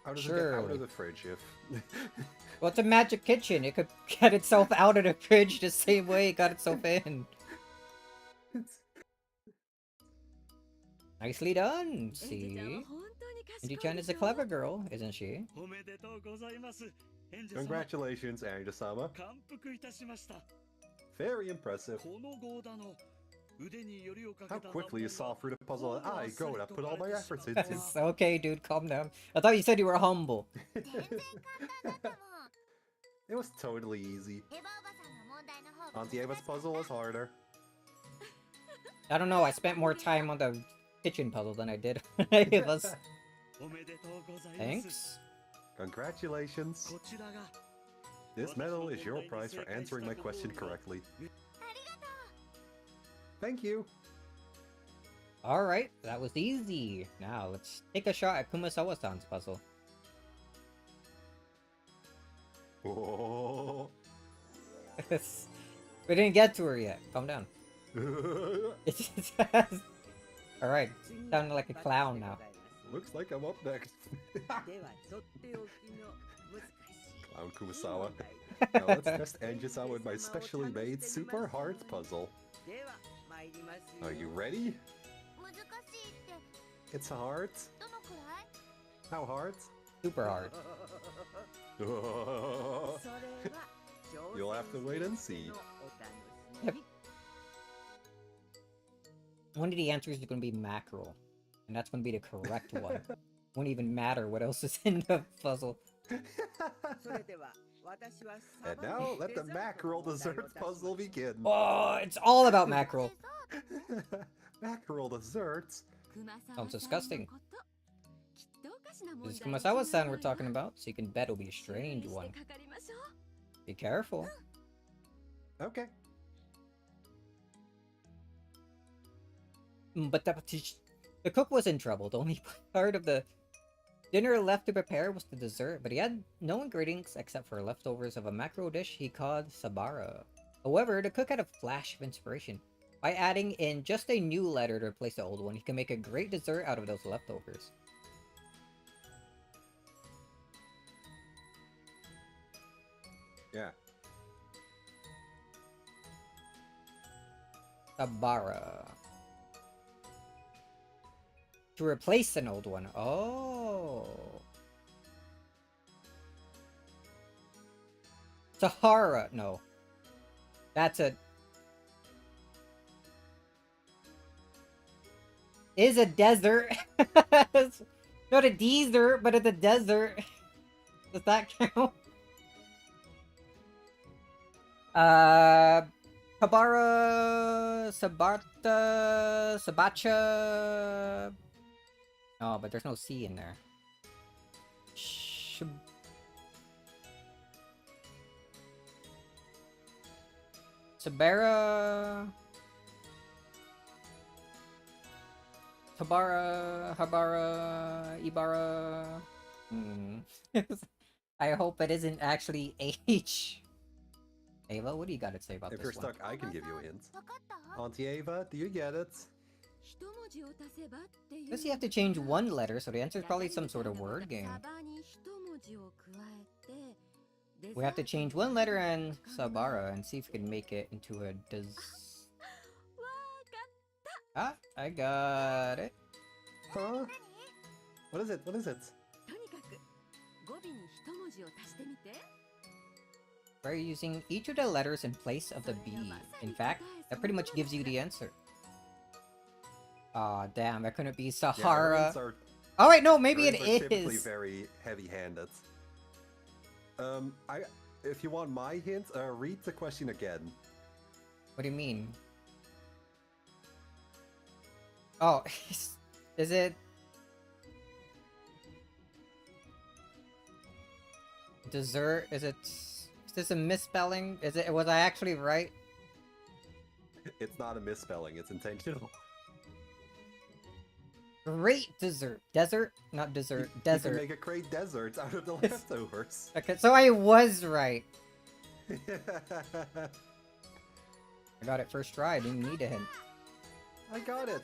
S2: How does it get out
S1: Surely.
S2: of the fridge if...
S1: Well, it's a magic kitchen. It could get itself out of the fridge the same way it got itself in. Nicely done,
S7: が。エンジちゃんは
S1: see?
S7: 本当に賢い
S1: Angie-chan
S7: で
S1: is a
S7: しょ
S1: clever girl, isn't she?
S6: おめでとうございますエンジェ様
S2: Congratulations, Angela-sama.
S6: 感服いたしました
S2: Very impressive.
S6: この号だの腕によりをかけ
S2: How
S6: た
S2: quickly you saw through the puzzle that I go and I put all my efforts into.
S1: It's okay, dude, calm down. I thought you said you were humble.
S5: 全然簡単だったもん。
S2: It was totally easy.
S5: エヴァおばさんの問題の方が
S2: Auntie Ava's puzzle was harder.
S1: I don't know, I spent more time on the kitchen puzzle than I did on Ava's.
S6: おめでとうございます
S1: Thanks.
S2: Congratulations.
S6: こちらが
S2: This medal is your prize for answering my question correctly.
S5: ありがとう。
S2: Thank you.
S1: Alright, that was easy. Now, let's take a shot at Kumasawa-san's puzzle.
S2: Oh.
S1: We didn't get to her yet. Calm down. Alright, sounding like a clown now.
S2: Looks like I'm up next.
S8: ではとっておきの難しい
S2: Clown Kumasawa. Now let's test Angela with my specially made super hard puzzle.
S8: では参りますよ
S2: Are you ready?
S5: 難しいって、
S2: It's hard.
S5: どのくらい？
S2: How hard?
S1: Super hard.
S8: それは
S2: You'll have to wait and see.
S8: お楽しみに
S1: One of the answers is going to be mackerel. And that's going to be the correct one. Won't even matter what else is in the puzzle.
S8: それでは私はサ
S2: And
S8: バ
S2: now
S8: の
S2: let the
S8: デザート
S2: mackerel
S8: の問題を
S2: dessert
S8: 出します
S2: puzzle begin.
S1: Oh, it's all about mackerel.
S2: Mackerel desserts?
S7: 熊沢
S1: Sounds disgusting.
S7: さんのこときっとおかしな問
S1: This is
S7: 題が
S1: Kumasawa-san
S7: 違う
S1: we're
S7: の
S1: talking
S7: よ
S1: about, so you can bet it'll be a strange
S7: 注意
S1: one.
S7: してかかりましょう
S1: Be careful.
S2: Okay.
S1: But the cook was in trouble. The only part of the dinner left to prepare was the dessert, but he had no ingredients except for leftovers of a mackerel dish he called sabara. However, the cook had a flash of inspiration. By adding in just a new letter to replace the old one, he can make a great dessert out of those leftovers.
S2: Yeah.
S1: Sabara. To replace an old one. Oh. Sahara. No. That's a... Is a desert. It's not a desert, but it's a desert. Does that count? Kabara, Sabarta, Sabacha. Oh, but there's no C in there. Sabara. Tabara, Habara, Ibara. I hope it isn't actually H. Ava, what do you got to say about
S2: If
S1: this
S2: you're
S1: one?
S2: stuck, I can give you a hint.
S5: わかった？
S2: Auntie Ava, do you get it?
S7: 一文字を足せばっていう
S1: Does he have to change one letter, so the answer is probably some sort of word game.
S7: サバに一文字を加えて
S1: We have to change one letter in Sabara and see if we can make it into a des...
S7: わかっ
S1: Ah, I got it.
S2: Huh? What is it? What is it?
S7: とにかく語尾に一文字を足してみて
S1: By using each of the letters in place of the B. In fact, that pretty much gives you the answer. Aw, damn, that couldn't be
S2: Yeah,
S1: Sahara.
S2: words are-
S1: Oh wait, no, maybe it
S2: words are typically
S1: is.
S2: very heavy-handed. If you want my hint, read the question again.
S1: What do you mean? Oh, is it... Dessert? Is it... Is this a misspelling? Is it... Was I actually right?
S2: It's not a misspelling, it's intentional.
S1: Great dessert. Desert? Not dessert.
S2: You
S1: Desert.
S2: can make a great desert out of the leftovers.
S1: Okay, so I was right. I got it first try. I didn't need a hint.
S2: I got it.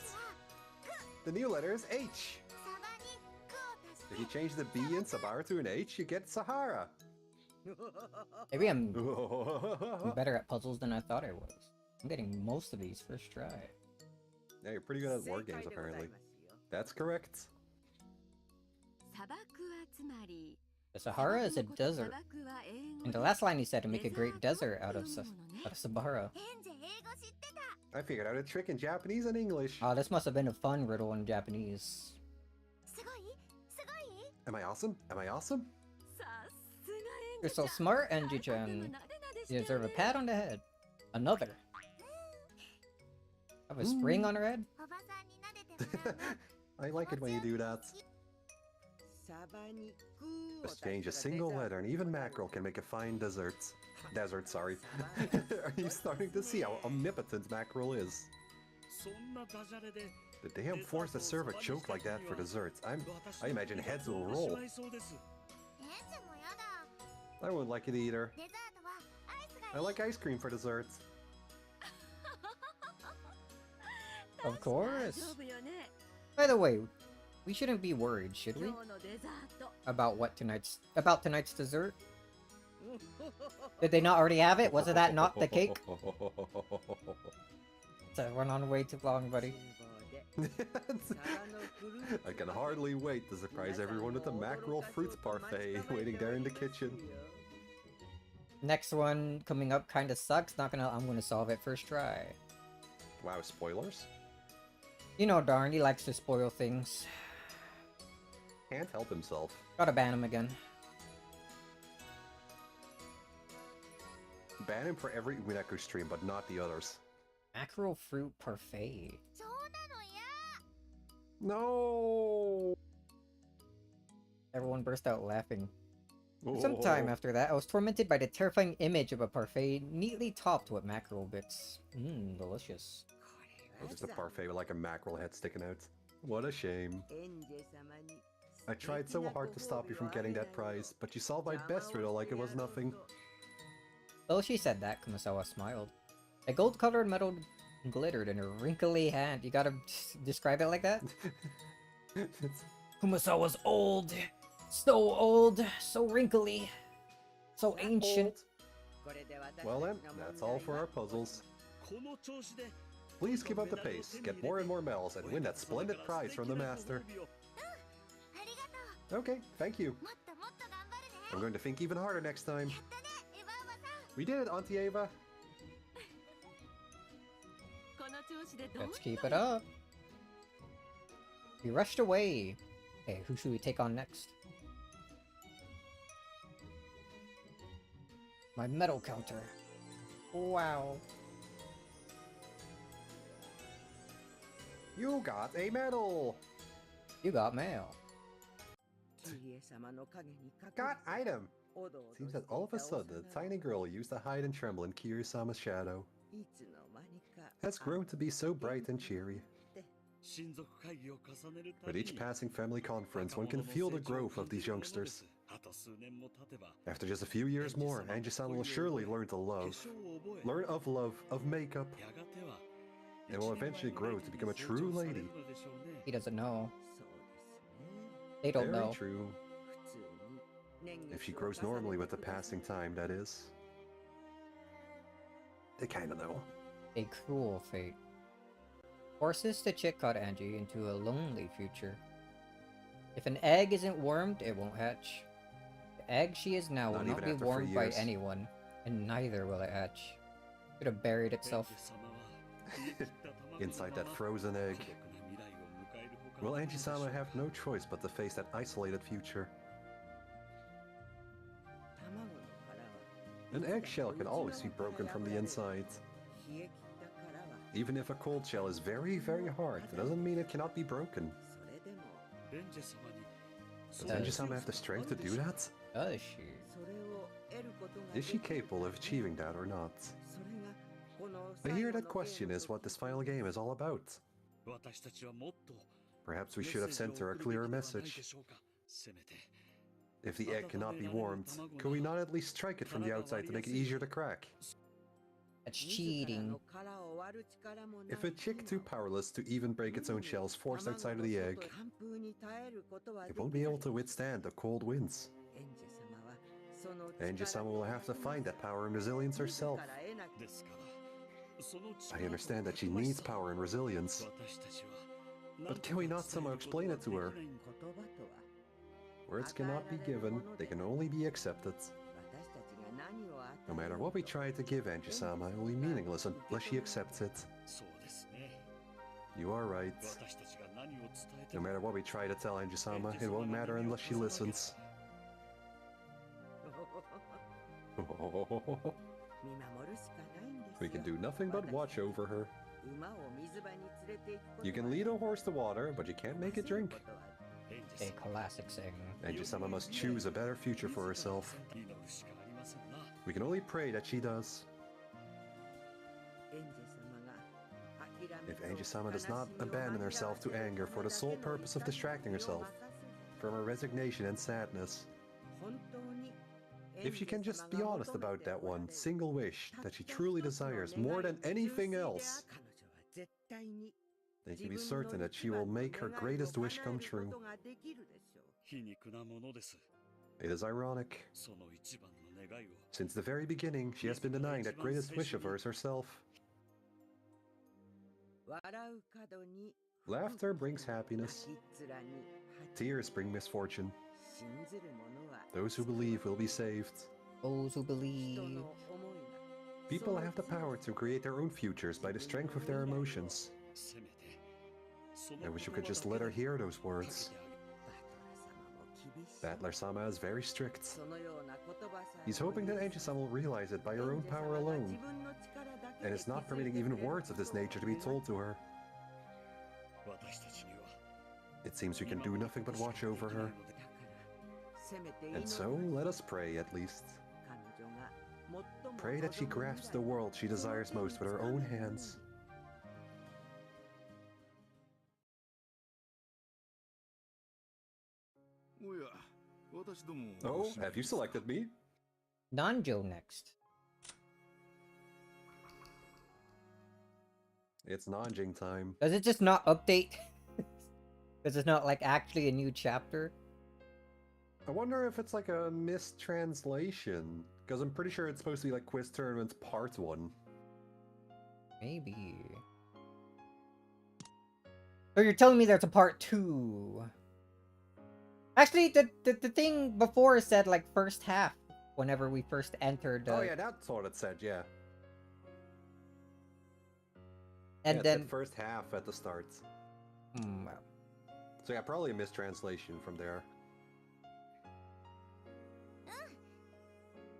S2: The new letter is H. If you change the B in Sabara to an H, you get Sahara.
S1: Maybe I'm better at puzzles than I thought I was. I'm getting most of these first try.
S2: Yeah, you're pretty good at war games, apparently. That's correct.
S1: The Sahara is a desert. And the last line he said to make a great desert out of Sabara.
S2: I figured out a trick in Japanese and English.
S1: Oh, this must have been a fun riddle in Japanese.
S2: Am I awesome? Am I awesome?
S1: You're so smart, Angie-chan. You deserve a pat on the head. Another. Have a spring on her head?
S2: I like it when you do that. Just change a single letter and even mackerel can make a fine dessert. Desert, sorry. Are you starting to see how omnipotent mackerel is? The damn force to serve a joke like that for desserts. I imagine heads will roll. I wouldn't like it either. I like ice cream for desserts.
S1: Of course. By the way, we shouldn't be worried, should we? About tonight's dessert? Did they not already have it? Wasn't that not the cake? That went on way too long, buddy.
S2: I can hardly wait to surprise everyone with the mackerel fruits parfait waiting there in the kitchen.
S1: Next one coming up kinda sucks. I'm gonna solve it first try.
S2: Wow, spoilers?
S1: You know Darn, he likes to spoil things.
S2: Can't help himself.
S1: Gotta ban him again.
S2: Ban him for every Umineko stream, but not the others.
S1: Mackerel fruit parfait.
S2: No!
S1: Everyone burst out laughing.
S2: Oh.
S1: Sometime after that, I was tormented by the terrifying image of a parfait neatly topped with mackerel bits. Mmm, delicious.
S2: Just a parfait with like a mackerel head sticking out. What a shame. I tried so hard to stop you from getting that prize, but you solved my best riddle like it was nothing.
S1: Though she said that, Kumasawa smiled. A gold-colored metal glittered in her wrinkly hand. You gotta describe it like that? Kumasawa's old. So wrinkly. So ancient.
S2: Well then, that's all for our puzzles. Please keep up the pace, get more and more medals, and win that splendid prize from the master. Okay, thank you. I'm going to think even harder next time. We did it, Auntie Ava.
S1: Let's keep it up. We rushed away. Hey, who should we take on next? My medal counter. Wow.
S2: You got a medal!
S1: You got mail.
S2: Got item! Seems that all of a sudden, the tiny girl used to hide and tremble in Kiryu-sama's shadow has grown to be so bright and cheery. With each passing family conference, one can feel the growth of these youngsters. After just a few years more, Angie-sama will surely learn of love, of makeup, and will eventually grow to become a true lady.
S1: He doesn't know. They don't know.
S2: Very true. If she grows normally with the passing time, that is. They kinda know.
S1: A cruel fate. Forces the chick called Angie into a lonely future. If an egg isn't warmed, it won't hatch. The egg she is now will not be warmed by anyone, and neither will it hatch. It would have buried itself.
S2: Inside that frozen egg. Will Angie-sama have no choice but to face that isolated future? An eggshell can always be broken from the inside. Even if a cold shell is very, very hard, it doesn't mean it cannot be broken. Does Angie-sama have the strength to do that?
S1: Does she?
S2: Is she capable of achieving that or not? I hear that question is what this final game is all about. Perhaps we should have sent her a clearer message. If the egg cannot be warmed, could we not at least strike it from the outside to make it easier to crack?
S1: That's cheating.
S2: If a chick too powerless to even break its own shell is forced outside of the egg, it won't be able to withstand the cold winds. Angie-sama will have to find that power and resilience herself. I understand that she needs power and resilience, but can we not somehow explain it to her? Words cannot be given, they can only be accepted. No matter what we try to give Angie-sama, it will be meaningless unless she accepts it. You are right. No matter what we try to tell Angie-sama, it won't matter unless she listens. We can do nothing but watch over her. You can lead a horse to water, but you can't make it drink.
S1: A classic saying.
S2: Angie-sama must choose a better future for herself. We can only pray that she does. If Angie-sama does not abandon herself to anger for the sole purpose of distracting herself from her resignation and sadness, if she can just be honest about that one single wish that she truly desires more than anything else, they can be certain that she will make her greatest wish come true. It is ironic. Since the very beginning, she has been denying that greatest wish of hers herself. Laughter brings happiness. Tears bring misfortune. Those who believe will be saved.
S1: Those who believe.
S2: People have the power to create their own futures by the strength of their emotions. I wish you could just let her hear those words. Battler-sama is very strict. He's hoping that Angie-sama will realize it by her own power alone, and is not permitting even words of this nature to be told to her. It seems we can do nothing but watch over her. And so, let us pray at least. Pray that she grasps the world she desires most with her own hands. Oh, have you selected me?
S1: Nanjo next.
S2: It's Nanjing time.
S1: Does it just not update? Because it's not like actually a new chapter?
S2: I wonder if it's like a mistranslation. Because I'm pretty sure it's supposed to be like Quiz Tournaments Part 1.
S1: Maybe. So you're telling me there's a part 2? Actually, the thing before said like first half whenever we first entered.
S2: Oh yeah, that's what it said, yeah.
S1: And
S2: yeah,
S1: then
S2: first half at the start.
S1: Well.
S2: So yeah, probably a mistranslation from there.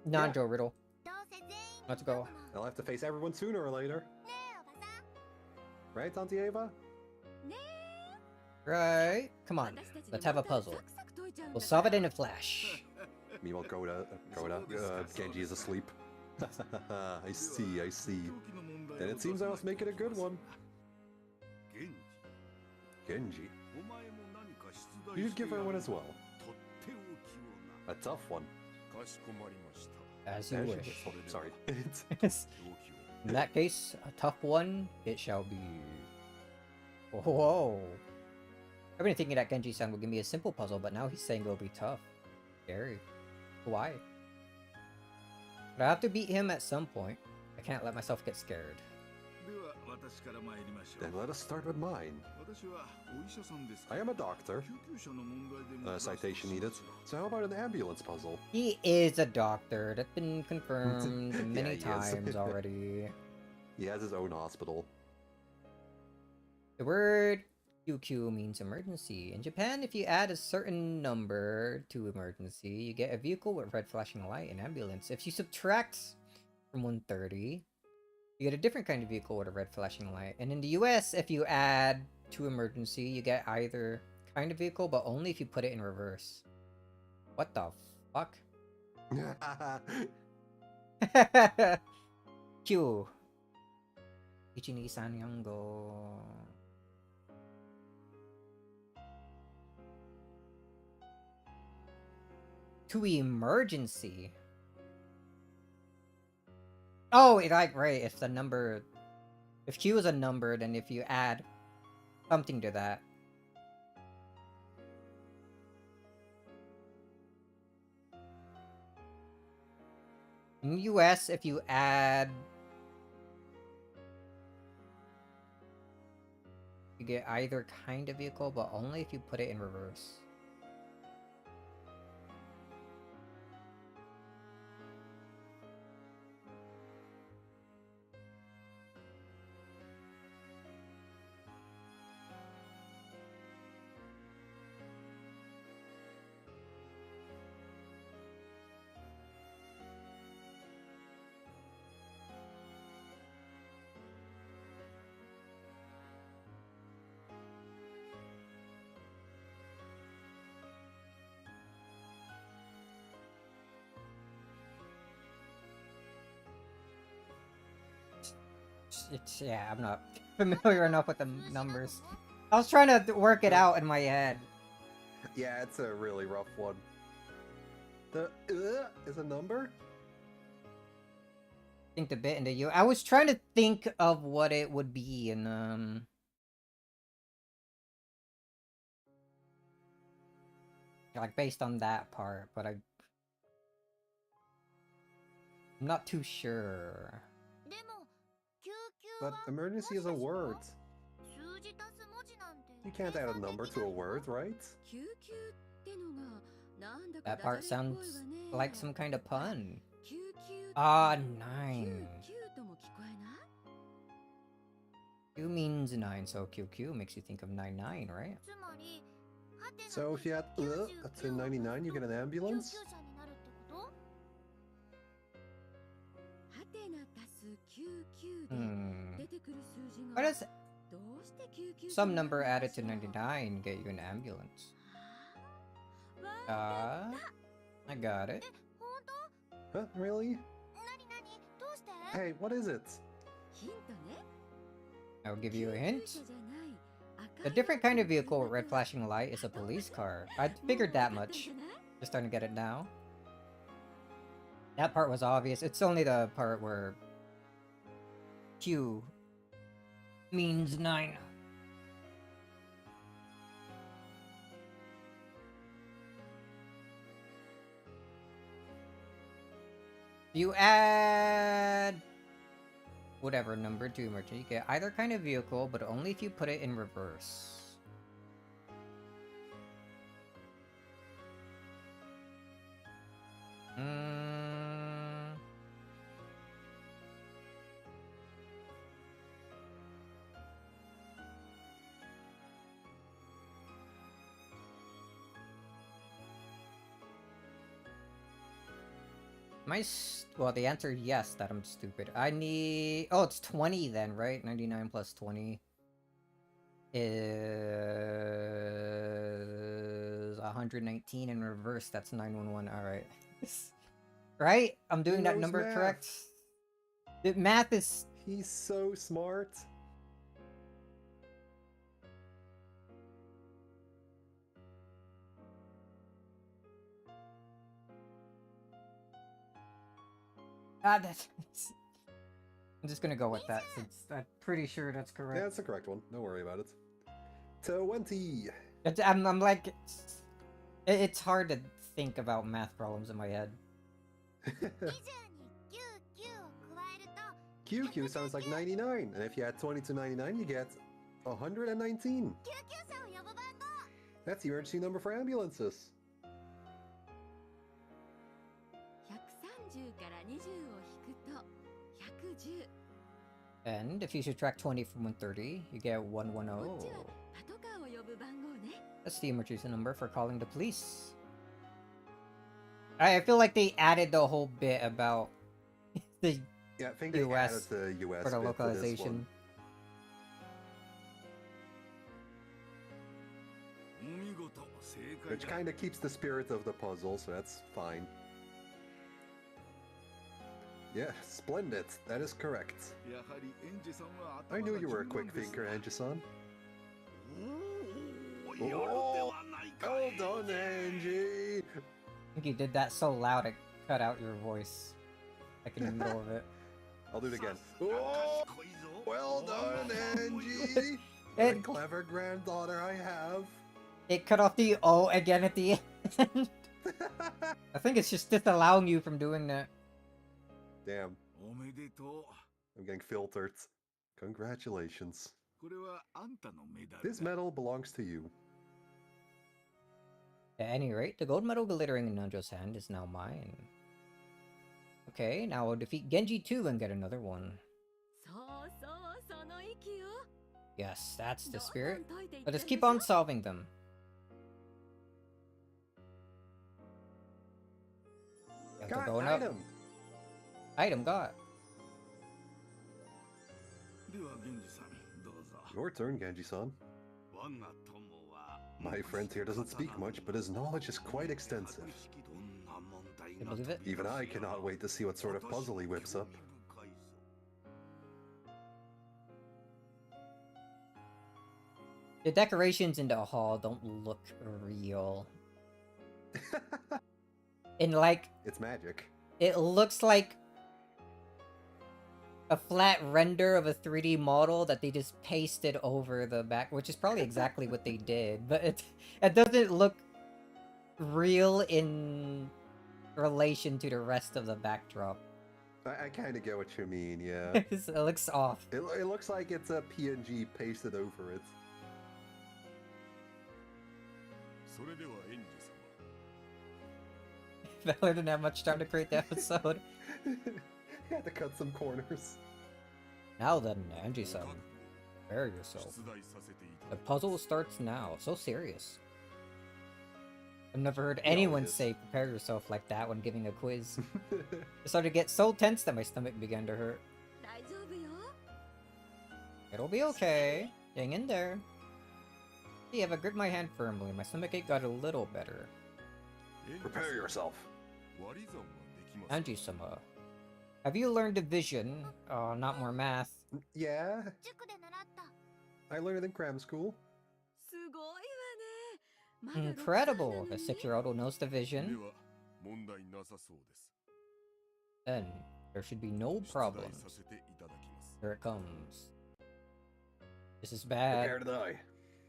S1: Nanjo riddle. Let's go.
S2: I'll have to face everyone sooner or later. Right, Auntie Ava?
S1: Right. Come on. Let's have a puzzle. We'll solve it in a flash.
S2: Meanwhile, Genji is asleep. I see, I see. Then it seems I must make it a good one. Genji. You should give her one as well. A tough one.
S1: As you wish.
S2: Oh, sorry.
S1: In that case, a tough one it shall be. Whoa. I've been thinking that Genji-san will give me a simple puzzle, but now he's saying it'll be tough. Scary. Why? But I have to beat him at some point. I can't let myself get scared.
S2: Then let us start with mine. I am a doctor. Citation needed. So how about an ambulance puzzle?
S1: He is a doctor. That's been confirmed many times already.
S2: He has his own hospital.
S1: The word QQ means emergency. In Japan, if you add a certain number to emergency, you get a vehicle with red flashing light, an ambulance. If you subtract from 130, you get a different kind of vehicle with a red flashing light. And in the US, if you add to emergency, you get either kind of vehicle, but only if you put it in reverse. What the fuck? Q. Ichi ni san yango. to emergency. Oh, right. If the number, if Q is a number, then if you add something to that. In the US, if you add, you get either kind of vehicle, but only if you put it in reverse. Yeah, I'm not familiar enough with the numbers. I was trying to work it out in my head.
S2: Yeah, it's a really rough one. The is a number?
S1: I think the bit in the U. I was trying to think of what it would be in like based on that part, but I'm not too sure.
S5: でも救急
S2: But
S5: は
S2: emergency is a word.
S5: 数字足す文字なんて
S2: You can't add a number to a word, right?
S7: 救急ってのがなんだか
S1: That part
S7: ダジャレっぽい
S1: sounds
S7: わね。
S1: like some kind of pun.
S7: 救急
S1: Ah,
S7: 9
S1: 9.
S7: とも聞こえない？
S1: Q means 9, so QQ makes you think of 99, right?
S5: つまりハテナ
S2: So if you add to 99, you get an ambulance?
S5: 救急車になるってこと？
S7: ハテナ足す99で
S1: Hmm.
S7: 出てくる数字
S1: Why
S7: が
S1: does
S7: どうして99
S1: some number added to 99 get you an ambulance?
S7: わ
S1: I got it.
S5: 本当？
S2: Huh? Really?
S5: 何何？どうして？
S2: Hey, what is it?
S7: ヒントね。
S1: I'll give you a hint.
S7: 救急車じゃない赤
S1: The
S7: い
S1: different kind of
S7: バッ
S1: vehicle
S7: グ
S1: with red flashing light is a police car. I figured that much. Just starting to get it now. That part was obvious. It's only the part where Q means 9. You add whatever number to emergency, you get either kind of vehicle, but only if you put it in reverse. Well, the answer yes, that I'm stupid. I need... Oh, it's 20 then, right? 99 plus 20 is 119 in reverse. That's 911. All right. Right? I'm doing that
S2: knows
S1: number
S2: math.
S1: correct? The math is...
S2: He's so smart.
S1: That's... I'm just gonna go with that since I'm pretty sure that's correct.
S2: Yeah, that's the correct one. Don't worry about it. 20.
S1: I'm like... It's hard to think about math problems in my head.
S5: 20に99を加えると
S2: QQ sounds like 99, and if you add 20 to 99, you get 119.
S5: 救急車を呼ぶ番号
S2: That's the emergency number for ambulances.
S7: 130から20を引くと110。
S1: And if you subtract 20 from 130, you get 110.
S7: こっちはパトカーを呼ぶ番号ね。
S1: That's the emergency number for calling the police. I feel like they added the whole bit about the
S2: Yeah, I think they
S1: US
S2: added the US
S1: for the
S2: bit for this
S1: localization.
S2: one,
S4: お見事正解
S2: which
S4: だ
S2: kind of keeps the spirit of the puzzle, so that's fine. Yeah, splendid. That is correct.
S4: やはりエンジさんは
S2: I
S4: 頭
S2: knew
S4: が
S2: you were a
S4: 柔軟
S2: quick
S4: です
S2: thinker,
S4: な
S2: Angie-san.
S4: おおやるではないか
S2: Well done, Angie!
S1: think you did that so loud it cut out your voice. Like in the middle of it.
S2: I'll do it again. Oh, well done, Angie! What a clever granddaughter I have.
S1: It cut off the O again at the end. I think it's just disallowing you from doing that.
S2: Damn. I'm getting filtered. Congratulations. This medal belongs to you.
S1: At any rate, the gold medal glittering in Nanjo's hand is now mine. Okay, now I'll defeat Genji 2 and get another one. Yes, that's the spirit. Let us keep on solving them.
S2: Got
S1: going
S2: item!
S1: up. Item got.
S2: Your turn, Genji-san. My friend here doesn't speak much, but his knowledge is quite extensive.
S1: Can you believe it?
S2: Even I cannot wait to see what sort of puzzle he whips up.
S1: The decorations in the hall don't look real. And like...
S2: It's magic.
S1: It looks like a flat render of a 3D model that they just pasted over the back, which is probably exactly what they did, but it doesn't look real in relation to the rest of the backdrop.
S2: I kind of get what you mean, yeah.
S1: It looks off.
S2: It looks like it's a PNG pasted over it.
S1: Valor didn't have much time to create the episode.
S2: Had to cut some corners.
S1: Now then, Angie-san, prepare yourself. The puzzle starts now. So serious. I've never heard anyone say prepare yourself like that when giving a quiz. I started to get so tense that my stomach began to hurt. It'll be okay. Hang in there. See, if I gripped my hand firmly, my stomachache got a little better.
S2: Prepare yourself.
S1: Angie-sama, have you learned division? Oh, not more math.
S2: Yeah,
S5: 塾で習った
S2: I learned it in cram school.
S1: Incredible! The 6-year-old knows division. Then, there should be no problems. Here it comes. This is bad.
S2: Prepare to die.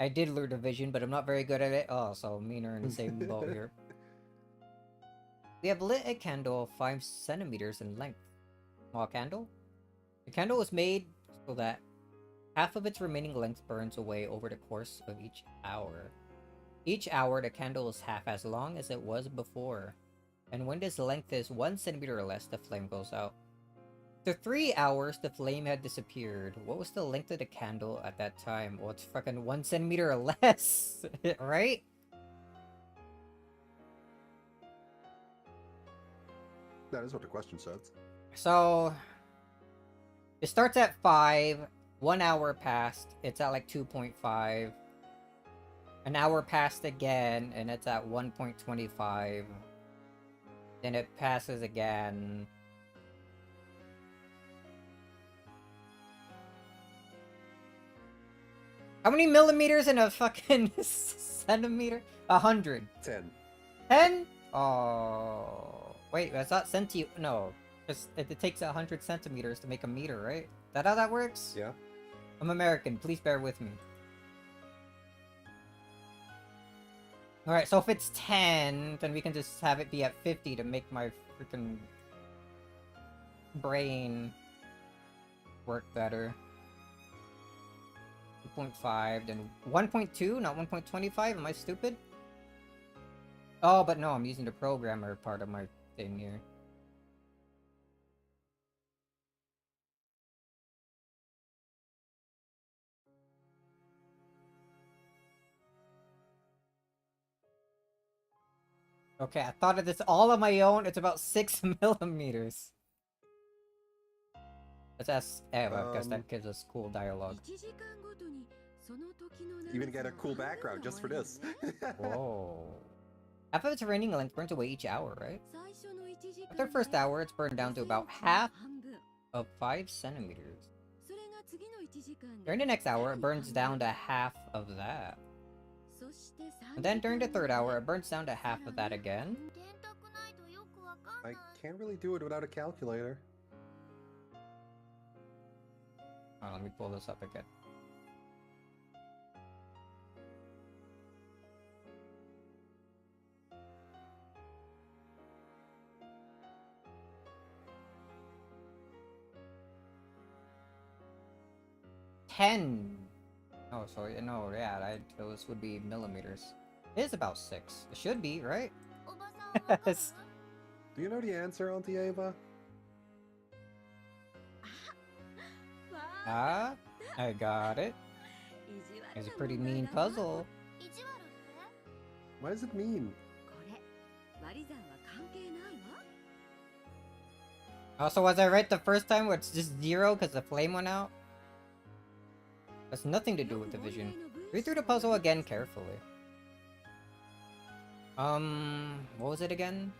S1: I did learn division, but I'm not very good at it. Oh, so me and her in the same boat here. We have lit a candle 5 centimeters in length. Small candle? The candle was made so that half of its remaining length burns away over the course of each hour. Each hour, the candle is half as long as it was before. And when this length is 1 centimeter or less, the flame goes out. After 3 hours, the flame had disappeared. What was the length of the candle at that time? Well, it's fucking 1 centimeter or less, right?
S2: That is what the question says.
S1: So, it starts at 5, 1 hour passed, it's at like 2.5. An hour passed again, and it's at 1.25. Then it passes again. How many millimeters in a fucking centimeter? 100.
S2: 10.
S1: 10? Oh. Wait, that's not no. Because it takes 100 centimeters to make a meter, right? Is that how that works?
S2: Yeah.
S1: I'm American, please bear with me. Alright, so if it's 10, then we can just have it be at 50 to make my freaking brain work better. 2.5, then 1.2, not 1.25? Am I stupid? Oh, but no, I'm using the programmer part of my thing here. Okay, I thought of this all on my own. It's about 6 millimeters. Let's ask Eva, because that gives us cool dialogue.
S2: Even get a cool background just for this.
S1: Whoa. Half of its remaining length burns away each hour, right? After the first hour, it's burned down to about half of 5 centimeters. During the next hour, it burns down to half of that. And then during the third hour, it burns down to half of that again.
S2: I can't really do it without a calculator.
S1: Let me pull this up again. Oh, so no, yeah, those would be millimeters. It is about 6. It should be, right?
S5: おばさんわかる
S2: Do you know the answer, Auntie Ava?
S1: Ah, I got it. It's a pretty mean puzzle.
S5: 意地悪って
S2: What does it mean?
S7: これ割り算は関係ないわ。
S1: Also, was I right the first time where it's just 0 because the flame went out? That's nothing to do with division. Read through the puzzle again carefully. What was it again?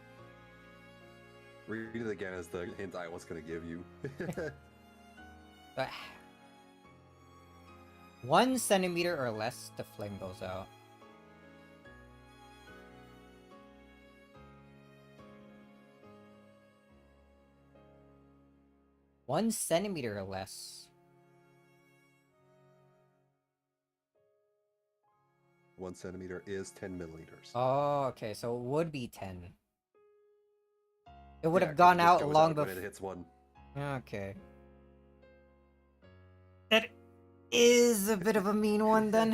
S2: Read it again as the hint I was gonna give you.
S1: 1 centimeter or less, the flame goes out. One centimeter or less.
S2: 1 centimeter is 10 millimeters.
S1: Oh, okay, so it would be 10. It would
S2: Yeah,
S1: have
S2: 'cause
S1: gone
S2: it just
S1: out
S2: goes
S1: long
S2: out when
S1: before.
S2: it hits 1.
S1: Okay. That is a bit of a mean one then.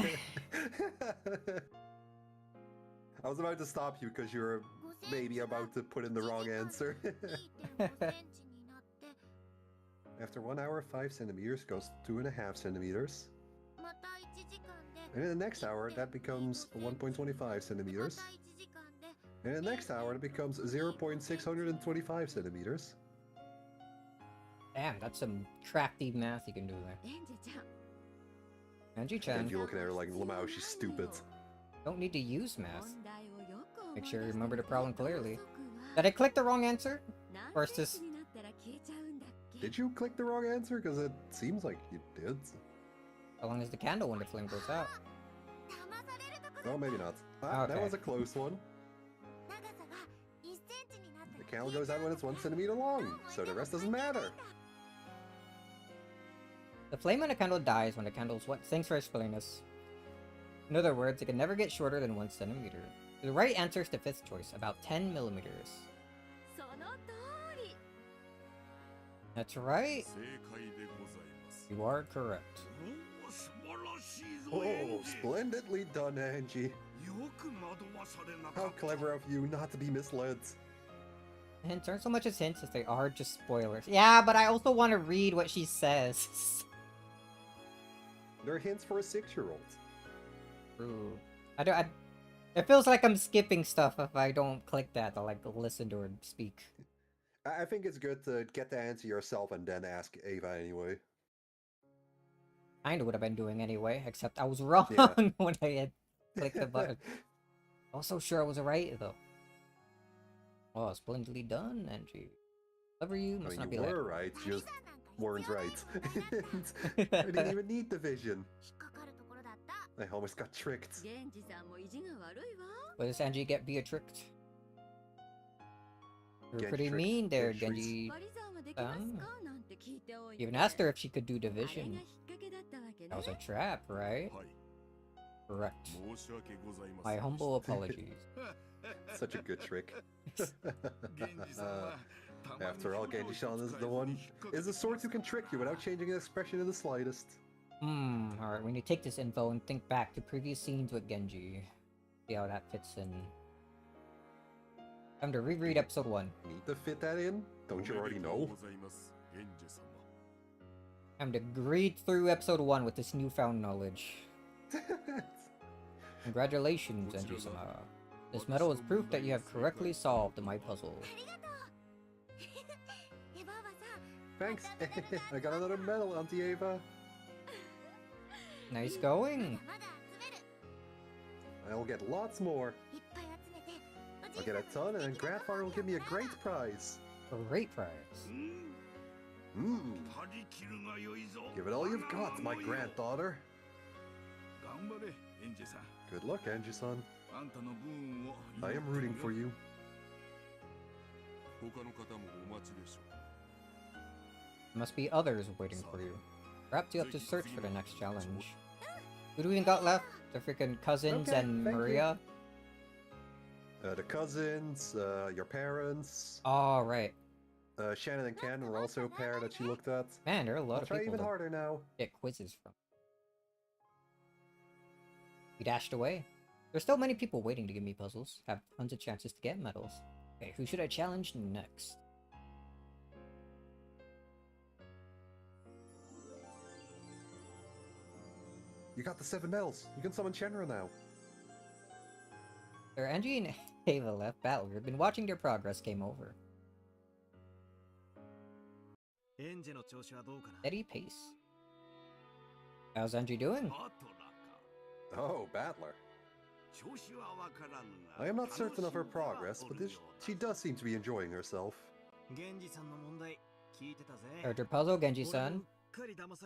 S2: I was about to stop you because you were maybe about to put in the wrong answer.
S5: 2.5 センチになって
S2: After 1 hour, 5 centimeters goes 2.5 centimeters.
S5: また1時間で
S2: And in the next hour, that becomes 1.25 centimeters.
S5: また1時間で
S2: And in the next hour, it becomes 0.625 centimeters.
S1: Damn, that's some crafty math you can do there.
S7: レンジちゃん
S2: And
S1: Angie-chan,
S2: you looking at her like, Lamau, she's stupid.
S1: don't need to use math.
S7: 問題をよく思い
S1: Make
S7: 出
S1: sure you
S7: して
S1: remember the
S7: みたら
S1: problem clearly.
S7: 法則は
S1: Did I click the wrong answer?
S7: 何
S1: or is
S7: セン
S1: this-
S7: チになったら消えちゃうんだっけ
S2: Did you click the wrong answer? Because it seems like you did.
S1: How long is the candle when the flame goes out?
S5: 騙されるとこだ
S2: Oh, maybe not. Ah, that
S1: Okay.
S2: was a close one.
S5: 長さが1センチになった
S2: The
S5: ら
S2: candle goes out when it's 1 centimeter long, so the rest doesn't matter.
S1: The flame on a candle dies when the candle is what? Thanks for explaining this. In other words, it can never get shorter than 1 centimeter. The right answer is the 5th choice, about 10 millimeters.
S7: その通り
S1: That's right.
S4: 正解でございます
S1: You are correct.
S4: おお素晴らしいぞ
S2: Oh,
S4: エンジ
S2: splendidly done, Angie.
S4: よく惑わされなか
S2: How
S4: った
S2: clever of you not to be misled.
S1: Hints aren't so much as hints as they are just spoilers. Yeah, but I also want to read what she says.
S2: They're hints for a 6-year-old.
S1: True. It feels like I'm skipping stuff if I don't click that to like listen to her speak.
S2: I think it's good to get the answer yourself and then ask Ava anyway.
S1: Kinda would have been doing anyway, except I was wrong
S2: Yeah.
S1: when I had clicked the button. Also sure I was right though. Oh, splendidly done, Angie. Clever you,
S2: I
S1: must
S2: mean,
S1: not be
S2: you
S1: like.
S2: were right, you
S5: 割り
S2: just
S5: 算なんか必要
S2: weren't
S5: ない
S2: right. I didn't even need division.
S5: 引っかかるところだった
S2: I almost got tricked.
S7: ゲンジさんも意地が悪いわ
S1: What does Angie get via tricked? You're
S2: Get
S1: pretty
S2: tricked,
S1: mean there,
S2: get treats.
S1: Genji.
S7: 割り算はできますかなんて聞いておいて
S1: You even asked her if she could do
S7: あれが
S1: division.
S7: 引っ掛けだったわけね
S1: That was a trap, right?
S4: はい
S1: Correct.
S4: 申し訳ございません
S1: My humble apologies.
S2: Such a good trick.
S4: ゲンジさんは
S2: After all, Genji-san is the one, is the sort who can trick you without changing an expression in the slightest.
S1: Alright, we need to take this info and think back to previous scenes with Genji. See how that fits in. Time to reread episode 1.
S2: Need to fit that in? Don't you already
S4: おめでとう
S2: know?
S4: ございますゲンジ様
S1: Time to read through episode 1 with this newfound knowledge. Congratulations, Genji-sama. This medal is proof that you have correctly solved my puzzle.
S5: ありがとうエヴァおばさん
S2: Thanks. I got another medal, Auntie Ava.
S1: Nice
S5: まだ
S1: going.
S5: まだ集める
S2: I'll get lots more.
S5: いっぱい集めてお
S2: I'll
S5: じい
S2: get
S5: さ
S2: a
S5: ん
S2: ton, and then Grandfather will give me a great prize.
S1: A great prize.
S4: うん
S2: Mmm.
S4: 張り切るがよいぞ
S2: Give it all you've got, my granddaughter.
S4: 頑張れエンジさん
S2: Good luck, Angie-san.
S4: あんたの分を
S2: I am rooting for you.
S4: 他の方もお待ちでしょう。
S1: There must be others waiting for you. Perhaps you have to search for the next challenge. Who do we got left? The freaking cousins
S2: Okay,
S1: and
S2: thank you.
S1: Maria?
S2: The cousins, your parents,
S1: Oh, right.
S2: Shannon and Ken were also a pair that she looked at.
S1: Man, there are a lot
S2: I'll
S1: of
S2: try
S1: people
S2: even
S1: to
S2: harder now.
S1: get quizzes from. We dashed away. There's still many people waiting to give me puzzles. Have tons of chances to get medals. Okay, who should I challenge next?
S2: You got the 7 medals. You can summon Shenra now.
S1: Sir Angie and Ava left battle. We've been watching their progress came over.
S6: エンジェの調子はどうかな。
S1: Steady pace. How's Angie doing?
S4: バトラか。
S2: Oh, Battler.
S4: 調子はわからぬが。
S2: I am not certain of her progress, but she does seem to be enjoying herself.
S6: 源氏さんの問題聞いてたぜ。
S1: Character puzzle, Genji-san.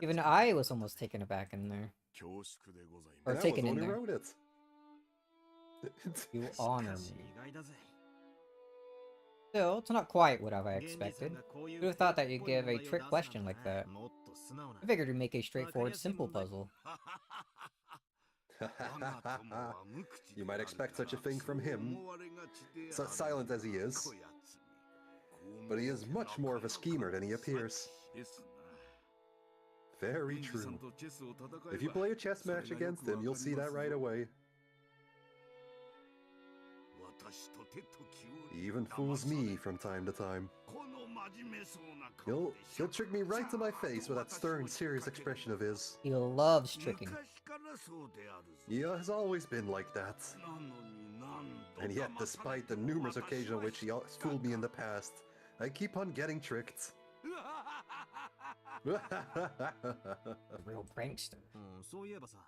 S1: Even I was almost taken aback in there.
S4: 恐縮でござい
S1: Or
S2: And
S4: ます。
S2: I was
S1: taken
S2: the
S1: in
S2: one who
S1: there.
S2: wrote it.
S1: You honor
S6: しかし
S1: me.
S6: 意外だぜ。
S1: Still, it's not quite what I expected. Who'd have thought that you'd give a trick question like that?
S6: もっと素直な
S1: I figured you'd make a straightforward, simple puzzle.
S2: You might expect such a thing from him, so silent as he is. But he is much more of a schemer than he appears. Very true. If you play a chess match against him, you'll see that right away. He even fools me from time to time. He'll trick me right to my face with that stern, serious expression of his.
S1: He loves tricking.
S2: He has always been like that. And yet, despite the numerous occasions on which he has fooled me in the past, I keep on getting tricked.
S1: A real prankster.
S6: うん、そういえばさ、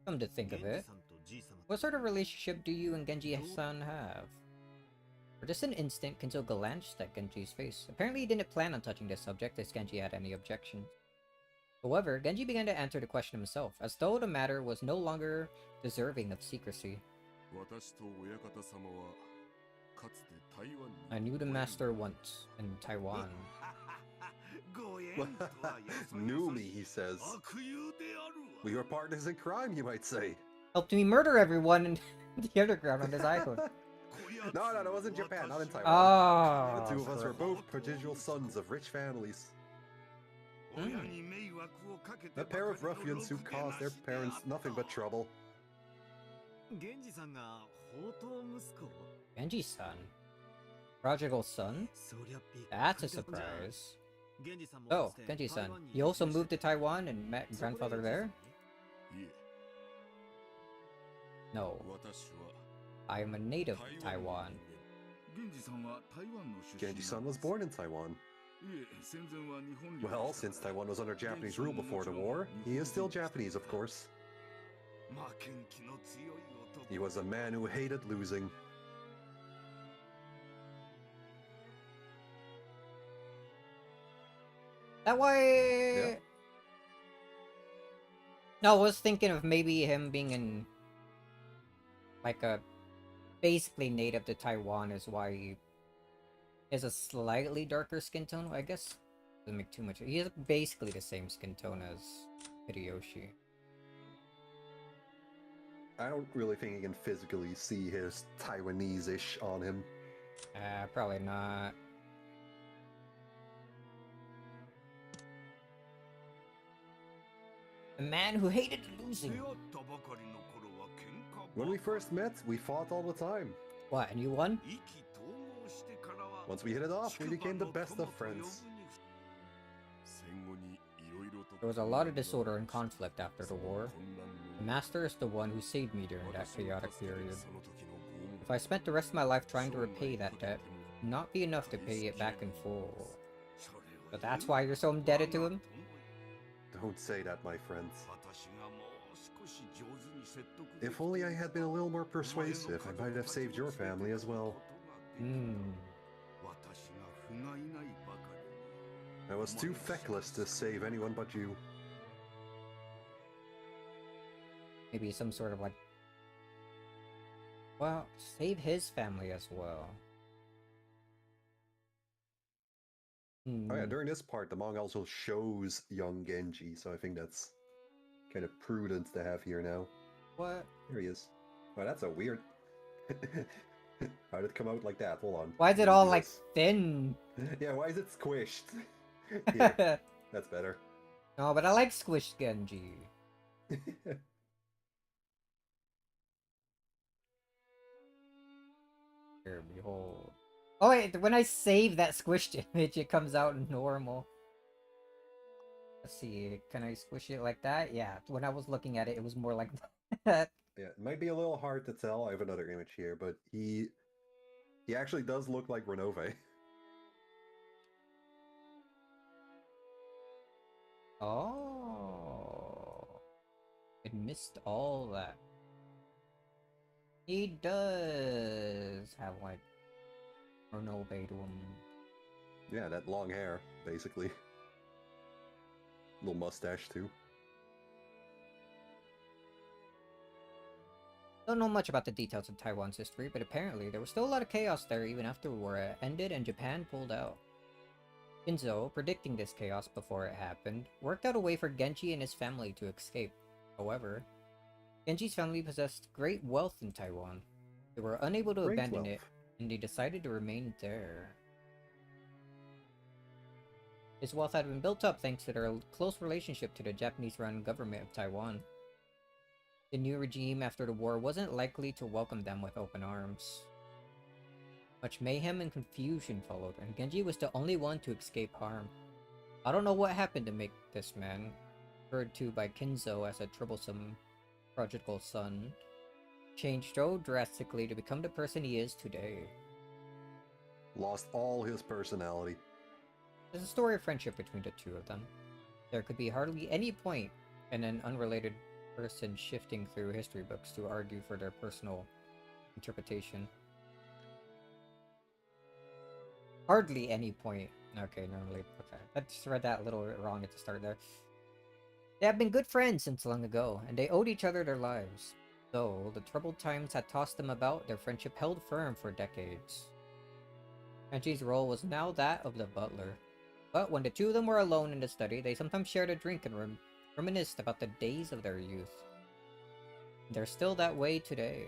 S1: Come to think of
S6: 源氏
S1: it,
S6: さんとじい様
S1: what sort of relationship do you and Genji-san have? For just an instant, Kinzo glanced at Genji's face. Apparently he didn't plan on touching this subject as Genji had any objections. However, Genji began to answer the question himself, as though the matter was no longer deserving of secrecy.
S4: 私と親方様はかつて台湾に
S1: I knew the master once, in Taiwan.
S4: ご縁とはよそよそし
S2: Knew me, he says.
S4: 悪友であるわ
S2: We were partners in crime, you might say.
S1: Helped me murder everyone in the underground on his island.
S2: No, that was in Japan, not in Taiwan.
S1: Oh,
S2: The two of us were both prodigal sons of rich families.
S4: 親に迷惑をかけて
S2: A pair of ruffians who caused their parents nothing but trouble.
S6: 源氏さんが宝刀息子
S1: Genji-san? Prodigal son?
S6: そりゃびっくり
S1: That's a
S6: だじゃん
S1: surprise.
S6: 源氏さんも
S1: Oh,
S6: かつて
S1: Genji-san,
S6: 台湾に
S1: you also
S6: いらっしゃ
S1: moved to Taiwan and met
S6: そこで
S1: grandfather there?
S4: いえ
S1: No,
S4: 私は
S1: I am a native of
S4: 台湾
S1: Taiwan.
S4: 源氏さんは台湾の出身
S2: Genji-san was born in Taiwan.
S4: いえ戦前は日本領
S2: Well,
S4: でした
S2: since
S4: から
S2: Taiwan was under Japanese rule before the war, he is still Japanese, of course.
S4: 負けん気の強い男
S2: He was a man who hated losing.
S1: That why?
S2: Yeah.
S1: No, I was thinking of maybe him being in like a basically native to Taiwan is why he has a slightly darker skin tone. I guess doesn't make too much. He has basically the same skin tone as Hideyoshi.
S2: I don't really think you can physically see his Taiwanese-ish on him.
S1: Probably not. A man who hated
S4: 出
S1: losing.
S4: 会ったばかりの頃は喧嘩ばかり
S2: When we first met, we fought all the time.
S1: What? And you won?
S4: 意気投合してからは
S2: Once we hit it off, we became the best of friends.
S4: 戦後に色々と
S1: There was a lot of disorder and conflict after the war.
S4: 混乱の
S1: The master is the one who saved me during that
S4: 私を
S1: chaotic
S4: 助ける
S1: period.
S4: その時の拷問
S1: If I spent the rest of my life trying to repay that debt, it would not be enough to pay it back in full.
S4: それを
S1: But that's why you're so indebted to him?
S2: Don't say that, my friends.
S4: 私がもう少し上手に説得
S2: If only I had been a little more persuasive, I might have saved your family as well.
S1: Hmm.
S4: 私が不甲斐ないばかり
S2: I was too feckless to save anyone but you.
S1: Maybe some sort of like... Well, save his family as well.
S2: Oh yeah, during this part, the manga also shows young Genji, so I think that's kind of prudent to have here now.
S1: What?
S2: Here he is. Oh, that's a weird... How did it come out like that? Hold on.
S1: Why is it
S2: Let me
S1: all
S2: do
S1: like
S2: this.
S1: thin?
S2: Yeah, why is it squished? Here, that's better.
S1: No, but I like squished Genji. Here, behold. Oh wait, when I save that squished image, it comes out normal. Let's see, can I squish it like that? Yeah, when I was looking at it, it was more like that.
S2: Yeah, it might be a little hard to tell. I have another image here, but he actually does look like Renove.
S1: Oh, it missed all that. He does have like Renove to him.
S2: Yeah, that long hair, basically. Little mustache, too.
S1: Don't know much about the details of Taiwan's history, but apparently there was still a lot of chaos there even after the war ended and Japan pulled out. Shinzo, predicting this chaos before it happened, worked out a way for Genji and his family to escape. However, Genji's family possessed great wealth in Taiwan. They were unable to abandon it, and they decided to remain there. His wealth had been built up thanks to their close relationship to the Japanese-run government of Taiwan. The new regime after the war wasn't likely to welcome them with open arms. Much mayhem and confusion followed, and Genji was the only one to escape harm. I don't know what happened to make this man, referred to by Kinzo as a troublesome, prodigal son, change so drastically to become the person he is today.
S2: Lost all his personality.
S1: There's a story of friendship between the two of them. There could be hardly any point in an unrelated person shifting through history books to argue for their personal interpretation. Hardly any point. Okay, normally. Okay. I just read that a little bit wrong at the start there. They have been good friends since long ago, and they owed each other their lives. Though the troubled times had tossed them about, their friendship held firm for decades. Genji's role was now that of the butler. But when the two of them were alone in the study, they sometimes shared a drink and reminisced about the days of their youth. They're still that way today.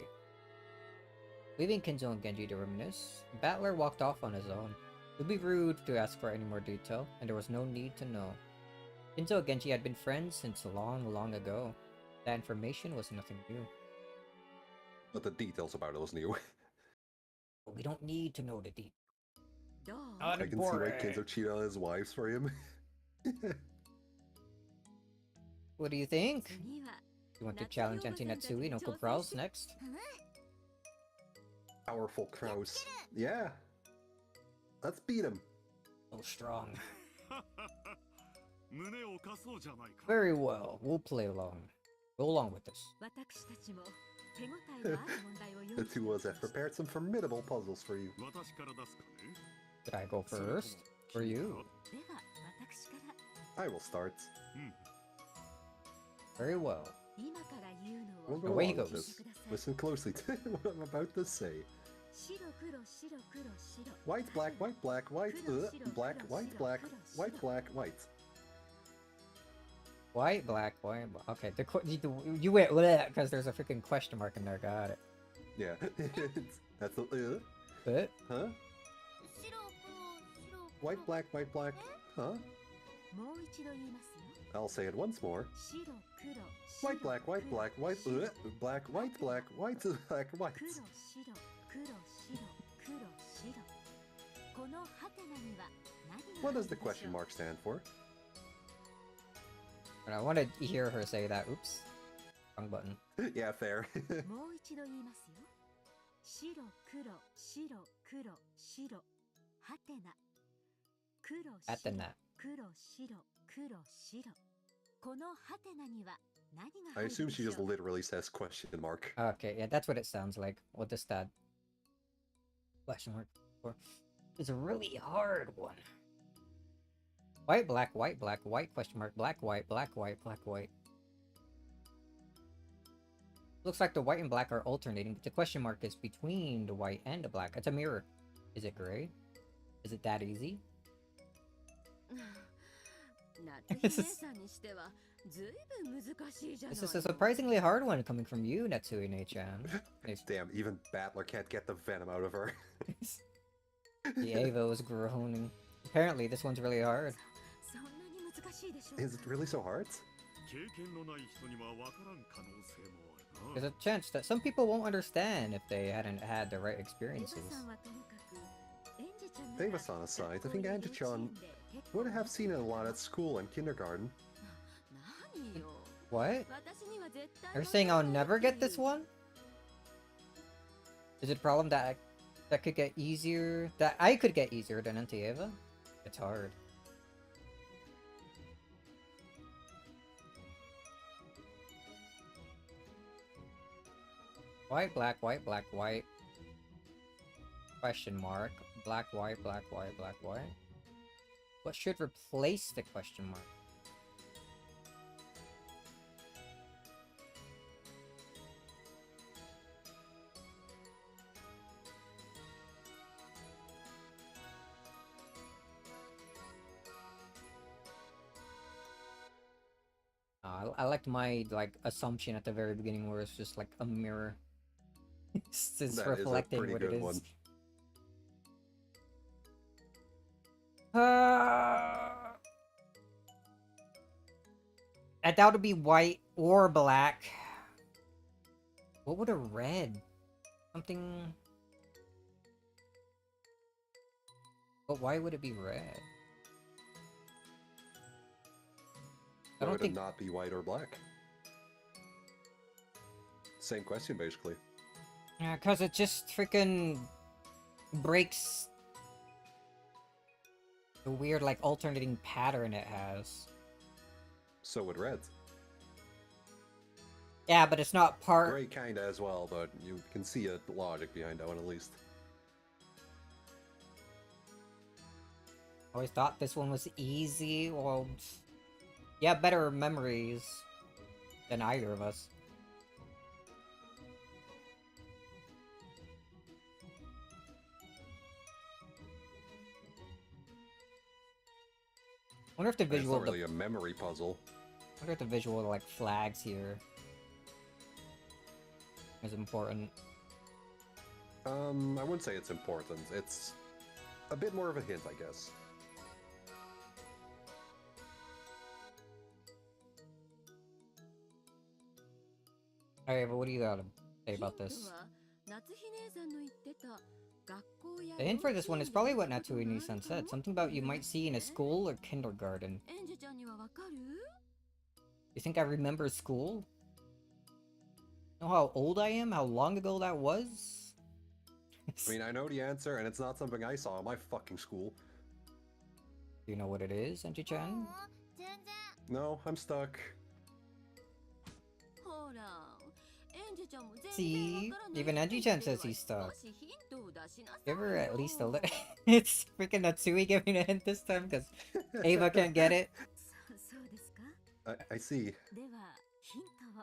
S1: Leaving Kinzo and Genji to reminisce, Battler walked off on his own. It would be rude to ask for any more detail, and there was no need to know. Kinzo and Genji had been friends since long, long ago. That information was nothing new.
S2: But the details about it was new.
S1: But we don't need to know the details.
S2: I can see why Kinzo cheated on his wives for him.
S1: What do you think? You want to challenge Antinatsui and Uncle Kraus next?
S2: Powerful Kraus. Yeah. Let's beat him.
S1: So strong. Very well, we'll play along. Go along with this.
S2: The two of us have prepared some formidable puzzles for you.
S1: Should I go first? Or you?
S2: I will start.
S1: Very well.
S2: We'll go
S1: Away he
S2: along with
S1: goes.
S2: this. Listen closely to what I'm about to say. White, black, white, black, white, black, white, black, white, black, white.
S1: White, black, white, black. Okay, you went because there's a freaking question mark in there. Got it.
S2: Yeah, that's the
S1: But
S2: huh? White, black, huh? I'll say it once more. White, black, white, black, white, black, white, black, white, black, white. What does the question mark stand for?
S1: and I wanted to hear her say that. Oops, wrong button.
S2: Yeah, fair.
S1: Atena.
S2: I assume she just literally says question mark.
S1: Okay, yeah, that's what it sounds like. What does that question mark for? It's a really hard one. White, black, white, black, white, question mark, black, white, black, white, black, white. Looks like the white and black are alternating, but the question mark is between the white and the black. It's a mirror. Is it gray? Is it that easy?
S7: 夏姫さんにしてはずいぶん難しいじゃない
S1: This is a
S7: の
S1: surprisingly hard one coming from you, Natsuine-chan.
S2: Damn, even Battler can't get the venom out of her.
S1: The Ava was groaning. Apparently, this one's really hard.
S7: そんなに難しいでしょう
S2: Is it really so hard?
S4: 経験のない人には分からん可能性もあ
S1: There's
S4: る
S1: a chance that some people won't understand if they hadn't had the right
S7: エヴァ
S1: experiences.
S7: さんはともかくエンジちゃんなら
S2: Ava-san aside, I think
S7: 学校や
S2: Angie-chan
S7: 幼稚園で結構
S2: would have seen it a lot at school and kindergarten.
S7: 何よ
S1: What?
S7: 私には絶対
S1: You're saying I'll never get this one? Is it a problem that that could get easier? That I could get easier than Anti-Ava? It's hard. White, black, white, black, white. Question mark. Black, white, black, white, black, white. What should replace the question mark? I liked my assumption at the very beginning where it's just like a mirror. It's
S2: That is a
S1: reflecting
S2: pretty
S1: what it
S2: good
S1: is.
S2: one.
S1: I doubt it'd be white or black. What would a red? Something. But why would it be red? I
S2: Why
S1: don't
S2: would
S1: think.
S2: it not be white or black? Same question, basically.
S1: Yeah, cause it just freaking breaks the weird alternating pattern it has.
S2: So would red.
S1: Yeah, but it's not part.
S2: Gray kinda as well, but you can see a logic behind that one at least.
S1: Always thought this one was easy. Well, yeah, better memories than either of us. Wonder if the
S2: It's
S1: visual
S2: not
S1: of the,
S2: really a memory puzzle.
S1: wonder if the visual of, flags here is important.
S2: I wouldn't say it's important. It's a bit more of a hint, I guess.
S1: Alright, but what do you gotta say about this? The hint for this one is probably what Natsuine-san said. Something about you might see in a school or kindergarten. You think I remember school? Know how old I am? How long ago that was?
S2: I mean, I know the answer, and it's not something I saw in my fucking school.
S1: Do you know what it is, Anji-chan?
S5: 全然
S2: No, I'm stuck.
S1: See? Even Anji-chan says he's stuck. Give her at least a little. It's freaking Natsui giving a hint this time because Ava can't get it.
S2: I see.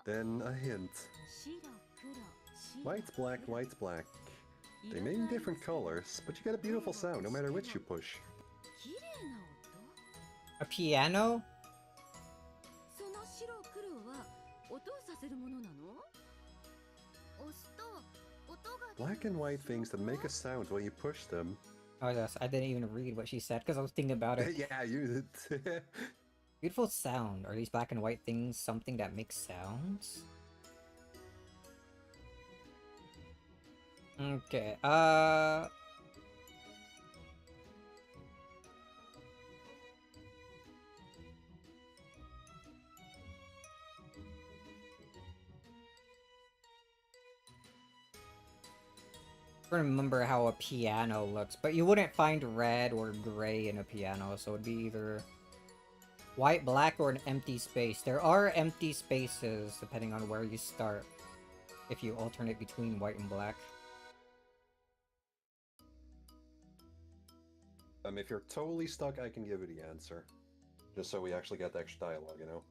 S2: Then a hint. White's black, white's black. They may be different colors, but you get a beautiful sound no matter which you push.
S1: A piano?
S2: Black and white things that make a sound when you push them.
S1: Oh yes, I didn't even read what she said because I was thinking about it.
S2: Yeah, you.
S1: Beautiful sound. Are these black and white things something that makes sounds? Okay, I remember how a piano looks, but you wouldn't find red or gray in a piano, so it'd be either white, black, or an empty space. There are empty spaces depending on where you start, if you alternate between white and black.
S2: If you're totally stuck, I can give you the answer. Just so we actually get the extra dialogue, you know?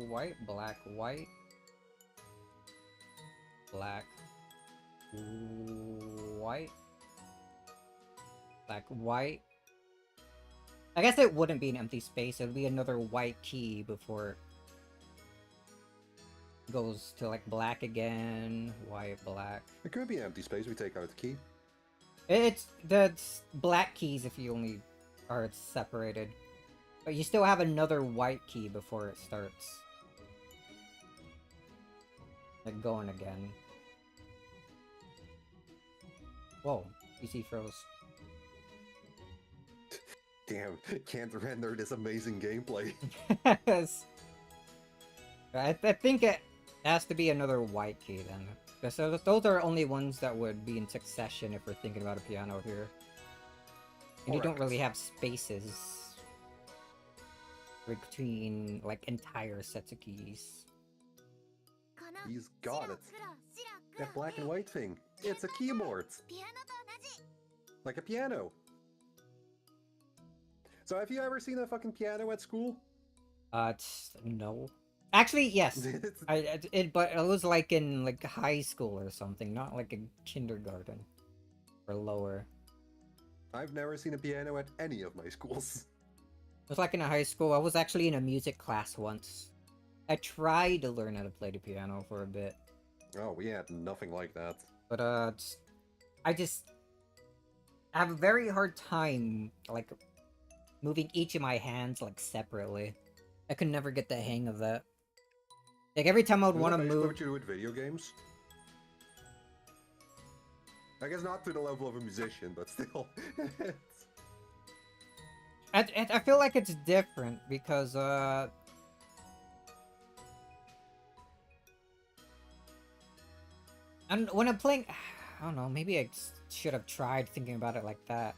S1: White, black, white, black, white, black, white. I guess it wouldn't be an empty space. It would be another white key before it goes to like black again, white, black.
S2: It could be an empty space. We take out the key.
S1: It's the black keys if you only are separated. But you still have another white key before it starts. Like going again. Whoa, PC froze.
S2: Damn, can't render this amazing gameplay.
S1: Yes. I think it has to be another white key then. So those are only ones that would be in succession if we're thinking about a piano here. And you don't really have spaces between like entire sets of keys.
S5: この
S2: He's got it.
S5: 白黒
S2: That black and white thing. It's a keyboard.
S5: ピアノと同じ
S2: Like a piano. So have you ever seen a fucking piano at school?
S1: No. Actually, yes.
S2: It's-
S1: But it was like in like high school or something, not like in kindergarten or lower.
S2: I've never seen a piano at any of my schools.
S1: It was like in a high school. I was actually in a music class once. I tried to learn how to play the piano for a bit,
S2: Oh, we had nothing like that.
S1: but I just have a very hard time like moving each of my hands like separately. I could never get the hang of that. Like every time I would
S2: Is
S1: want to
S2: that basically
S1: move.
S2: what you do with video games? I guess not to the level of a musician, but still.
S1: I feel like it's different because and when I'm playing, I don't know, maybe I should have tried thinking about it like that.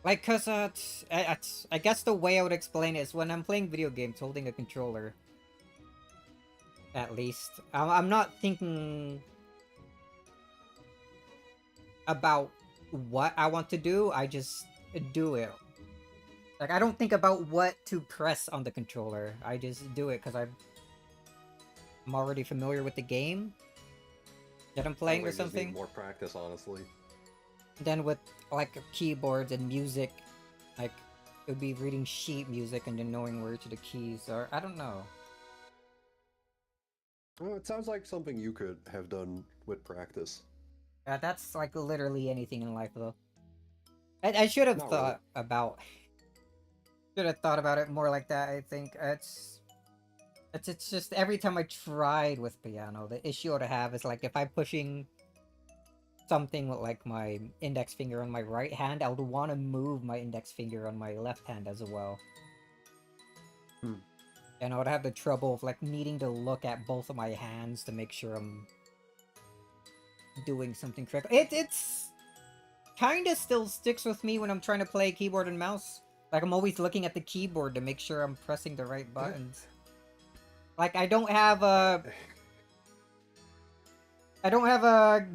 S1: Like, cause I guess the way I would explain it is when I'm playing video games holding a controller, at least, I'm not thinking about what I want to do, I just do it. Like, I don't think about what to press on the controller, I just do it because I'm already familiar with the game that I'm playing or
S2: Just need
S1: something.
S2: more practice, honestly.
S1: Then with, like, keyboards and music, like, it would be reading sheet music and then knowing where to the keys are, I don't know.
S2: Well, it sounds like something you could have done with practice.
S1: That's like literally anything in life, though. I should have
S2: Not
S1: thought about. Should have thought about it more like that. I think it's just every time I tried with piano, the issue I would have is like if I'm pushing something with like my index finger on my right hand, I would want to move my index finger on my left hand as well.
S2: Hmm.
S1: And I would have the trouble of like needing to look at both of my hands to make sure I'm doing something correct. It's kind of still sticks with me when I'm trying to play keyboard and mouse. Like I'm always looking at the keyboard to make sure I'm pressing the right buttons. Like I don't have a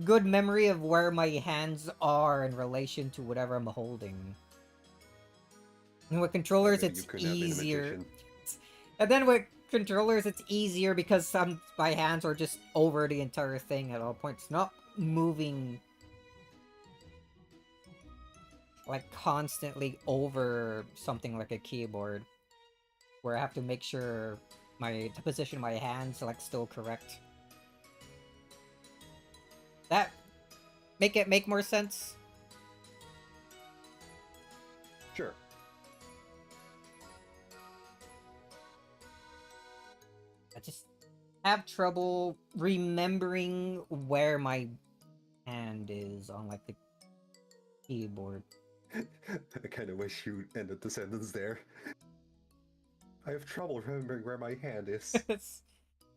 S1: good memory of where my hands are in relation to whatever I'm holding. And with controllers,
S2: Maybe you
S1: it's
S2: couldn't have been a
S1: easier.
S2: magician.
S1: And then with controllers, it's easier because my hands are just over the entire thing at all points, not moving like constantly over something like a keyboard, where I have to make sure the position of my hands like still correct. That make more sense?
S2: Sure.
S1: I just have trouble remembering where my hand is on like the keyboard.
S2: I kind of wish you ended the sentence there. I have trouble remembering where my hand is.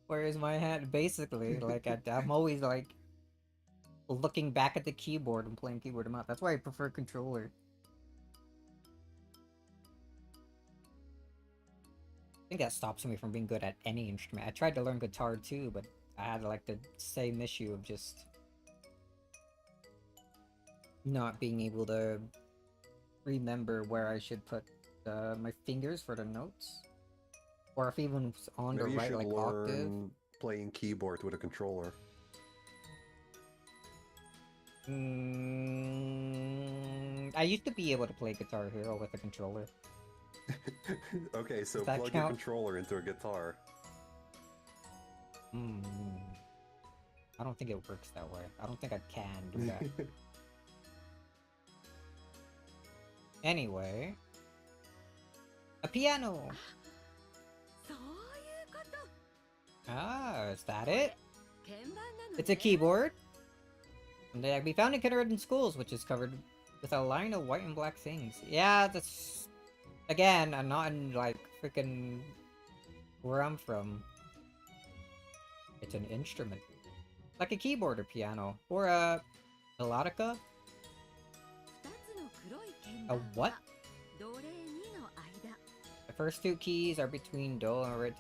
S1: Where is my hand? Basically, like I'm always like looking back at the keyboard and playing keyboard and mouse. That's why I prefer controller. I think that stops me from being good at any instrument. I tried to learn guitar too, but I had like the same issue of just not being able to remember where I should put my fingers for the notes, or if even it's on
S2: Maybe
S1: the
S2: you
S1: right
S2: should
S1: like octave.
S2: learn playing keyboard with a controller.
S1: I used to be able to play Guitar Hero with a controller.
S2: Okay, so
S1: Does that
S2: plug your
S1: count?
S2: controller into a guitar.
S1: I don't think it works that way. I don't think I can do that. Anyway, a piano.
S7: そういうこと。
S1: Ah, is that it?
S7: 鍵盤なのね。
S1: It's a keyboard. And they can be found in kindergarten schools, which is covered with a line of white and black things. Yeah, that's... Again, I'm not in, like, freaking... where I'm from. It's an instrument. Like a keyboard or piano. Or a... melodica?
S7: 2つの黒い鍵
S1: A
S7: 盤
S1: what?
S7: はドレミの間。
S1: The first two keys are between do and re.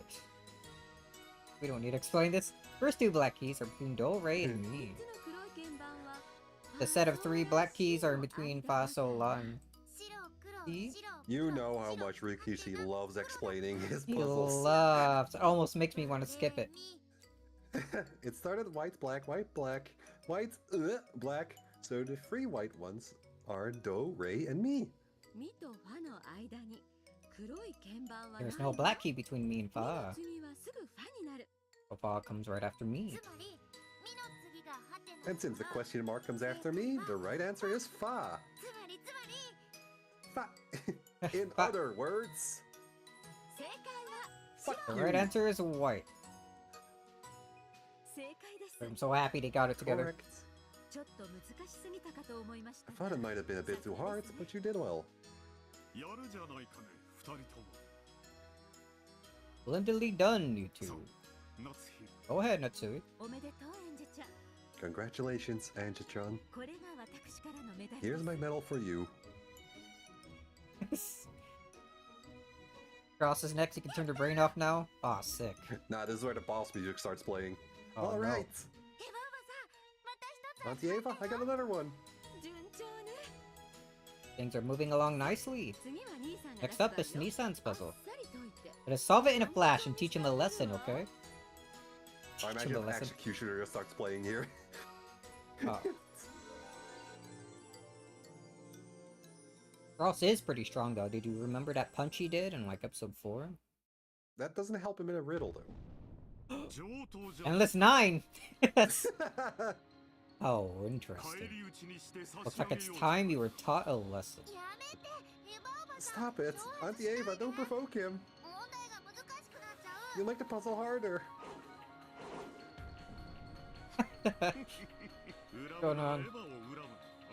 S1: We don't need to explain this. First two black keys are between do, re, and
S7: 3
S1: mi.
S7: つの黒い鍵盤は
S1: The set of 3 black keys are in between fa, sol, la, and
S5: 白黒
S1: See?
S5: 白
S2: You
S5: 黒
S2: know how
S5: 白
S2: much Rikishi loves explaining his
S1: he
S2: puzzles.
S1: loves. It almost makes me want to skip it.
S5: み
S2: It started white, black, white, black. So the 3 white ones are do, re, and mi.
S7: ミとファの間に黒い鍵盤はない
S1: There's no black key between me and
S7: ミの
S1: fa.
S7: 次はすぐファになる。
S1: So fa comes right after me.
S5: つまりみの次がハテナ
S2: And since the question mark comes after me, the right answer is fa.
S5: つまり
S2: Fa. In
S1: Fa.
S2: other words,
S7: 正解は
S2: fuck
S1: The
S2: you.
S1: right answer is white.
S7: 正解です。
S1: I'm so happy they got it together.
S2: Correct.
S7: ちょっと難しすぎたかと思いました
S2: I thought it might have been a bit too hard, but you did well.
S4: やるじゃないかね二人とも
S1: Splendidly done, you
S4: そう
S1: two.
S4: 夏日
S1: Go ahead, Natsui.
S7: おめでとうエンジェちゃん。
S2: Congratulations, Anja-chan.
S7: これが私からのメダルで
S2: Here's
S7: す。
S2: my medal for you.
S1: Cross is next. You can turn your brain off now. Aw, sick.
S2: Nah, this is where the boss music starts playing.
S1: Oh,
S2: All
S1: no.
S2: right,
S5: エヴァおばさんまた一つ
S2: Auntie Ava, I got another one.
S7: 順調ね。
S1: Things are moving along nicely.
S7: 次は兄さんが
S1: Next up
S7: 出
S1: is
S7: す番よ。
S1: Nissan's
S7: あっ
S1: puzzle.
S7: さり解いて。
S1: Let us solve it in a flash and teach him a lesson, okay?
S2: I
S1: Teach him
S2: imagine
S1: a
S2: an
S1: lesson.
S2: Executioner just starts playing here.
S1: Oh. Ross is pretty strong though. Did you remember that punch he did in like episode 4?
S2: That doesn't help him in a riddle, though.
S4: 上等じゃ
S1: Endless 9! That's... Oh,
S4: 返
S1: interesting.
S4: り討ちにして差
S1: Looks
S4: し上
S1: like
S4: げ
S1: it's
S4: よう
S1: time you were taught a lesson.
S5: やめてエヴァおばさん
S2: Stop it. Auntie Ava, don't provoke him.
S5: 問題が難しくなっちゃう
S2: You make the puzzle harder.
S4: 恨む
S1: Going
S4: な
S1: on?
S4: エヴァを恨む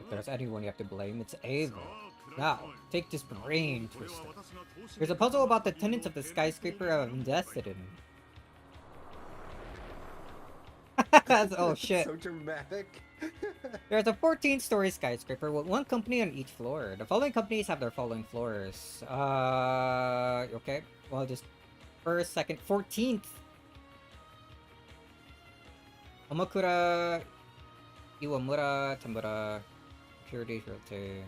S1: If there's anyone you have to blame, it's
S4: さ
S1: Ava.
S4: あ暗い
S1: Now,
S4: 声
S1: take this brain
S4: これは
S1: twister.
S4: 私が投資
S1: There's a puzzle about the tenants of the skyscraper I've invested in. Oh shit.
S2: So dramatic.
S1: There's a 14-story skyscraper with one company on each floor. The following companies have their following floors. Okay. Well, just first, second, 14th. Omakura, Iwamura, Tamura, Purity, Realty,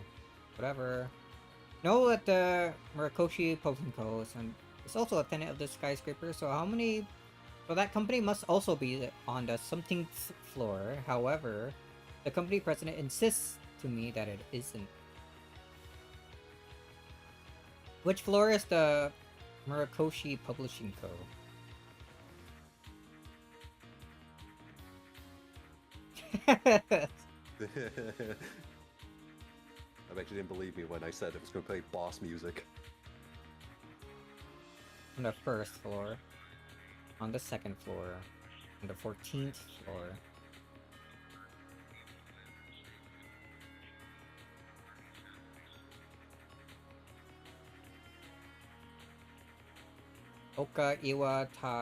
S1: whatever. Know that the Murakoshi Pokenko is also a tenant of the skyscraper, so how many... So that company must also be on the something floor. However, the company president insists to me that it isn't. Which floor is the Murakoshi Publishing Co?
S2: I bet you didn't believe me when I said it was going to play boss music.
S1: On the first floor. On the second floor. On the 14th floor. Oka Iwata.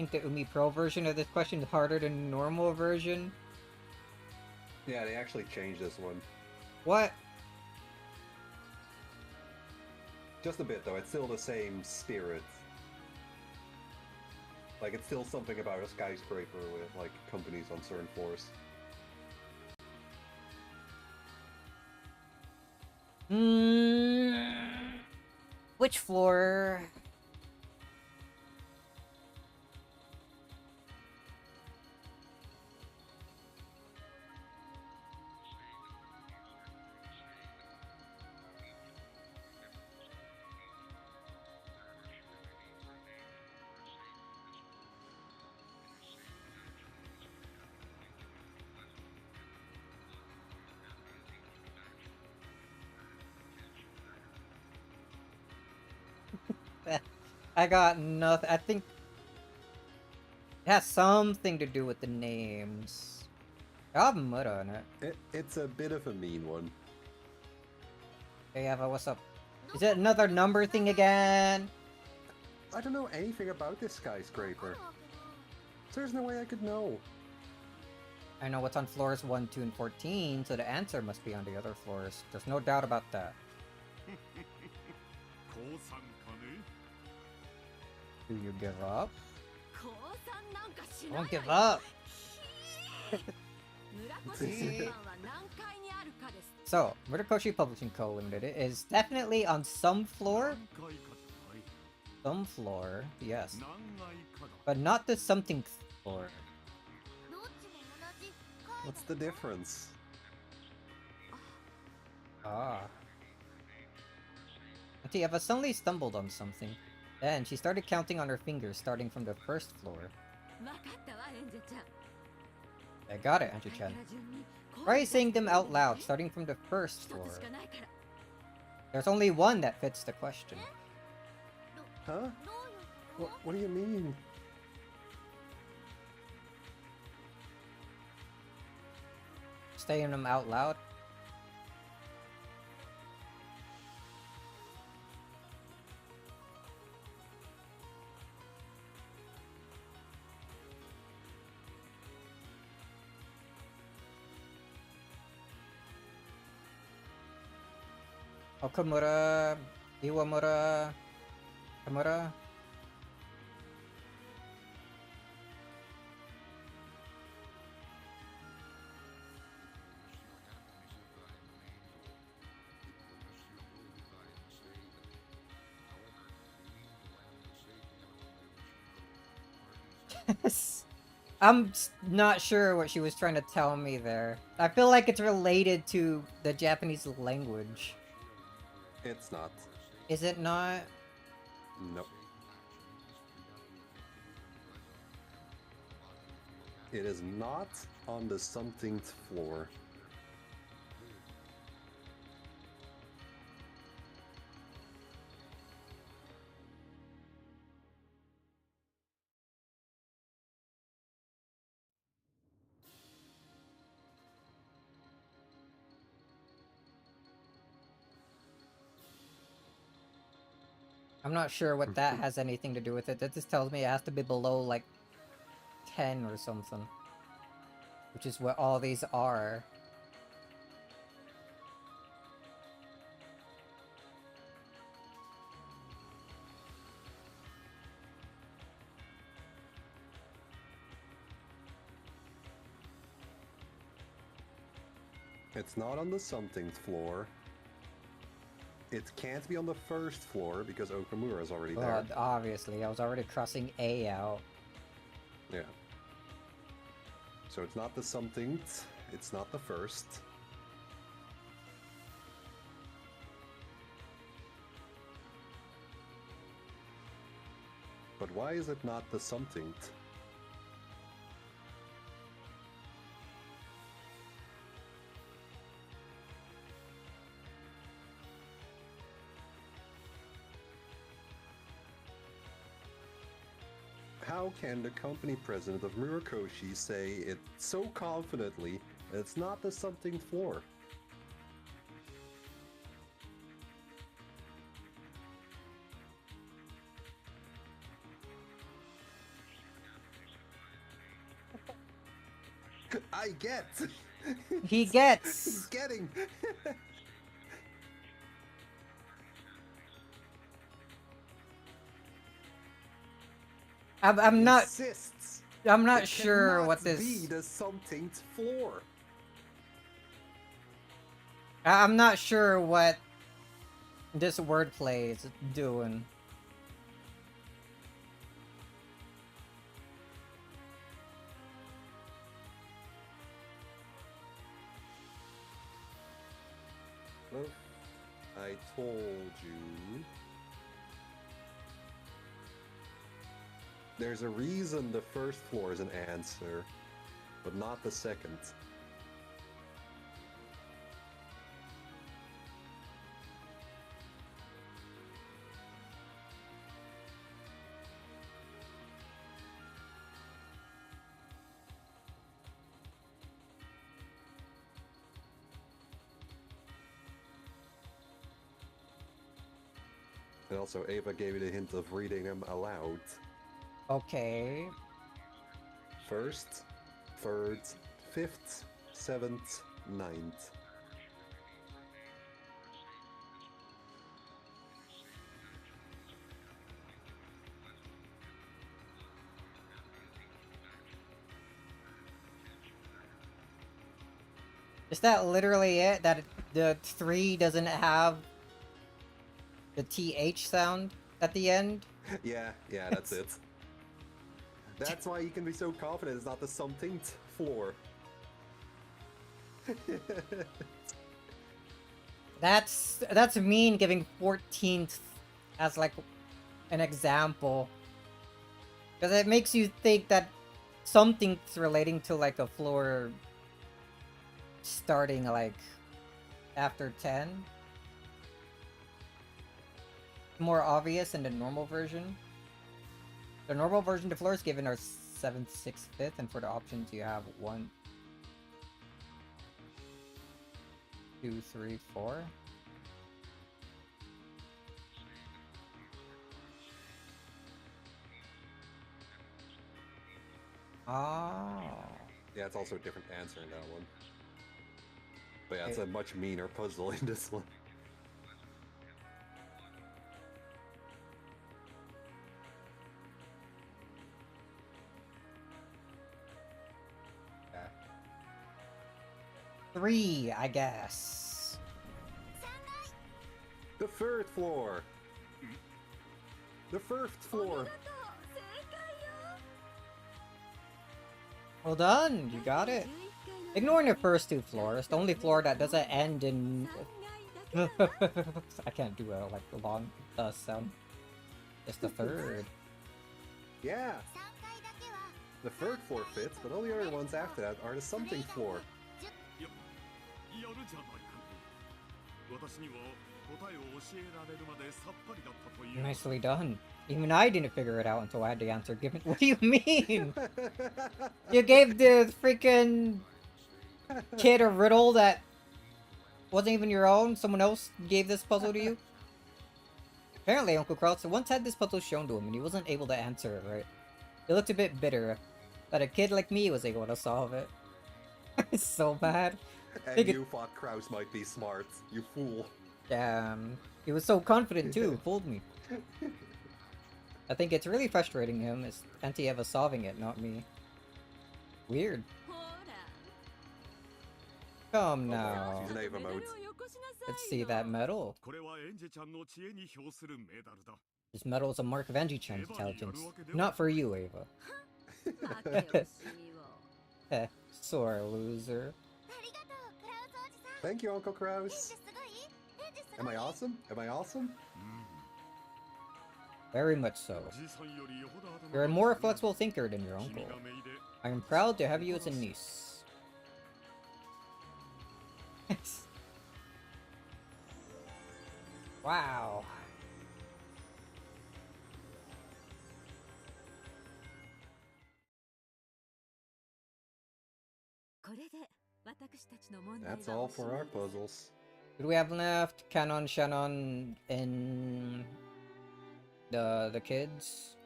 S1: think the Umi Pro version of this question is harder than the normal version.
S2: Yeah, they actually changed this one.
S1: What?
S2: Just a bit, though. It's still the same spirit. Like, it's still something about a skyscraper with, like, companies on certain floors.
S1: Which floor? I got nothing. I think it has something to do with the names. I have mud on it.
S2: It's a bit of a mean one.
S1: Hey Eva, what's up? Is it another number thing again?
S2: I don't know anything about this skyscraper. There's no way I could know.
S1: I know what's on floors 1, 2, and 14, so the answer must be on the other floors. There's no doubt about that. Do you give up? Don't give up! So, Murakoshi Publishing Co. Limited is definitely on some floor. Some floor, yes. But not the something floor.
S2: What's the difference?
S1: Ah. Auntie Eva suddenly stumbled on something. Then she started counting on her fingers, starting from the first floor. I got it, Andrew-chan. Try saying them out loud, starting from the first floor. There's only one that fits the question.
S2: Huh? What do you mean?
S1: Saying them out loud? Okamura, Iwamura, Kamura. I'm not sure what she was trying to tell me there. I feel like it's related to the Japanese language.
S2: It's not.
S1: Is it not?
S2: Nope. It is not on the somethingth floor.
S1: I'm not sure what that has anything to do with it. That just tells me it has to be below, like, 10 or something. Which is what all these are.
S2: It's not on the somethingth floor. It can't be on the first floor because Okamura is already there.
S1: Obviously, I was already crossing A out.
S2: Yeah. So it's not the somethingth, it's not the first. But why is it not the somethingth? How can the company president of Murakoshi say it so confidently that it's not the somethingth floor? I get.
S1: He gets.
S2: He's getting.
S1: I'm not.
S2: Insists.
S1: I'm not
S2: It
S1: sure
S2: cannot
S1: what
S2: be
S1: this.
S2: the something's floor.
S1: I'm not sure what this wordplay is doing.
S2: Well, I told you. There's a reason the first floor is an answer, but not the second. And also, Ava gave me the hint of reading them aloud.
S1: Okay.
S2: First, third, fifth, seventh, ninth.
S1: Is that literally it? That the 3 doesn't have the TH sound at the end?
S2: Yeah, that's it. That's why you can be so confident it's not the somethingth floor.
S1: That's mean giving 14th as like an example. Because it makes you think that something's relating to like a floor starting like after 10. More obvious in the normal version. The normal version, the floors given are 7th, 6th, 5th, and for the options you have 1, 2, 3, 4. Oh.
S2: Yeah, it's also a different answer in that one. But yeah, it's a much meaner puzzle in this one.
S1: Yeah. 3, I guess.
S2: The third floor! The first floor!
S1: Well done, you got it. Ignoring the first 2 floors, the only floor that doesn't end in... I can't do a like a long sound. It's the third.
S2: Yeah! The third floor fits, but all the other ones after that are the something floor.
S4: やるじゃないか。私には答えを教えられるまでさっぱりだったという。
S1: Nicely done. Even I didn't figure it out until I had the answer given. What do you mean? You gave the freaking kid a riddle that wasn't even your own? Someone else gave this puzzle to you? Apparently, Uncle Krauts once had this puzzle shown to him and he wasn't able to answer it right. He looked a bit bitter that a kid like me was able to solve it. It's so bad.
S2: And you thought Kraus might be smart, you fool.
S1: Damn. He was so confident too, fooled me. I think it's really frustrating him is Auntie Eva solving it, not me. Weird. Come now.
S2: She's in Ava mode.
S1: Let's see that medal.
S4: これはエンジェちゃんの知恵に表するメダルだ。
S1: This medal is a mark of Angie-chan's intelligence. Not for you, Ava. Heh, sore loser.
S2: Thank you, Uncle Kraus. Am I awesome? Am I awesome?
S1: Very much so. You're a more flexible thinker than your uncle. I am proud to have you as a niece. Wow.
S2: That's all for our puzzles.
S1: What do we have left? Canon, Shannon, and the kids.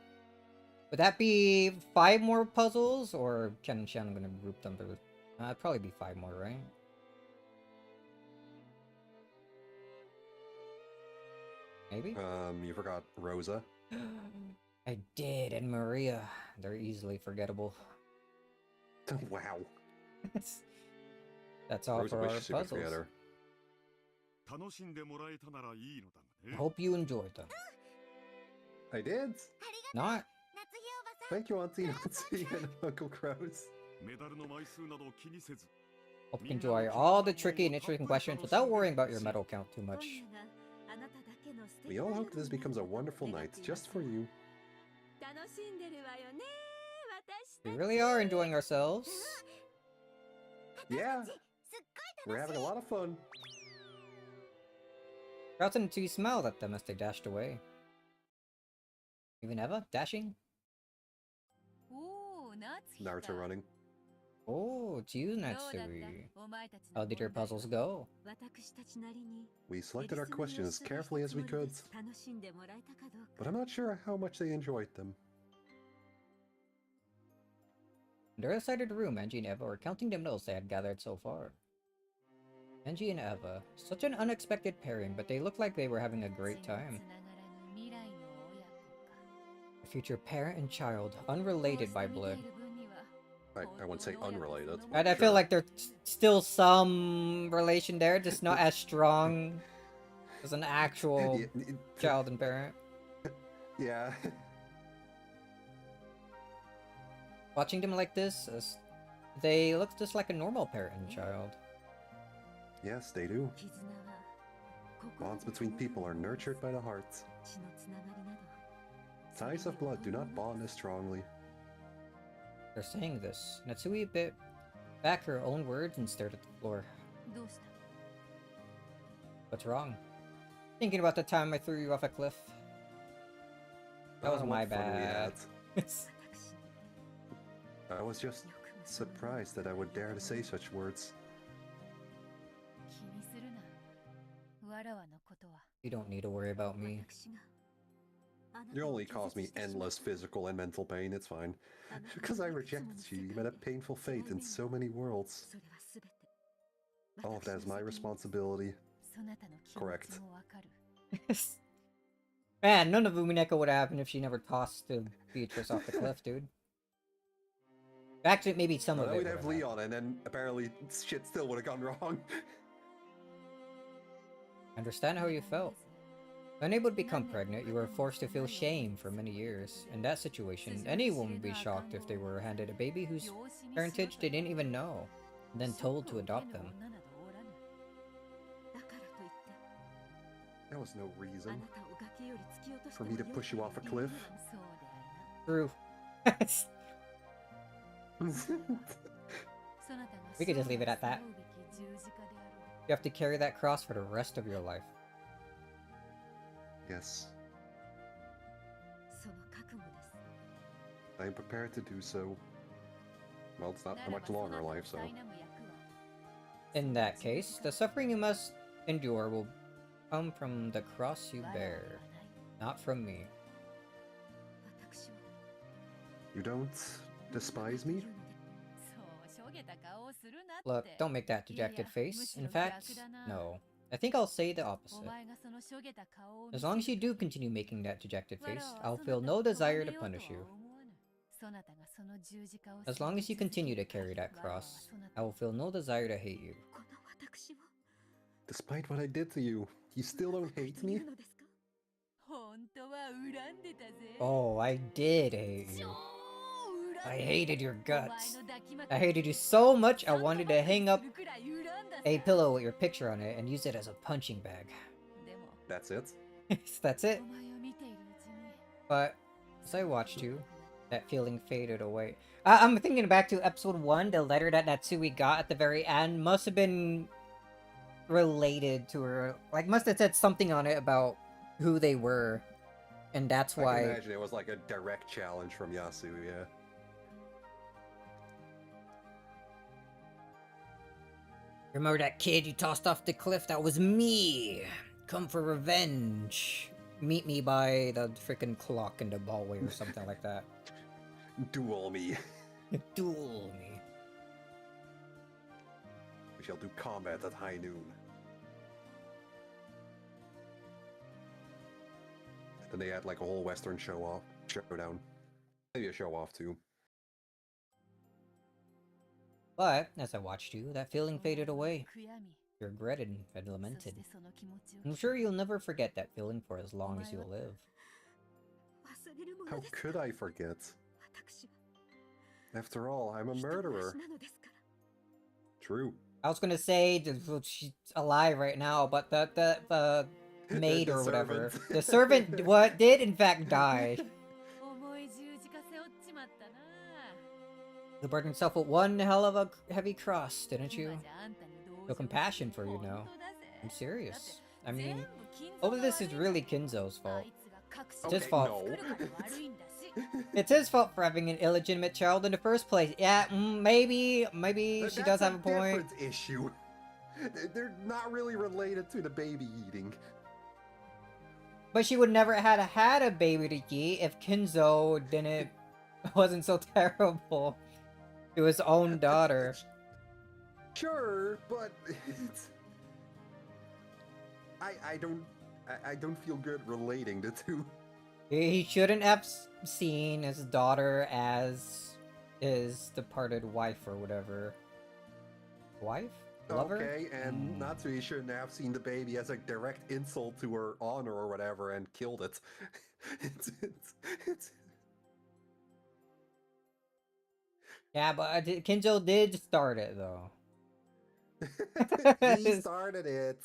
S1: Would that be 5 more puzzles, or Canon, Shannon gonna group them It'd probably be 5 more, right? Maybe?
S2: You forgot Rosa.
S1: I did, and Maria. They're easily forgettable.
S2: Wow.
S1: That's all
S2: Rosa
S1: for our
S2: wishes you could forget
S1: puzzles.
S2: her.
S4: 楽しんでもらえたならいいのだが
S1: I
S4: ね
S1: hope you enjoyed them.
S2: I did.
S5: ありがとう
S1: Not.
S5: 夏日おばさん
S2: Thank you, Auntie Nancy and Uncle Crows.
S4: メダルの枚数など気にせず
S1: Hope you enjoy all the tricky and interesting questions without worrying about your medal count too
S7: 今
S1: much.
S7: 夜があなただけの素敵
S2: We
S7: な
S2: all
S7: 夜
S2: hope this
S7: になる
S2: becomes a
S7: ことを
S2: wonderful
S7: 願っ
S2: night
S7: ていま
S2: just
S7: す
S2: for you.
S7: 楽しんでるわよね私
S1: We
S7: たち
S1: really are enjoying ourselves.
S2: Yeah,
S5: すっ
S2: we're
S5: ごい楽
S2: having
S5: し
S2: a
S5: い
S2: lot of fun.
S1: Krauts and Tui smiled at them as they dashed away. Even Eva dashing?
S7: おお夏日
S2: Naruto running.
S1: Oh, it's you,
S7: どうだった
S1: Natsui.
S7: お前たちの
S1: How did your
S7: 問題は
S1: puzzles go?
S7: 私たちなりに
S2: We
S7: エ
S2: selected
S7: リ
S2: our
S7: スマに
S2: questions
S7: お
S2: as
S7: っしゃる
S2: carefully
S7: 一
S2: as we
S7: つもり
S2: could,
S7: です楽しんでもらえたかどう
S2: but
S7: か
S2: I'm not sure how much they enjoyed them.
S1: In their other side of the room, Angie and Eva were counting the medals they had gathered so far. Angie and Eva, such an unexpected pairing, but they looked like they were having a great
S7: 血の
S1: time.
S7: つながらぬ未来の親子か
S1: A future parent and child,
S7: こう
S1: unrelated
S7: して
S1: by
S7: 見て
S1: blood.
S7: いる分には
S2: I wouldn't say
S7: 本当の親子
S2: unrelated.
S7: そのも
S2: but
S7: の
S1: I feel
S2: sure.
S1: like there's still some relation there, just not as strong as an actual child and parent.
S2: Yeah.
S1: Watching them like this, they look just like a normal parent and child.
S2: Yes, they do.
S7: 絆は心
S2: Bonds
S7: で
S2: between
S7: 育む
S2: people are
S7: ものです
S2: nurtured by the hearts.
S7: 血のつながりなど
S2: Ties of blood do not bond as strongly.
S1: They're saying this. Natsui bit back her own words and stared at the floor.
S7: どうした
S1: What's wrong? Thinking about the time I threw you off a cliff. That was
S2: Oh,
S1: my
S2: what fun we
S1: bad.
S2: had.
S7: 私
S2: I was just
S7: よくもそんな
S2: surprised that I would dare to say such words.
S7: 気にするなわらわのことは
S1: You don't need to worry about me.
S7: 私があなた
S2: You
S7: を
S2: only
S7: 傷
S2: caused me
S7: つけてしまっ
S2: endless physical and mental pain, it's fine.
S7: あなた
S2: Because I
S7: がいくつもの
S2: rejected
S7: 世
S2: you, you
S7: 界
S2: met a
S7: で
S2: painful
S7: 辛い
S2: fate in
S7: 目に
S2: so many worlds.
S7: それはすべて
S2: All of that is
S7: 私の
S2: my
S7: 責任です
S2: responsibility.
S7: そなたの気持
S2: Correct.
S7: ちもわかる
S1: Man, none of Umineko would have happened if she never tossed Beatrice off the cliff, dude. Actually, maybe some
S2: Well,
S1: of
S2: then
S1: it
S2: we'd
S1: would
S2: have
S1: have happened.
S2: Leon, and then apparently shit still would have gone wrong.
S1: Understand how you felt. Unable to become pregnant, you were forced to feel shame for many years. In that situation, anyone would be shocked if they were handed a baby whose parentage they didn't even know, and then told to adopt them.
S7: だからといって
S2: There was no
S7: あ
S2: reason
S7: なたを崖より突き落として
S2: for
S7: も
S2: me to
S7: よい
S2: push you off a
S7: 理由に
S2: cliff.
S7: はそうであるな
S1: True. We could just leave it at that. You have to carry that cross for the rest of your life.
S2: Yes,
S7: その覚悟です
S2: I am prepared to do so. Well, it's not
S7: な
S2: a
S7: らば
S2: much
S7: そな
S2: longer
S7: たを
S2: life, so.
S7: 苛む役は
S1: In that case, the suffering you must endure will come from the cross you
S7: 我らでは
S1: bear,
S7: ない
S1: not from me.
S7: 私は
S2: You don't despise me?
S7: そうしょげた顔をするなって
S1: Look, don't make that dejected face. In fact, no. I think I'll say the
S7: お
S1: opposite.
S7: 前がそのしょげた顔を見
S1: As
S7: せ
S1: long
S7: る
S1: as you do continue making that dejected face, I'll feel no desire to punish you.
S7: そなたがその十字架を
S1: As long as you continue to carry that cross, I will feel no desire to hate you.
S7: この私を
S2: Despite what I did to you, you still don't hate me?
S7: 言うのですか本当は恨んでたぜ
S1: Oh, I did hate
S7: 超
S1: you.
S7: 恨ん
S1: I
S7: で
S1: hated your
S7: お前
S1: guts.
S7: の抱き
S1: I
S7: 枕
S1: hated you so much I
S7: ちゃんと
S1: wanted to
S7: バック
S1: hang
S7: す
S1: up
S7: るくらい恨んだ
S1: a
S7: さ
S1: pillow with your picture on it and use it as a punching bag.
S7: でも
S2: That's it?
S1: That's it.
S7: お前を見ているうちに
S1: But as I watched you, that feeling faded away. I'm thinking back to episode 1, the letter that Natsui got at the very end must have been related to her. Like, must have said something on it about who they were. And that's
S2: I can
S1: why...
S2: imagine it was like a direct challenge from Yasu, yeah.
S1: Remember that kid you tossed off the cliff? That was me! Come for revenge. Meet me by the freaking clock in the hallway or something like that.
S2: Duel me.
S1: Duel me.
S2: We shall do combat at high noon. And they had like a whole Western showdown. Maybe a show off too.
S1: But, as I watched you, that feeling faded away. You regretted and lamented. I'm sure you'll never forget that feeling for as long as you'll live.
S2: How could I forget? After all, I'm a murderer. True.
S1: I was gonna say she's alive right now, but the maid or whatever, the servant, did in fact die. You burdened yourself with one hell of a heavy cross, didn't you? No compassion for you now. I'm serious. I mean, all of this is really Kinzo's fault. It's his fault.
S2: No.
S1: It's his fault for having an illegitimate child in the first place. Yeah, maybe she does have a point.
S2: That's a different issue. They're not really related to the baby eating.
S1: But she would never have had a baby to eat if Kinzo wasn't so terrible to his own daughter.
S2: Sure, but it's... I don't feel good relating the two.
S1: He shouldn't have seen his daughter as his departed wife or whatever. Wife? Lover?
S2: Okay, and Natsui shouldn't have seen the baby as a direct insult to her honor or whatever and killed it. it's...
S1: Yeah, but Kinzo did start it though.
S2: He started it.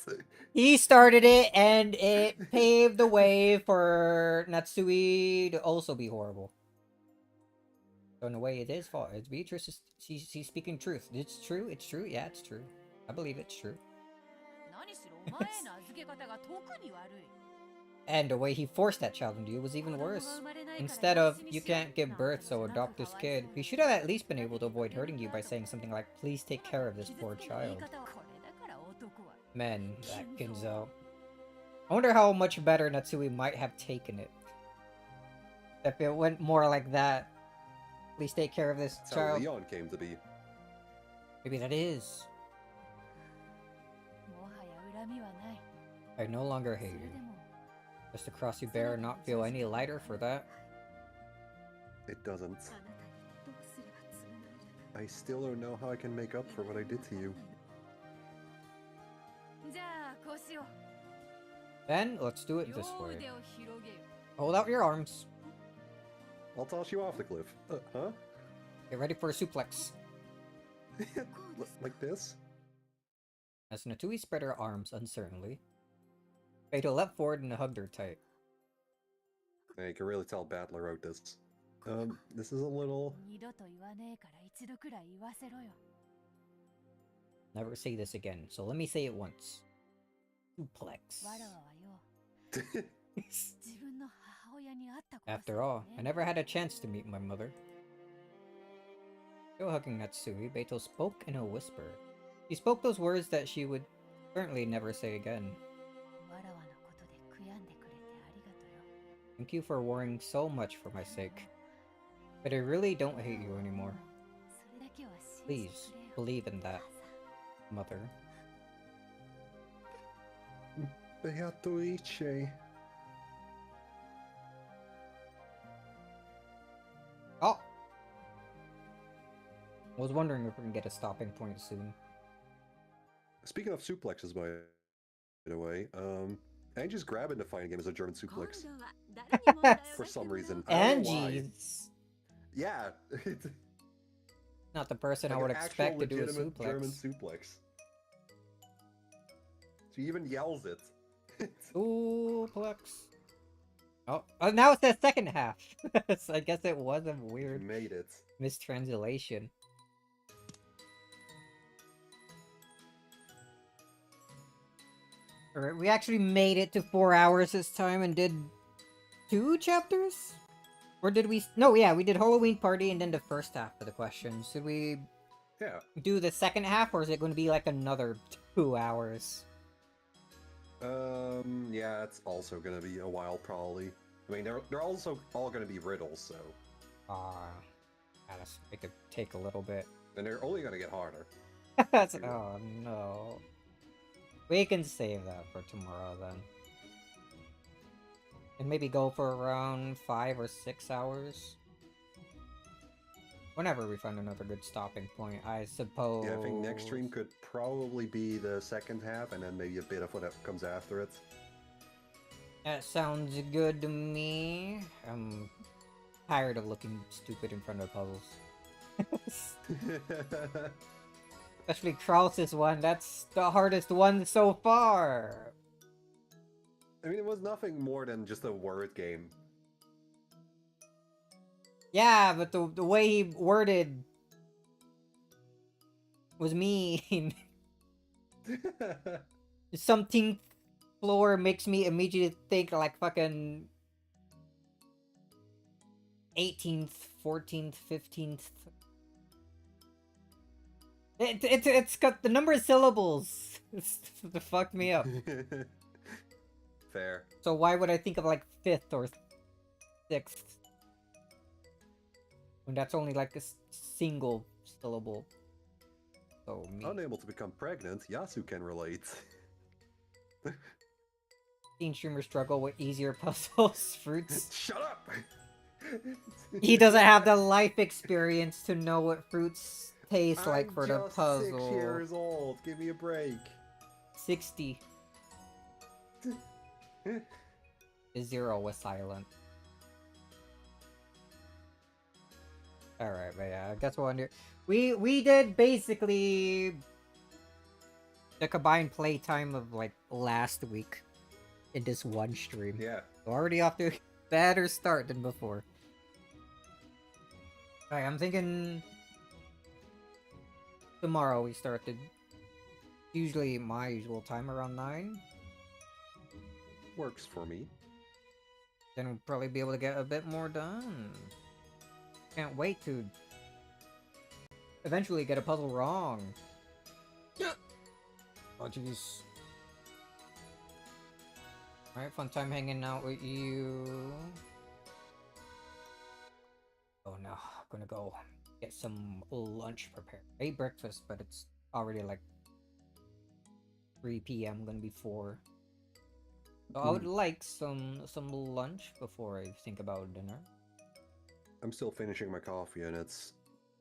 S1: He started it, and it paved the way for Natsui to also be horrible. So in a way, it is fault. It's Beatrice. She's speaking truth. It's true. It's true. Yeah, it's true. I believe it's true. And the way he forced that child into you was even worse. Instead of, you can't give birth, so adopt this kid, he should have at least been able to avoid hurting you by saying something like, please take care of this poor child. Man, that Kinzo. I wonder how much better Natsui might have taken it. If it went more like that. Please take care of this
S2: That's
S1: child.
S2: how Leon came to be.
S1: Maybe that is. I no longer hate you. Does the cross you bear not feel any lighter for that?
S2: It doesn't. I still don't know how I can make up for what I did to you.
S1: Then, let's do it this way. Hold out your arms.
S2: I'll toss you off the cliff. Huh?
S1: Get ready for a suplex.
S2: Like this?
S1: As Natsui spread her arms uncertainly, Beto leapt forward and hugged her tight.
S2: Yeah, you can really tell Battler wrote this. This is a little...
S1: Never say this again, so let me say it once. Suplex. After all, I never had a chance to meet my mother. Still hugging Natsui, Beto spoke in a whisper. He spoke those words that she would certainly never say again. Thank you for worrying so much for my sake. But I really don't hate you anymore. Please, believe in that, Mother.
S2: Beatoiche.
S1: Oh! I was wondering if we can get a stopping point soon.
S2: Speaking of suplexes, by the way, Angie's grab in the fighting game is a German suplex. For some reason. I don't know why.
S1: Angie's
S2: Yeah.
S1: not the person
S2: Like
S1: I would
S2: an
S1: expect to
S2: actual
S1: do a
S2: legitimate
S1: suplex.
S2: German suplex. She even yells it.
S1: Suplex. Oh, now it's the second half. So I guess it was a weird
S2: She made it.
S1: mistranslation. Alright, we actually made it to 4 hours this time and did 2 chapters? Or did we... No, yeah, we did Halloween Party and then the first half of the questions. Should we
S2: Yeah.
S1: do the second half, or is it going to be like another 2 hours?
S2: Yeah, it's also gonna be a while, probably. I mean, they're also all gonna be riddles, so...
S1: It could take a little bit.
S2: And they're only gonna get harder.
S1: Oh no. We can save that for tomorrow then. And maybe go for around 5 or 6 hours. Whenever we find another good stopping point, I suppose.
S2: Yeah, I think next stream could probably be the second half, and then maybe a bit of what comes after it.
S1: That sounds good to me. I'm tired of looking stupid in front of puzzles. Especially Krause's one, that's the hardest one so far.
S2: I mean, it was nothing more than just a word game.
S1: Yeah, but the way he worded was mean. Something floor makes me immediately think like fucking 18th, 14th, 15th. It's got the number of syllables. It's to fuck me up.
S2: Fair.
S1: So why would I think of like 5th or 6th? When that's only like a single syllable. So me.
S2: Unable to become pregnant, Yasu can relate.
S1: Seen streamers struggle with easier puzzles, fruits.
S2: Shut up!
S1: He doesn't have the life experience to know what fruits taste like for the puzzle.
S2: I'm just 6 years old. Give me a break.
S1: 60. The 0 was silent. Alright, but yeah, I guess we'll end it. We did basically the combined playtime of like last week in this one stream.
S2: Yeah.
S1: Already off to a better start than before. Alright, I'm thinking tomorrow we started. Usually my usual time around 9.
S2: Works for me.
S1: Then we'll probably be able to get a bit more done. Can't wait to eventually get a puzzle wrong. Oh jeez. Alright, fun time hanging out with you. Oh no, I'm gonna go get some lunch prepared. I ate breakfast, but it's already like 3 p.m. gonna be 4. So I would like some lunch before I think about dinner.
S2: I'm still finishing my coffee and it's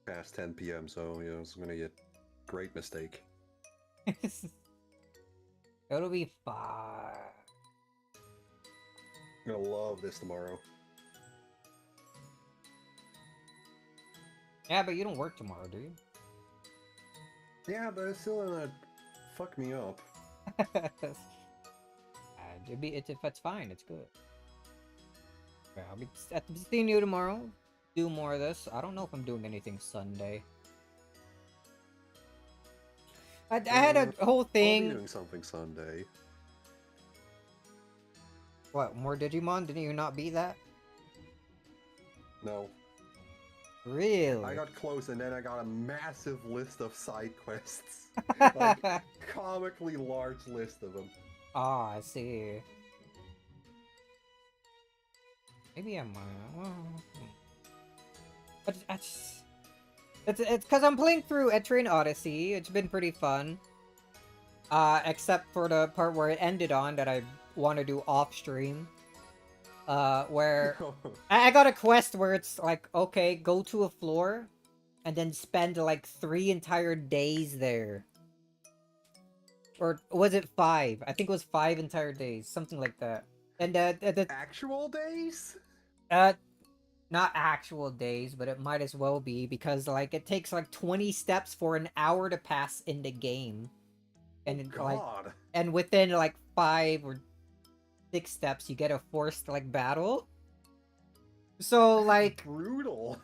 S2: past 10 p.m. so you know it's gonna be a great mistake.
S1: It'll be fine.
S2: I'm gonna love this tomorrow.
S1: Yeah, but you don't work tomorrow, do you?
S2: Yeah, but it's still gonna fuck me up.
S1: It's fine. It's good. Yeah, I'll be seeing you tomorrow. Do more of this. I don't know if I'm doing anything Sunday. I had a whole thing.
S2: I'll be doing something Sunday.
S1: What, more Digimon? Didn't you not beat that?
S2: No.
S1: Really?
S2: I got close and then I got a massive list of side quests. Like, comically large list of them.
S1: Ah, I see. Maybe I'm well, but it's because I'm playing through Etrian Odyssey. It's been pretty fun. Except for the part where it ended on that I want to do off stream. Where I got a quest where it's like, okay, go to a floor and then spend like 3 entire days there. Or was it 5? I think it was 5 entire days, something like that. And the
S2: actual days?
S1: Not actual days, but it might as well be because like it takes like 20 steps for an hour to pass in the game. And like, and within like 5 or 6 steps you get a forced like battle. So like
S2: brutal.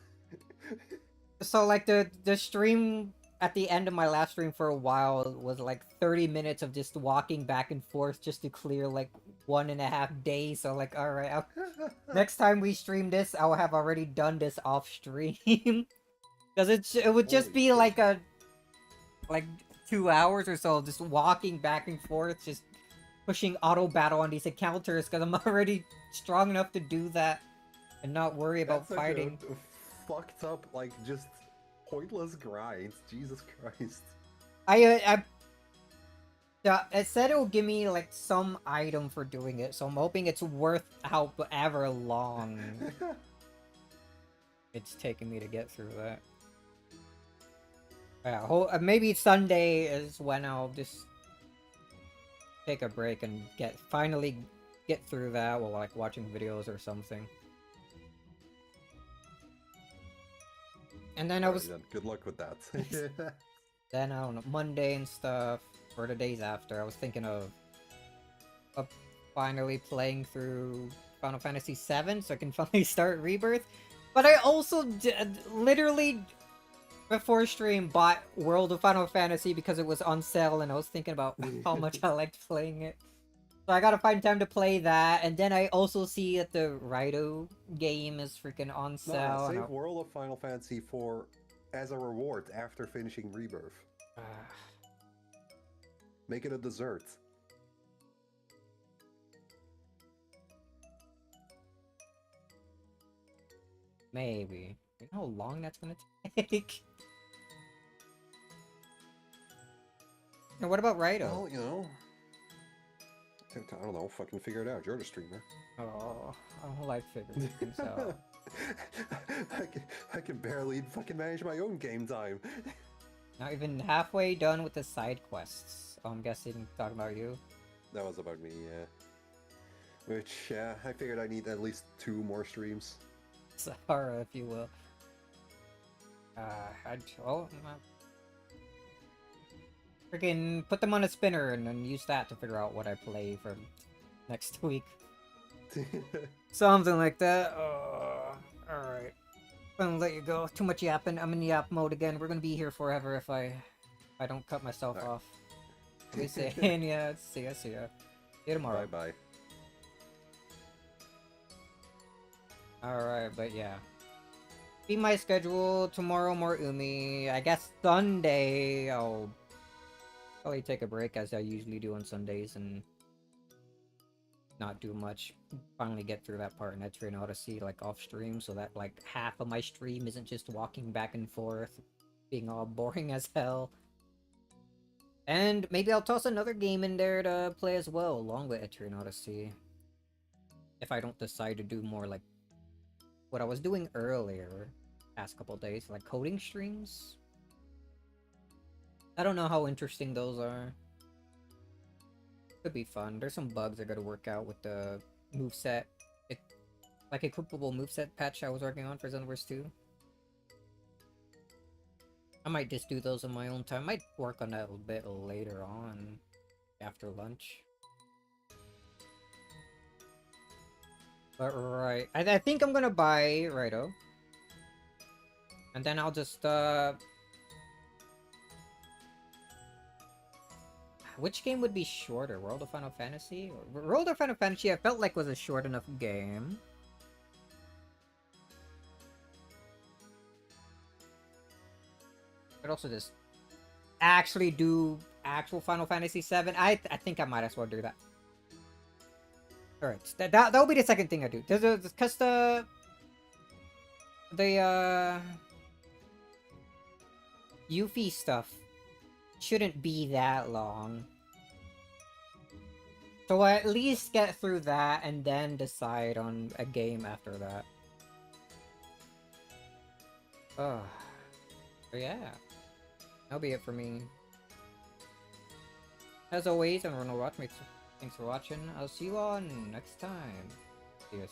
S1: So like the stream at the end of my last stream for a while was like 30 minutes of just walking back and forth just to clear like 1.5 days. So like, all right, next time we stream this, I'll have already done this off stream. Because it would just be like 2 hours or so just walking back and forth, just pushing auto battle on these encounters because I'm already strong enough to do that and not worry about fighting.
S2: A fucked up, like, just pointless grinds. Jesus Christ.
S1: Yeah, it said it will give me like some item for doing it, so I'm hoping it's worth however long it's taking me to get through that. Yeah, maybe Sunday is when I'll just take a break and finally get through that while like watching videos or something. And then
S2: Good luck with that.
S1: Then I don't know, Monday and stuff, or the days after, I was thinking of finally playing through Final Fantasy VII so I can finally start Rebirth. But I also literally before stream bought World of Final Fantasy because it was on sale and I was thinking about how much I liked playing it. So I gotta find time to play that, and then I also see that the Raito game is freaking on sale.
S2: Save World of Final Fantasy for as a reward after finishing Rebirth. Make it a dessert.
S1: Maybe. You know how long that's gonna take? And what about Raito?
S2: Well, you know, I don't know. Fucking figure it out. You're the streamer.
S1: Oh, I don't like figuring things out.
S2: I can barely fucking manage my own game time.
S1: Not even halfway done with the side quests. Oh, I'm guessing talking about you.
S2: That was about me, yeah. Which, yeah, I figured I need at least 2 more streams.
S1: Sahara, if you will. Freaking put them on a spinner and then use that to figure out what I play for next week. Something like that. Alright. I'm gonna let you go. Too much yapping. I'm in yap mode again. We're gonna be here forever if I don't cut myself off. We say, yeah, see ya. See you tomorrow.
S2: Bye-bye.
S1: Alright, but yeah. Be my schedule. Tomorrow more Umi. I guess Sunday I'll probably take a break as I usually do on Sundays and not do much. Finally get through that part in Etrian Odyssey like off stream so that like half of my stream isn't just walking back and forth being all boring as hell. And maybe I'll toss another game in there to play as well along with Etrian Odyssey. If I don't decide to do more like what I was doing earlier past couple days, like coding streams. I don't know how interesting those are. Could be fun. There's some bugs I gotta work out with the moveset. Like equipable moveset patch I was working on for Xenoverse 2. I might just do those on my own time. Might work on that a bit later on after lunch. But right, I think I'm gonna buy Raito. And then I'll just which game would be shorter? World of Final Fantasy? World of Final Fantasy I felt like was a short enough game. But also just actually do actual Final Fantasy 7. I think I might as well do that. Alright, that'll be the second thing I do. Because the Yuffie stuff shouldn't be that long. So I at least get through that and then decide on a game after that. Oh. But yeah. That'll be it for me. As always, I'm Ronald Watch. Thanks for watching. I'll see you all next time. See ya.